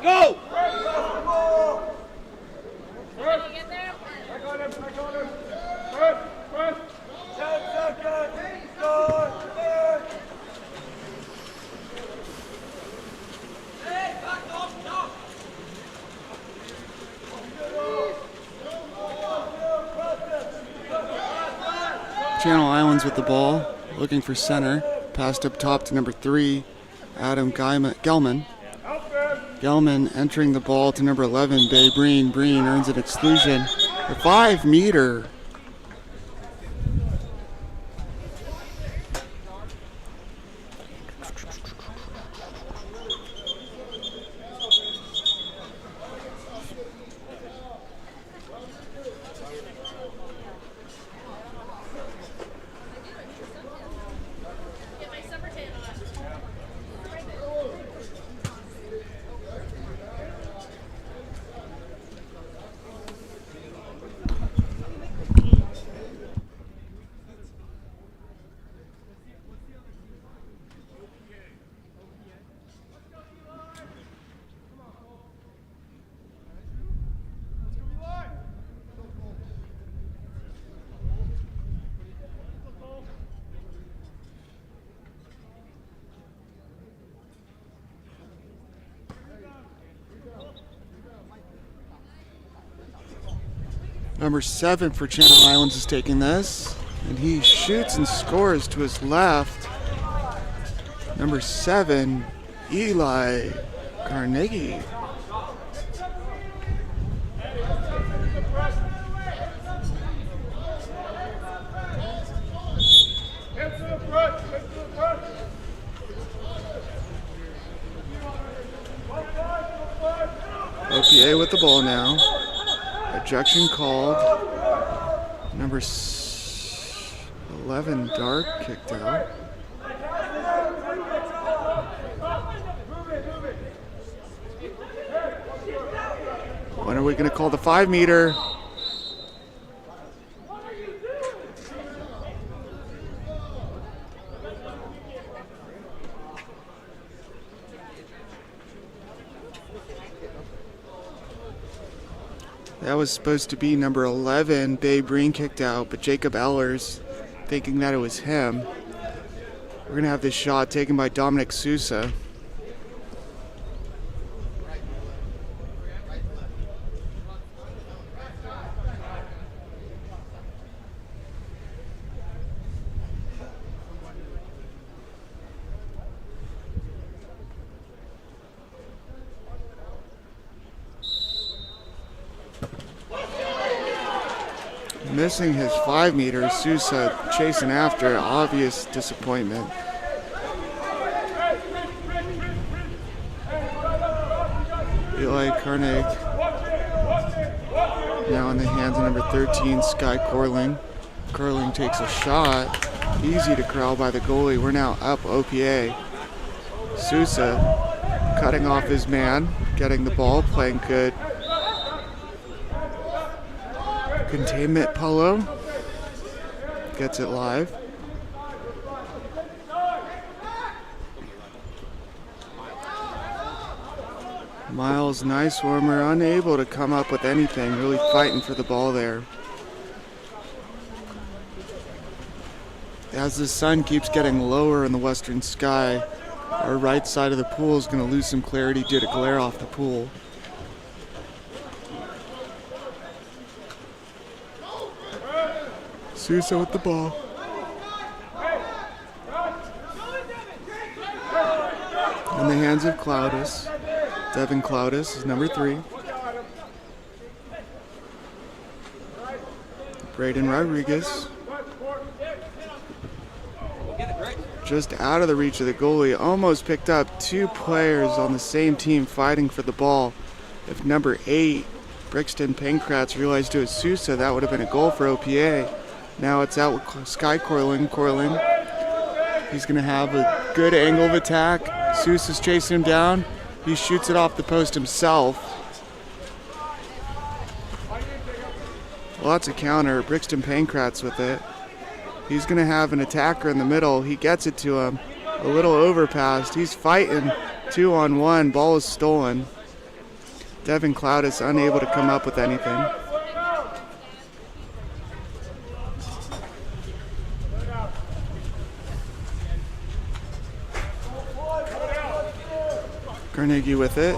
Go! Channel Islands with the ball, looking for center. Passed up top to number 3, Adam Gelman. Gelman entering the ball to number 11, Bay Breen. Breen earns an exclusion. A 5-meter. Number 7 for Channel Islands is taking this, and he shoots and scores to his left. Number 7, Eli Carnegie. OPA with the ball now. Ejection called. Number 11, Dark, kicked out. When are we going to call the 5-meter? That was supposed to be number 11, Bay Breen, kicked out, but Jacob Ellers, thinking that it was him. We're going to have this shot taken by Dominic Sousa. Missing his 5-meter, Sousa chasing after, obvious disappointment. Eli Carnegie now in the hands of number 13, Sky Corling. Corling takes a shot, easy to corral by the goalie. We're now up OPA. Sousa cutting off his man, getting the ball, playing good. Containment polo gets it live. Miles Nicewarmer unable to come up with anything, really fighting for the ball there. As the sun keeps getting lower in the western sky, our right side of the pool is going to lose some clarity due to glare off the pool. Sousa with the ball. In the hands of Cloudus. Devin Cloudus is number 3. Braden Rodriguez. just out of the reach of the goalie. Almost picked up 2 players on the same team fighting for the ball. If number 8, Brixton Pankratz, realized it was Sousa, that would have been a goal for OPA. Now it's out with Sky Corling. He's going to have a good angle of attack. Sousa's chasing him down. He shoots it off the post himself. Lots of counter. Brixton Pankratz with it. He's going to have an attacker in the middle. He gets it to him. A little overpassed. He's fighting 2-on-1. Ball is stolen. Devin Cloudis unable to come up with anything. Carnegie with it.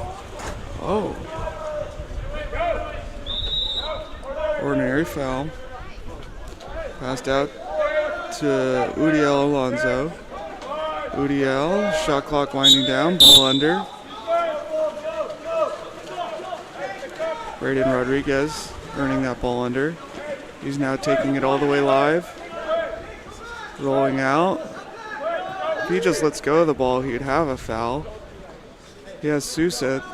Oh. Ordinary foul. Passed out to Udiel Alonso. Udiel, shot clock winding down, ball under. Braden Rodriguez earning that ball under. He's now taking it all the way live. Rolling out. If he just lets go of the ball, he'd have a foul. He has Sousa.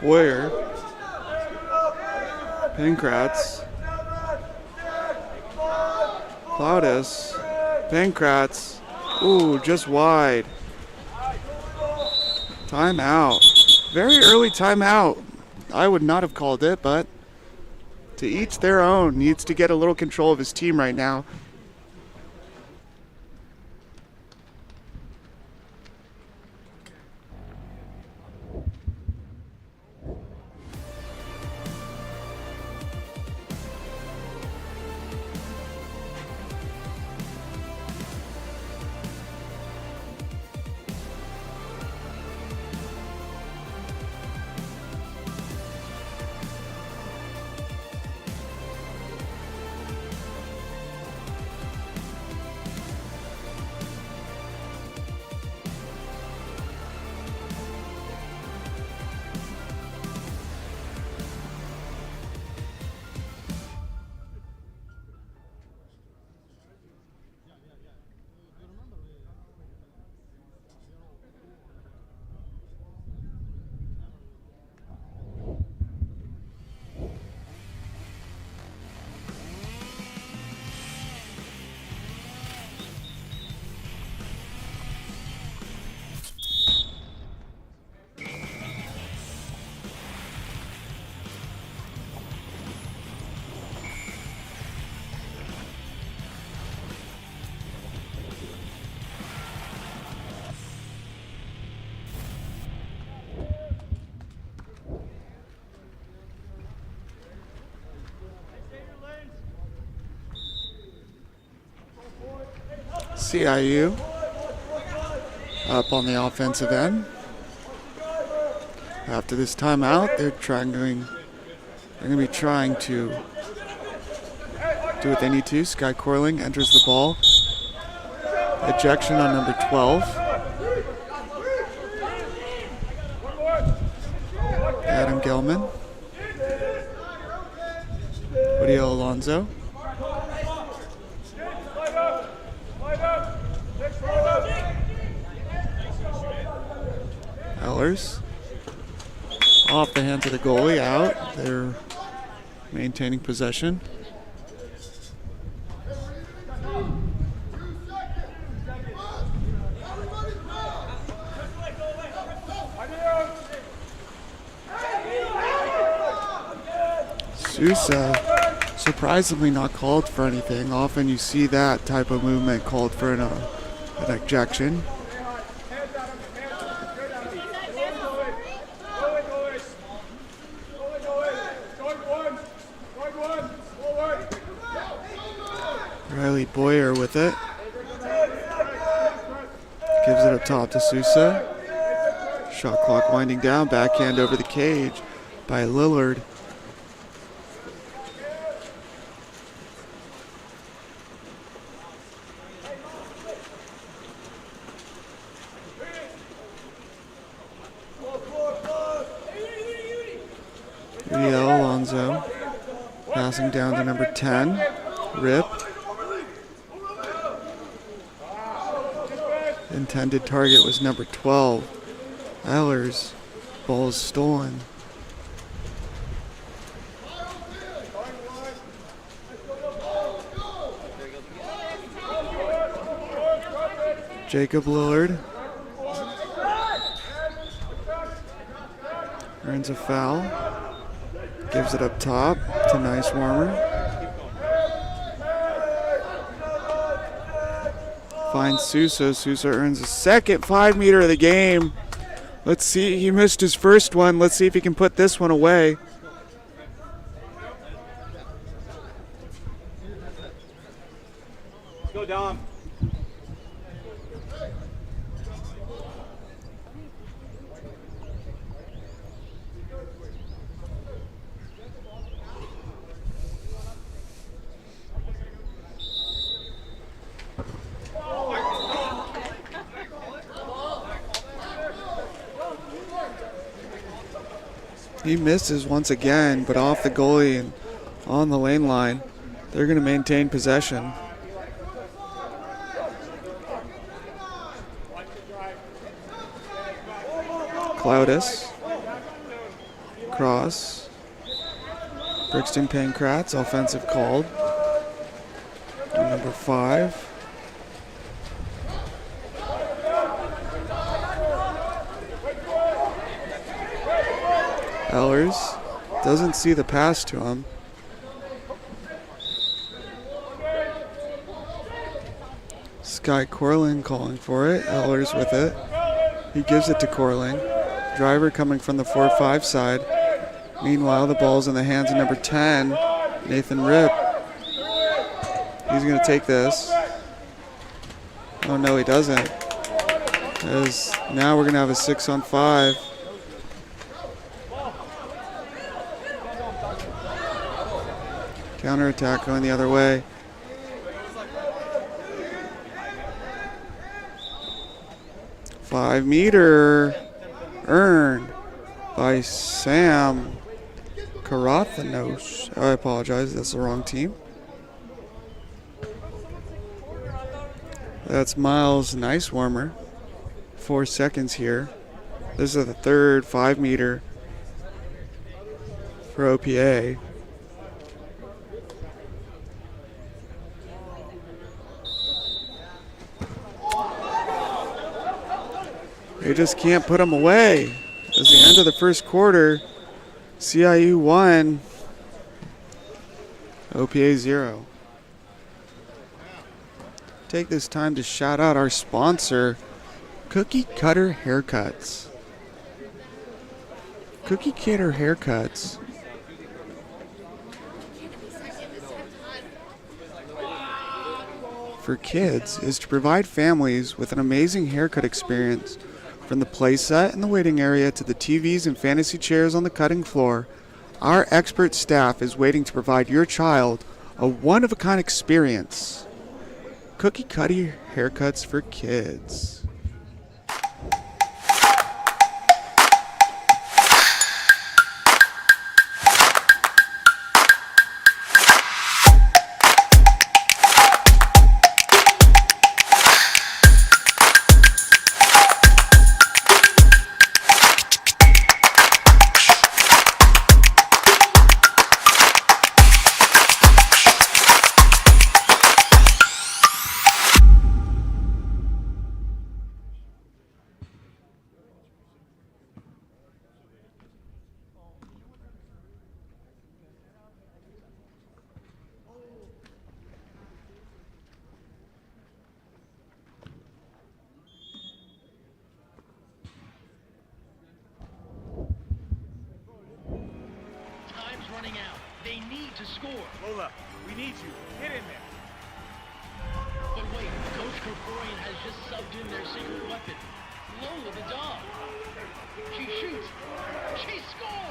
Boyer. Pankratz. Cloudis. Pankratz. Ooh, just wide. Timeout. Very early timeout. I would not have called it, but to each their own. Needs to get a little control of his team right now. CIU up on the offensive end. After this timeout, they're going to be trying to do what they need to. Sky Corling enters the ball. Ejection on number 12. Adam Gelman. Udiel Alonso. Ellers. Off the hands of the goalie, out. They're maintaining possession. Sousa, surprisingly not called for anything. Often you see that type of movement called for an ejection. Riley Boyer with it. Gives it up top to Sousa. Shot clock winding down. Backhand over the cage by Lillard. Udiel Alonso passing down to number 10. Rip. Intended target was number 12. Ehlers. Ball is stolen. Jacob Lillard earns a foul. Gives it up top to Nice Warmer. Finds Sousa. Sousa earns a second 5-meter of the game. Let's see. He missed his first one. Let's see if he can put this one away. Go, Dom. He misses once again, but off the goalie and on the lane line. They're going to maintain possession. Cloudis. Cross. Brixton Pankratz, offensive called. Number 5. Ehlers doesn't see the pass to him. Sky Corling calling for it. Ehlers with it. He gives it to Corling. Driver coming from the 4-5 side. Meanwhile, the ball's in the hands of number 10, Nathan Ripp. He's going to take this. Oh, no, he doesn't. As now we're going to have a 6-on-5. Counterattack going the other way. Five-meter earned by Sam Karathanos. I apologize, that's the wrong team. That's Miles Nice Warmer. 4 seconds here. This is the third 5-meter for OPA. They just can't put them away. It's the end of the first quarter. CIU 1, OPA 0. Take this time to shout out our sponsor, Cookie Cutter Haircuts. Cookie Cutter Haircuts. For kids is to provide families with an amazing haircut experience. From the play set in the waiting area to the TVs and fantasy chairs on the cutting floor, our expert staff is waiting to provide your child a one-of-a-kind experience. Cookie Cutter Haircuts for kids. Lola, we need you. Get in there. But wait, Coach Krikorian has just subbed in their secret weapon. Lola the dog. She shoots. She scores!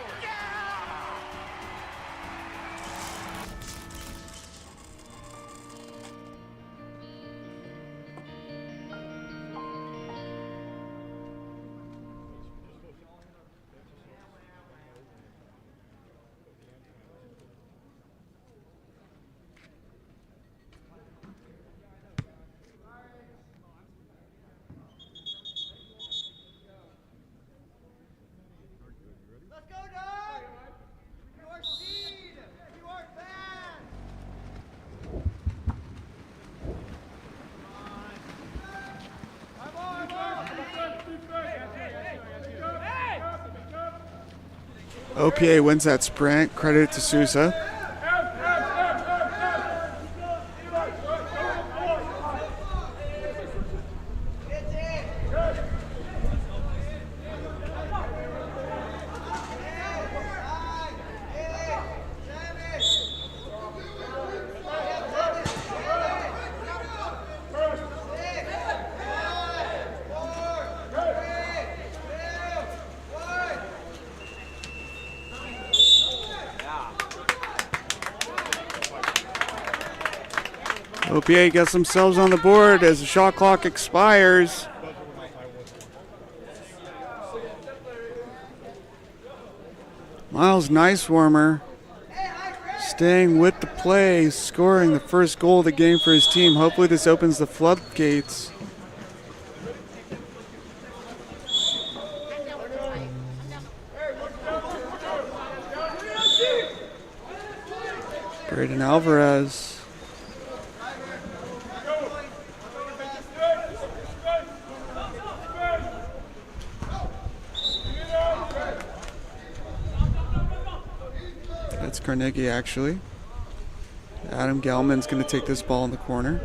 OPA wins that sprint. Credit to Sousa. OPA gets themselves on the board as the shot clock expires. Miles Nicewarmer staying with the play, scoring the first goal of the game for his team. Hopefully this opens the floodgates. Braden Alvarez. That's Carnegie, actually. Adam Gelman's going to take this ball in the corner.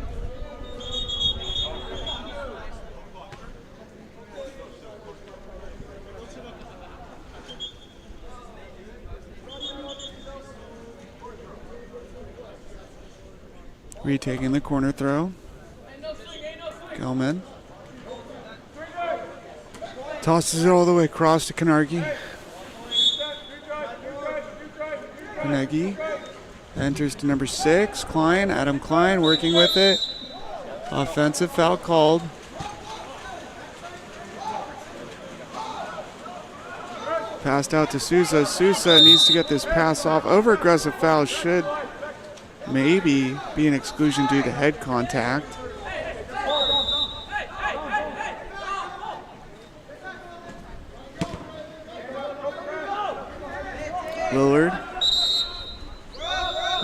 Retaking the corner throw. Gelman tosses it all the way across to Carnegie. Carnegie enters to number 6, Klein. Adam Klein working with it. Offensive foul called. Passed out to Sousa. Sousa needs to get this pass off. Over-aggressive foul should maybe be an exclusion due to head contact. Lillard.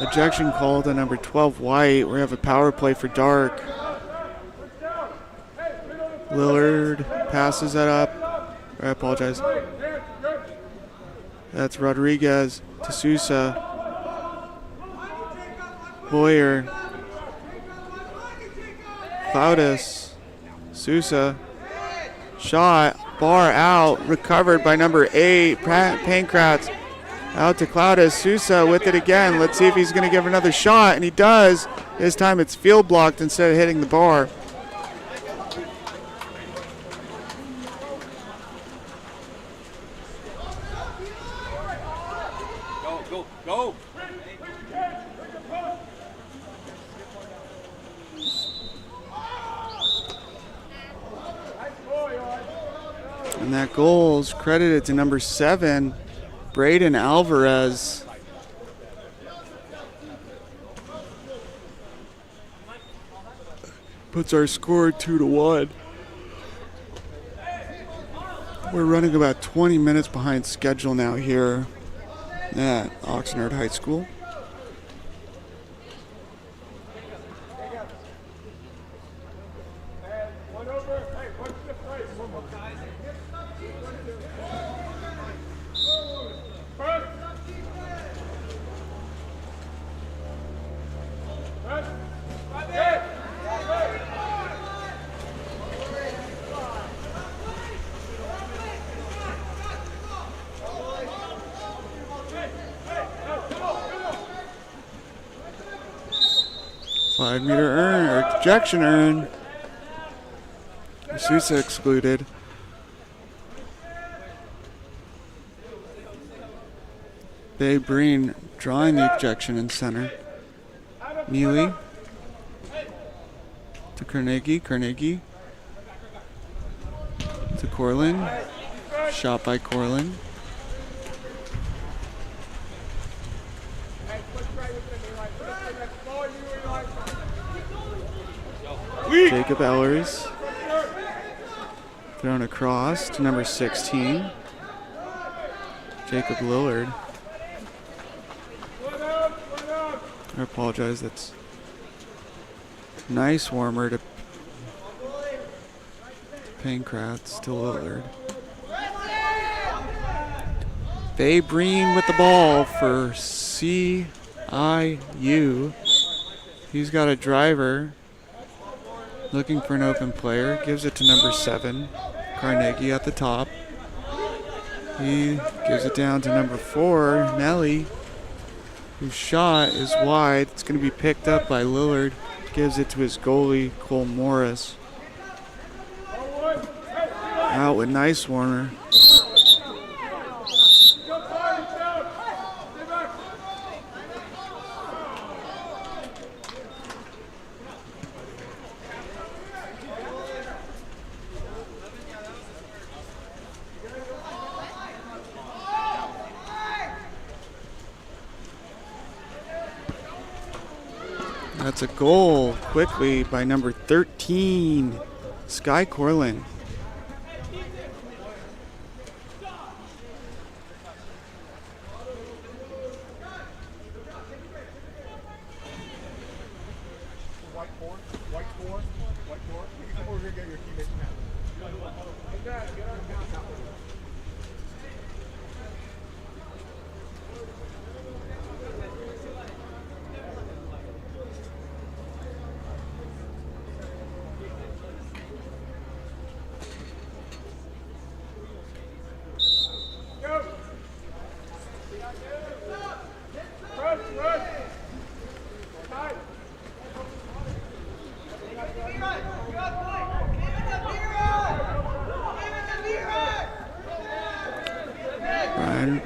Ejection called on number 12, White. We have a power play for Dark. Lillard passes that up. I apologize. That's Rodriguez to Sousa. Boyer. Cloudis. Sousa. Shot. Bar out. Recovered by number 8, Pankratz. Out to Cloudis. Sousa with it again. Let's see if he's going to give another shot, and he does. This time it's field blocked instead of hitting the bar. Go, go. And that goal is credited to number 7, Braden Alvarez. Puts our score 2-1. We're running about 20 minutes behind schedule now here at Oxnard High School. Five-meter earn, or ejection earn. Sousa excluded. Babe Breen drawing the ejection in center. Neely to Carnegie. Carnegie to Corlin. Shot by Corlin. Jacob Ellers. Thrown across to number 16. Jacob Lillard. I apologize, that's Nicewarmer to Pankratz to Lillard. Bay Breen with the ball for CIU. He's got a driver looking for an open player. Gives it to number 7, Carnegie at the top. He gives it down to number 4, Nelly, whose shot is wide. It's going to be picked up by Lillard. Gives it to his goalie, Cole Morris. Out with Nice Warner. That's a goal quickly by number 13, Sky Corlin.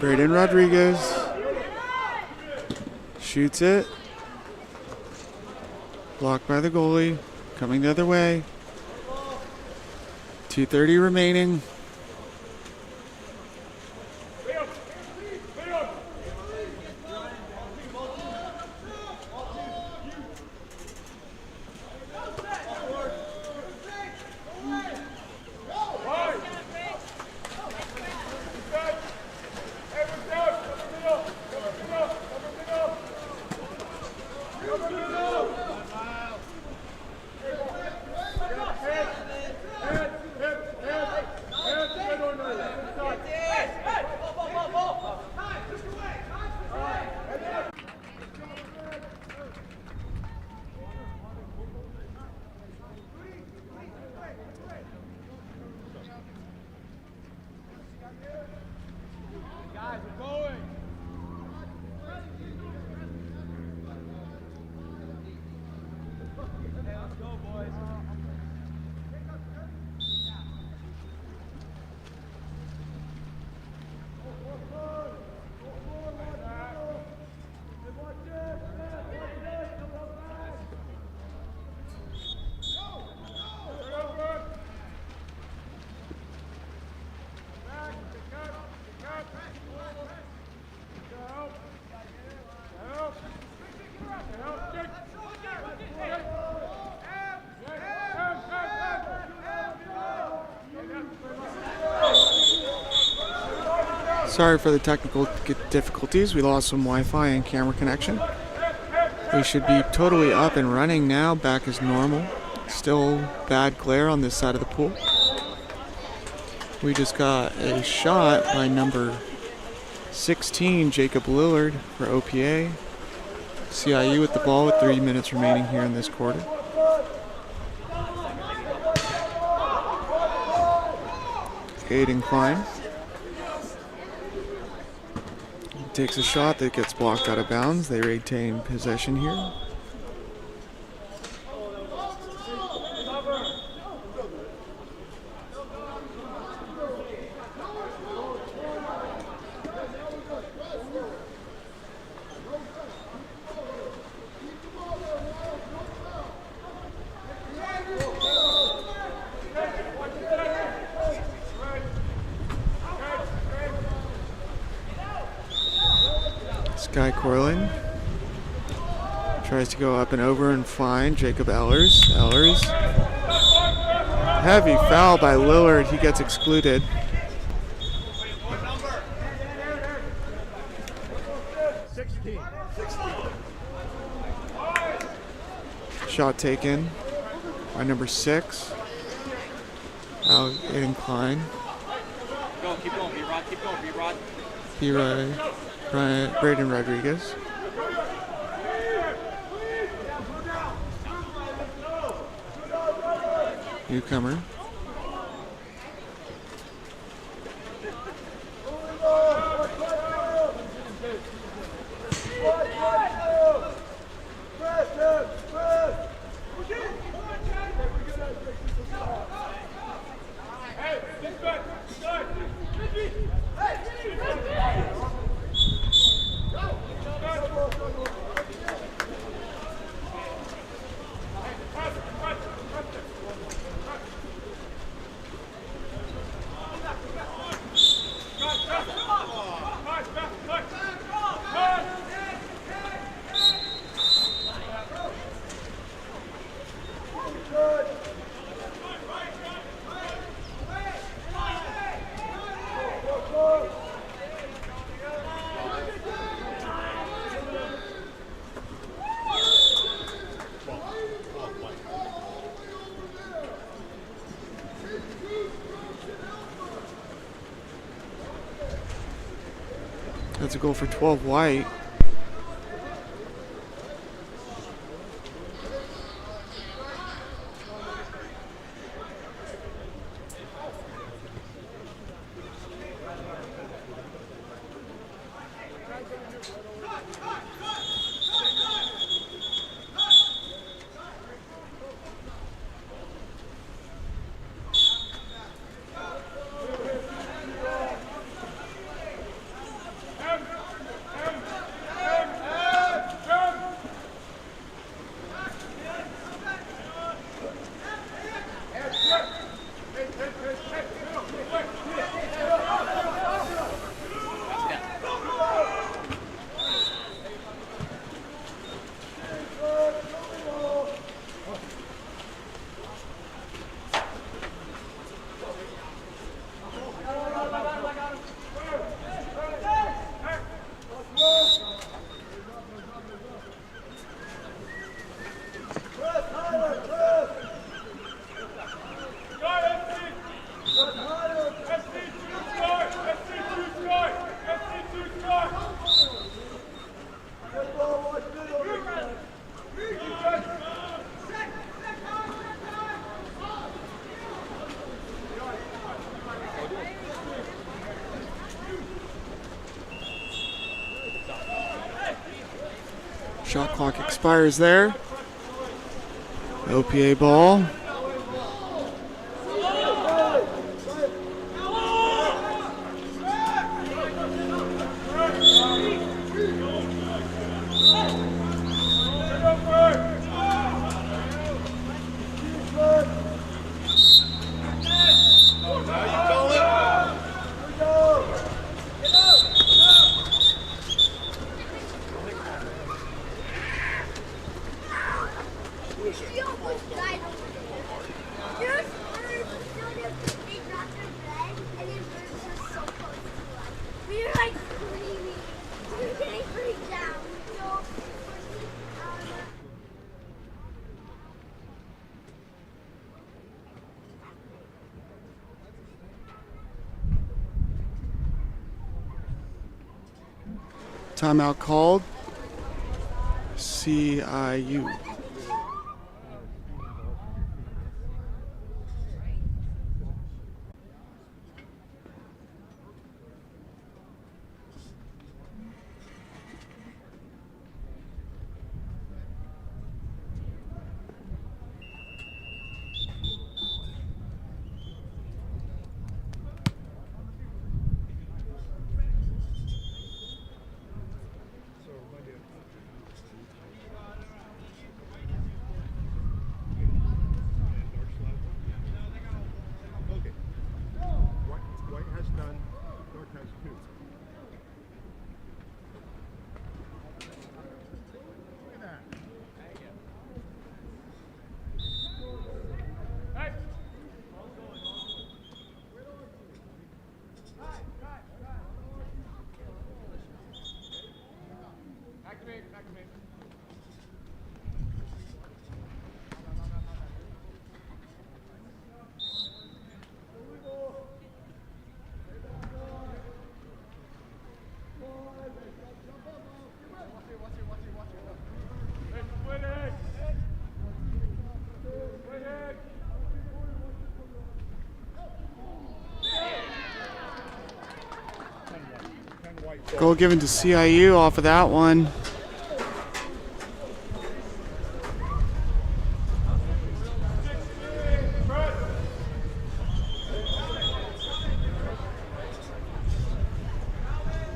Braden Rodriguez shoots it. Blocked by the goalie. Coming the other way. 2:30 remaining. Sorry for the technical difficulties. We lost some Wi-Fi and camera connection. We should be totally up and running now, back as normal. Still bad glare on this side of the pool. We just got a shot by number 16, Jacob Lillard for OPA. CIU with the ball with 3 minutes remaining here in this quarter. Aiden Klein takes a shot that gets blocked out of bounds. They retain possession here. Sky Corlin tries to go up and over and find Jacob Ehlers. Ehlers. Heavy foul by Lillard. He gets excluded. Shot taken by number 6. Aiden Klein. Go, keep going, B-Rod, keep going, B-Rod. Braden Rodriguez. Newcomer. That's a goal for 12 white. Shot clock expires there. OPA ball. Timeout called. CIU. Goal given to CIU off of that one.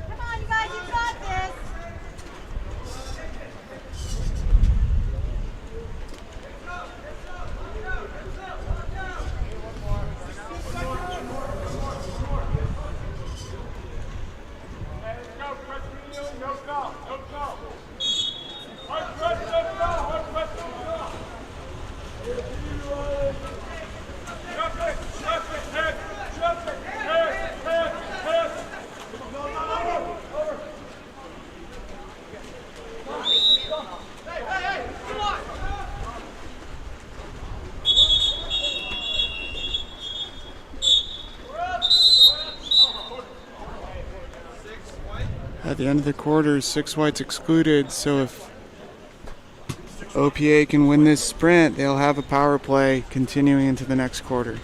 Come on, you guys, you got this. At the end of the quarter, 6 whites excluded, so if OPA can win this sprint, they'll have a power play continuing into the next quarter.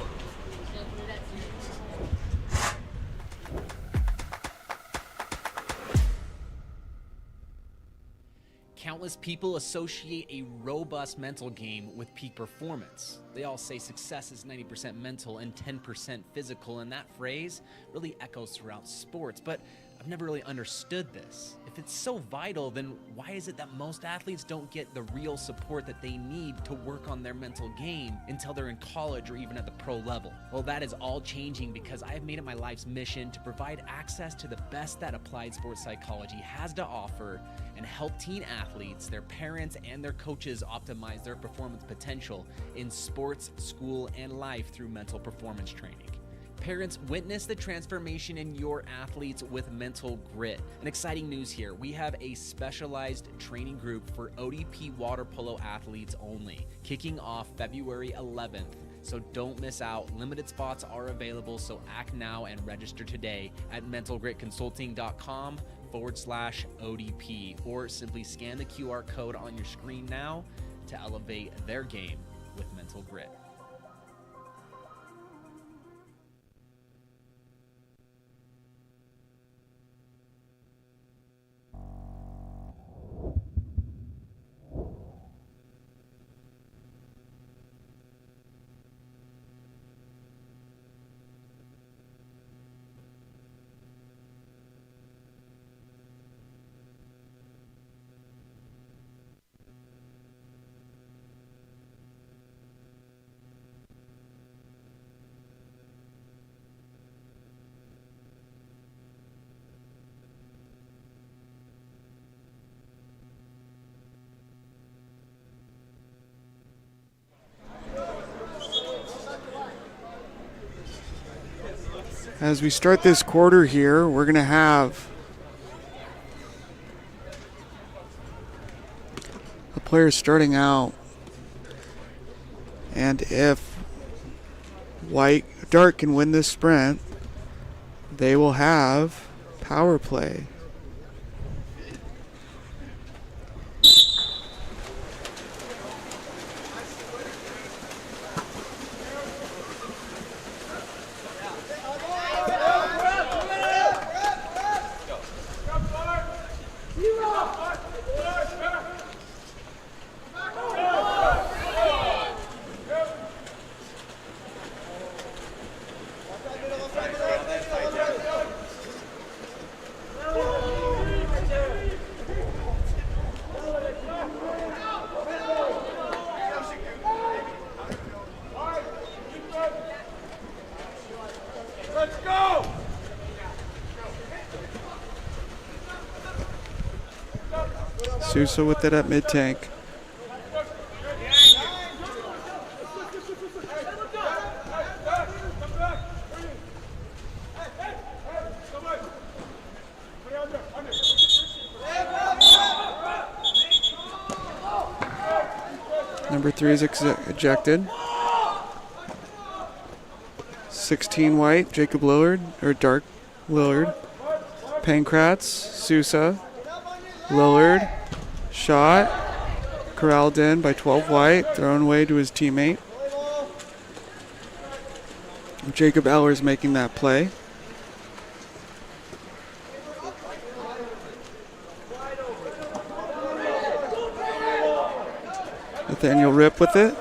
Countless people associate a robust mental game with peak performance. They all say success is 90% mental and 10% physical, and that phrase really echoes throughout sports, but I've never really understood this. If it's so vital, then why is it that most athletes don't get the real support that they need to work on their mental game until they're in college or even at the pro level? Well, that is all changing because I have made it my life's mission to provide access to the best that applied sports psychology has to offer and help teen athletes, their parents, and their coaches optimize their performance potential in sports, school, and life through mental performance training. Parents, witness the transformation in your athletes with Mental Grit. And exciting news here, we have a specialized training group for ODP water polo athletes only, kicking off February 11th. So don't miss out. Limited spots are available, so act now and register today at mentalgritconsulting.com/ODP, or simply scan the QR code on your screen now to elevate their game with Mental Grit. As we start this quarter here, we're going to have a player starting out, and if Dark can win this sprint, they will have power play. Sousa with it at mid-tank. Number 3 is ejected. 16 white, Jacob Lillard, or Dark Lillard. Pankratz, Sousa, Lillard, shot, corralled in by 12 white, thrown away to his teammate. Jacob Ellers making that play. Nathaniel Rip with it.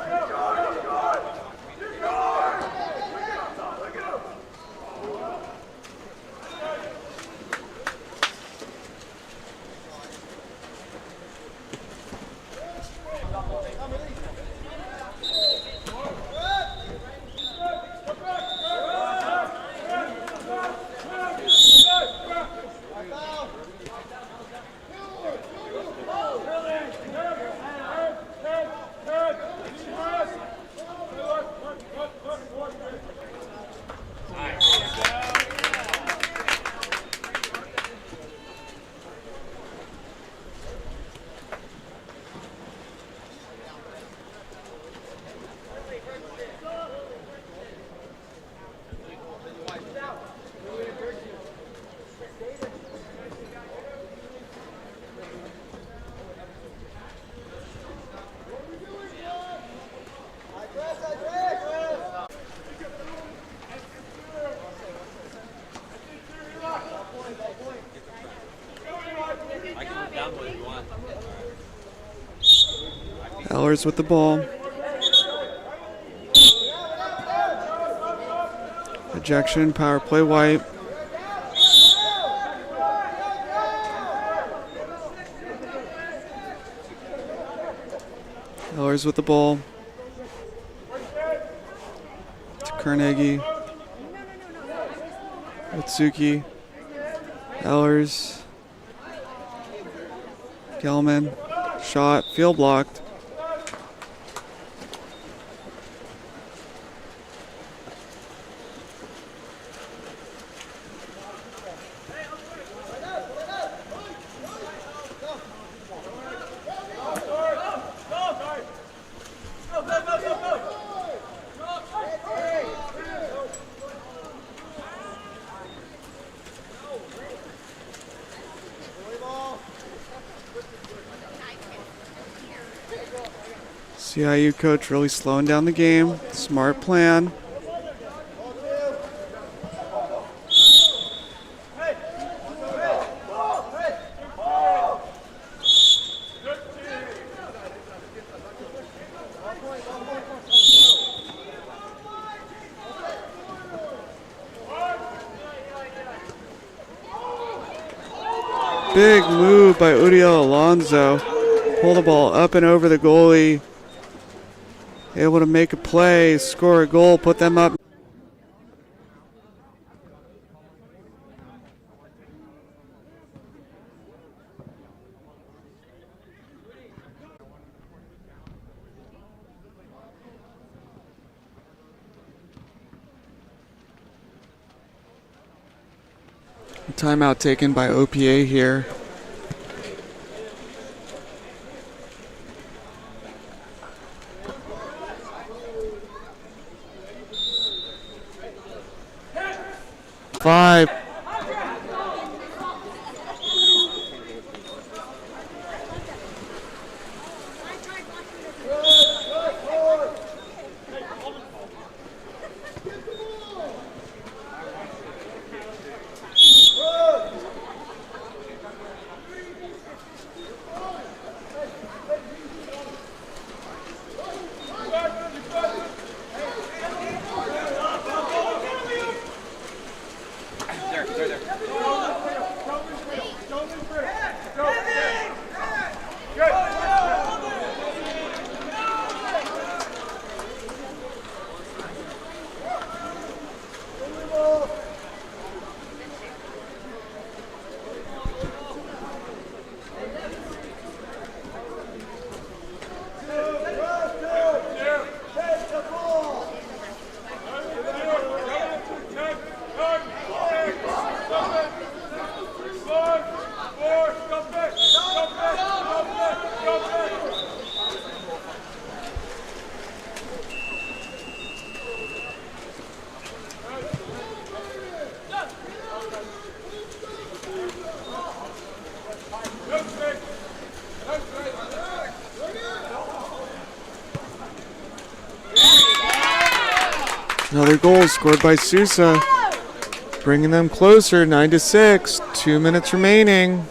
Ellers with the ball. Ejection, power play White. Ellers with the ball. To Carnegie. Otsuki. Ellers. Gelman. Shot. Field blocked. CIU coach really slowing down the game. Smart plan. Big move by Uriel Alonso. Pull the ball up and over the goalie. Able to make a play, score a goal, put them up. Timeout taken by OPA here. Five. Another goal scored by Sousa, bringing them closer, 9-6. 2 minutes remaining.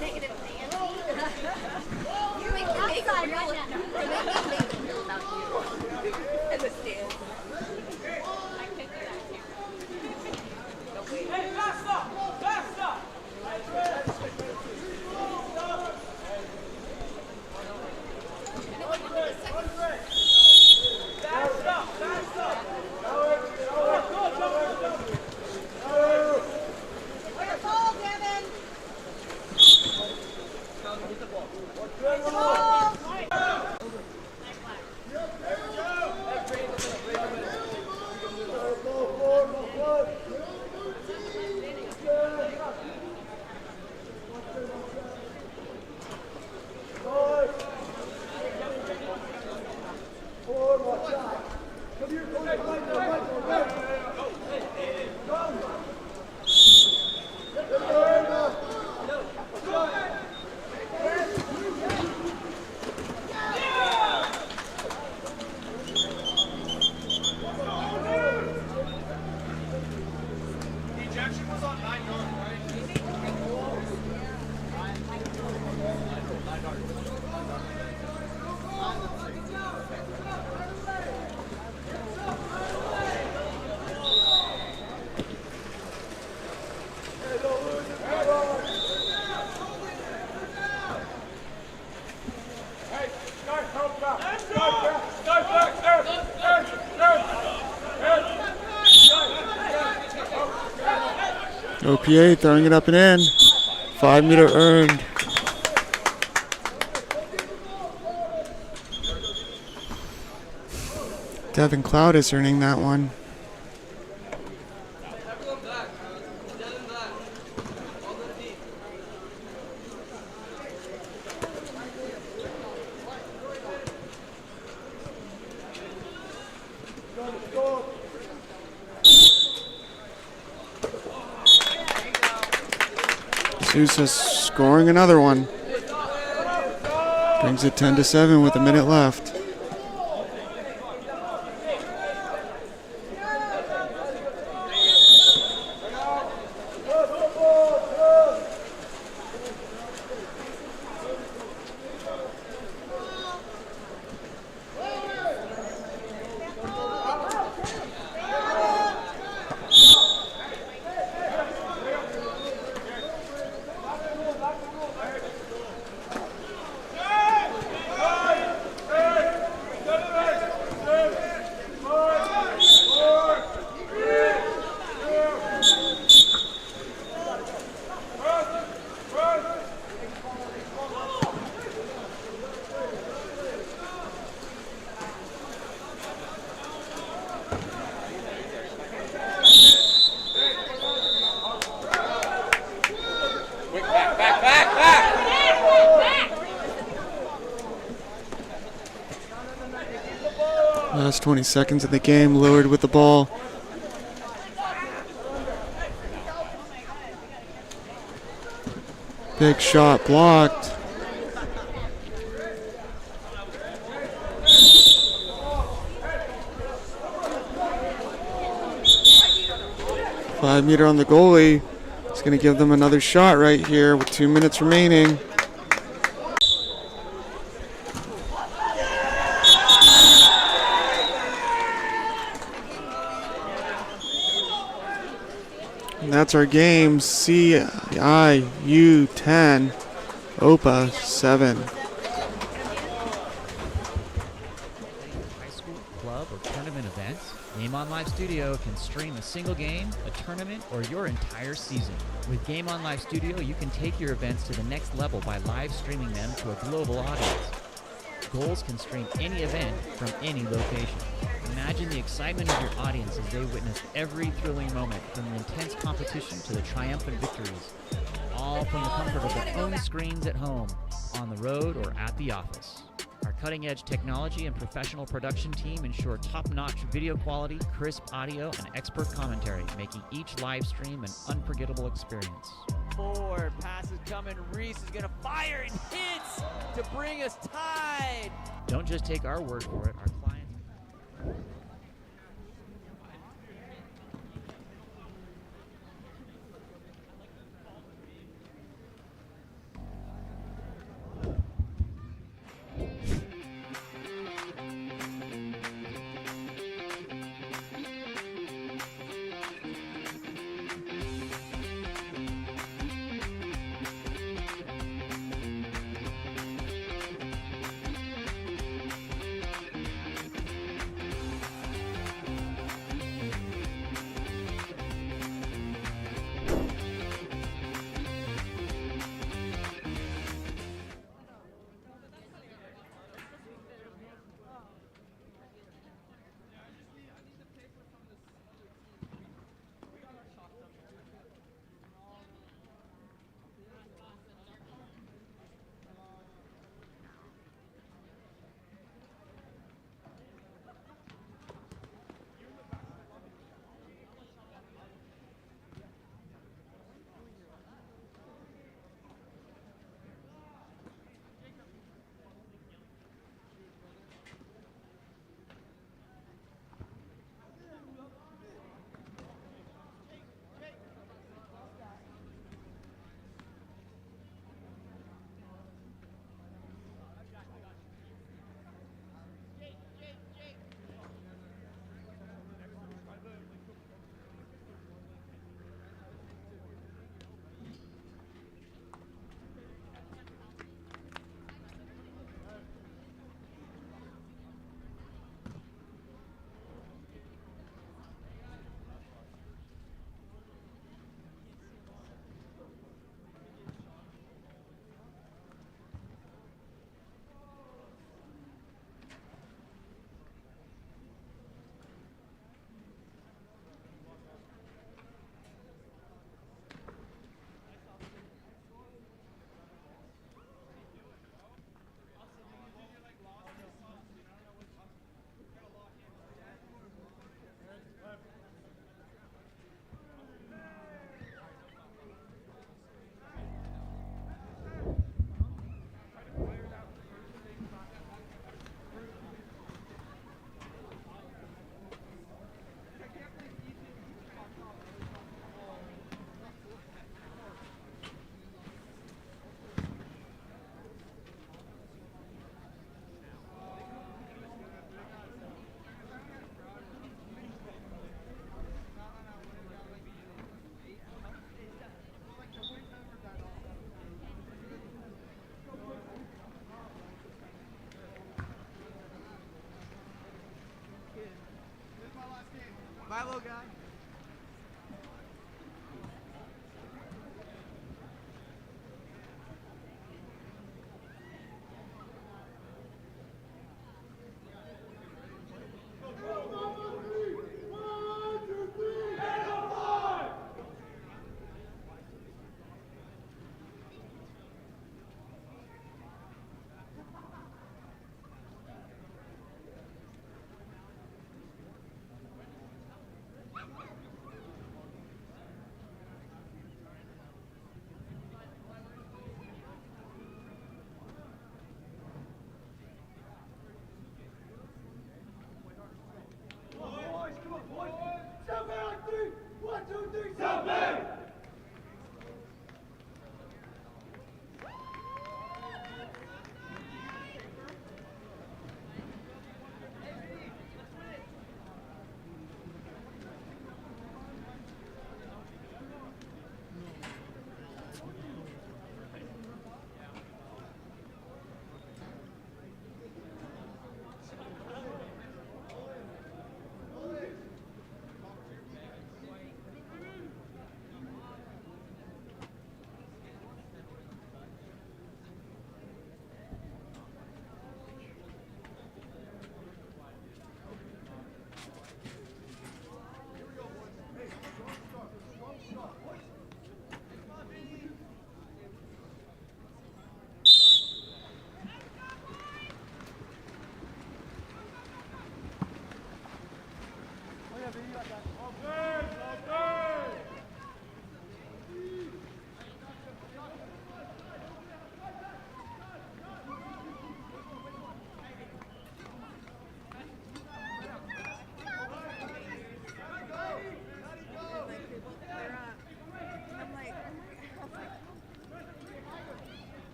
OPA throwing it up and in. 5 meter earned. Devin Cloud is earning that one. Sousa scoring another one. Brings it 10-7 with a minute left. Last 20 seconds of the game, lowered with the ball. Big shot blocked. Five-meter on the goalie. It's going to give them another shot right here with 2 minutes remaining. And that's our game. CIU 10, OPA 7. High school, club, or tournament events, Game On Live Studio can stream a single game, a tournament, or your entire season. With Game On Live Studio, you can take your events to the next level by live streaming them to a global audience. Goals can stream any event from any location. Imagine the excitement of your audience as they witness every thrilling moment, from the intense competition to the triumphant victories, all from the comfort of their own screens at home, on the road, or at the office. Our cutting-edge technology and professional production team ensure top-notch video quality, crisp audio, and expert commentary, making each live stream an unforgettable experience. Forward, pass is coming, Reese is gonna fire and hits to bring us tied. Don't just take our word for it, our clients.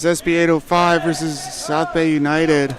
It's SB 805 versus South Bay United.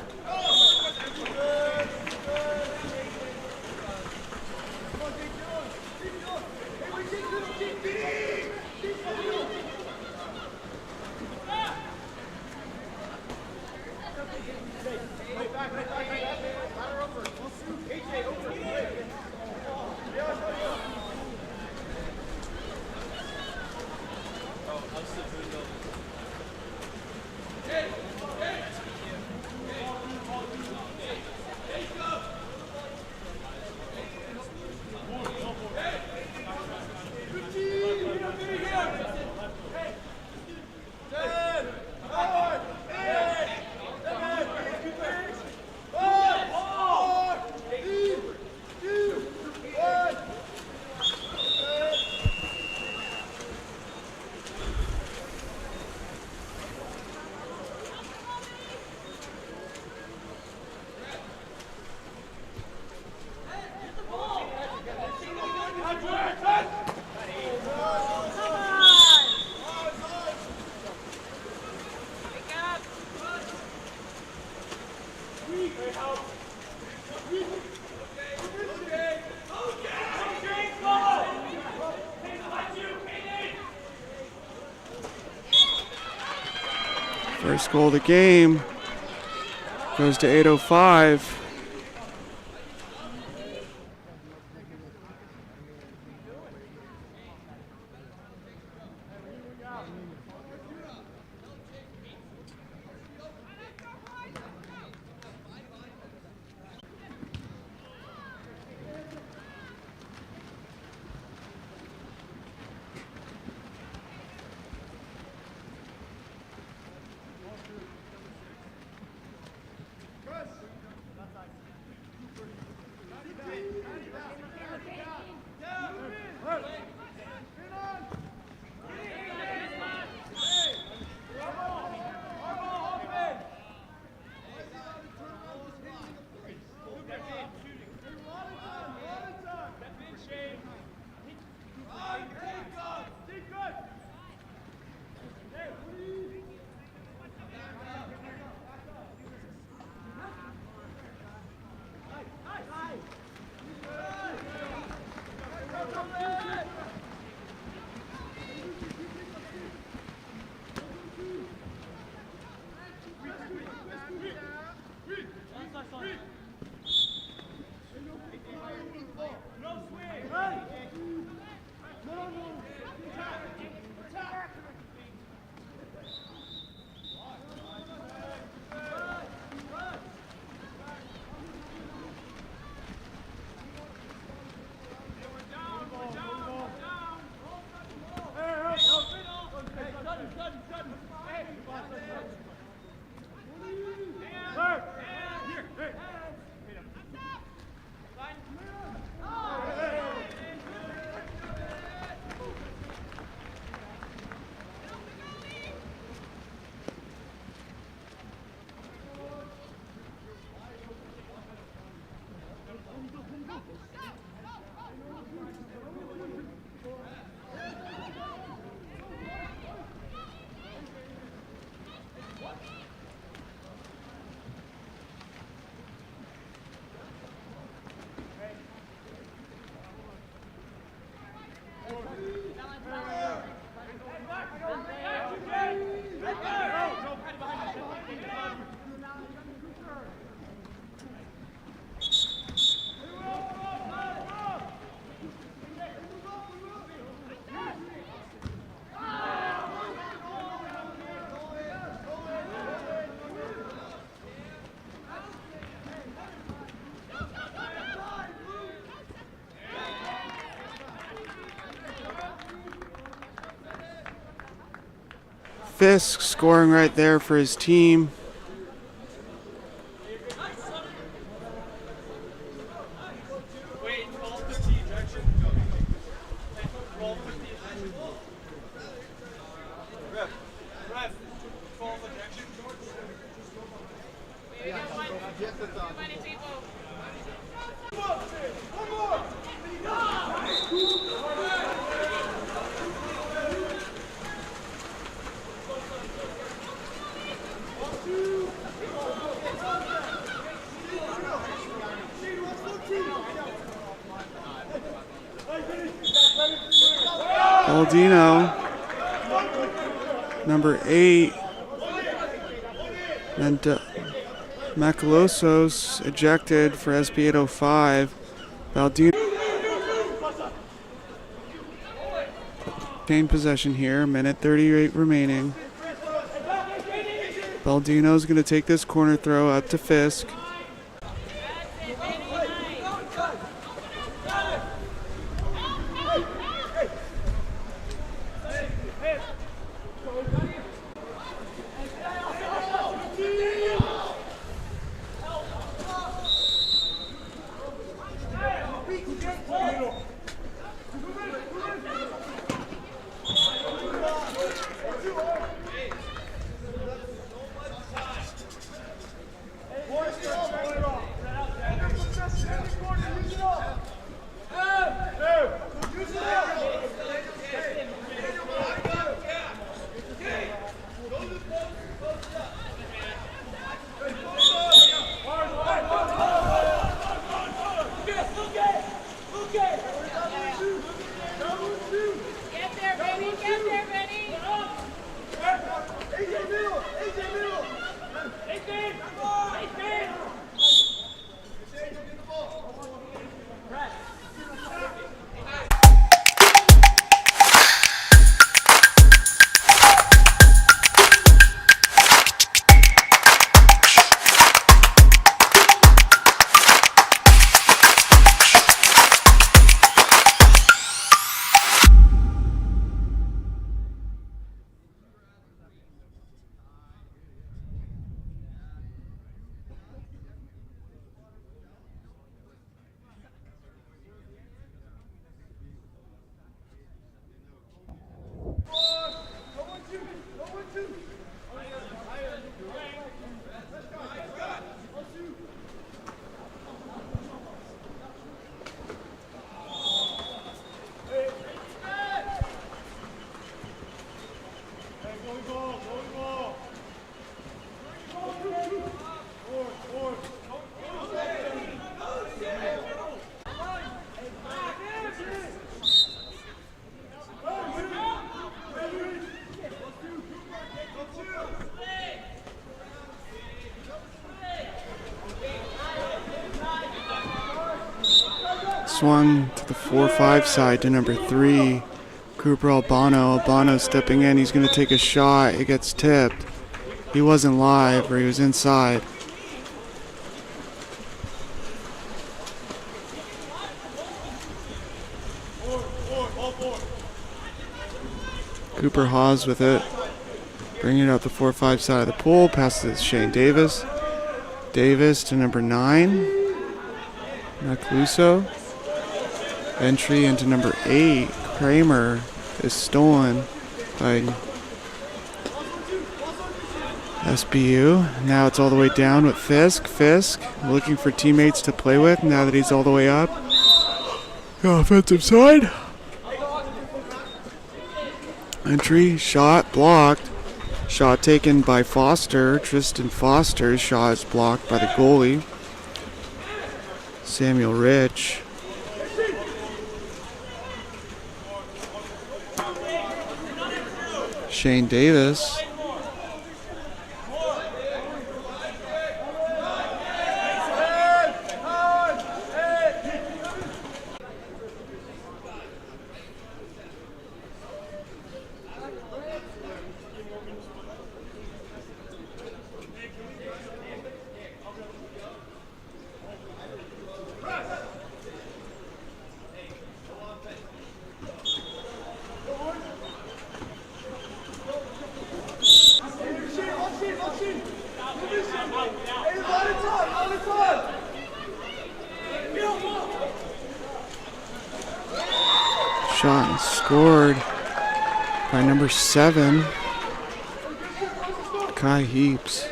First goal of the game goes to 805. Fisk scoring right there for his team. Baldino, number 8, and Macalosos ejected for SB 805. Baldino gained possession here, minute 38 remaining. Baldino's going to take this corner throw up to Fisk. Swung to the 4-5 side to number 3, Cooper Albano. Albano stepping in. He's going to take a shot. It gets tipped. He wasn't live, or he was inside. Cooper Hawes with it. Bringing it up the 4-5 side of the pool. Passes to Shane Davis. Davis to number 9, Macluso. Entry into number 8, Kramer, is stolen by SBU. Now it's all the way down with Fisk. Fisk looking for teammates to play with now that he's all the way up. The offensive side. Entry, shot, blocked. Shot taken by Foster. Tristan Foster's shot is blocked by the goalie, Samuel Rich. Shane Davis. Shot and scored by number 7, Kai Heaps.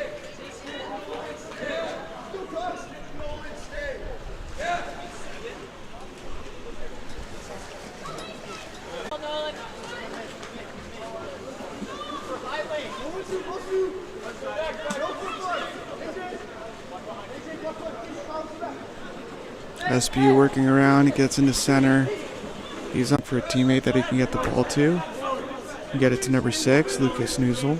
SBU working around, he gets into center. He's up for a teammate that he can get the ball to. Get it to number 6, Lucas Newsel.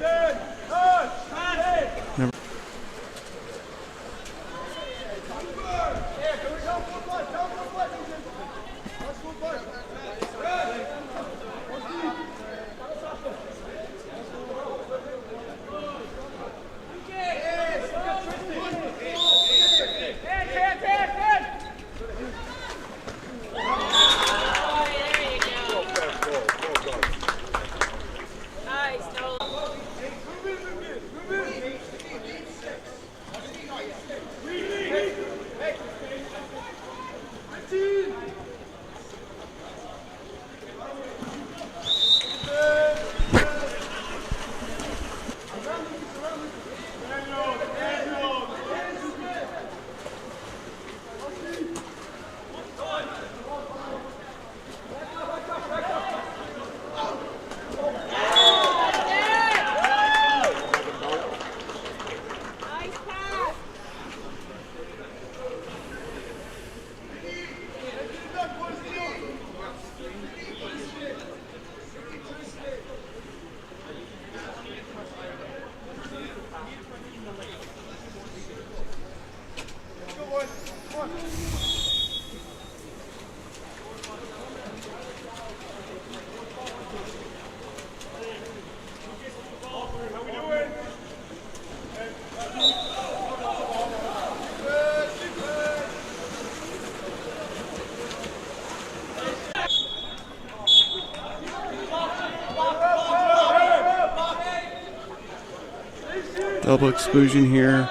Double exclusion here.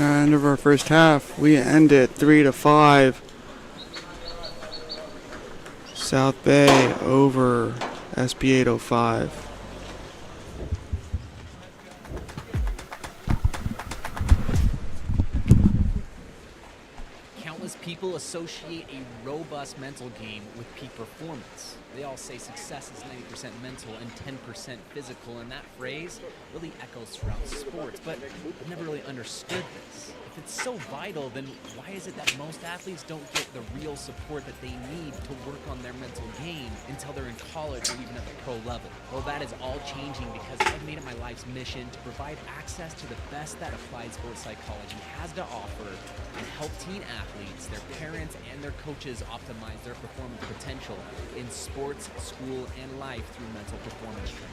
End of our first half. We end it 3-5. South Bay over SB 805. Countless people associate a robust mental game with peak performance. They all say success is 90% mental and 10% physical, and that phrase really echoes throughout sports, but I've never really understood this. If it's so vital, then why is it that most athletes don't get the real support that they need to work on their mental game until they're in college or even at the pro level? Well, that is all changing because I've made it my life's mission to provide access to the best that applied sports psychology has to offer and help teen athletes, their parents, and their coaches optimize their performance potential in sports, school, and life through mental performance training.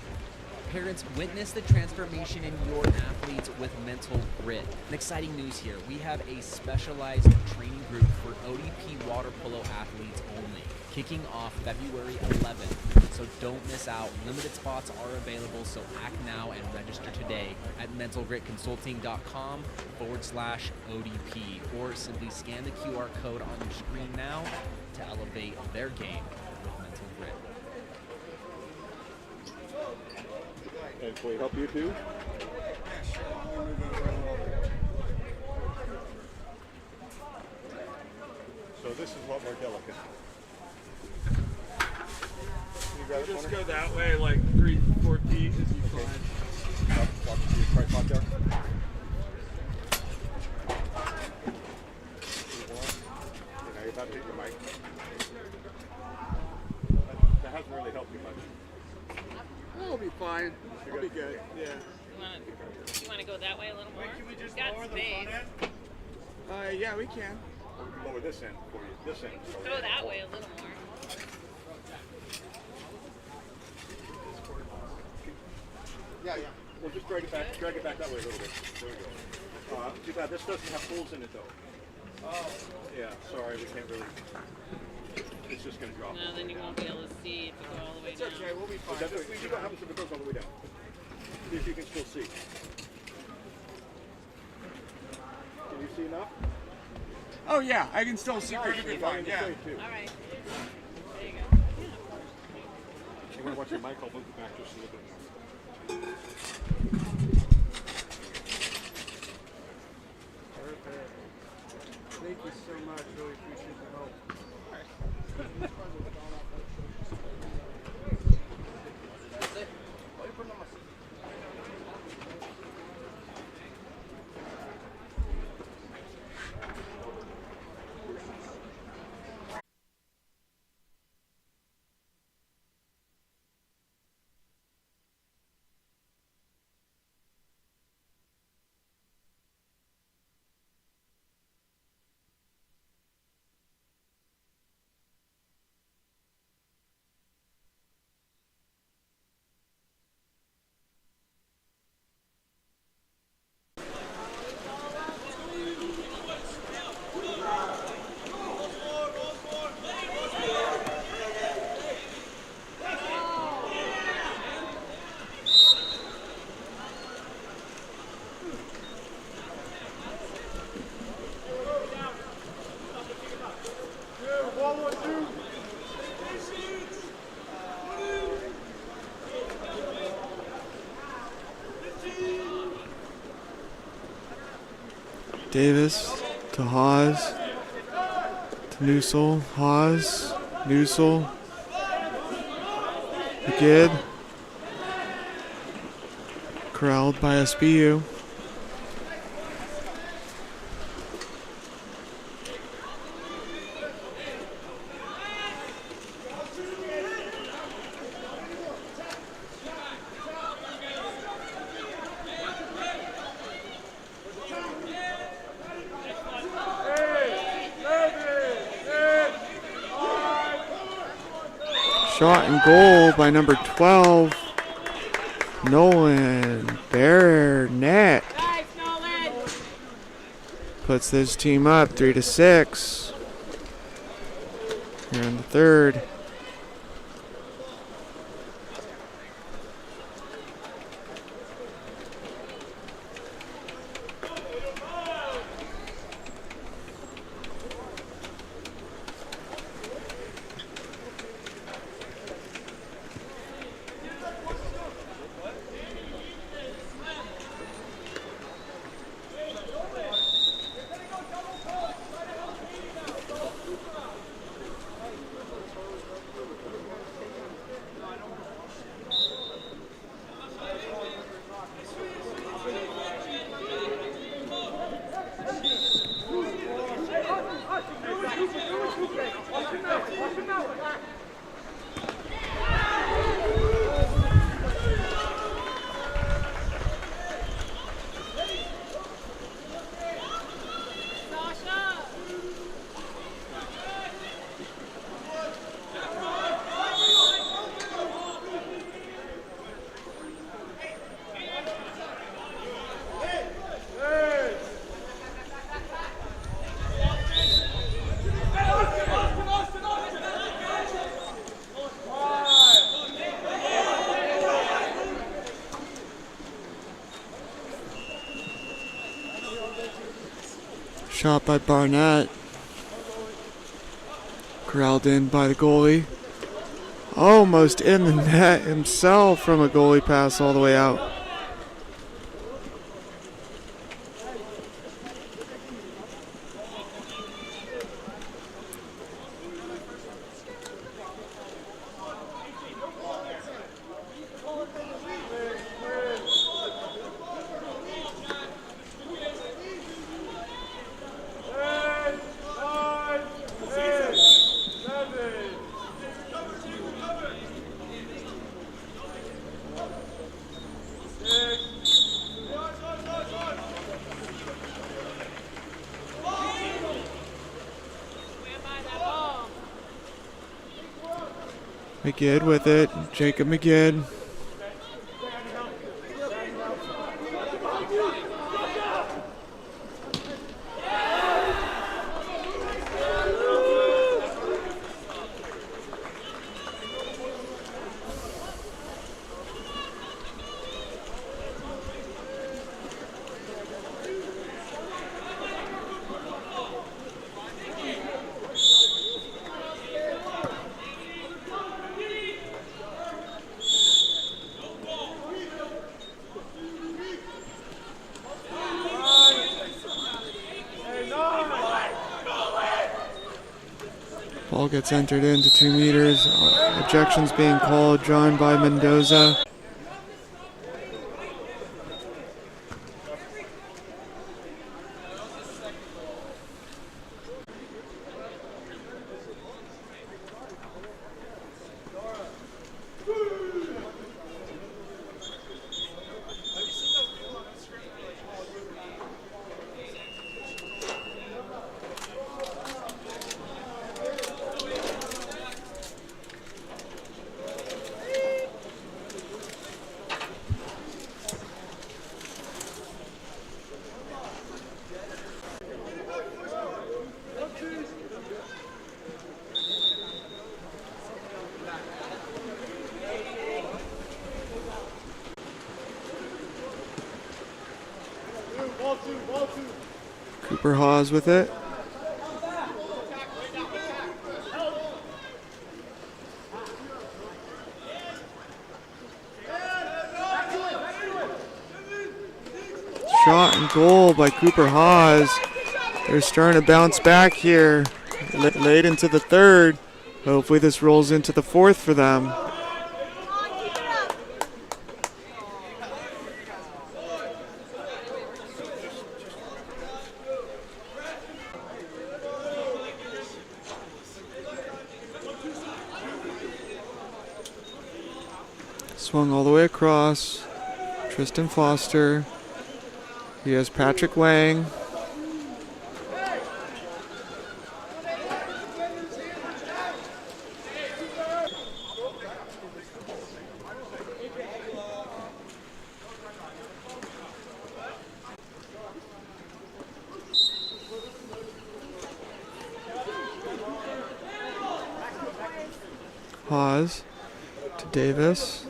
Parents, witness the transformation in your athletes with mental grit. And exciting news here, we have a specialized training group for ODP water polo athletes only, kicking off February 11th. So don't miss out. Limited spots are available, so act now and register today at mentalgritconsulting.com/ODP, or simply scan the QR code on your screen now to elevate their game with mental grit. And can we help you too? So this is what we're delicate. You just go that way, like 3-4 feet as you climb. Watch the tripod there. Now you're about to hit your mic. That hasn't really helped you much. It'll be fine. It'll be good. Yeah. You want to go that way a little more? Can we just lower the front end? Yeah, we can. Lower this end for you. This end. Go that way a little more. Yeah. Well, just drag it back that way a little bit. There we go. Too bad this doesn't have holes in it though. Yeah, sorry, we can't really. It's just going to drop. No, then you won't be able to see if you go all the way down. Okay, we'll be fine. Definitely see what happens if it goes all the way down. See if you can still see. Can you see enough? Oh yeah, I can still see perfectly fine. Yeah. All right. There you go. You want to watch your mic? I'll move it back just a little bit more. Perfect. Thank you so much. Really appreciate the help. Davis to Haas to Newsel, Haas, Newsel, McGid, corralled by SBU. Shot and goal by number 12, Nolan Barnett. Puts this team up 3-6 here in the third. Shot by Barnett. Corralled in by the goalie. Almost in the net himself from a goalie pass all the way out. McGid with it. Jacob McGid. Ball gets entered into 2 meters. Objections being called, drawn by Mendoza. Cooper Hawes with it. Shot and goal by Cooper Hawes. They're starting to bounce back here late into the third. Hopefully this rolls into the fourth for them. Swung all the way across. Tristan Foster. He has Patrick Wang. Hawes to Davis.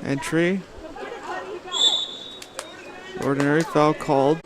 Entry. Ordinary foul called.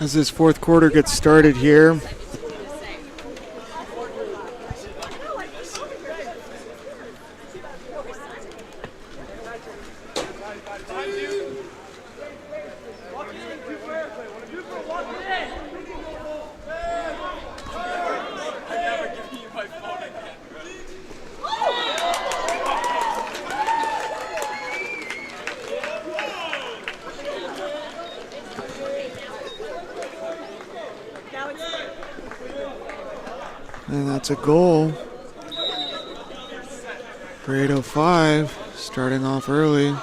As this fourth quarter gets started here. And that's a goal for 8:05, starting off early.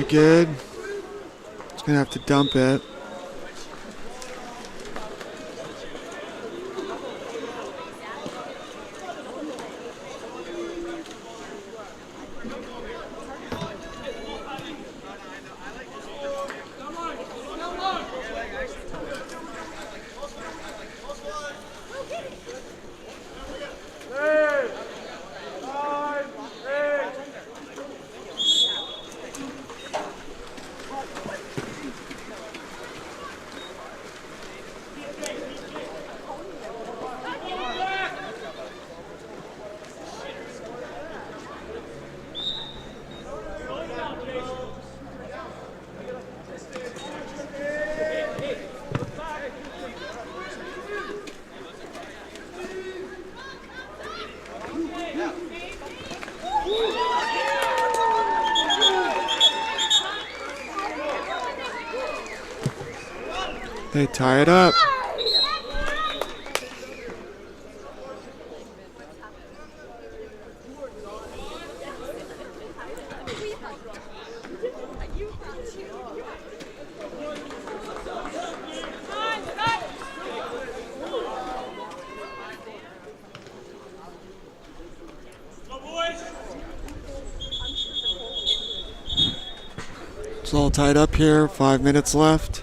Good. It's gonna have to dump it. They tie it up. It's all tied up here, 5 minutes left.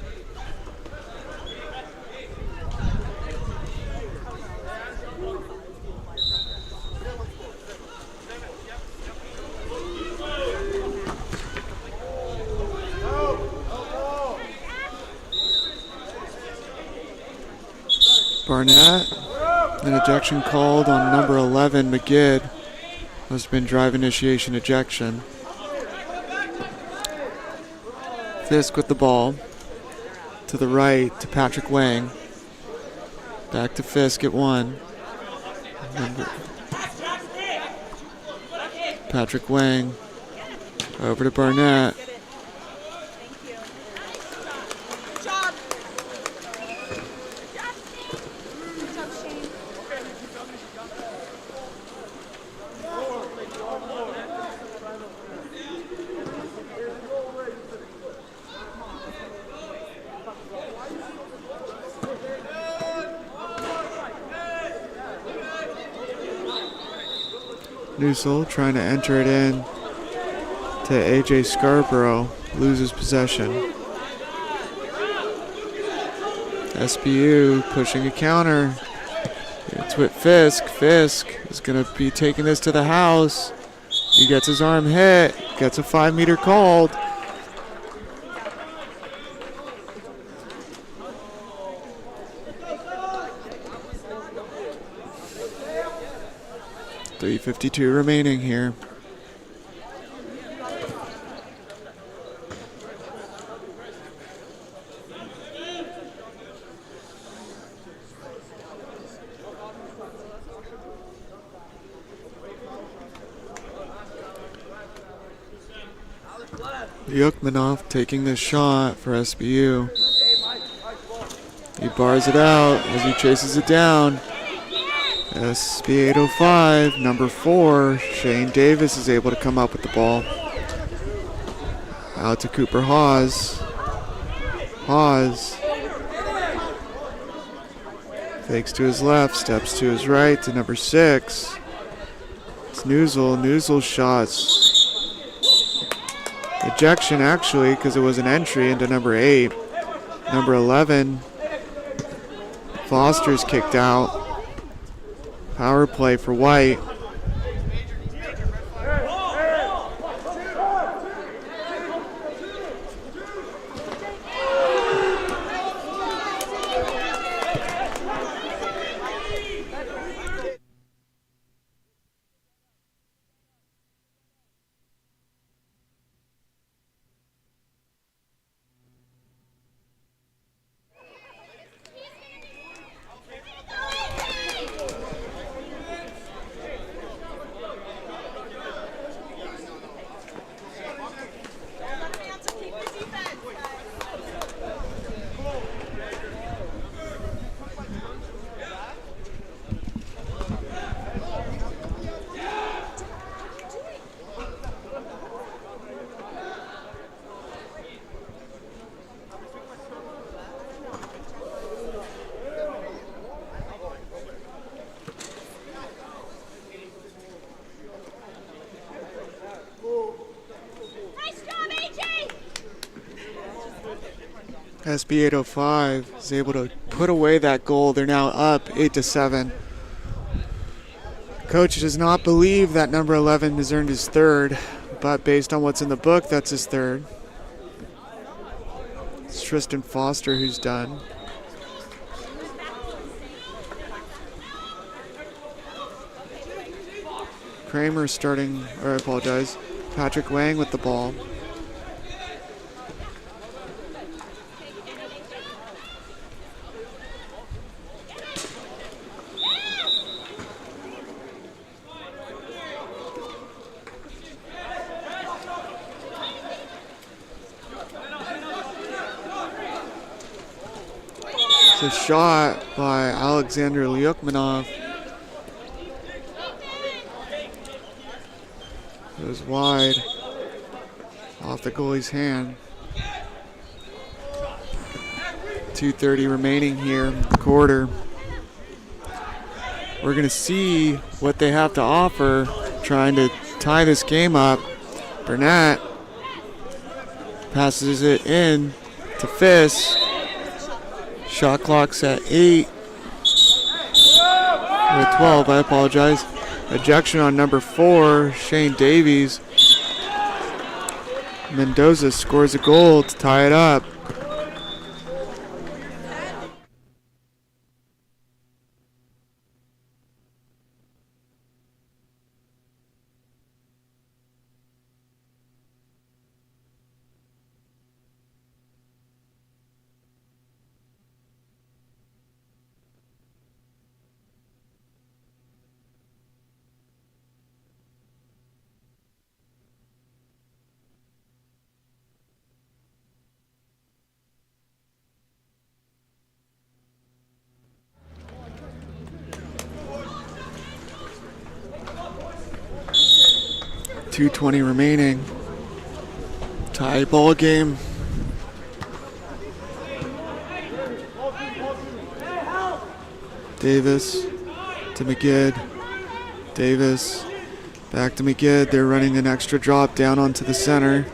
Barnett, an ejection called on number 11, McGid. Must have been drive initiation ejection. Fisk with the ball. To the right to Patrick Wang. Back to Fisk at 1. Patrick Wang. Over to Barnett. Newsel trying to enter it in to AJ Scarborough, loses possession. SBU pushing a counter. It's with Fisk. Fisk is going to be taking this to the house. He gets his arm hit, gets a 5-meter called. .352 remaining here. Yukmanov taking the shot for SBU. He bars it out as he chases it down. SB 805, number 4, Shane Davis is able to come up with the ball. Out to Cooper Hawes. Hawes fakes to his left, steps to his right to number 6. It's Newsel. Newsel's shots. Ejection actually, because it was an entry into number 8. Number 11, Foster's kicked out. Power play for White. SB 805 is able to put away that goal. They're now up 8-7. Coach does not believe that number 11 has earned his 3rd, but based on what's in the book, that's his 3rd. It's Tristan Foster who's done. Kramer starting, or I apologize, Patrick Wang with the ball. It's a shot by Alexander Lyukmanov. It was wide off the goalie's hand. 2:30 remaining here in the quarter. We're going to see what they have to offer, trying to tie this game up. Burnett passes it in to Fiss. Shot clock's at 8. Or 12, I apologize. Ejection on number 4, Shane Davies. Mendoza scores a goal to tie it up. .220 remaining. Tie ball game. Davis to McGidd. Davis back to McGidd. They're running an extra drop down onto the center.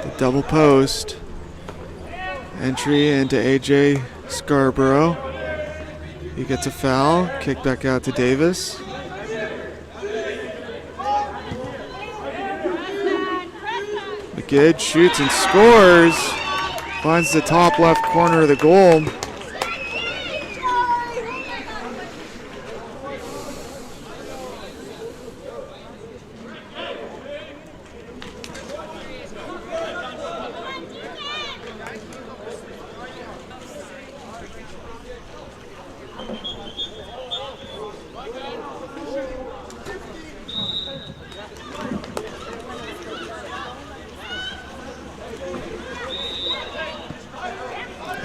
The double post. Entry into AJ Scarborough. He gets a foul. Kick back out to Davis. McGidd shoots and scores. Finds the top left corner of the goal.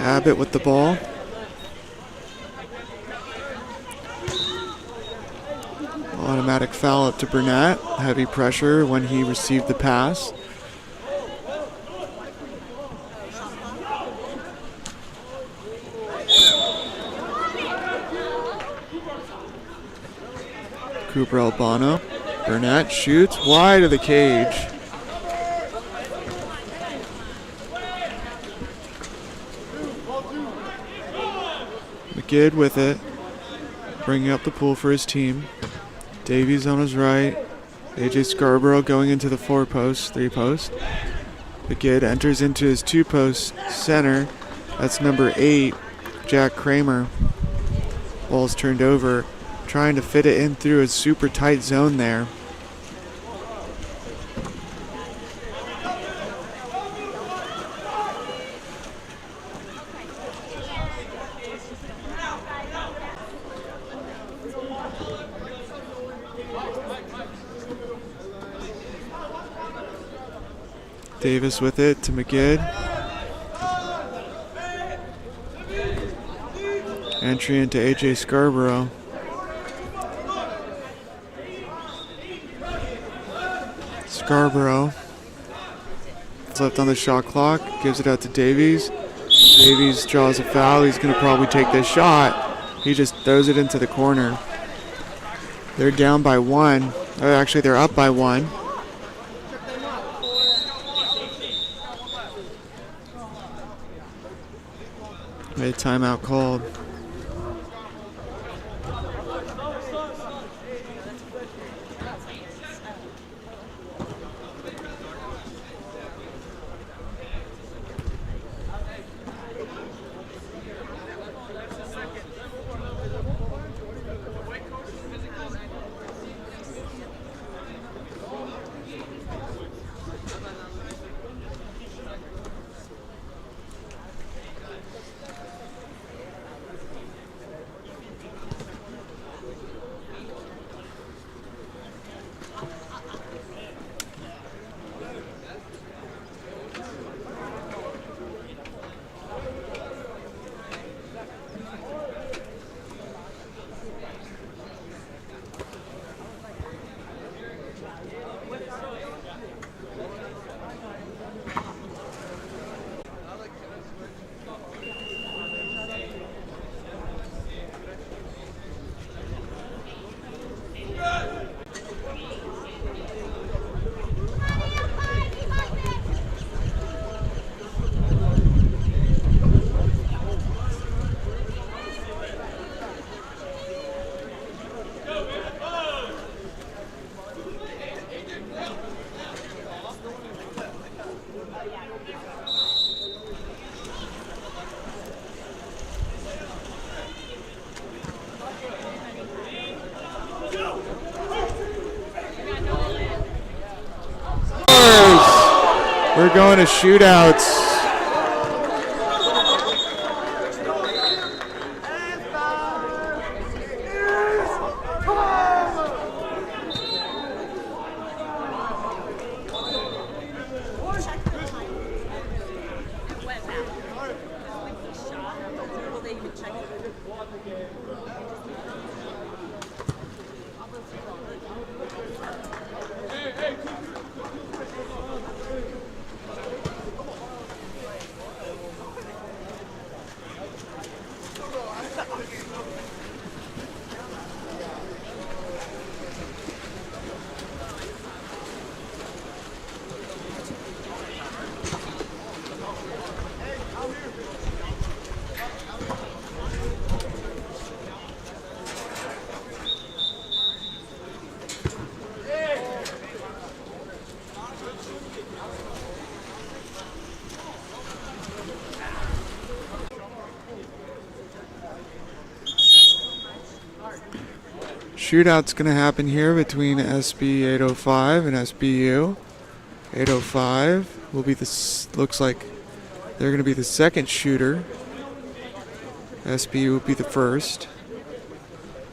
Abbott with the ball. Automatic foul up to Burnett. Heavy pressure when he received the pass. Cooper Albano. Burnett shoots wide of the cage. McGidd with it, bringing up the pool for his team. Davies on his right. AJ Scarborough going into the 4-post, 3-post. McGidd enters into his 2-post center. That's number 8, Jack Kramer. Ball's turned over, trying to fit it in through a super tight zone there. Davis with it to McGidd. Entry into AJ Scarborough. Scarborough. It's left on the shot clock. Gives it out to Davies. Davies draws a foul. He's going to probably take this shot. He just throws it into the corner. They're down by 1. Actually, they're up by 1. A timeout called. we're going to shootouts. Shootout's going to happen here between SB 805 and SBU. 805 will be this. Looks like they're going to be the second shooter. SBU will be the first.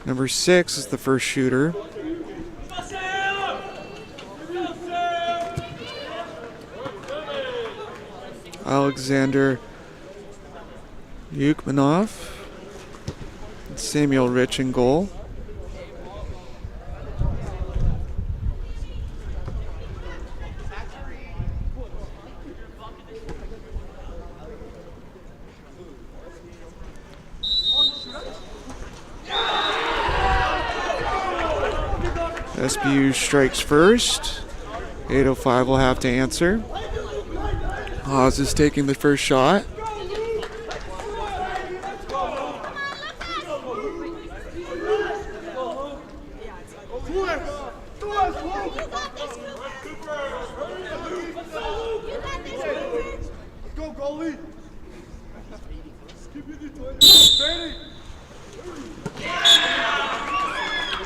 Number 6 is the first shooter. Alexander Yukmanov. Samuel Rich in goal. SBU strikes first. 805 will have to answer. Haas is taking the first shot.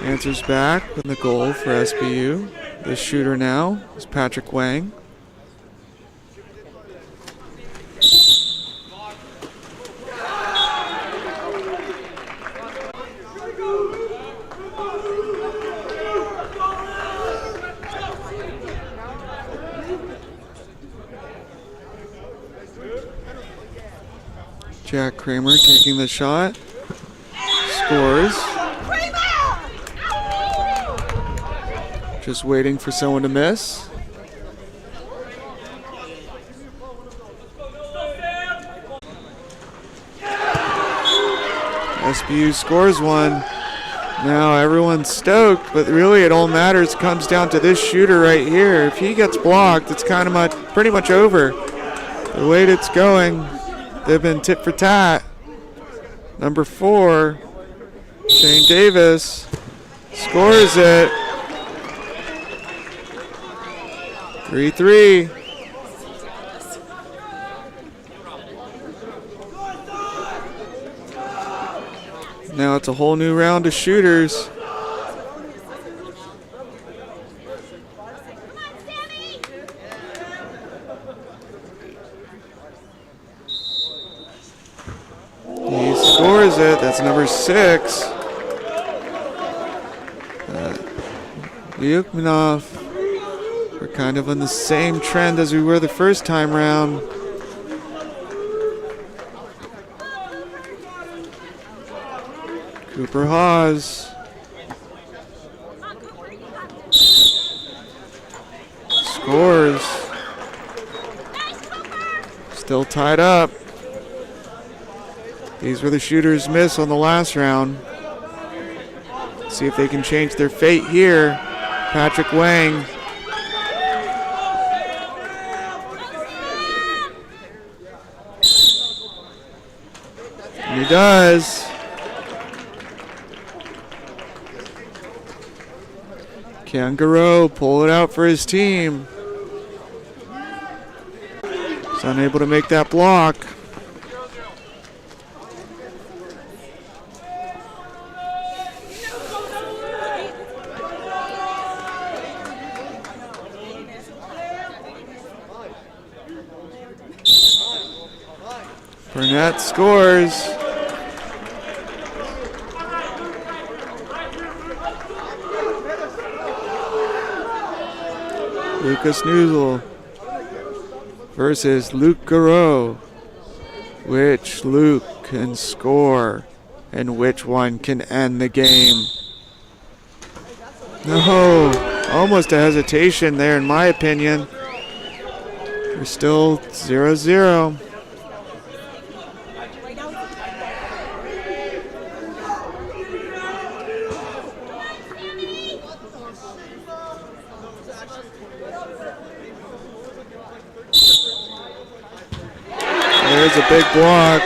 Answers back with the goal for SBU. The shooter now is Patrick Wang. Jack Kramer taking the shot. Scores. Just waiting for someone to miss. SBU scores one. Now everyone's stoked, but really it all matters comes down to this shooter right here. If he gets blocked, it's pretty much over. The way it's going, they've been tit for tat. Number 4, Shane Davis scores it. 3-3. Now it's a whole new round of shooters. He scores it. That's number 6. Yukmanov. We're kind of on the same trend as we were the first time round. Cooper Haas. Scores. Still tied up. These were the shooters miss on the last round. See if they can change their fate here. Patrick Wang. He does. Kangaroo pull it out for his team. He's unable to make that block. Burnett scores. Lucas Nuzzel versus Luke Garreau. Which Luke can score and which one can end the game? No, almost a hesitation there in my opinion. We're still 0-0. There's a big block.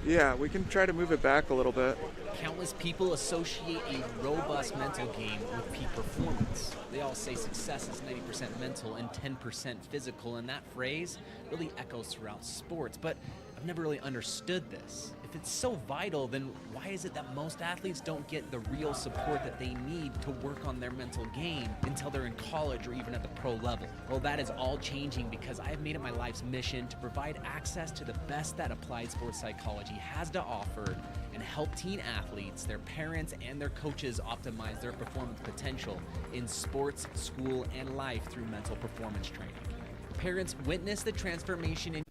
Yeah, we can try to move it back a little bit. Countless people associate a robust mental game with peak performance. They all say success is 90% mental and 10% physical, and that phrase really echoes throughout sports. But I've never really understood this. If it's so vital, then why is it that most athletes don't get the real support that they need to work on their mental game until they're in college or even at the pro level? Well, that is all changing because I have made it my life's mission to provide access to the best that applied sports psychology has to offer and help teen athletes, their parents, and their coaches optimize their performance potential in sports, school, and life through mental performance training. Parents, witness the transformation in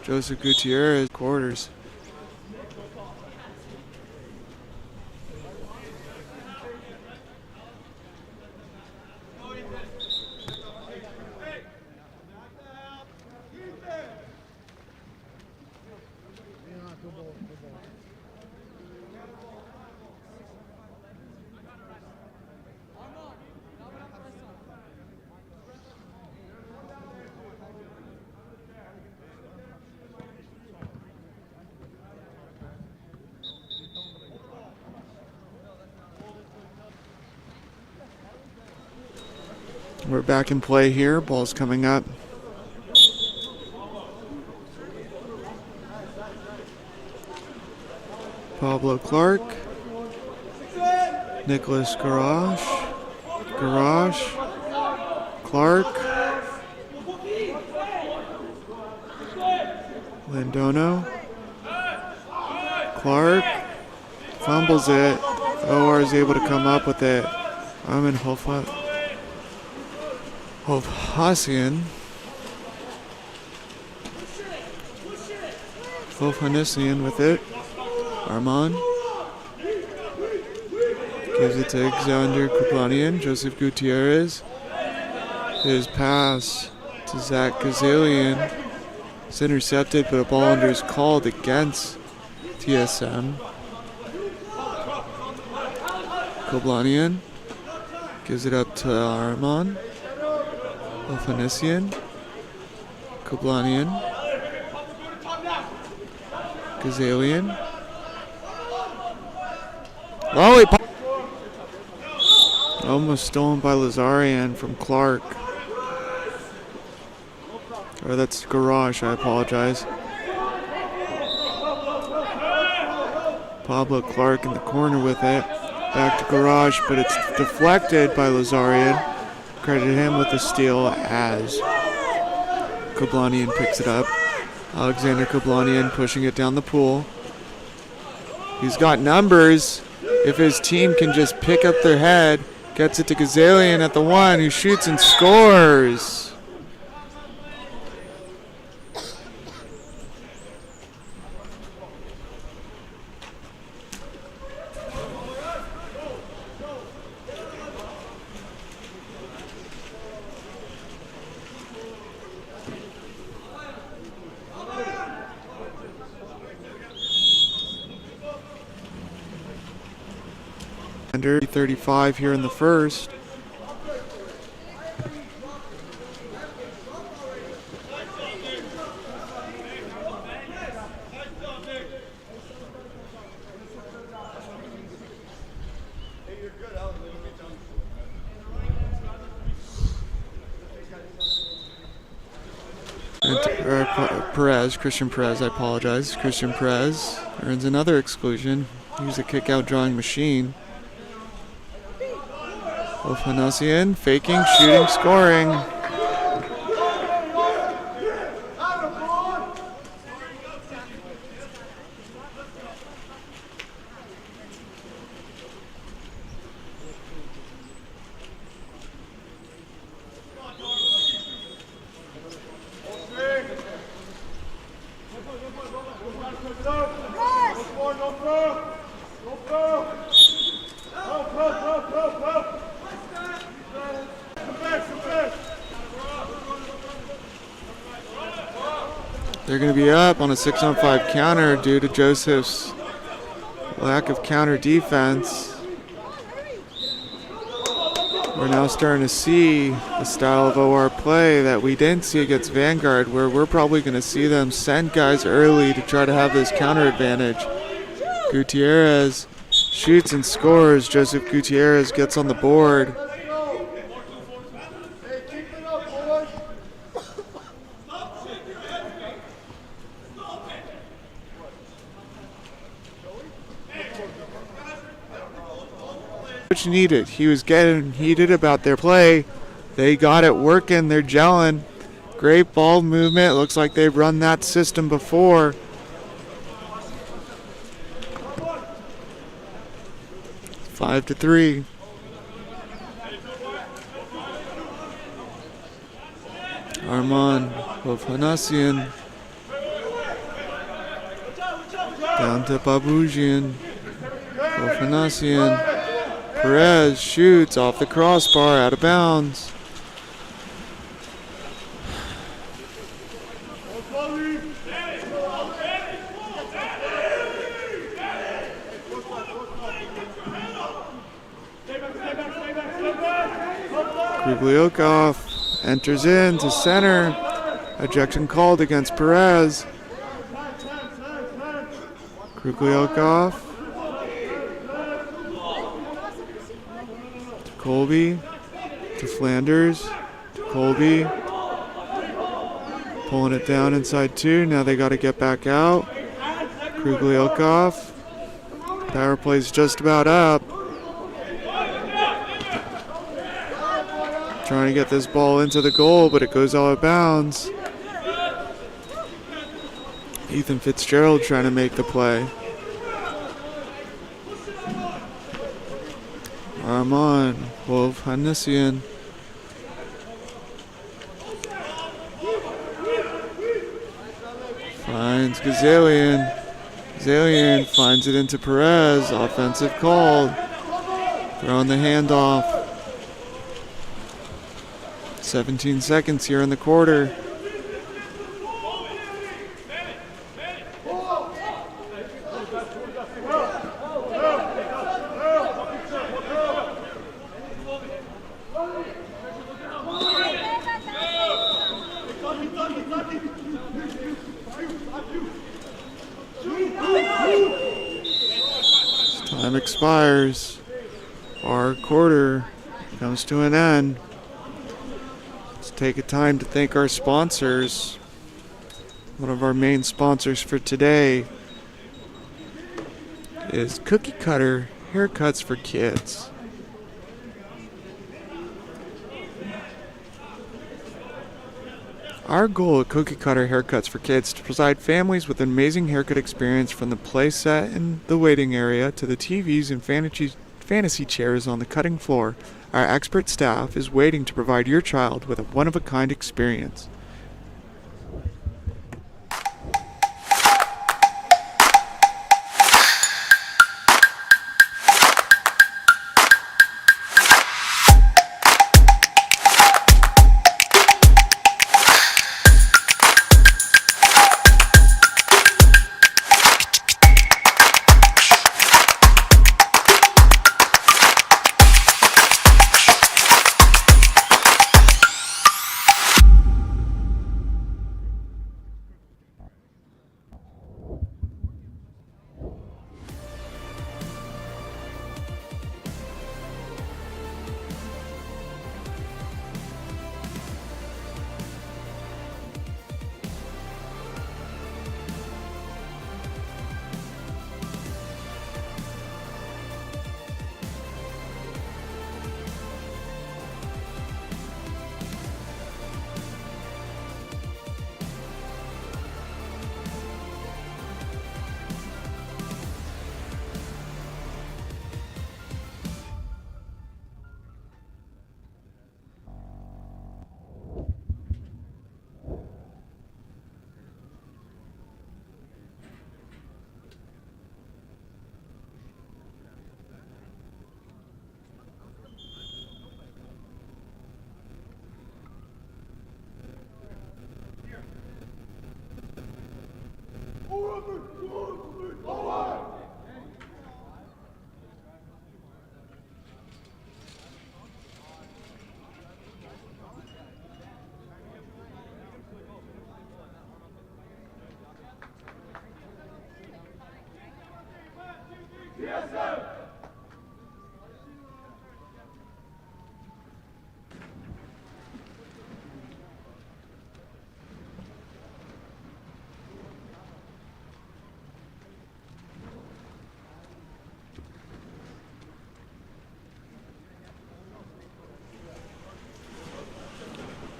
Joseph Gutierrez, quarters. We're back in play here. Ball's coming up. Pablo Clark. Nicholas Garage. Clark. Landono. Clark. Fumbles it. OR is able to come up with it. Armin Hofhanessian with it. Armand gives it to Alexander Kuplanian. Joseph Gutierrez. His pass to Zach Gazalian. It's intercepted, but a ball under is called against TSM. Kuplanian gives it up to Armand. Hofhanessian. Kuplanian. Gazalian. Almost stolen by Lazarian from Clark. Or that's Garage, I apologize. Pablo Clark in the corner with it. Back to Garage, but it's deflected by Lazarian. Credit him with the steal as Kuplanian picks it up. Alexander Kuplanian pushing it down the pool. He's got numbers. If his team can just pick up their head, gets it to Gazalian at the one, who shoots and scores. Under 35 here in the first. Christian Perez, I apologize. Christian Perez earns another exclusion. He's a kick-out drawing machine. Ofanasian faking, shooting, scoring. They're going to be up on a 6-on-5 counter due to Joseph's lack of counter defense. We're now starting to see the style of OR play that we didn't see against Vanguard, where we're probably going to see them send guys early to try to have this counter advantage. Gutierrez shoots and scores. Joseph Gutierrez gets on the board. Which needed. He was getting heated about their play. They got it working. They're gelling. Great ball movement. Looks like they've run that system before. 5-3. Arman Ofanasian. Down to Babujian. Ofanasian. Perez shoots off the crossbar, out of bounds. Krugliokov enters in to center. Ejection called against Perez. Krugliokov. Colby to Flanders to Colby, pulling it down inside 2. Now they got to get back out. Krugliokov, power play's just about up. Trying to get this ball into the goal, but it goes out of bounds. Ethan Fitzgerald trying to make the play. Arman Ofanasian. Finds Gazalian. Gazalian finds it into Perez. Offensive call. Throwing the handoff. 17 seconds here in the quarter. Time expires. Our quarter comes to an end. Let's take a time to thank our sponsors. One of our main sponsors for today is Cookie Cutter Haircuts for Kids. Our goal at Cookie Cutter Haircuts for Kids is to provide families with an amazing haircut experience, from the play set and the waiting area to the TVs and fantasy chairs on the cutting floor. Our expert staff is waiting to provide your child with a one-of-a-kind experience.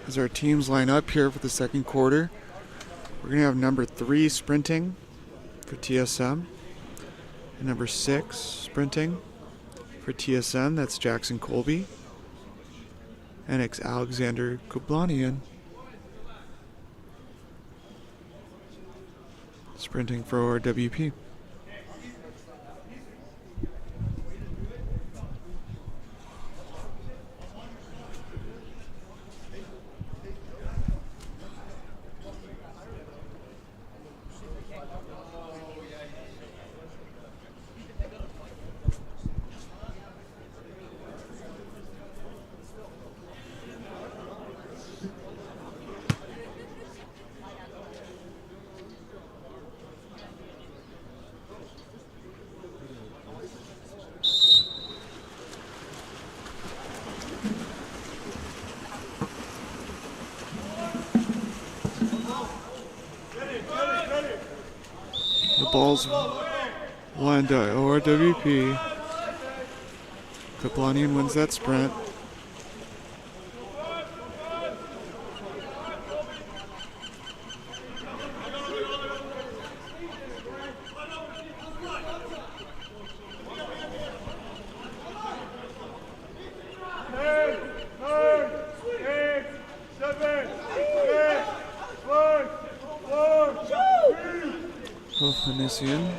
As our teams line up here for the second quarter, we're going to have number 3 sprinting for TSM, and number 6 sprinting for TSM, that's Jackson Colby, and it's Alexander Kublanian sprinting for ORWP. The ball's lined to ORWP. Kublanian wins that sprint. Vanessian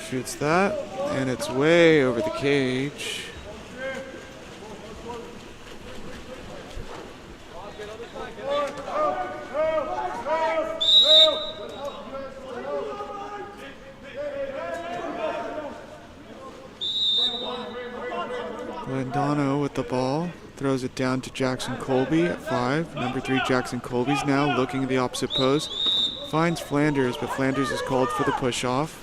shoots that, and it's way over the cage. Landano with the ball, throws it down to Jackson Colby at 5. Number 3 Jackson Colby's now looking at the opposite post. Finds Flanders, but Flanders is called for the push-off.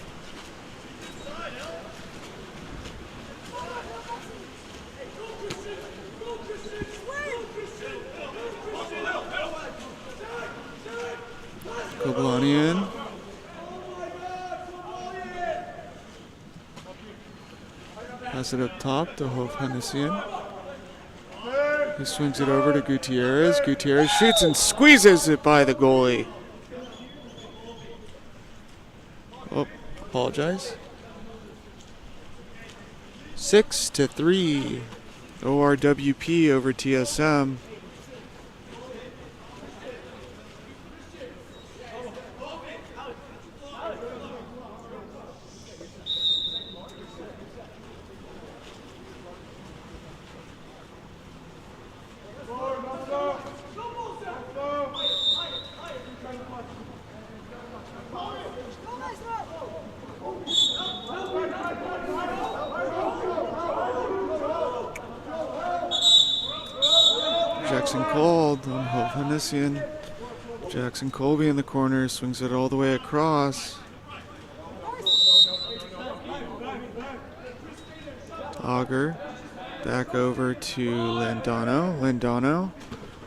Kublanian. Pass it up top to Hofhennessian. He swings it over to Gutierrez. Gutierrez shoots and squeezes it by the goalie. Oh, apologize. 6-3. ORWP over TSM. Jackson called on Hofhennessian. Jackson Colby in the corner, swings it all the way across. Auger back over to Landano. Landano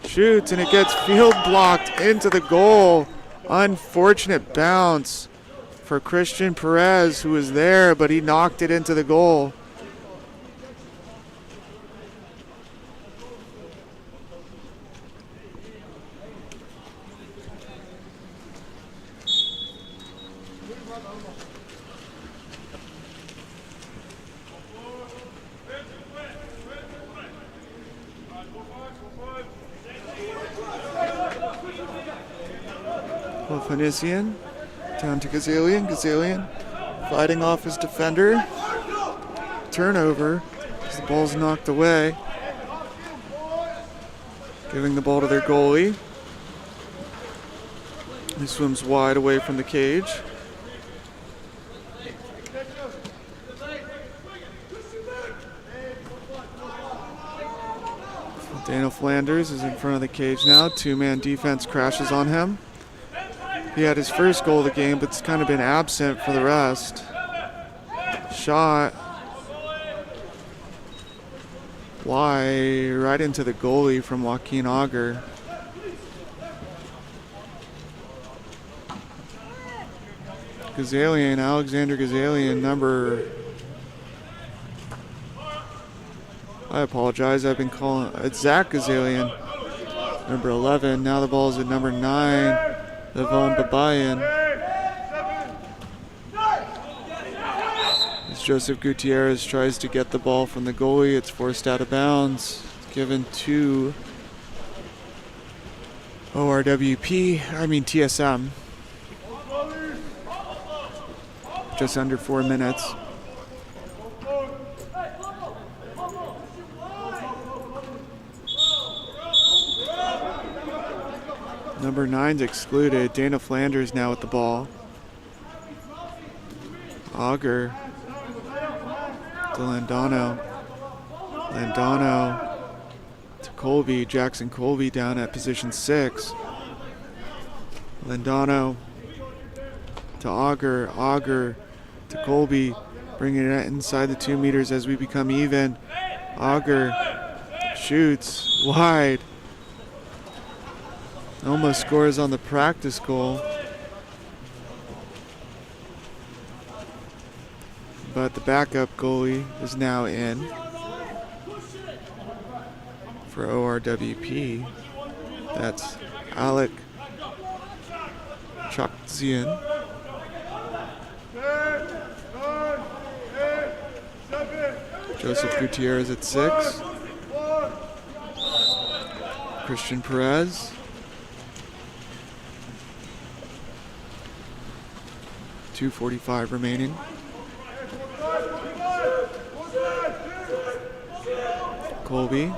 shoots and it gets field blocked into the goal. Unfortunate bounce for Christian Perez, who was there, but he knocked it into the goal. Hofhennessian down to Gazalian. Gazalian fighting off his defender. Turnover as the ball's knocked away. Giving the ball to their goalie. He swims wide away from the cage. Dana Flanders is in front of the cage now. Two-man defense crashes on him. He had his first goal of the game, but it's kind of been absent for the rest. Shot wide, right into the goalie from Joaquin Auger. Gazalian, Alexander Gazalian, number... I apologize, I've been calling... It's Zach Gazalian, number 11. Now the ball is at number 9, Yvonne Babayan. As Joseph Gutierrez tries to get the ball from the goalie, it's forced out of bounds. It's given to TSM. Just under 4 minutes. Number 9's excluded. Dana Flanders now with the ball. Auger to Landano. Landano to Colby. Jackson Colby down at position 6. Landano to Auger. Auger to Colby. Bringing it inside the 2 meters as we become even. Auger shoots wide. Almost scores on the practice goal. But the backup goalie is now in for ORWP. That's Alec Chokzian. Joseph Gutierrez at 6. Christian Perez. .245 remaining. Colby.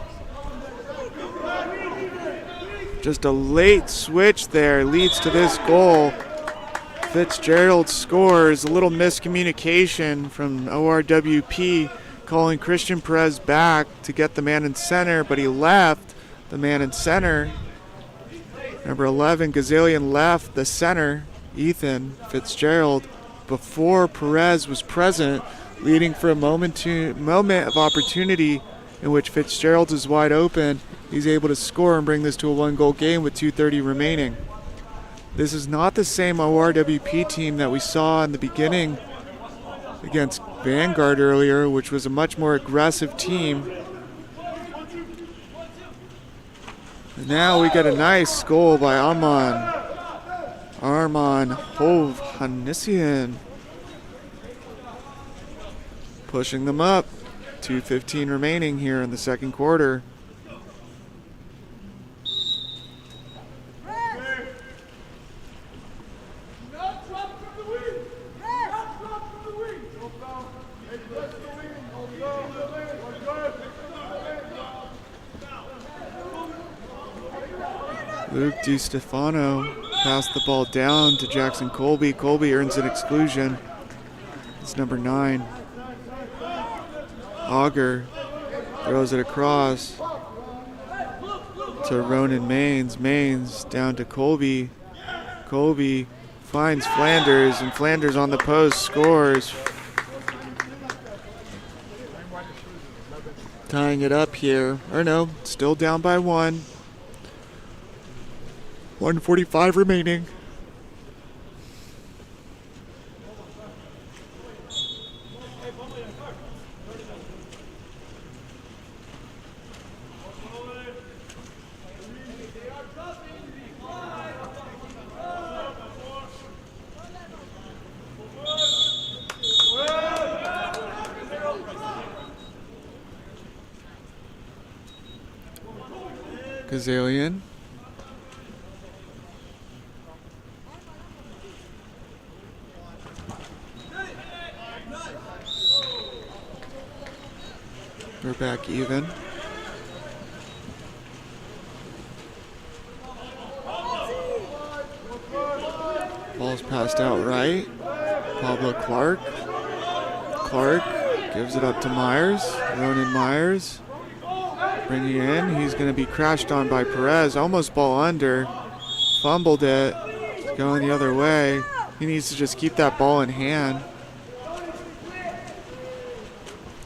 Just a late switch there leads to this goal. Fitzgerald scores. A little miscommunication from ORWP calling Christian Perez back to get the man in center, but he left the man in center. Number 11, Gazalian left the center, Ethan Fitzgerald, before Perez was present, leading for a moment of opportunity in which Fitzgerald is wide open. He's able to score and bring this to a 1-goal game with 2:30 remaining. This is not the same ORWP team that we saw in the beginning against Vanguard earlier, which was a much more aggressive team. And now we get a nice goal by Arman Hovhannissian. Pushing them up. 2:15 remaining here in the second quarter. Luke DiStefano passed the ball down to Jackson Colby. Colby earns an exclusion. It's number 9. Auger throws it across to Ronan Maines. Maines down to Colby. Colby finds Flanders, and Flanders on the post scores. Tying it up here. Or no, still down by 1. 1:45 remaining. Gazalian. We're back even. Ball's passed out right. Pablo Clark. Clark gives it up to Myers. Ronan Myers bringing it in. He's going to be crashed on by Perez. Almost ball under. Fumbled it. Going the other way. He needs to just keep that ball in hand.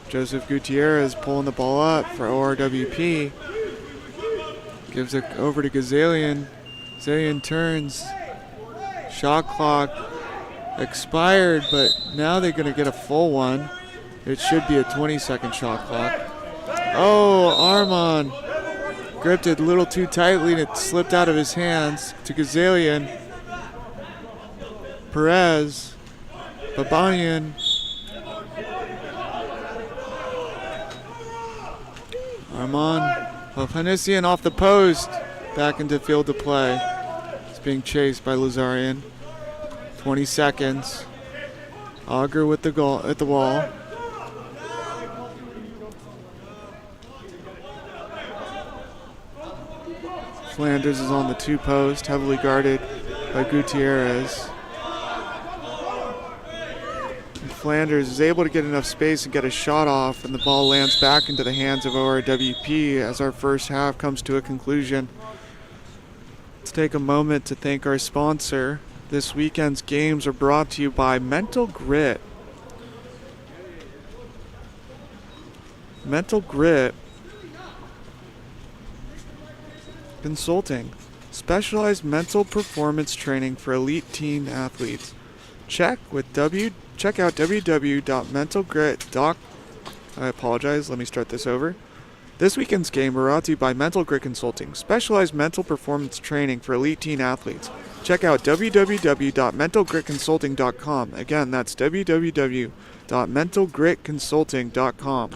Joseph Gutierrez pulling the ball up for ORWP. Gives it over to Gazalian. Gazalian turns. Shot clock expired, but now they're going to get a full one. It should be a 20-second shot clock. Oh, Armand gripped it a little too tightly and it slipped out of his hands to Gazalian. Perez. Babanian. Armand Hovhannissian off the post. Back into field to play. He's being chased by Lazarian. 20 seconds. Auger with the goal at the wall. Flanders is on the 2 post, heavily guarded by Gutierrez. And Flanders is able to get enough space and get a shot off, and the ball lands back into the hands of ORWP as our first half comes to a conclusion. Let's take a moment to thank our sponsor. This weekend's games are brought to you by Mental Grit. Mental Grit Consulting. Specialized mental performance training for elite teen athletes. Check out www.mentalgrit.com. I apologize, let me start this over. This weekend's game brought to you by Mental Grit Consulting. Specialized mental performance training for elite teen athletes. Check out www.mentalgritconsulting.com. Again, that's www.mentalgritconsulting.com.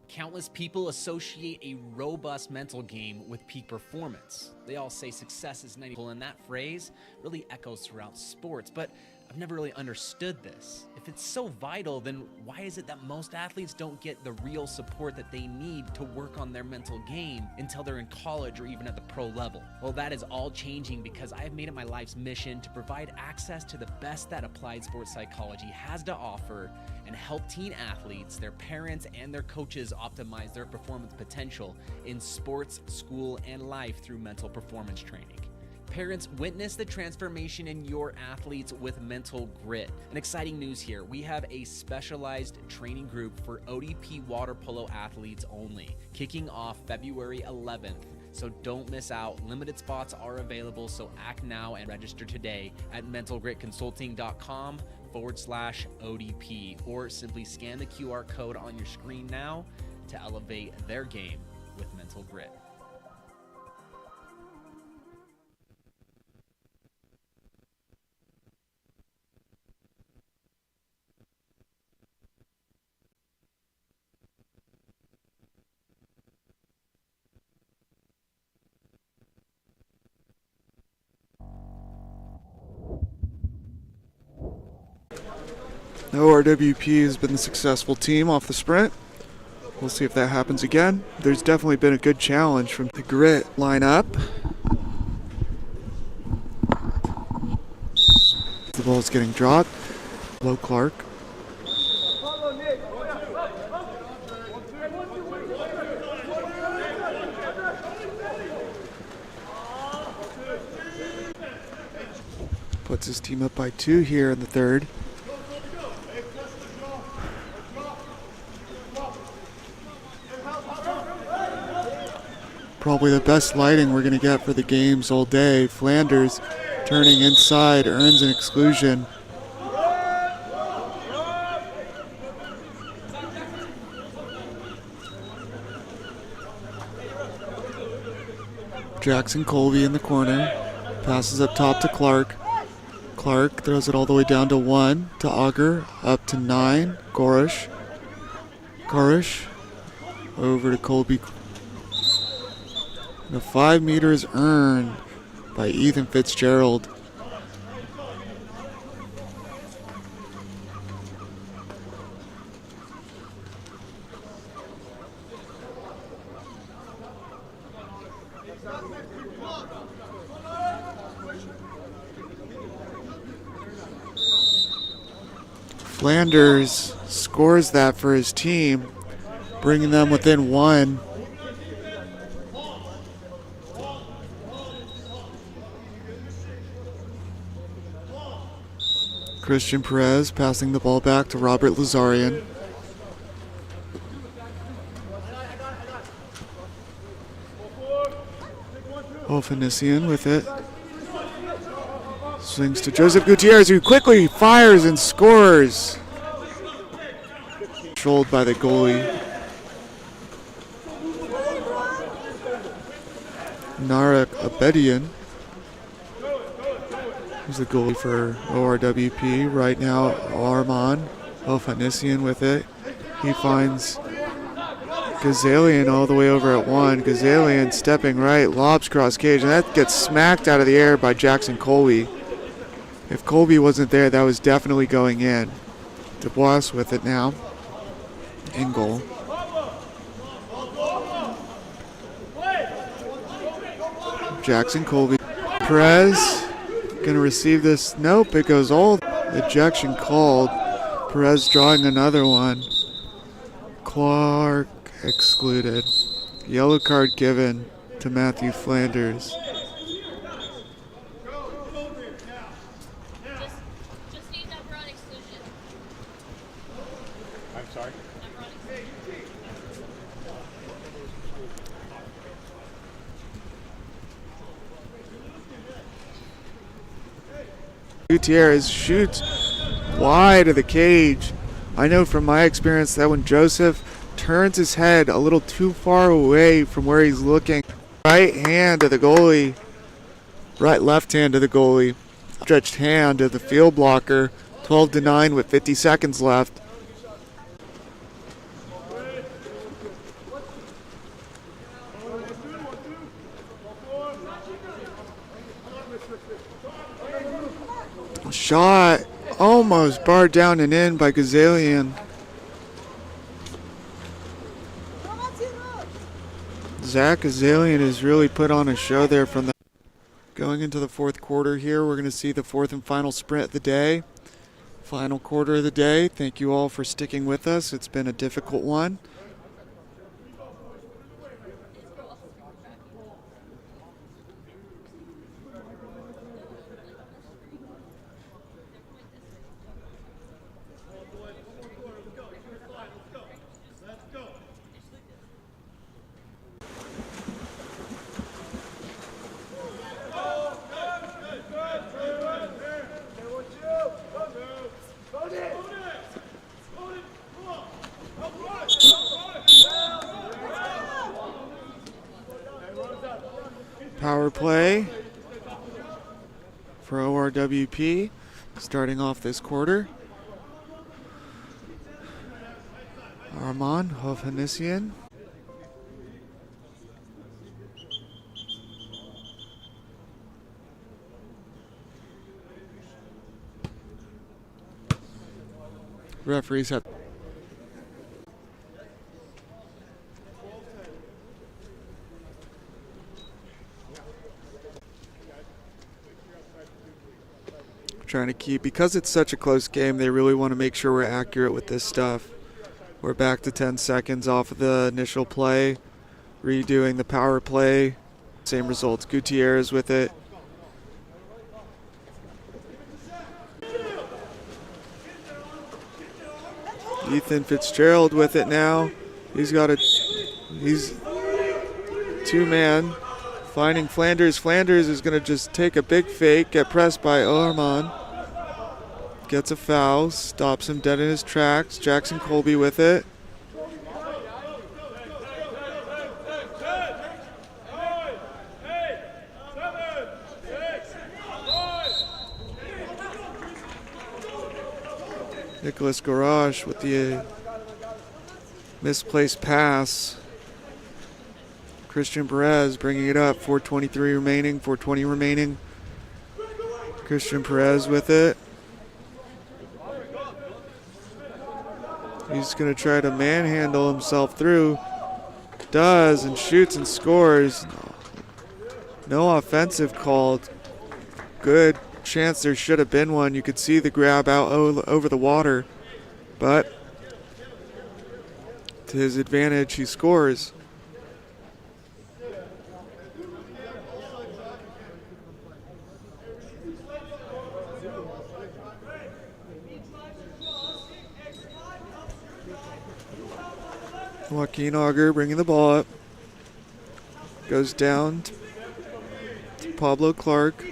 Countless people associate a robust mental game with peak performance. They all say success is 90%, and that phrase really echoes throughout sports, but I've never really understood this. If it's so vital, then why is it that most athletes don't get the real support that they need to work on their mental game until they're in college or even at the pro level? Well, that is all changing because I have made it my life's mission to provide access to the best that applied sports psychology has to offer and help teen athletes, their parents, and their coaches optimize their performance potential in sports, school, and life through mental performance training. Parents, witness the transformation in your athletes with Mental Grit. And exciting news here, we have a specialized training group for ODP water polo athletes only, kicking off February 11th. So don't miss out. Limited spots are available, so act now and register today at mentalgritconsulting.com/ODP, or simply scan the QR code on your screen now to elevate their game with Mental Grit. ORWP has been the successful team off the sprint. We'll see if that happens again. There's definitely been a good challenge from the Grit lineup. The ball's getting dropped. Low Clark. Puts his team up by 2 here in the third. Probably the best lighting we're going to get for the games all day. Flanders turning inside, earns an exclusion. Jackson Colby in the corner. Passes up top to Clark. Clark throws it all the way down to 1 to Auger. Up to 9. Gorish. Over to Colby. The 5 meters earned by Ethan Fitzgerald. Flanders scores that for his team, bringing them within one. Christian Perez passing the ball back to Robert Lazarian. Ofanisian with it. Swings to Joseph Gutierrez, who quickly fires and scores. Controlled by the goalie. Narek Abedian, who's the goalie for ORWP. Right now, Armand Ofanisian with it. He finds Gazalian all the way over at one. Gazalian stepping right, lobs cross cage, and that gets smacked out of the air by Jackson Colby. If Colby wasn't there, that was definitely going in. Dubois with it now. In goal. Jackson Colby. Perez gonna receive this. Nope, it goes all. Ejection called. Perez drawing another one. Clark excluded. Yellow card given to Matthew Flanders. Just need number on exclusion. I'm sorry? Number on exclusion. Gutierrez shoots wide of the cage. I know from my experience that when Joseph turns his head a little too far away from where he's looking, right hand of the goalie, right left hand of the goalie, stretched hand of the field blocker, 12-9 with 50 seconds left. Shot almost barred down and in by Gazalian. Zach Gazalian has really put on a show there from the going into the fourth quarter here. We're going to see the fourth and final sprint of the day. Final quarter of the day. Thank you all for sticking with us. It's been a difficult one. Power play for ORWP starting off this quarter. Armand Ofanisian. Referees have trying to keep, because it's such a close game, they really want to make sure we're accurate with this stuff. We're back to 10 seconds off of the initial play, redoing the power play. Same results. Gutierrez with it. Ethan Fitzgerald with it now. He's two-man. Finding Flanders. Flanders is going to just take a big fake, get pressed by Armand. Gets a foul, stops him dead in his tracks. Jackson Colby with it. Nicholas Garage with the misplaced pass. Christian Perez bringing it up. 4:23 remaining, 4:20 remaining. Christian Perez with it. He's going to try to manhandle himself through. Does, and shoots and scores. No offensive called. Good chance there should have been one. You could see the grab out over the water, but to his advantage, he scores. Joaquin Auger bringing the ball up. Goes down to Pablo Clark.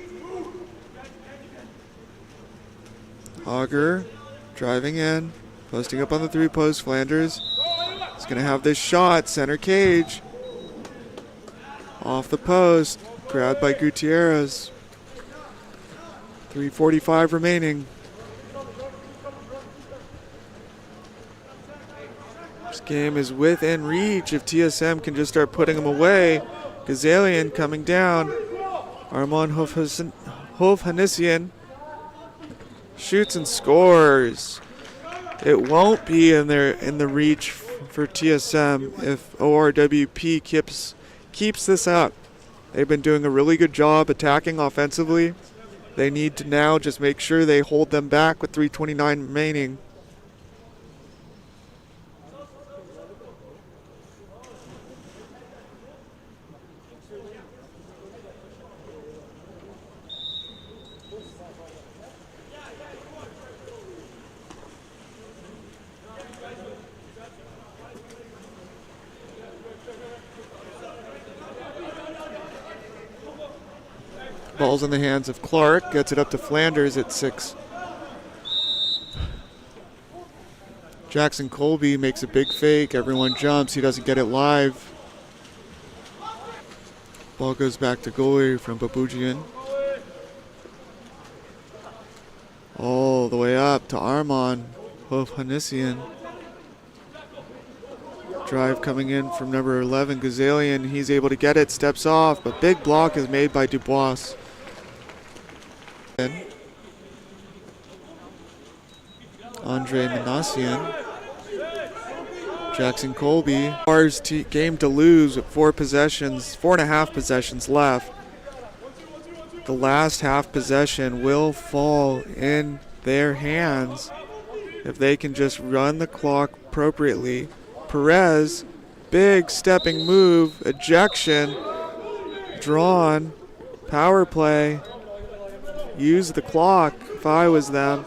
Auger driving in, posting up on the three post. Flanders is going to have this shot, center cage. Off the post, grabbed by Gutierrez. 3:45 remaining. This game is within reach if TSM can just start putting them away. Gazalian coming down. Armand Hovhannissian shoots and scores. It won't be in the reach for TSM if ORWP keeps this up. They've been doing a really good job attacking offensively. They need to now just make sure they hold them back with 3:29 remaining. Ball's in the hands of Clark, gets it up to Flanders at 6. Jackson Colby makes a big fake, everyone jumps, he doesn't get it live. Ball goes back to goalie from Babujian. All the way up to Armand Hovhannissian. Drive coming in from number 11, Gazalian. He's able to get it, steps off, but big block is made by Dubois. Andre Manassian. Jackson Colby. Ours game to lose with 4.5 possessions left. The last half possession will fall in their hands if they can just run the clock appropriately. Perez, big stepping move, ejection, drawn, power play. Use the clock if I was them.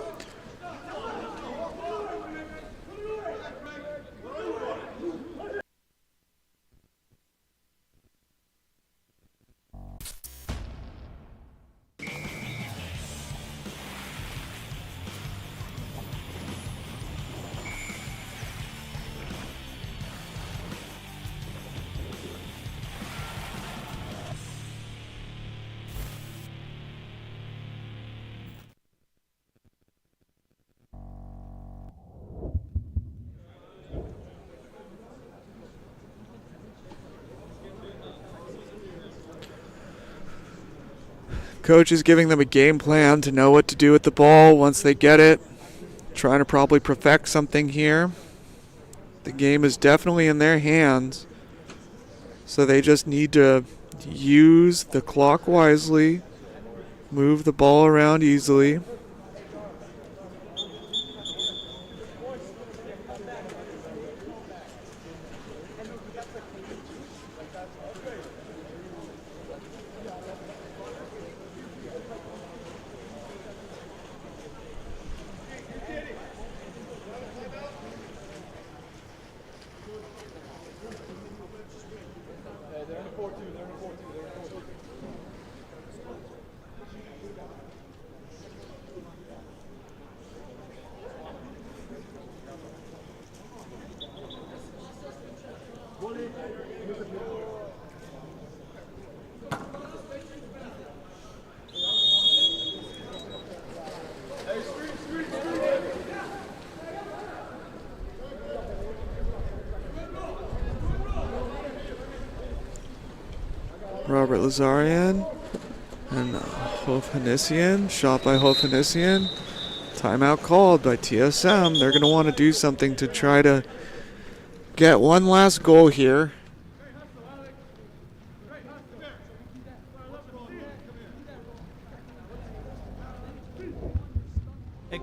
Coach is giving them a game plan to know what to do with the ball once they get it. Trying to probably perfect something here. The game is definitely in their hands. So they just need to use the clock wisely, move the ball around easily. Robert Lazarian and Hovhannissian. Shot by Hovhannissian. Timeout called by TSM. They're going to want to do something to try to get one last goal here.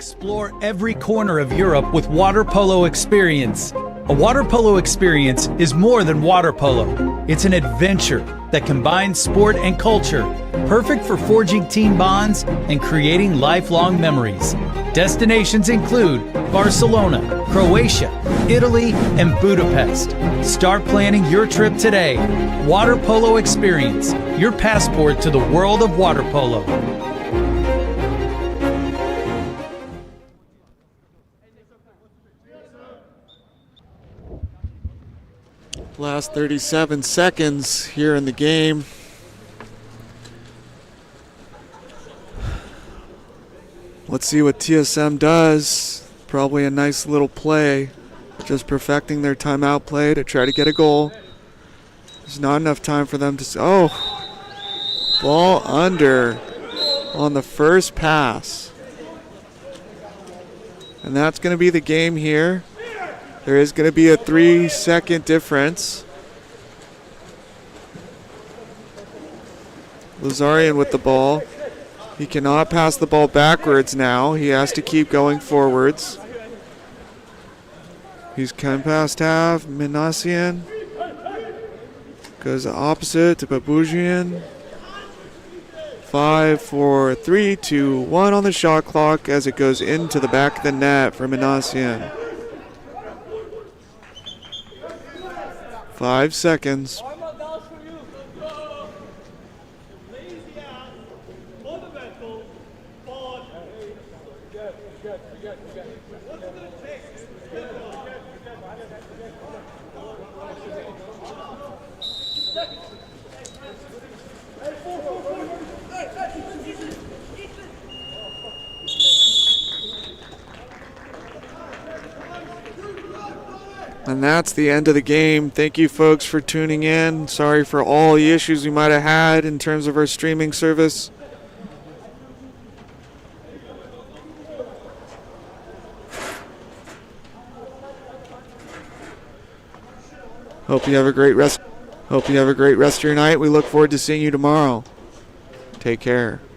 Explore every corner of Europe with water polo experience. A water polo experience is more than water polo. It's an adventure that combines sport and culture, perfect for forging team bonds and creating lifelong memories. Destinations include Barcelona, Croatia, Italy, and Budapest. Start planning your trip today. Water Polo Experience, your passport to the world of water polo. Last 37 seconds here in the game. Let's see what TSM does. Probably a nice little play. Just perfecting their timeout play to try to get a goal. There's not enough time for them to... Oh! Ball under on the first pass. And that's going to be the game here. There is going to be a 3-second difference. Lazarian with the ball. He cannot pass the ball backwards now. He has to keep going forwards. He's come past half. Minassian goes opposite to Babujian. 5, 4, 3, 2, 1 on the shot clock as it goes into the back of the net for Minassian. 5 seconds. And that's the end of the game. Thank you folks for tuning in. Sorry for all the issues we might have had in terms of our streaming service. Hope you have a great rest of your night. We look forward to seeing you tomorrow. Take care.